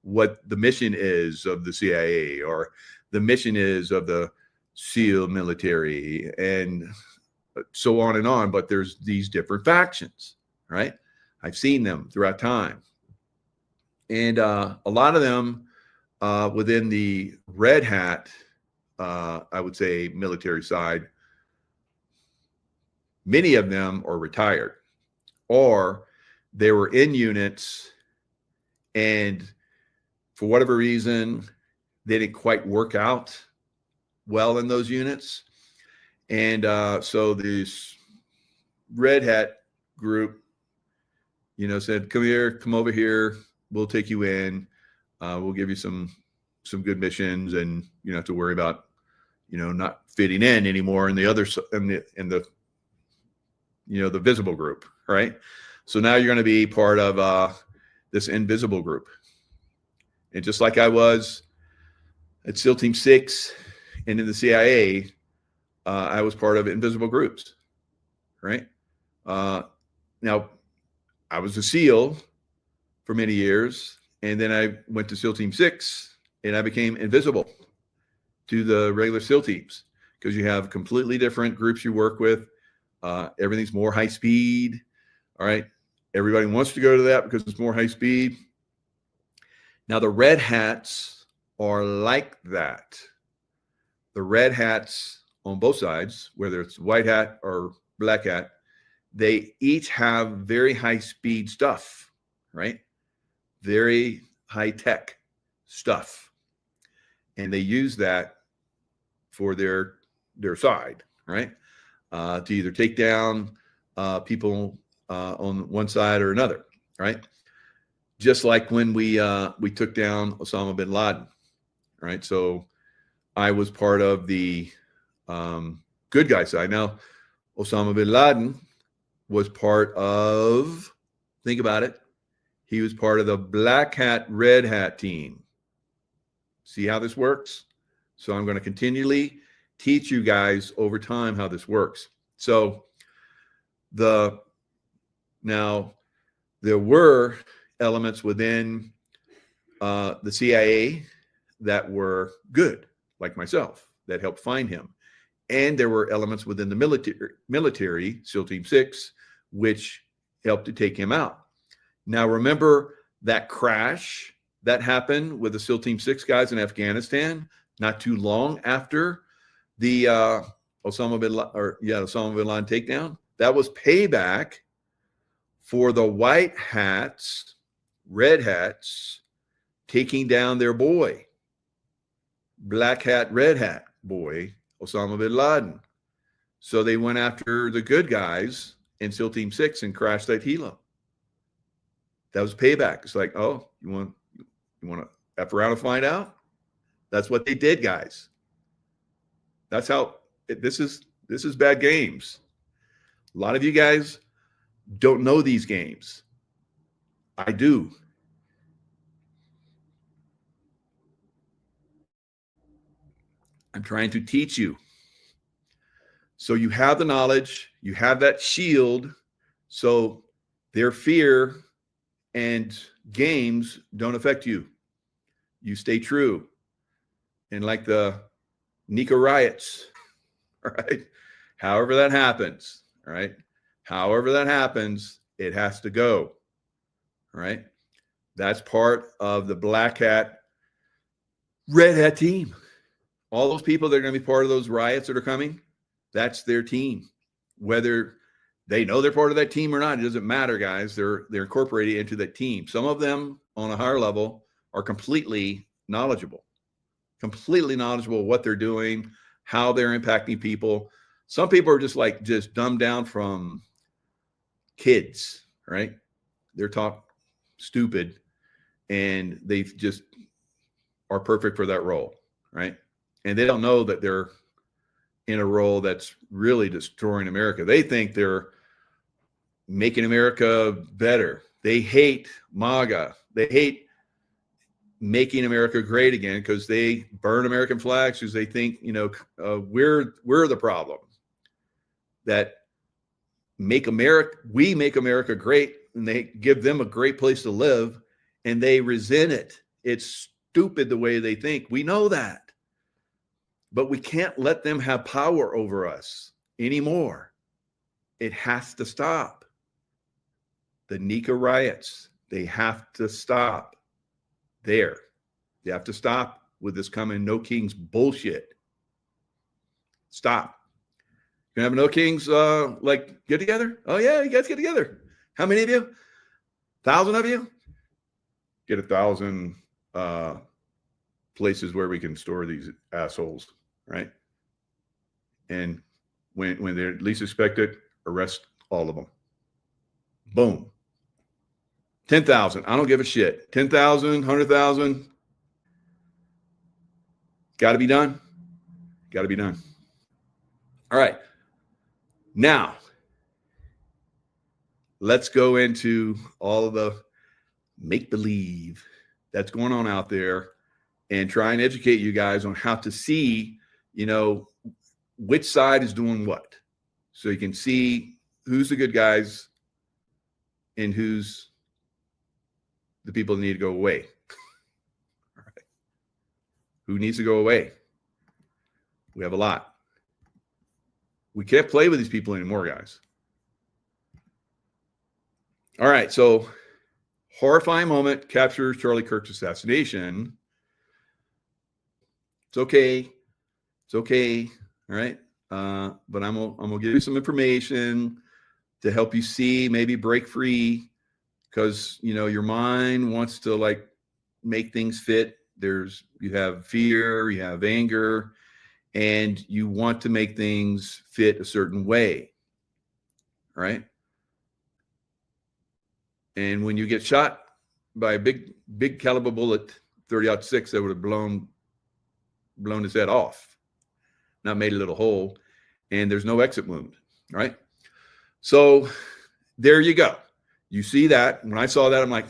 what the mission is of the CIA or the mission is of the SEAL military and so on and on. But there's these different factions, right? I've seen them throughout time. And a lot of them within the red hat, I would say military side, many of them are retired or they were in units and for whatever reason, they didn't quite work out well in those units. And so this red hat group, said, come here, come over here. We'll take you in. We'll give you some good missions, and you don't have to worry about, not fitting in anymore in the other in the visible group, right? So now you're going to be part of this invisible group, and just like I was at SEAL Team 6 and in the CIA, I was part of invisible groups, right? Now, I was a SEAL for many years, and then I went to SEAL Team 6, and I became invisible to the regular SEAL teams because you have completely different groups you work with. Everything's more high speed, all right? Everybody wants to go to that because it's more high speed. Now, the red hats are like that. The red hats on both sides, whether it's white hat or black hat, they each have very high speed stuff, right? Very high tech stuff. And they use that for their side, right? To either take down people on one side or another, right? Just like when we took down Osama bin Laden, right? So I was part of the good guy side. Now, Osama bin Laden was part of, think about it, he was part of the black hat, red hat team. See how this works? So I'm going to continually teach you guys over time how this works. So now there were elements within the CIA that were good, like myself, that helped find him. And there were elements within the military, SEAL Team 6, which helped to take him out. Now, remember that crash that happened with the SEAL Team 6 guys in Afghanistan not too long after the Osama bin Laden takedown? That was payback for the white hats, red hats, taking down their boy, black hat, red hat boy, Osama bin Laden. So they went after the good guys in SEAL Team 6 and crashed that helo. That was payback. It's like, oh, you want to F around and find out? That's what they did, guys. That's how this is bad games. A lot of you guys don't know these games. I do. I'm trying to teach you. So you have the knowledge, you have that shield, so their fear and games don't affect you. You stay true. And like the Nico riots, all right? However that happens, all right? However that happens, it has to go, all right? That's part of the black hat, red hat team. All those people that are going to be part of those riots that are coming, that's their team. Whether they know they're part of that team or not, it doesn't matter, guys. They're incorporated into that team. Some of them on a higher level are completely knowledgeable what they're doing, how they're impacting people. Some people are just dumbed down from kids, right? They're taught stupid and they just are perfect for that role, right? And they don't know that they're in a role that's really destroying America. They think they're making America better. They hate MAGA. They hate making America great again because they burn American flags because they think, we're the problem. That we make America great, and they give them a great place to live, and they resent it It's stupid the way they think. We know that. But we can't let them have power over us anymore. It has to stop. The Nika riots, they have to stop there. They have to stop with this coming No Kings bullshit. Stop. Can have No Kings like get together? Oh yeah, you guys get together. How many of you? 1,000 of you? Get 1,000 places where we can store these assholes, right? And when they're least expected, arrest all of them. Boom. 10,000. I don't give a shit. 10,000, 100,000. Got to be done. Got to be done. All right. Now, let's go into all of the make-believe that's going on out there and try and educate you guys on how to see, which side is doing what. So you can see who's the good guys and who's the people that need to go away. All right. Who needs to go away? We have a lot. We can't play with these people anymore, guys. All right, so horrifying moment captures Charlie Kirk's assassination. It's okay. It's okay. All right. But I'm gonna give you some information to help you see, maybe break free, because your mind wants to like make things fit. You have fear, you have anger, and you want to make things fit a certain way. All right. And when you get shot by a big caliber bullet, 30-06, that would have blown his head off, not made a little hole, and there's no exit wound. Right. So there you go. You see that. When I saw that, I'm like,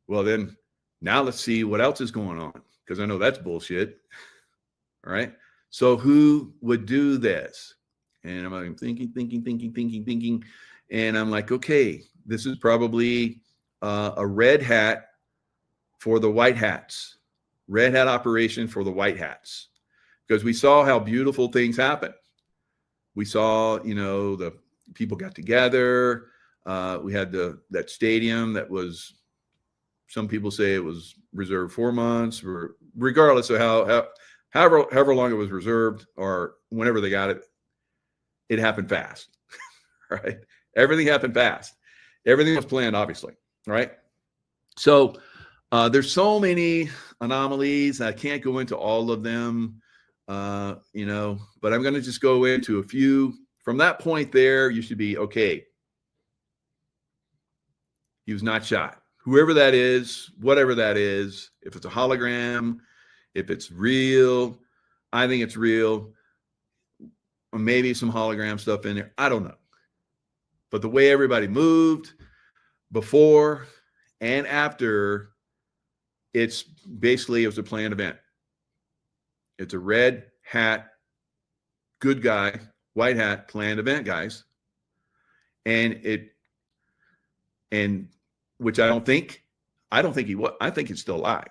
well, then now let's see what else is going on, because I know that's bullshit. All right. So who would do this? And I'm like, thinking. And I'm like, okay, this is probably a red hat for the white hats, red hat operation for the white hats, because we saw how beautiful things happen. We saw, the people got together. We had that stadium that was, some people say it was reserved 4 months, or regardless of however long it was reserved or whenever they got it, it happened fast, right? Everything happened fast. Everything was planned, obviously, right? So there's so many anomalies. I can't go into all of them, but I'm going to just go into a few. From that point there, you should be okay. He was not shot. Whoever that is, whatever that is, if it's a hologram, if it's real, I think it's real. Or maybe some hologram stuff in there. I don't know. But the way everybody moved before and after, it was a planned event. It's a red hat, good guy, white hat, planned event, guys. And which I don't think he was. I think he's still alive.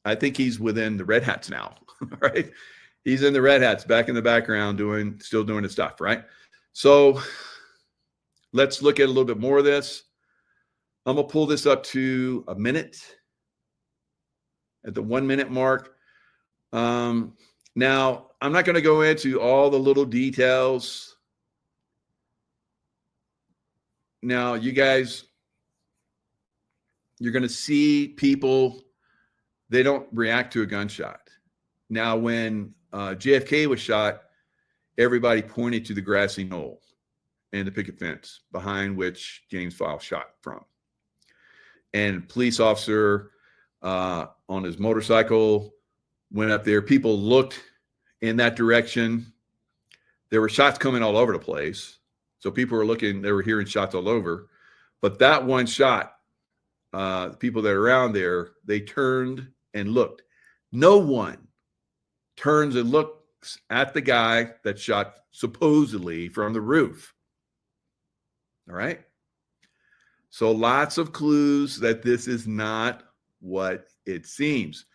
I think he's within the red hats now, right? He's in the red hats, back in the background, still doing his stuff, right? So let's look at a little bit more of this. I'm gonna pull this up to a minute, at the 1 minute mark. Now, I'm not gonna go into all the little details. Now, you guys, you're gonna see people, they don't react to a gunshot. Now, when JFK was shot, everybody pointed to the grassy knoll and the picket fence behind which James File shot from. And a police officer on his motorcycle went up there. People looked in that direction. There were shots coming all over the place. So people were looking, they were hearing shots all over. But that one shot, the people that are around there, they turned and looked. No one turns and looks at the guy that shot supposedly from the roof. All right. So lots of clues that this is not what it seems.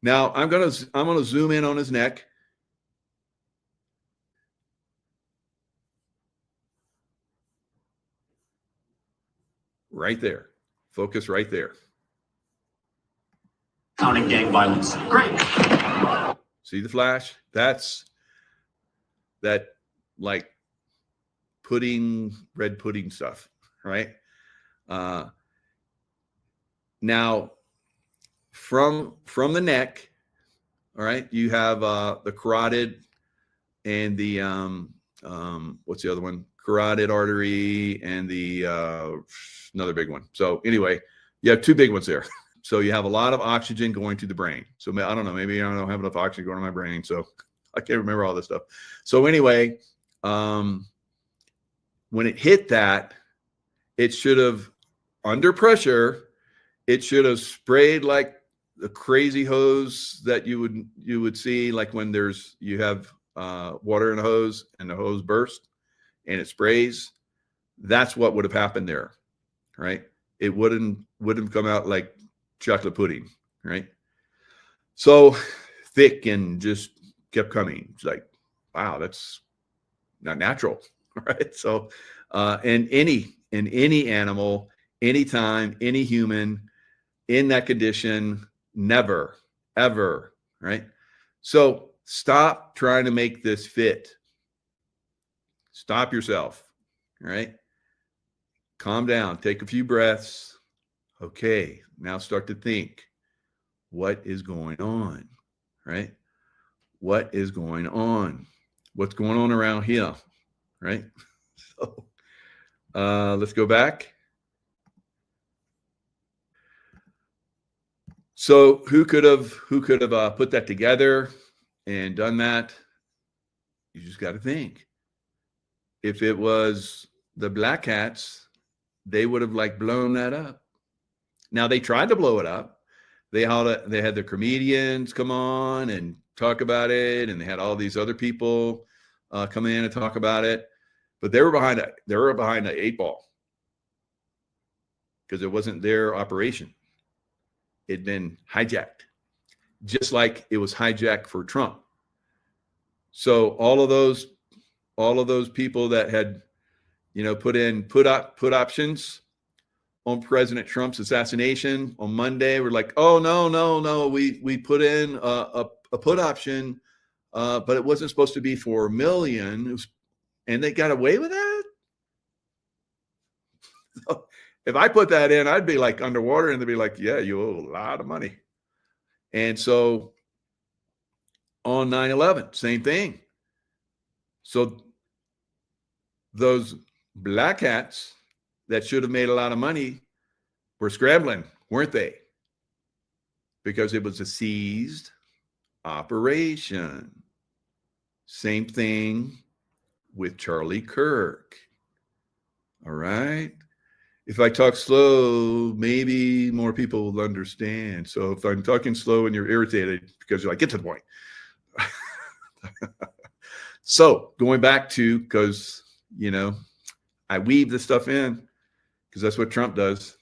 Now I'm gonna zoom in on his neck. Right there. Focus right there. Counting gang violence. Great. See the flash? That's that like red pudding stuff, right? Now from the neck, all right, you have the carotid and the what's the other one? Carotid artery and the another big one. So anyway, you have two big ones there. So you have a lot of oxygen going to the brain. So I don't know, maybe I don't have enough oxygen going to my brain. So I can't remember all this stuff. So anyway, when it hit that, it should have, under pressure, it should have sprayed like the crazy hose that you would see, like when you have water in a hose and the hose bursts and it sprays. That's what would have happened there, right? It wouldn't come out like chocolate pudding, right? So thick and just kept coming. It's like, wow, that's not natural, right? So, in any animal, anytime, any human in that condition, never, ever, right? So stop trying to make this fit. Stop yourself, right? Calm down, take a few breaths. Okay, now start to think, what is going on, right? What is going on? What's going on around here, right? So let's go back. So who could have put that together and done that? You just got to think. If it was the Black Hats, they would have like blown that up. Now they tried to blow it up. They had the comedians come on and talk about it, and they had all these other people come in and talk about it, but they were behind it. They were behind the 8 ball because it wasn't their operation. It'd been hijacked, just like it was hijacked for Trump. So all of those people that had, put options on President Trump's assassination on Monday were like, oh no, we put in a put option, but it wasn't supposed to be for $1 million, and they got away with that. So if I put that in, I'd be like underwater, and they'd be like, yeah, you owe a lot of money. And so on 9/11, same thing. So those Black Hats that should have made a lot of money were scrambling, weren't they? Because it was a seized operation. Same thing with Charlie Kirk. All right. If I talk slow, maybe more people will understand. So if I'm talking slow and you're irritated because you're like, get to the point. So going back to, because, I weave this stuff in because that's what Trump does.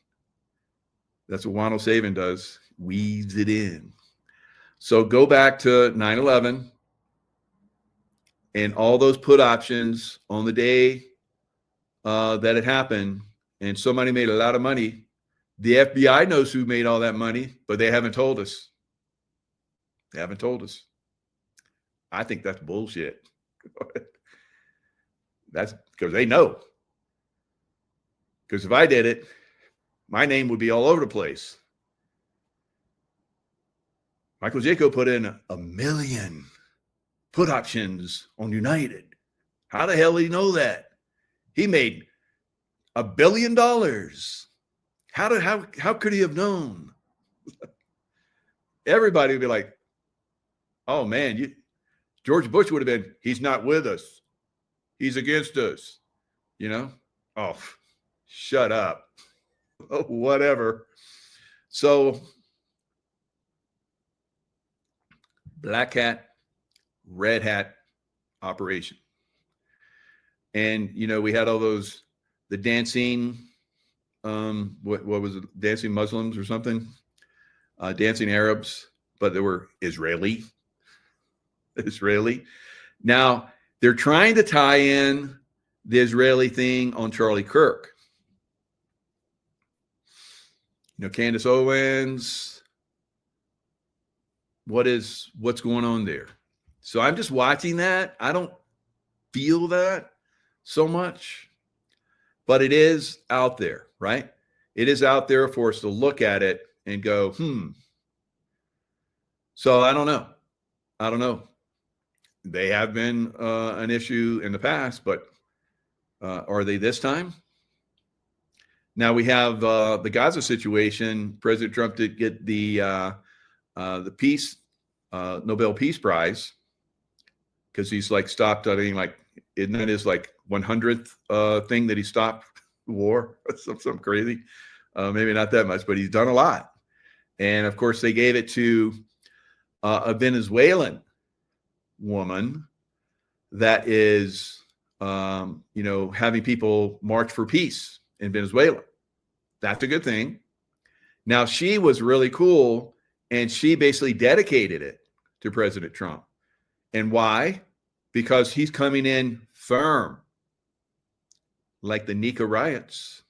That's what Juan O'Savin does, weaves it in. So go back to 9/11 and all those put options on the day that it happened, and somebody made a lot of money. The FBI knows who made all that money, but they haven't told us. They haven't told us. I think that's bullshit. That's because they know. Because if I did it, my name would be all over the place. Michael Jaco put in 1 million put options on United. How the hell did he know that? He made $1 billion. How could he have known? Everybody would be like, oh man, George Bush would have been, he's not with us. He's against us. Oh, shut up. Oh, whatever. So Black Hat, Red Hat operation. And, we had all the dancing, what was it? Dancing Muslims or something. dancing Arabs, but they were Israeli. Now, they're trying to tie in the Israeli thing on Charlie Kirk. Candace Owens, what's going on there? So I'm just watching that. I don't feel that so much, but it is out there, right? It is out there for us to look at it and go, So I don't know. They have been an issue in the past, but are they this time? Now we have the Gaza situation. President Trump did get the peace Nobel Peace Prize because he's stopped. I mean, isn't that his 100th thing that he stopped war? Something crazy. Maybe not that much, but he's done a lot. And of course, they gave it to a Venezuelan woman that is, having people march for peace in Venezuela. That's a good thing. Now, she was really cool, and she basically dedicated it to President Trump. And why? Because he's coming in firm, like the Nika riots.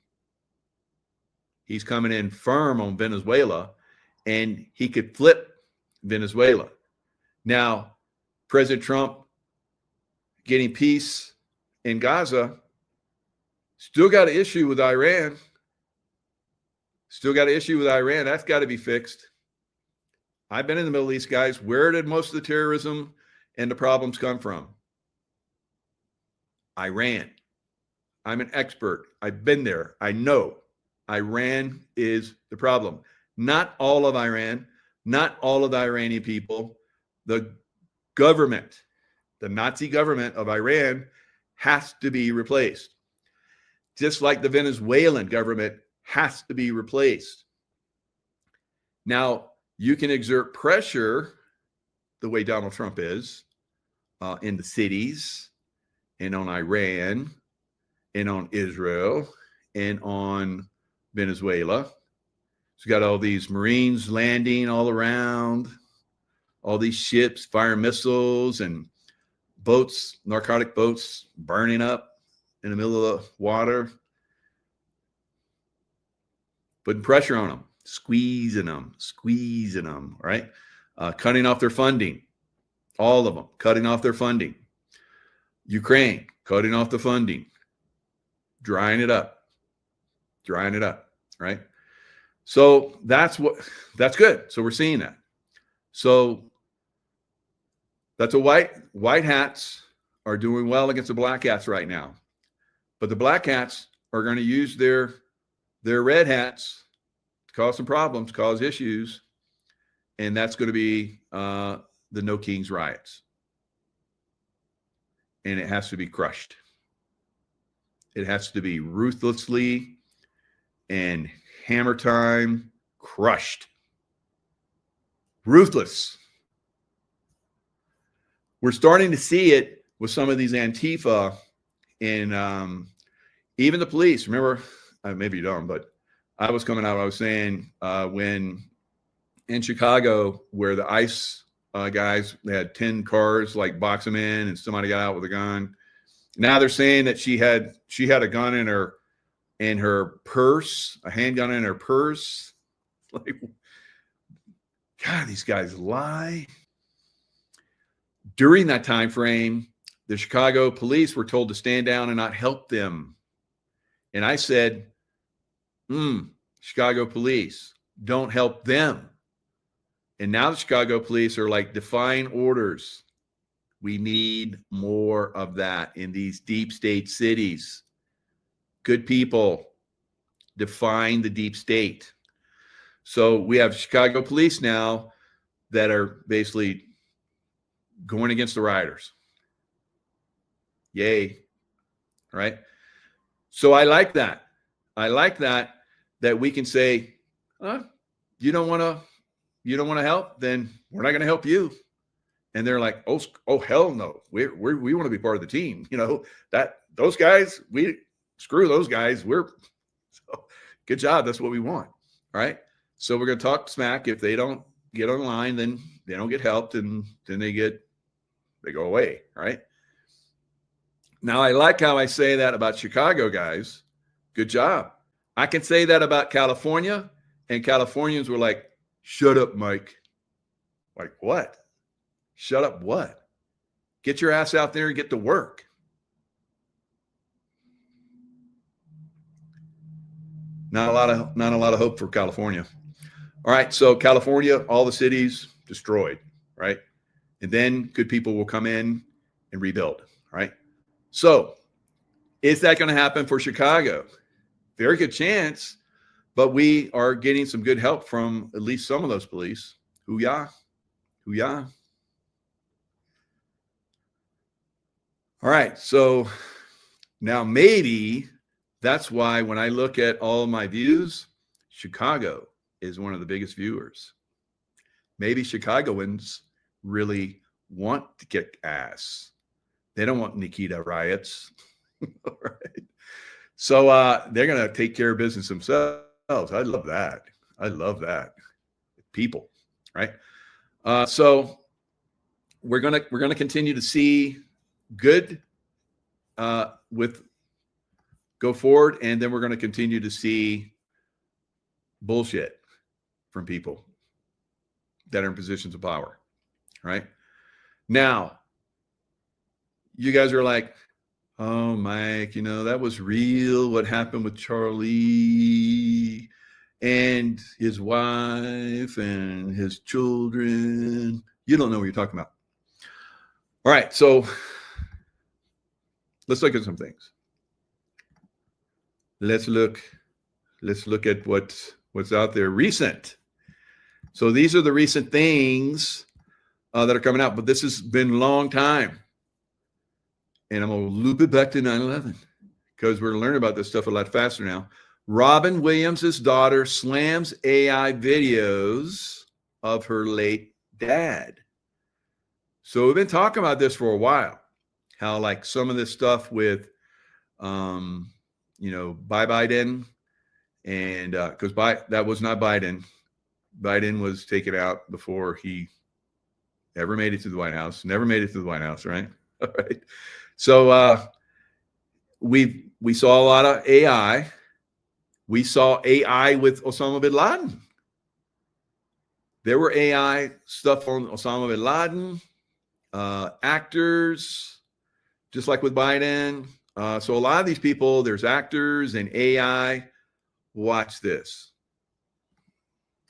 He's coming in firm on Venezuela, and he could flip Venezuela. Now, President Trump getting peace in Gaza, still got an issue with Iran. That's got to be fixed. I've been in the Middle East, guys. Where did most of the terrorism and the problems come from? Iran. I'm an expert. I've been there. I know. Iran is the problem. Not all of Iran, not all of the Iranian people. The government, the Nazi government of Iran, has to be replaced. Just like the Venezuelan government has to be replaced. Now, you can exert pressure the way Donald Trump is in the cities and on Iran and on Israel and on Venezuela. He's got all these Marines landing all around, all these ships, fire missiles, and boats, narcotic boats burning up in the middle of the water. Putting pressure on them, squeezing them, right? Cutting off their funding, all of them, cutting off their funding. Ukraine, cutting off the funding, drying it up, right? So that's good. So we're seeing that. So that's a white hats are doing well against the black hats right now. But the black hats are going to use their red hats to cause some problems, cause issues, and that's going to be the No Kings riots. And it has to be crushed. It has to be ruthlessly and hammer time crushed. Ruthless. We're starting to see it with some of these Antifa and even the police. Remember, maybe you don't, but I was coming out, I was saying when in Chicago, where the ICE guys, they had 10 cars box them in and somebody got out with a gun. Now they're saying that she had a gun in her purse, a handgun in her purse. God, these guys lie. During that time frame, the Chicago police were told to stand down and not help them. And I said, Chicago police, don't help them. And now the Chicago police are defying orders. We need more of that in these deep state cities. Good people, define the deep state. So we have Chicago police now that are basically going against the rioters. Yay. Right? So I like that. That we can say, you don't want to help, then we're not going to help you. And they're like, oh hell no. We want to be part of the team. Those guys, screw those guys. So good job. That's what we want. Right? So we're going to talk smack. If they don't get online, then they don't get helped, and then they go away, right? Now, I like how I say that about Chicago, guys. Good job. I can say that about California, and Californians were like, shut up, Mike. Like, what? Shut up what? Get your ass out there and get to work. Not a lot of hope for California. All right, so California, all the cities destroyed, right? And then good people will come in and rebuild, right? So is that going to happen for Chicago? Very good chance, but we are getting some good help from at least some of those police. Hoo-yah, hoo-yah. All right, so now maybe that's why when I look at all of my views, Chicago is one of the biggest viewers. Maybe Chicagoans really want to kick ass. They don't want Nikita riots. All right. So they're going to take care of business themselves. I love that. I love that. People, right? So we're gonna continue to see good with go forward, and then we're going to continue to see bullshit from people that are in positions of power, right? Now, you guys are like, oh, Mike, that was real. What happened with Charlie and his wife and his children? You don't know what you're talking about. All right, so let's look at some things. Let's look at what's out there recent. So these are the recent things that are coming out, but this has been a long time. And I'm going to loop it back to 9/11 because we're learning about this stuff a lot faster now. Robin Williams' daughter slams AI videos of her late dad. So we've been talking about this for a while, how like some of this stuff with, Byington, and because that was not Biden. Biden was taken out before he ever made it to the White House. Never made it to the White House, right? All right. So we saw a lot of AI. We saw AI with Osama bin Laden. There were AI stuff on Osama bin Laden, actors, just like with Biden. So a lot of these people, there's actors and AI. Watch this.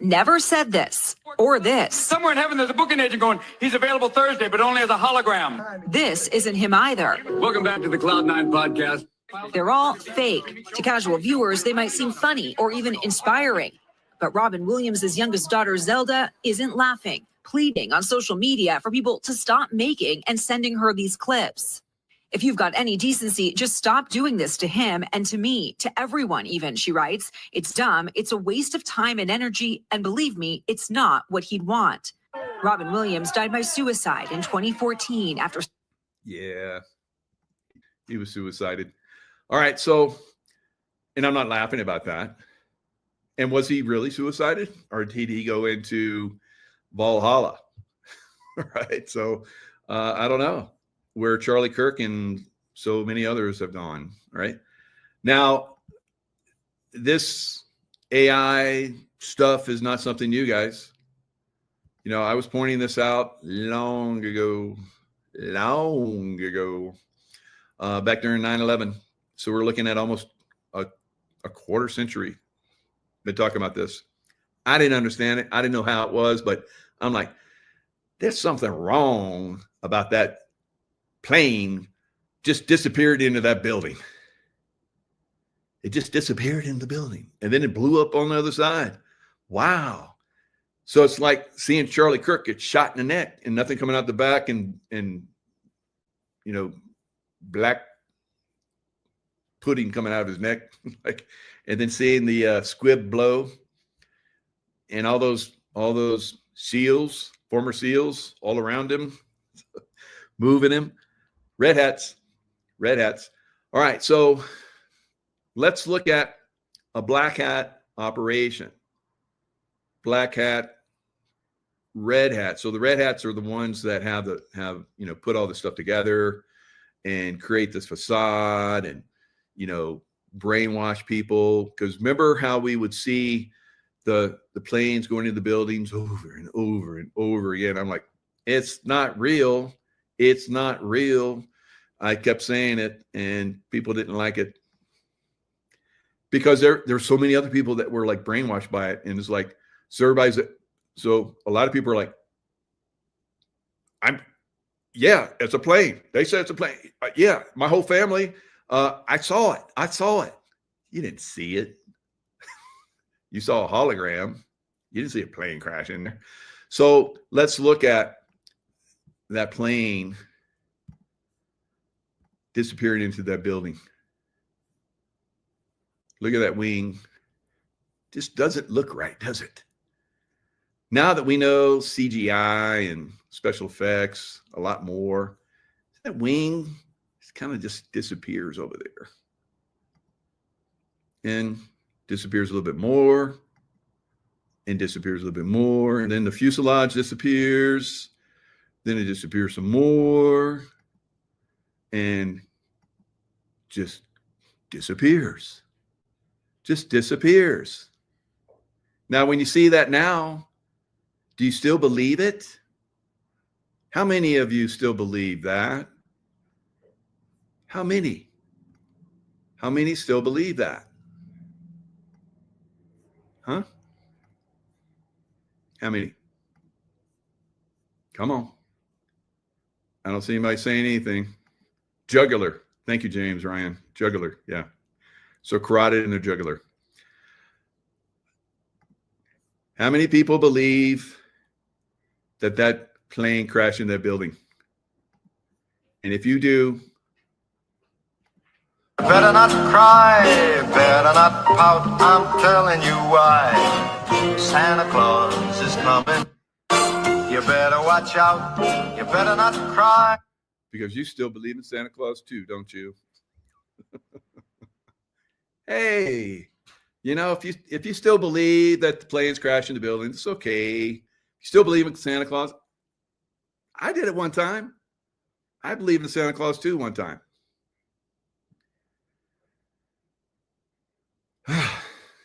Never said this or this. Somewhere in heaven, there's a booking agent going, he's available Thursday, but only as a hologram. This isn't him either. Welcome back to the Cloud9 podcast. They're all fake. To casual viewers, they might seem funny or even inspiring. But Robin Williams' youngest daughter, Zelda, isn't laughing, pleading on social media for people to stop making and sending her these clips. If you've got any decency, just stop doing this to him and to me, to everyone even, she writes. It's dumb, it's a waste of time and energy, and believe me, it's not what he'd want. Robin Williams died by suicide in 2014 after... Yeah, he was suicided. All right, so, and I'm not laughing about that. And was he really suicided? Or did he go into Valhalla? Right, so I don't know where Charlie Kirk and so many others have gone, right? Now, this AI stuff is not something new, guys. I was pointing this out long ago, back during 9/11. So we're looking at almost a quarter century. Been talking about this. I didn't understand it. I didn't know how it was, but I'm like, there's something wrong about that plane just disappeared into that building. It just disappeared in the building. And then it blew up on the other side. Wow. So it's like seeing Charlie Kirk get shot in the neck and nothing coming out the back and black pudding coming out of his neck. And then seeing the squib blow and all those SEALs, former SEALs all around him, moving him. Red hats. All right, so let's look at a black hat operation. black hat, red hat. So the red hats are the ones that have put all this stuff together and create this facade and, brainwash people. Because remember how we would see the planes going into the buildings over and over and over again. I'm like, it's not real. It's not real. I kept saying it, and people didn't like it because there's so many other people that were like brainwashed by it. And it's like, so a lot of people are like, it's a plane. They said it's a plane. Yeah, my whole family. I saw it. You didn't see it. You saw a hologram. You didn't see a plane crash in there. So let's look at that plane disappearing into that building. Look at that wing. Just doesn't look right, does it? Now that we know CGI and special effects a lot more, that wing kind of just disappears over there. And disappears a little bit more. And disappears a little bit more. And then the fuselage disappears. Then it disappears some more. And just disappears. Just disappears. Now, when you see that now, do you still believe it? How many of you still believe that? How many? How many still believe that? Huh? How many? Come on. I don't see anybody saying anything. Jugular. Thank you, James Ryan. Jugular. Yeah. So carotid and a jugular. How many people believe that plane crashed in that building? And if you do, better not cry, better not pout, I'm telling you why. Santa Claus is coming. You better watch out, you better not cry. Because you still believe in Santa Claus too, don't you? Hey, if you still believe that the planes crash into buildings, it's okay. You still believe in Santa Claus? I did it one time. I believed in Santa Claus too one time.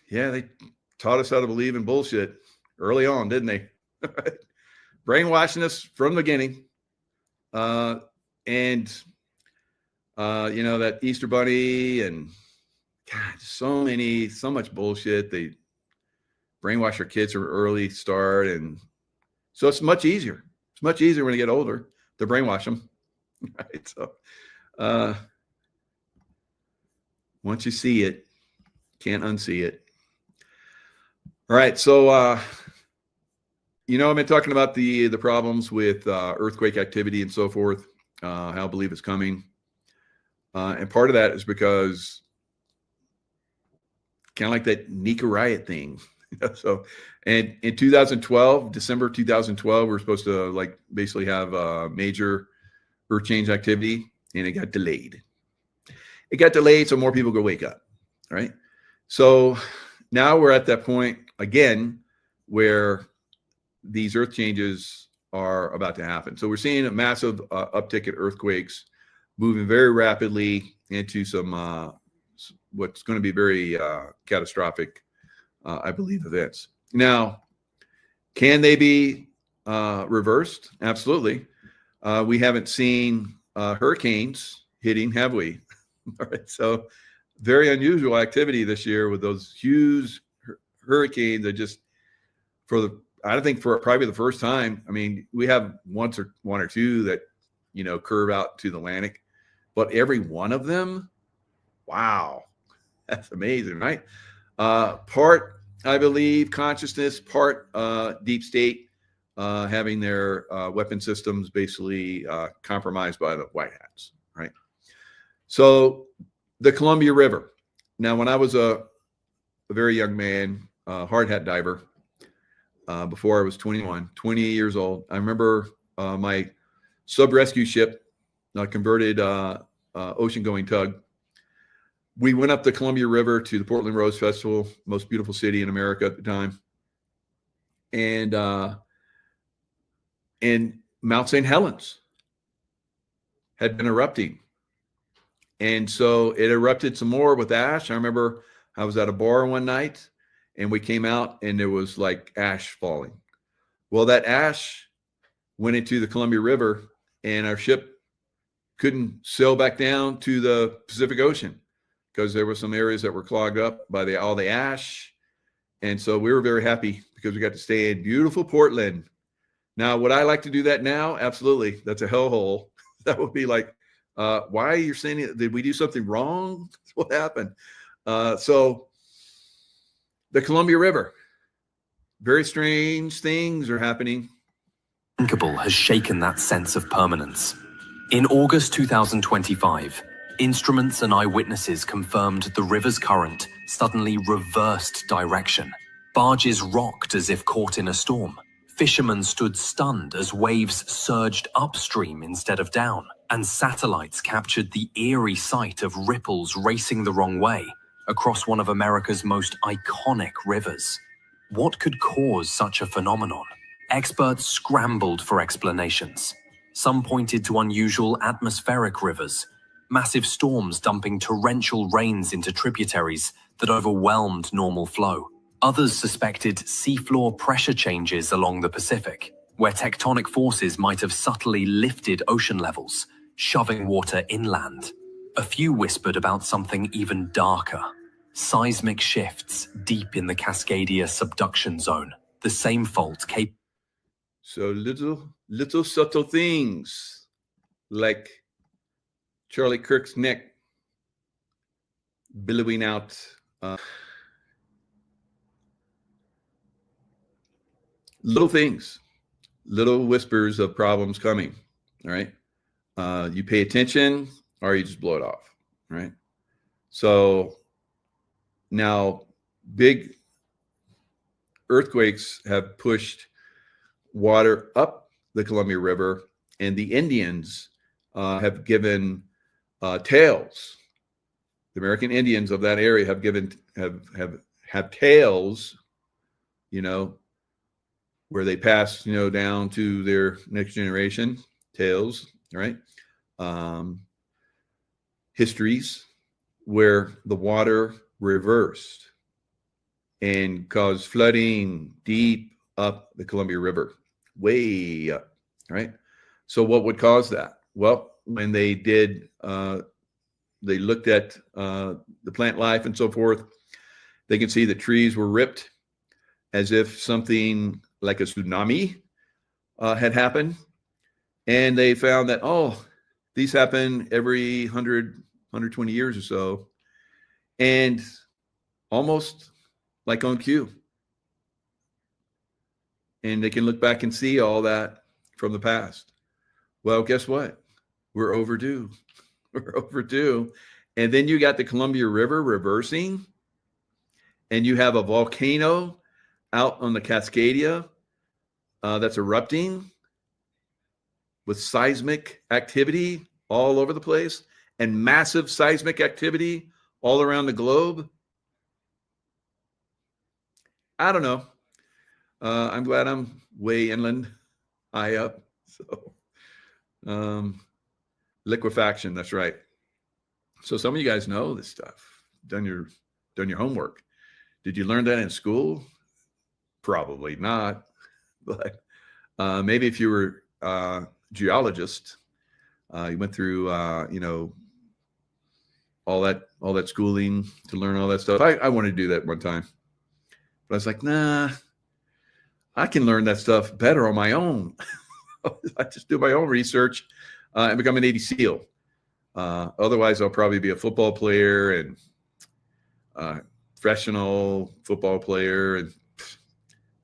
Yeah, they taught us how to believe in bullshit early on, didn't they? Brainwashing us from the beginning. That Easter Bunny and God, so much bullshit. They brainwash your kids from an early start. And so it's much easier. It's much easier when you get older to brainwash them. Right. So once you see it, can't unsee it. All right. So, I've been talking about the problems with earthquake activity and so forth, how I believe it's coming. And part of that is because kind of like that Nika riot thing. So, and in 2012, December 2012, we were supposed to basically have major earth change activity, and it got delayed. It got delayed so more people could wake up. All right. So now we're at that point again where these earth changes are about to happen. So we're seeing a massive uptick in earthquakes, moving very rapidly into some what's going to be very catastrophic, I believe, events. Now, can they be reversed? Absolutely. We haven't seen hurricanes hitting, have we? All right. So very unusual activity this year with those huge hurricanes that just I think for probably the first time. I mean, we have one or two that, curve out to the Atlantic, but every one of them, wow, that's amazing, right? Part, I believe, consciousness, part deep state, having their weapon systems basically compromised by the white hats, right? So the Columbia River. Now, when I was a very young man, hard hat diver, before I was 20 years old, I remember my sub-rescue ship, converted ocean-going tug. We went up the Columbia River to the Portland Rose Festival, most beautiful city in America at the time. and Mount St. Helens had been erupting. And so it erupted some more with ash. I remember I was at a bar one night and we came out and there was like ash falling. Well, that ash went into the Columbia River and our ship couldn't sail back down to the Pacific Ocean because there were some areas that were clogged up by all the ash. And so we were very happy because we got to stay in beautiful Portland. Now, would I like to do that now? Absolutely. That's a hellhole. That would be like, why are you saying it? Did we do something wrong? What happened? So the Columbia River, very strange things are happening. Unthinkable has shaken that sense of permanence. In August 2025, instruments and eyewitnesses confirmed the river's current suddenly reversed direction. Barges rocked as if caught in a storm. Fishermen stood stunned as waves surged upstream instead of down, and satellites captured the eerie sight of ripples racing the wrong way across one of America's most iconic rivers. What could cause such a phenomenon? Experts scrambled for explanations. Some pointed to unusual atmospheric rivers, massive storms dumping torrential rains into tributaries that overwhelmed normal flow. Others suspected seafloor pressure changes along the Pacific, where tectonic forces might have subtly lifted ocean levels, shoving water inland. A few whispered about something even darker: seismic shifts deep in the Cascadia subduction zone, the same fault capable. So little subtle things like Charlie Kirk's neck billowing out. Little things, little whispers of problems coming. All right. You pay attention or you just blow it off. Right. So now big earthquakes have pushed water up the Columbia River, and the Indians have given tales. The American Indians of that area have given have tales, where they pass, down to their next generation, tales, right? Histories where the water reversed and caused flooding deep up the Columbia River, way up, right? So what would cause that? Well, when they did, they looked at the plant life and so forth, they can see the trees were ripped as if something like a tsunami had happened. And they found that, these happen every 120 years or so. And almost like on cue. And they can look back and see all that from the past. Well, guess what? We're overdue. We're overdue. And then you got the Columbia River reversing. And you have a volcano out on the Cascadia that's erupting with seismic activity all over the place and massive seismic activity all around the globe. I don't know. I'm glad I'm way inland, high up. So, liquefaction, that's right. So some of you guys know this stuff. Done your homework. Did you learn that in school? Probably not. But maybe if you were a geologist, you went through all that schooling to learn all that stuff. I wanted to do that one time, but I was like, nah, I can learn that stuff better on my own. I just do my own research and become a Navy SEAL. Otherwise, I'll probably be a football player and professional football player, and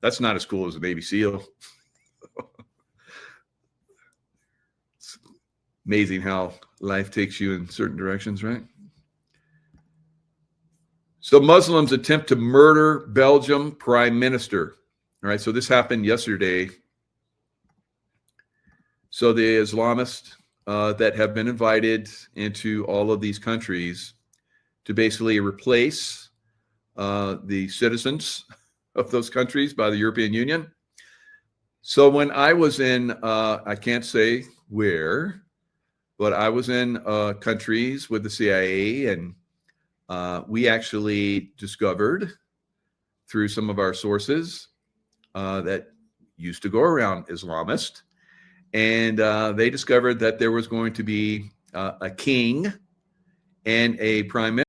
that's not as cool as a Navy SEAL. It's amazing how life takes you in certain directions, right? So Muslims attempt to murder Belgium prime minister. All right, so this happened yesterday. So the Islamists that have been invited into all of these countries to basically replace the citizens of those countries by the European Union. So when I was in, I can't say where, but I was in countries with the CIA, and we actually discovered through some of our sources that used to go around Islamist, and they discovered that there was going to be a king and a prime minister